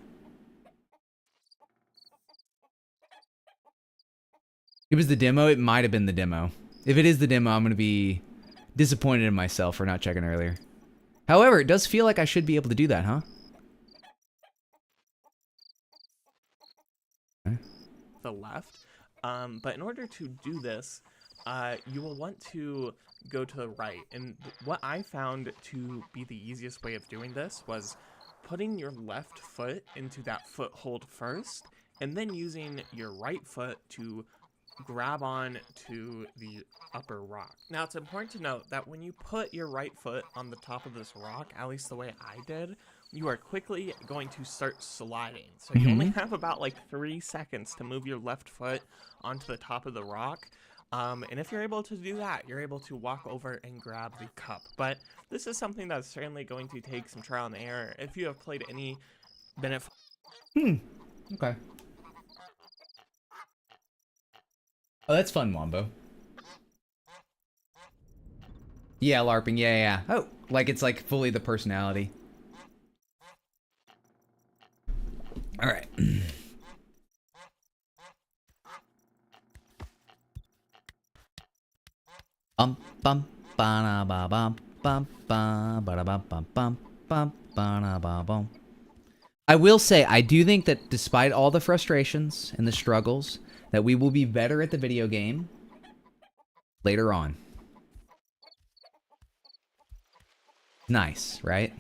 It was the demo. It might have been the demo. If it is the demo, I'm going to be disappointed in myself for not checking earlier. However, it does feel like I should be able to do that, huh? Okay. The left. But in order to do this, you will want to go to the right. And what I found to be the easiest way of doing this was putting your left foot into that foothold first, and then using your right foot to grab on to the upper rock. Now, it's important to note that when you put your right foot on the top of this rock, at least the way I did, you are quickly going to start sliding. So you only have about like 3 seconds to move your left foot onto the top of the rock. And if you're able to do that, you're able to walk over and grab the cup. But this is something that's certainly going to take some trial and error. If you have played any benefit. Okay. Oh, that's fun, Wombo. Yeah, LARPing. Yeah. Oh, like it's like fully the personality. All right. Bum bum ba ba bum bum ba ba bum bum bum bum ba ba bum. I will say, I do think that despite all the frustrations and the struggles, that we will be better at the video game later on. Nice, right?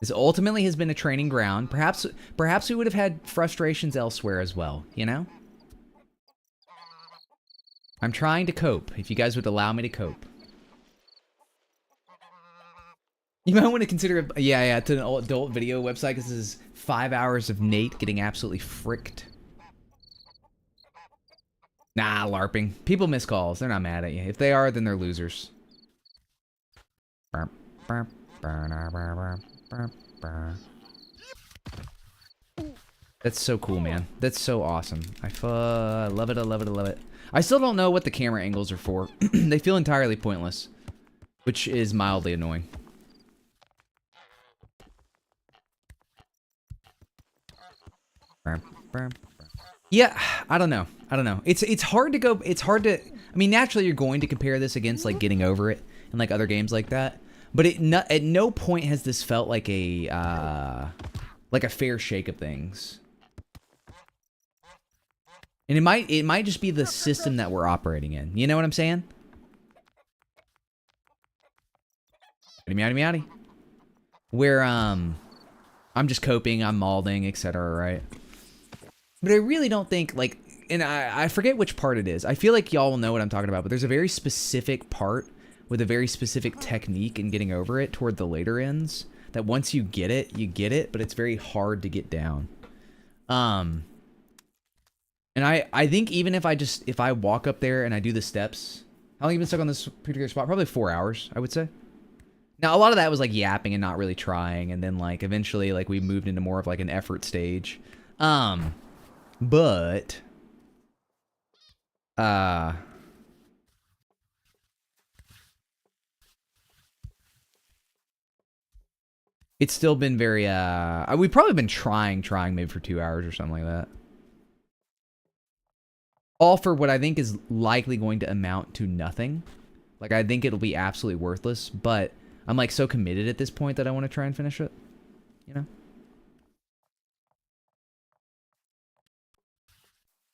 This ultimately has been a training ground. Perhaps we would have had frustrations elsewhere as well, you know? I'm trying to cope, if you guys would allow me to cope. You might want to consider, yeah, it's an adult video website, because this is 5 hours of Nate getting absolutely fricked. Nah, LARPing. People miss calls. They're not mad at you. If they are, then they're losers. That's so cool, man. That's so awesome. I love it, I love it, I love it. I still don't know what the camera angles are for. They feel entirely pointless, which is mildly annoying. Yeah, I don't know. It's hard to go. It's hard to. I mean, naturally, you're going to compare this against like Getting Over It and like other games like that. But at no point has this felt like a fair shake of things. And it might just be the system that we're operating in. You know what I'm saying? Meowdy. Where I'm just coping, I'm malding, etc. Right? But I really don't think like, and I forget which part it is. I feel like y'all will know what I'm talking about. But there's a very specific part with a very specific technique in Getting Over It toward the later ends. That once you get it, but it's very hard to get down. And I think even if I walk up there and I do the steps, How long have you been stuck on this particular spot? Probably 4 hours, I would say. Now, a lot of that was like yapping and not really trying, and then like eventually like we moved into more of like an effort stage. But it's still been very we've probably been trying maybe for 2 hours or something like that. All for what I think is likely going to amount to nothing. Like, I think it'll be absolutely worthless, but I'm like so committed at this point that I want to try and finish it. You know?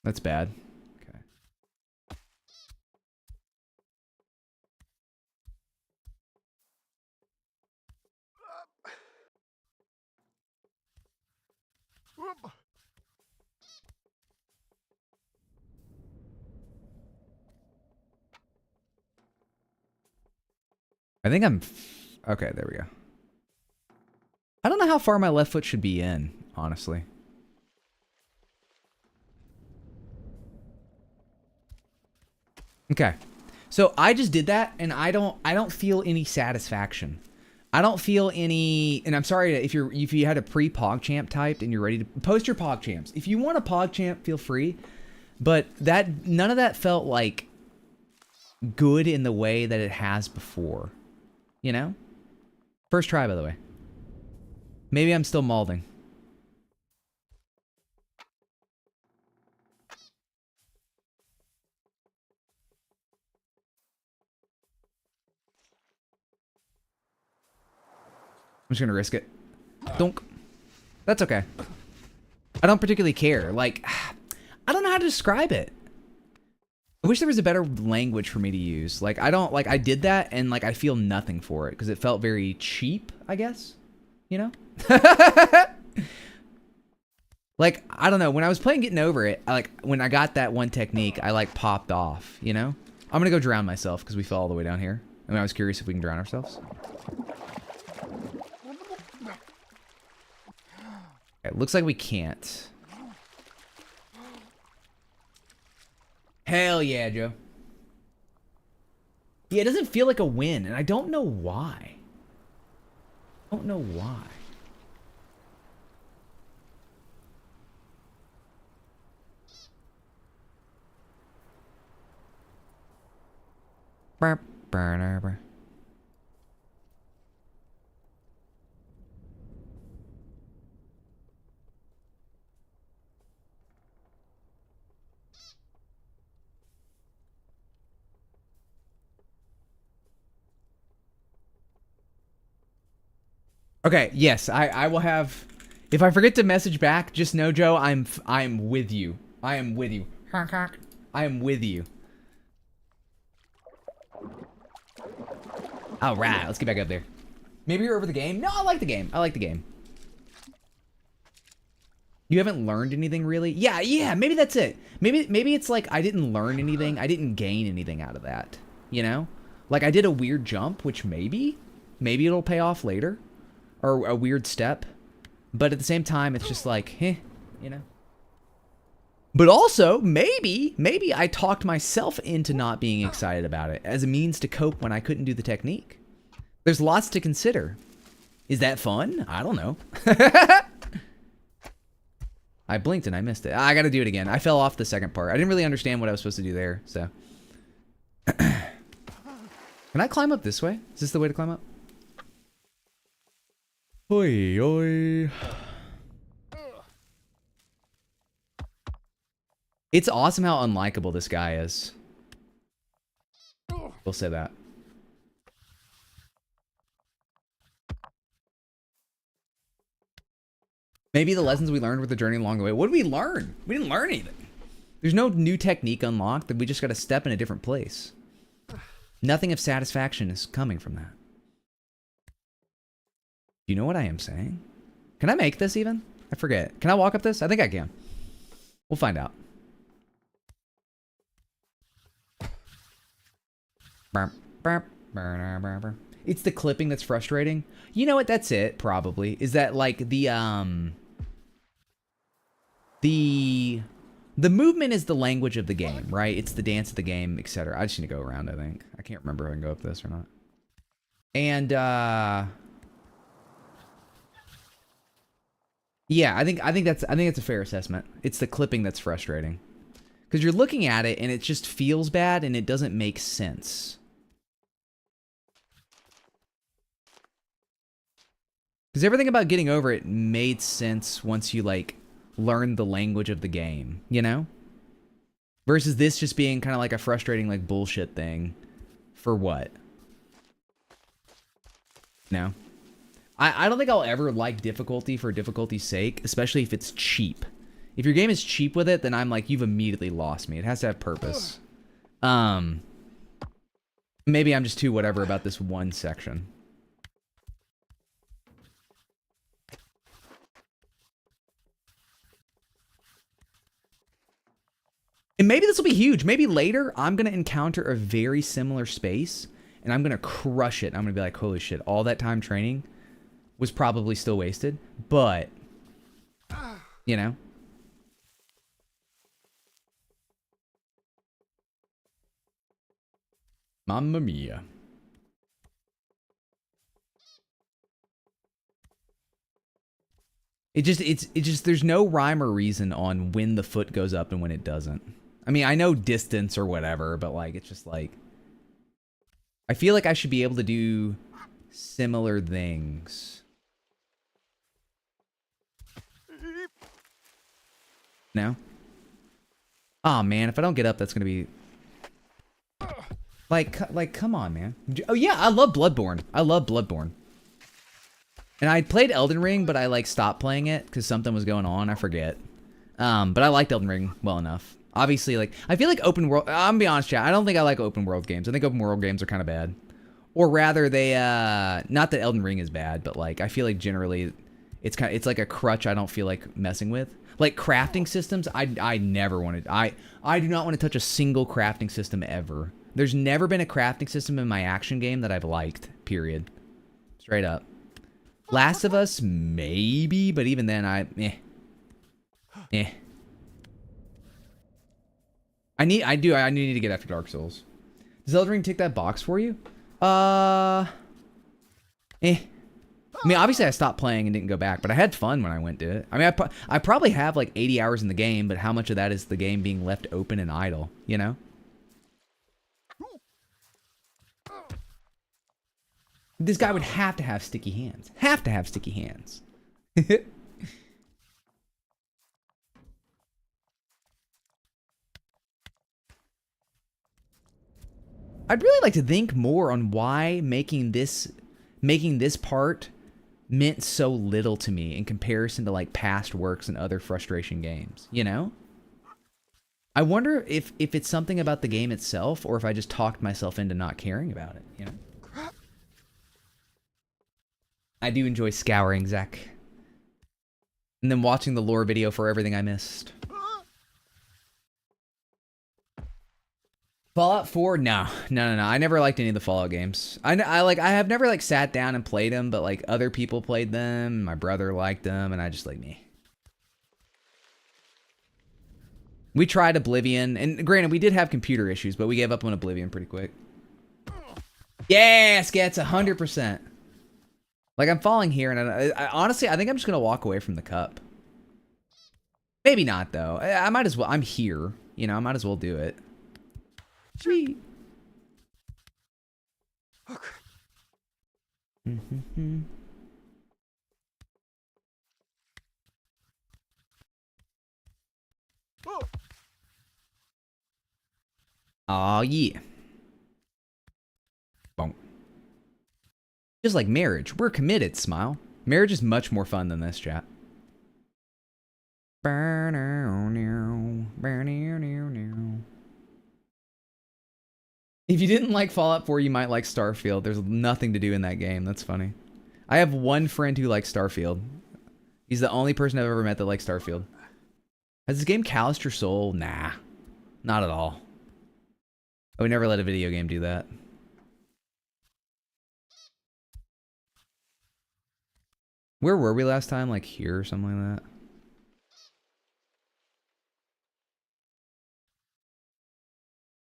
That's bad. Okay. I think I'm... Okay, there we go. I don't know how far my left foot should be in, honestly. Okay. So I just did that, and I don't feel any satisfaction. I don't feel any... And I'm sorry if you had a pre-PogChamp typed and you're ready to... Post your PogChamps. If you want a PogChamp, feel free. But none of that felt like good in the way that it has before. You know? First try, by the way. Maybe I'm still malding. I'm just gonna risk it. Donk. That's okay. I don't particularly care. Like, I don't know how to describe it. I wish there was a better language for me to use. Like, I did that and like I feel nothing for it because it felt very cheap, I guess. You know? Like, I don't know. When I was playing Getting Over It, when I got that one technique, I like popped off, you know? I'm gonna go drown myself because we fell all the way down here. I mean, I was curious if we can drown ourselves. Okay, looks like we can't. Hell yeah, Joe. Yeah, it doesn't feel like a win, and I don't know why. I don't know why. Okay, yes, I will have... If I forget to message back, just know, Joe, I'm with you. I am with you. I am with you. Alright, let's get back up there. Maybe you're over the game? No, I like the game. I like the game. You haven't learned anything, really? Yeah, maybe that's it. Maybe it's like I didn't learn anything. I didn't gain anything out of that. You know? Like, I did a weird jump, which maybe it'll pay off later. Or a weird step. But at the same time, it's just like, you know? But also, maybe I talked myself into not being excited about it as a means to cope when I couldn't do the technique. There's lots to consider. Is that fun? I don't know. I blinked and I missed it. I gotta do it again. I fell off the second part. I didn't really understand what I was supposed to do there, so. Can I climb up this way? Is this the way to climb up? Oi, oi. It's awesome how unlikable this guy is. We'll say that. Maybe the lessons we learned with the journey along the way. What did we learn? We didn't learn anything. There's no new technique unlocked. We just got to step in a different place. Nothing of satisfaction is coming from that. Do you know what I am saying? Can I make this even? I forget. Can I walk up this? I think I can. We'll find out. It's the clipping that's frustrating. You know what? That's it, probably. Is that like the The movement is the language of the game, right? It's the dance of the game, etc. I just need to go around, I think. I can't remember if I can go up this or not. And, yeah, I think that's a fair assessment. It's the clipping that's frustrating. Because you're looking at it, and it just feels bad, and it doesn't make sense. Because everything about getting over it made sense once you, like, learned the language of the game, you know? Versus this just being kind of like a frustrating, like, bullshit thing. For what? No. I don't think I'll ever like difficulty for difficulty's sake, especially if it's cheap. If your game is cheap with it, then I'm like, you've immediately lost me. It has to have purpose. Maybe I'm just too whatever about this one section. And maybe this will be huge. Maybe later I'm going to encounter a very similar space and I'm going to crush it. I'm going to be like, holy shit, all that time training was probably still wasted. But, you know. Mamma mia. It's just, there's no rhyme or reason on when the foot goes up and when it doesn't. I mean, I know distance or whatever, but like, it's just like, I feel like I should be able to do similar things. No? Oh man, if I don't get up, that's gonna be... Like, come on, man. Oh yeah, I love Bloodborne. I love Bloodborne. And I played Elden Ring, but I like stopped playing it because something was going on. I forget. But I liked Elden Ring well enough. Obviously, like, I feel like open world... I'm gonna be honest, chat. I don't think I like open world games. I think open world games are kind of bad. Or rather, they, not that Elden Ring is bad, but like, I feel like generally it's like a crutch I don't feel like messing with. Like crafting systems, I never wanted... I do not want to touch a single crafting system ever. There's never been a crafting system in my action game that I've liked, period. Straight up. Last of Us, maybe, but even then, I need to get after Dark Souls. Does Elden Ring tick that box for you? I mean, obviously I stopped playing and didn't go back, but I had fun when I went to it. I mean, I probably have like 80 hours in the game, but how much of that is the game being left open and idle, you know? This guy would have to have sticky hands. Have to have sticky hands. I'd really like to think more on why making this part meant so little to me in comparison to like past works and other frustration games, you know? I wonder if it's something about the game itself or if I just talked myself into not caring about it, you know? I do enjoy scouring, Zach. And then watching the lore video for everything I missed. Fallout 4? No. I never liked any of the Fallout games. I have never like sat down and played them, but like other people played them. My brother liked them, and I just like me. We tried Oblivion, and granted, we did have computer issues, but we gave up on Oblivion pretty quick. Yes, gets 100%. Like, I'm falling here, and I honestly, I think I'm just going to walk away from the cup. Maybe not, though. I might as well. I'm here. You know, I might as well do it. Sweet. Oh, yeah. Bonk. Just like marriage, we're committed, smile. Marriage is much more fun than this, chat. If you didn't like Fallout 4, you might like Starfield. There's nothing to do in that game. That's funny. I have one friend who likes Starfield. He's the only person I've ever met that likes Starfield. Has this game calloused your soul? Nah. Not at all. I would never let a video game do that. Where were we last time? Like here or something like that?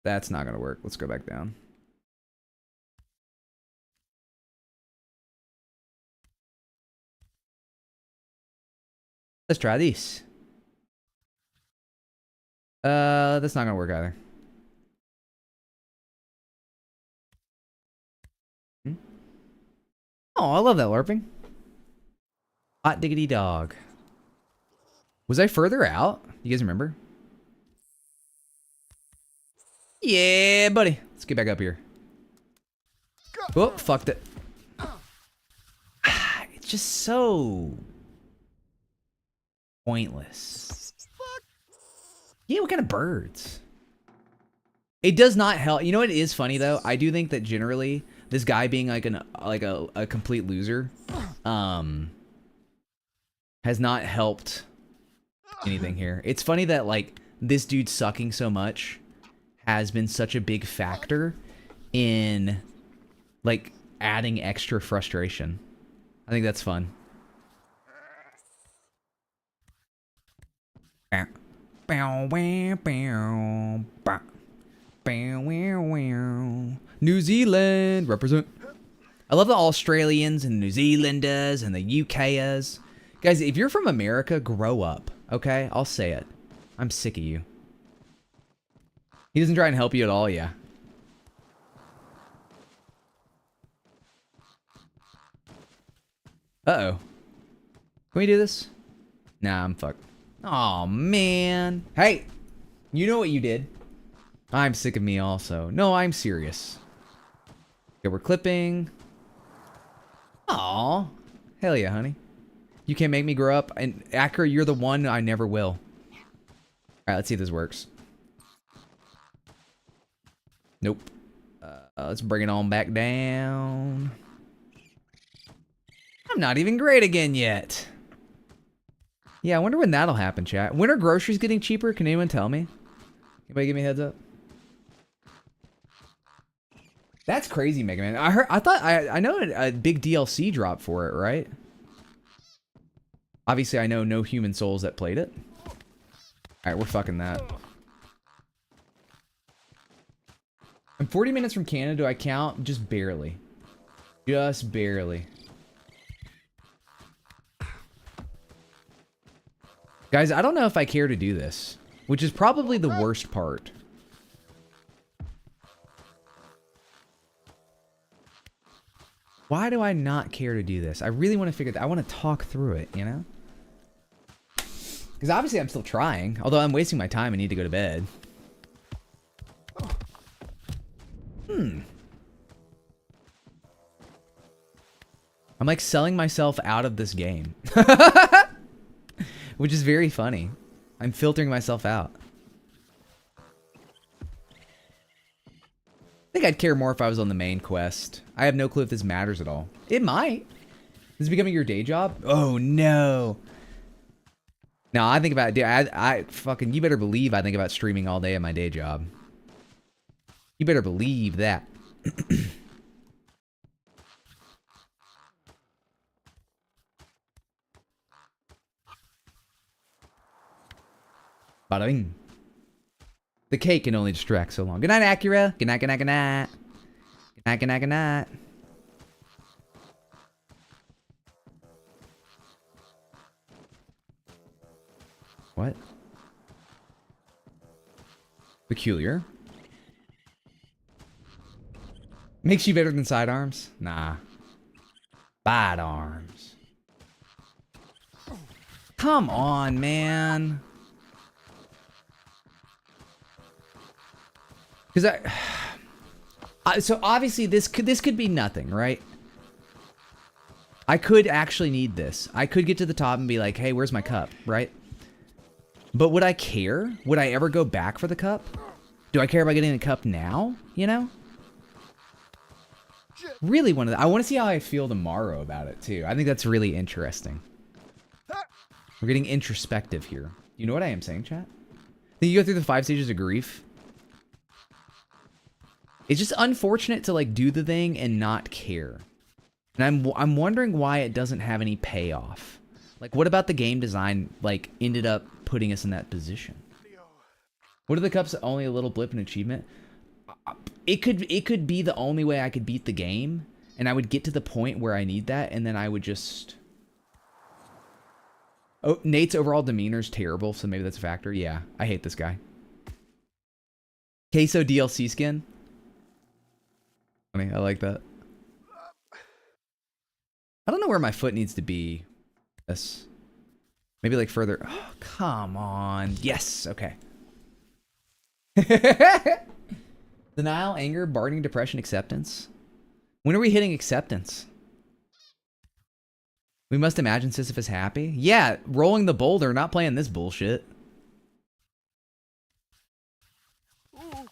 That's not gonna work. Let's go back down. Let's try these. That's not gonna work either. Oh, I love that LARPing. Hot diggity dog. Was I further out? You guys remember? Yeah, buddy. Let's get back up here. Oh, fucked it. It's just so pointless. Yeah, what kind of birds? It does not help. You know what is funny though? I do think that generally this guy being like a complete loser has not helped anything here. It's funny that like this dude sucking so much has been such a big factor in like adding extra frustration. I think that's fun. New Zealand represent. I love the Australians and New Zealanders and the UKers. Guys, if you're from America, grow up, okay? I'll say it. I'm sick of you. He doesn't try and help you at all, yeah. Uh-oh. Can we do this? Nah, I'm fucked. Aw, man. Hey! You know what you did. I'm sick of me also. No, I'm serious. Okay, we're clipping. Aw. Hell yeah, honey. You can't make me grow up. And Acker, you're the one I never will. Alright, let's see if this works. Nope. Let's bring it on back down. I'm not even great again yet. Yeah, I wonder when that'll happen, chat. When are groceries getting cheaper? Can anyone tell me? Anybody give me a heads up? That's crazy, Mega Man. I know a big DLC drop for it, right? Obviously, I know no human souls that played it. Alright, we're fucking that. I'm 40 minutes from Canada. Do I count? Just barely. Just barely. Guys, I don't know if I care to do this, which is probably the worst part. Why do I not care to do this? I really want to figure that. I want to talk through it, you know? Because obviously I'm still trying, although I'm wasting my time and need to go to bed. I'm like selling myself out of this game. Which is very funny. I'm filtering myself out. I think I'd care more if I was on the main quest. I have no clue if this matters at all. It might. This is becoming your day job? Oh no. No, I think about it. I fucking, you better believe I think about streaming all day at my day job. You better believe that. Bada bing. The cake can only distract so long. Good night, Acura. Good night, good night, good night. Good night, good night, good night. What? Peculiar. Makes you better than sidearms? Nah. Bad arms. Come on, man. Because so obviously this could be nothing, right? I could actually need this. I could get to the top and be like, hey, where's my cup, right? But would I care? Would I ever go back for the cup? Do I care about getting the cup now? You know? Really I want to see how I feel tomorrow about it too. I think that's really interesting. We're getting introspective here. You know what I am saying, chat? Think you go through the 5 stages of grief? It's just unfortunate to like do the thing and not care. And I'm wondering why it doesn't have any payoff. Like what about the game design like ended up putting us in that position? What are the cups? Only a little blip in achievement? It could be the only way I could beat the game, and I would get to the point where I need that, and then I would just... Oh, Nate's overall demeanor is terrible, so maybe that's a factor. Yeah, I hate this guy. Queso DLC skin. Funny, I like that. I don't know where my foot needs to be. Yes. Maybe like further. Oh, come on. Yes, okay. Denial, anger, bargaining, depression, acceptance. When are we hitting acceptance? We must imagine Sisyphus happy? Yeah, rolling the boulder, not playing this bullshit. Oh,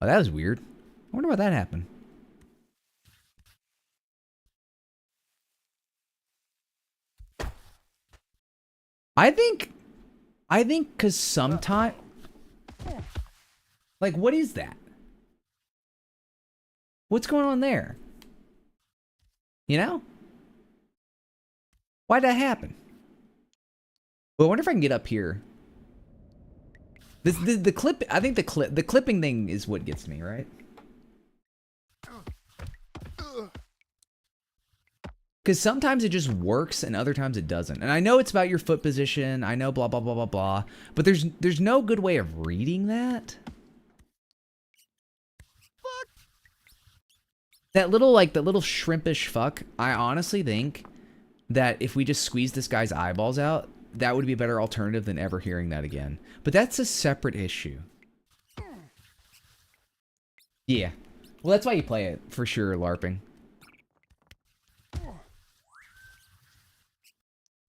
that was weird. I wonder why that happened. I think because sometimes... Like, what is that? What's going on there? You know? Why'd that happen? Well, I wonder if I can get up here. The clip, I think the clipping thing is what gets me, right? Because sometimes it just works and other times it doesn't. And I know it's about your foot position. I know blah, blah, blah, blah, blah. But there's no good way of reading that. That little shrimpish fuck, I honestly think that if we just squeeze this guy's eyeballs out, that would be a better alternative than ever hearing that again. But that's a separate issue. Yeah. Well, that's why you play it, for sure, LARPing.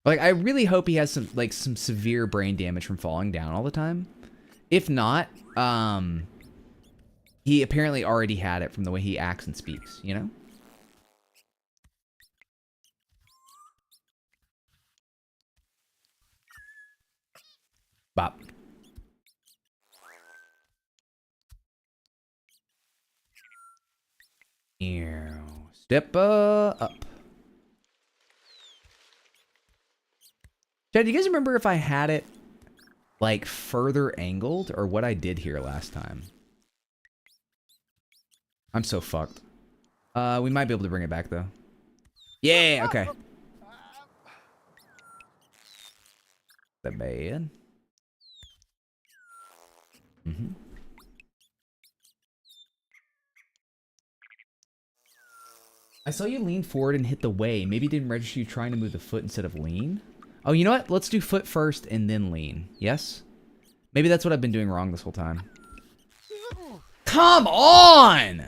Like, I really hope he has some severe brain damage from falling down all the time. If not, he apparently already had it from the way he acts and speaks, you know? Bop. Step up. Chad, do you guys remember if I had it, like, further angled or what I did here last time? I'm so fucked. We might be able to bring it back, though. Yeah, okay. The bad. Mm-hmm. I saw you lean forward and hit the way. Maybe it didn't register you trying to move the foot instead of lean. Oh, you know what? Let's do foot first and then lean. Yes? Maybe that's what I've been doing wrong this whole time. Come on!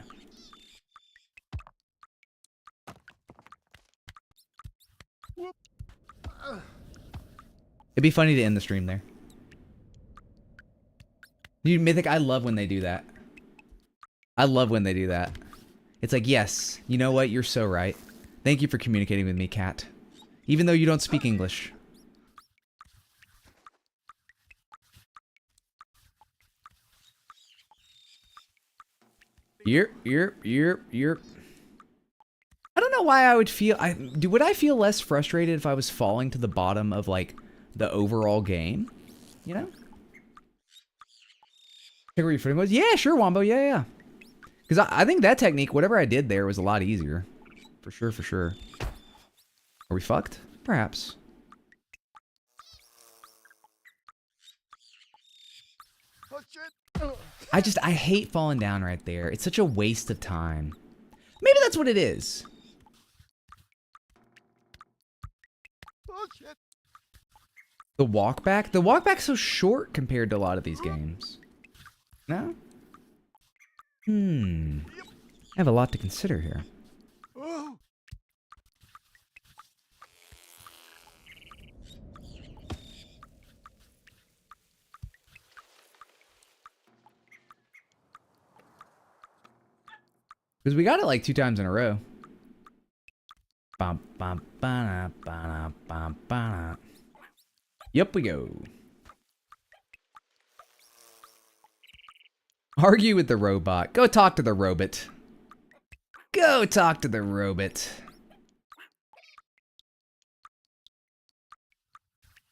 It'd be funny to end the stream there. Dude, Mythic, I love when they do that. I love when they do that. It's like, yes, you know what? You're so right. Thank you for communicating with me, cat. Even though you don't speak English. Yep. I don't know why I would feel... would I feel less frustrated if I was falling to the bottom of, like, the overall game? You know? Check where your footing was? Yeah, sure, Wombo. Yeah. Because I think that technique, whatever I did there, was a lot easier. For sure. Are we fucked? Perhaps. I hate falling down right there. It's such a waste of time. Maybe that's what it is. The walk back? The walk back's so short compared to a lot of these games. No? I have a lot to consider here. Because we got it like 2 times in a row. Yep, we go. Argue with the robot. Go talk to the robot. Go talk to the robot.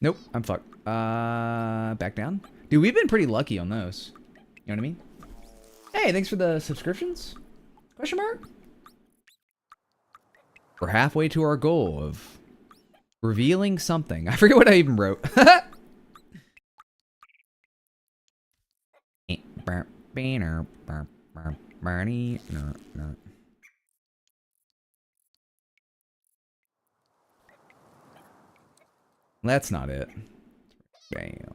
Nope, I'm fucked. Back down. Dude, we've been pretty lucky on those. You know what I mean? Hey, thanks for the subscriptions? Question mark? We're halfway to our goal of revealing something. I forget what I even wrote. That's not it. Bam.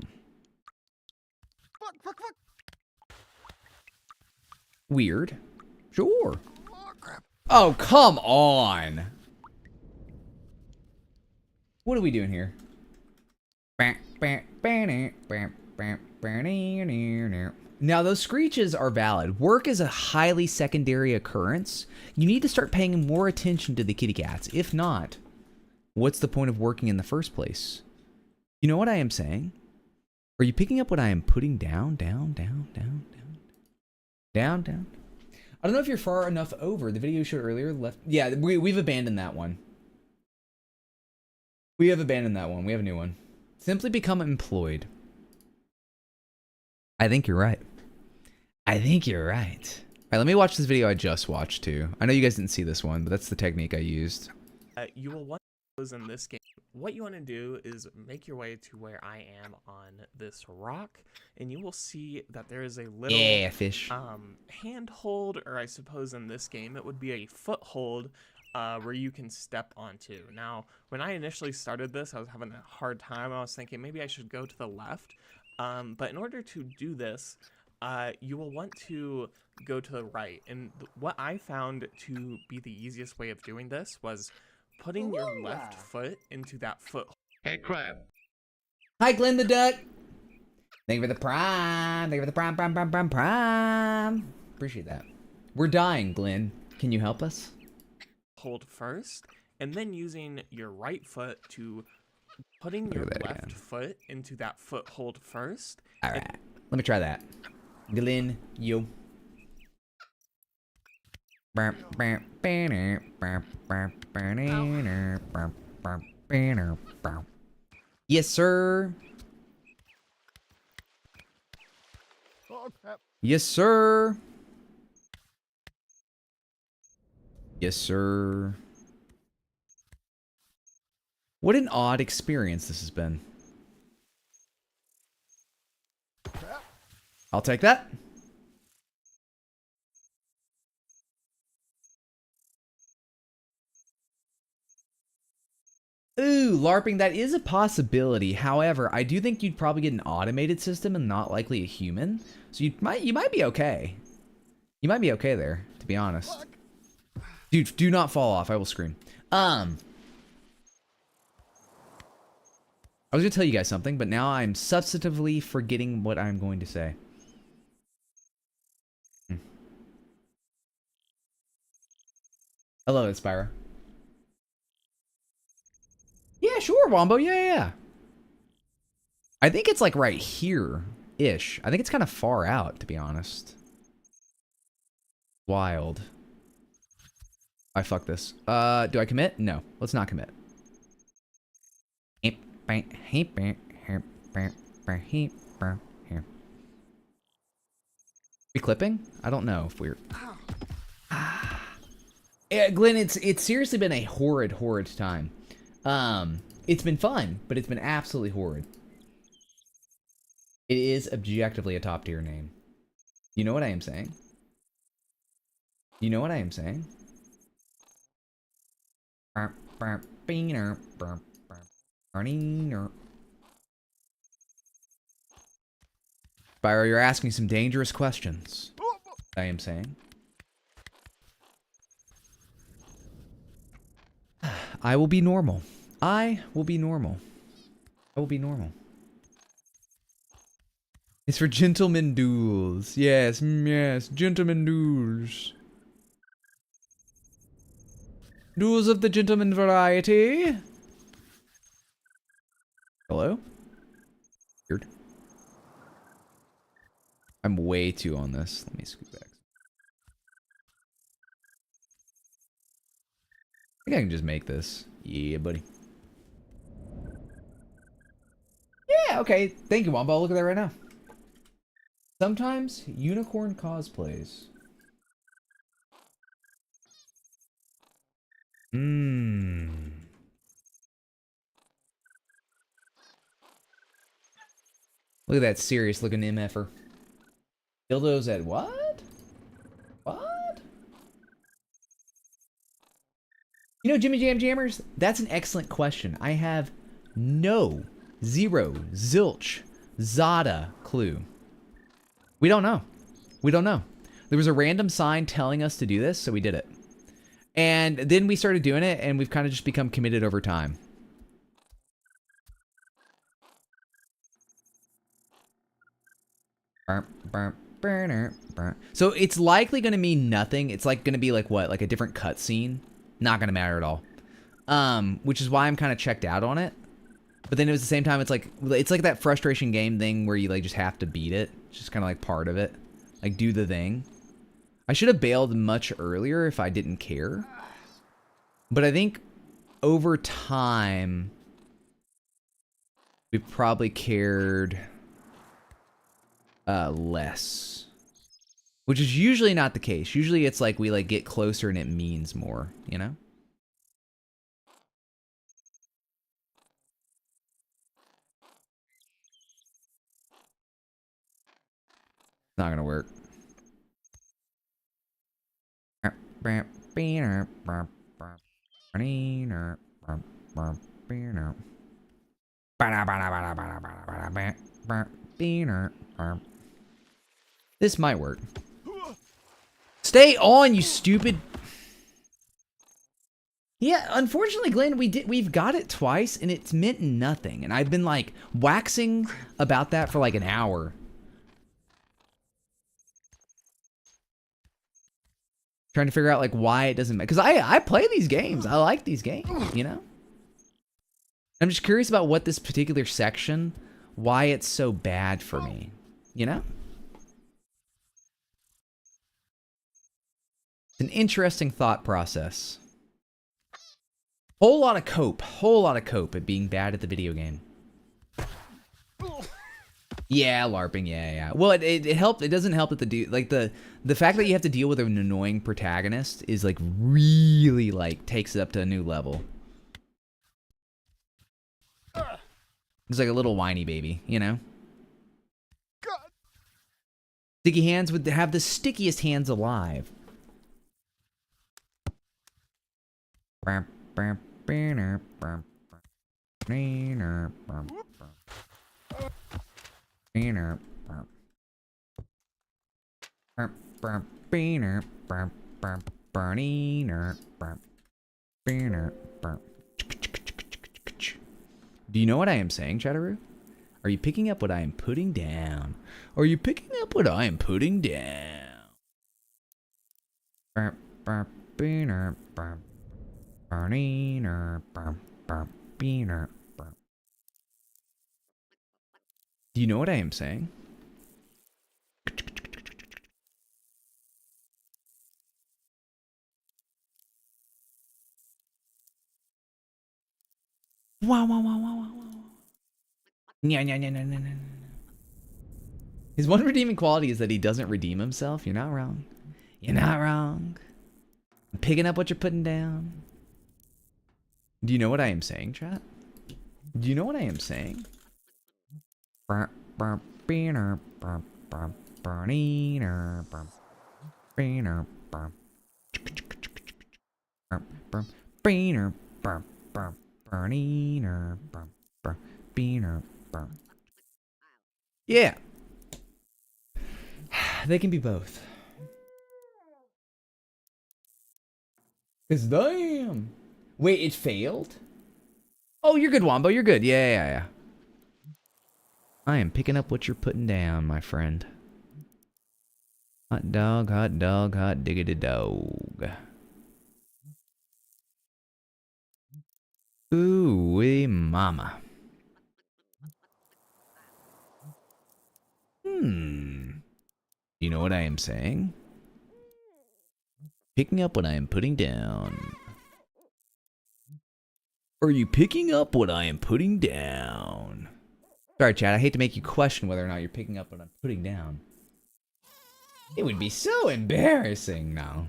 Weird. Sure. Oh, come on. What are we doing here? Now, those screeches are valid. Work is a highly secondary occurrence. You need to start paying more attention to the kitty cats. If not, what's the point of working in the first place? You know what I am saying? Are you picking up what I am putting down? Down. I don't know if you're far enough over. The video you showed earlier left. Yeah, we've abandoned that one. We have abandoned that one. We have a new one. Simply become employed. I think you're right. I think you're right. All right, let me watch this video I just watched too. I know you guys didn't see this one, but that's the technique I used. You will want those in this game. What you want to do is make your way to where I am on this rock, and you will see that there is a little fish. handhold, or I suppose in this game it would be a foothold where you can step onto. Now, when I initially started this, I was having a hard time. I was thinking maybe I should go to the left, but in order to do this, you will want to go to the right. And what I found to be the easiest way of doing this was putting your left foot into that foothold. Hey, Crab. Hi, Glenn the Duck. Thank you for the prime. Thank you for the prime. Appreciate that. We're dying, Glenn. Can you help us? Hold first, and then using your right foot to putting your left foot into that foothold first. All right, let me try that. Glenn, yo. Yes, sir. Oh, crap. Yes, sir. Yes, sir. What an odd experience this has been. I'll take that. Ooh, LARPing, that is a possibility. However, I do think you'd probably get an automated system and not likely a human. So you might be okay. You might be okay there, to be honest. Dude, do not fall off. I will scream. I was going to tell you guys something, but now I'm substantively forgetting what I'm going to say. Hello, Inspira. Yeah, sure, Wombo. Yeah. I think it's like right here-ish. I think it's kind of far out, to be honest. Wild. I fuck this. Do I commit? No. Let's not commit. We clipping? I don't know if we're... Yeah, Glenn, it's seriously been a horrid time. It's been fun, but it's been absolutely horrid. It is objectively a top tier name. You know what I am saying? You know what I am saying? Spyro, you're asking some dangerous questions. I am saying. I will be normal. I will be normal. I will be normal. It's for gentlemen duels. Yes, yes, gentlemen duels. Duels of the gentleman variety. Hello? Weird. I'm way too on this. Let me scoot back. I think I can just make this. Yeah, buddy. Yeah, okay. Thank you, Wombo. I'll look at that right now. Sometimes unicorn cosplays. Look at that serious looking MFer. Dildos at what? What? You know, Jimmy Jam Jammers, that's an excellent question. I have zero, zilch, zada clue. We don't know. We don't know. There was a random sign telling us to do this, so we did it. And then we started doing it, and we've kind of just become committed over time. So it's likely going to mean nothing. It's like going to be like what? Like a different cutscene? Not going to matter at all. Which is why I'm kind of checked out on it. But then at the same time, it's like that frustration game thing where you like just have to beat it. It's just kind of like part of it. Like do the thing. I should have bailed much earlier if I didn't care. But I think over time, we've probably cared less. Which is usually not the case. Usually it's like we like get closer and it means more, you know? Not gonna work. This might work. Stay on, you stupid. Yeah, unfortunately, Glenn, we've got it twice and it's meant nothing. And I've been like waxing about that for like an hour. Trying to figure out like why it doesn't matter. Because I play these games. I like these games, you know? I'm just curious about what this particular section, why it's so bad for me, you know? It's an interesting thought process. Whole lot of cope at being bad at the video game. Yeah, LARPing, yeah. Well, it helped. It doesn't help that the fact that you have to deal with an annoying protagonist is like really like takes it up to a new level. He's like a little whiny baby, you know? Sticky hands would have the stickiest hands alive. Do you know what I am saying, Chatteroo? Are you picking up what I am putting down? Are you picking up what I am putting down? Do you know what I am saying? Wow. Yeah. His one redeeming quality is that he doesn't redeem himself. You're not wrong. You're not wrong. I'm picking up what you're putting down. Do you know what I am saying, chat? Do you know what I am saying? Yeah. They can be both. 'Cause damn. Wait, it failed? Oh, you're good, Wombo. You're good. Yeah. I am picking up what you're putting down, my friend. Hot dog, hot diggity dog. Ooh-wee mama. You know what I am saying? Picking up what I am putting down. Are you picking up what I am putting down? Sorry, Chad. I hate to make you question whether or not you're picking up what I'm putting down. It would be so embarrassing now.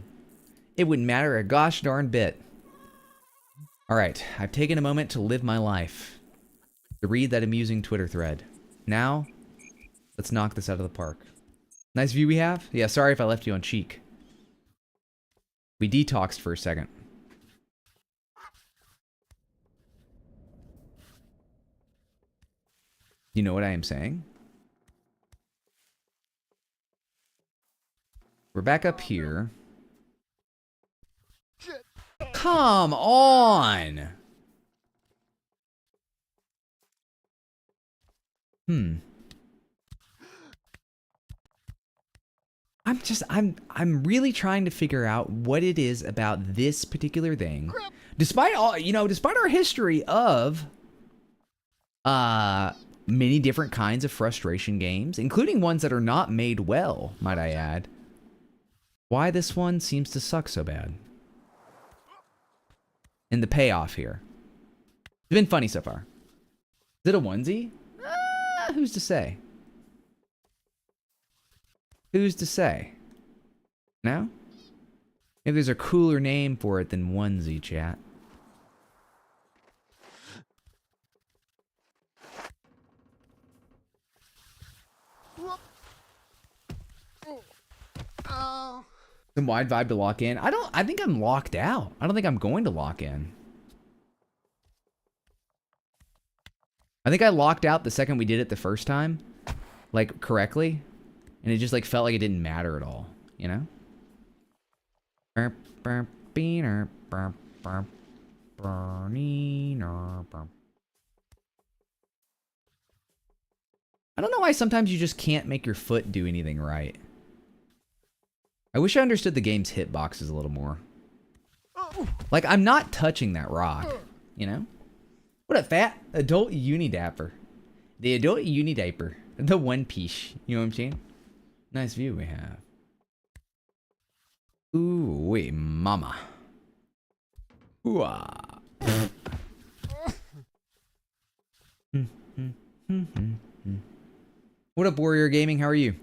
It wouldn't matter a gosh darn bit. Alright, I've taken a moment to live my life. To read that amusing Twitter thread. Now, let's knock this out of the park. Nice view we have? Yeah, sorry if I left you on cheek. We detoxed for a second. You know what I am saying? We're back up here. Come on! I'm really trying to figure out what it is about this particular thing. Despite all, despite our history of many different kinds of frustration games, including ones that are not made well, might I add. Why this one seems to suck so bad. And the payoff here. It's been funny so far. Is it a onesie? Who's to say? Who's to say? No? Maybe there's a cooler name for it than onesie, chat. Some wide vibe to lock in. I think I'm locked out. I don't think I'm going to lock in. I think I locked out the second we did it the first time. Like, correctly. And it just, like, felt like it didn't matter at all. You know? I don't know why sometimes you just can't make your foot do anything right. I wish I understood the game's hitboxes a little more. Like, I'm not touching that rock, you know? What a fat adult uni dapper. The adult uni diaper. The one piece. You know what I'm saying? Nice view we have. Ooh, wait, mama. Ooh, ah. What up, Warrior Gaming? How are you?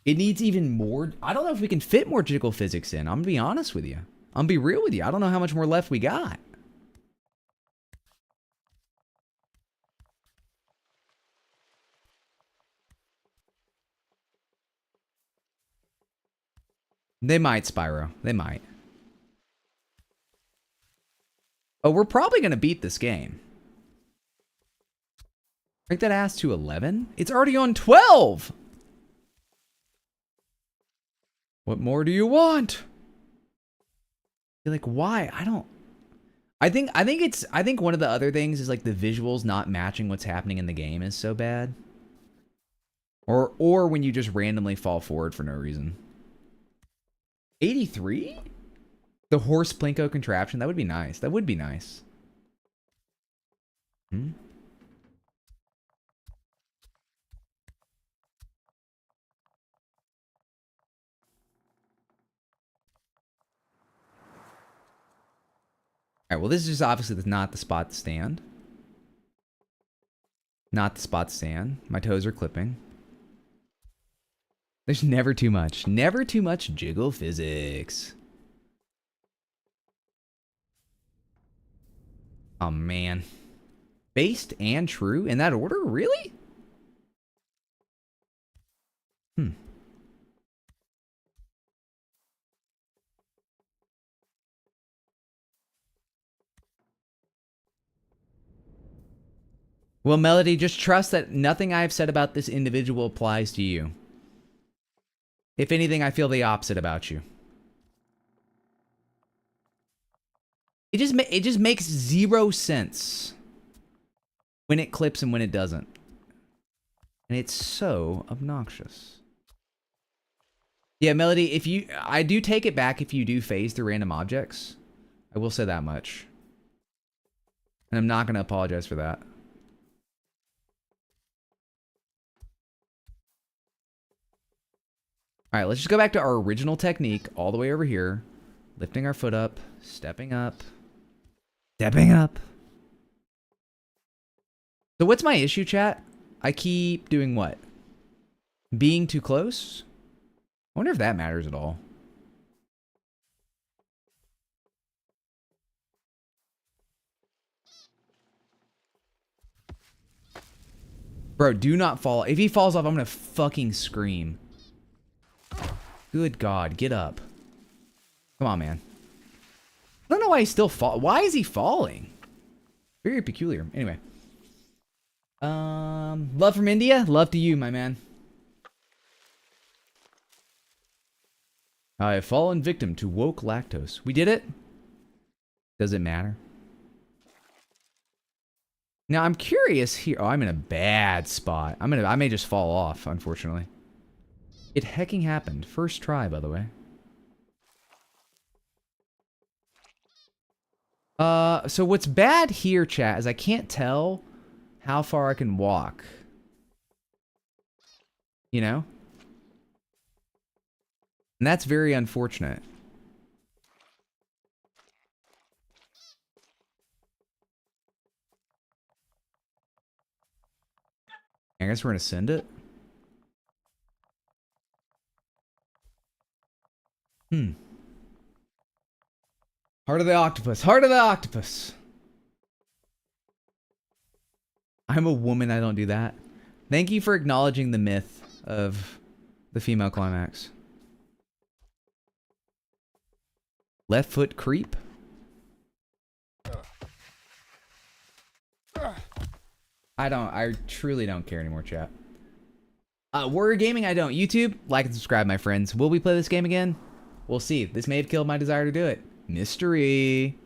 It needs even more. I don't know if we can fit more jiggle physics in. I'm gonna be honest with you. I'm gonna be real with you. I don't know how much more left we got. They might, Spyro. They might. Oh, we're probably gonna beat this game. Break that ass to 11? It's already on 12! What more do you want? You're like, why? I think one of the other things is like the visuals not matching what's happening in the game is so bad. Or when you just randomly fall forward for no reason. 83? The horse plinko contraption, that would be nice. That would be nice. Alright, well, this is just obviously not the spot to stand. Not the spot to stand. My toes are clipping. There's never too much. Never too much jiggle physics. Oh, man. Based and true in that order? Really? Well, Melody, just trust that nothing I have said about this individual applies to you. If anything, I feel the opposite about you. It just makes zero sense when it clips and when it doesn't. And it's so obnoxious. Yeah, Melody, I do take it back if you do phase through random objects. I will say that much. And I'm not going to apologize for that. All right, let's just go back to our original technique all the way over here. Lifting our foot up, stepping up, stepping up. So what's my issue, chat? I keep doing what? Being too close? I wonder if that matters at all. Bro, do not fall. If he falls off, I'm gonna fucking scream. Good God, get up. Come on, man. I don't know why he's still Why is he falling? Very peculiar. Anyway. Love from India? Love to you, my man. I have fallen victim to woke lactose. We did it? Does it matter? Now, I'm curious here. Oh, I'm in a bad spot. I may just fall off, unfortunately. It hecking happened. First try, by the way. So what's bad here, chat, is I can't tell how far I can walk. You know? And that's very unfortunate. I guess we're gonna send it. Heart of the octopus. Heart of the octopus. I'm a woman. I don't do that. Thank you for acknowledging the myth of the female climax. Left foot creep. I truly don't care anymore, chat. Warrior Gaming, I don't. YouTube, like and subscribe, my friends. Will we play this game again? We'll see. This may have killed my desire to do it. Mystery.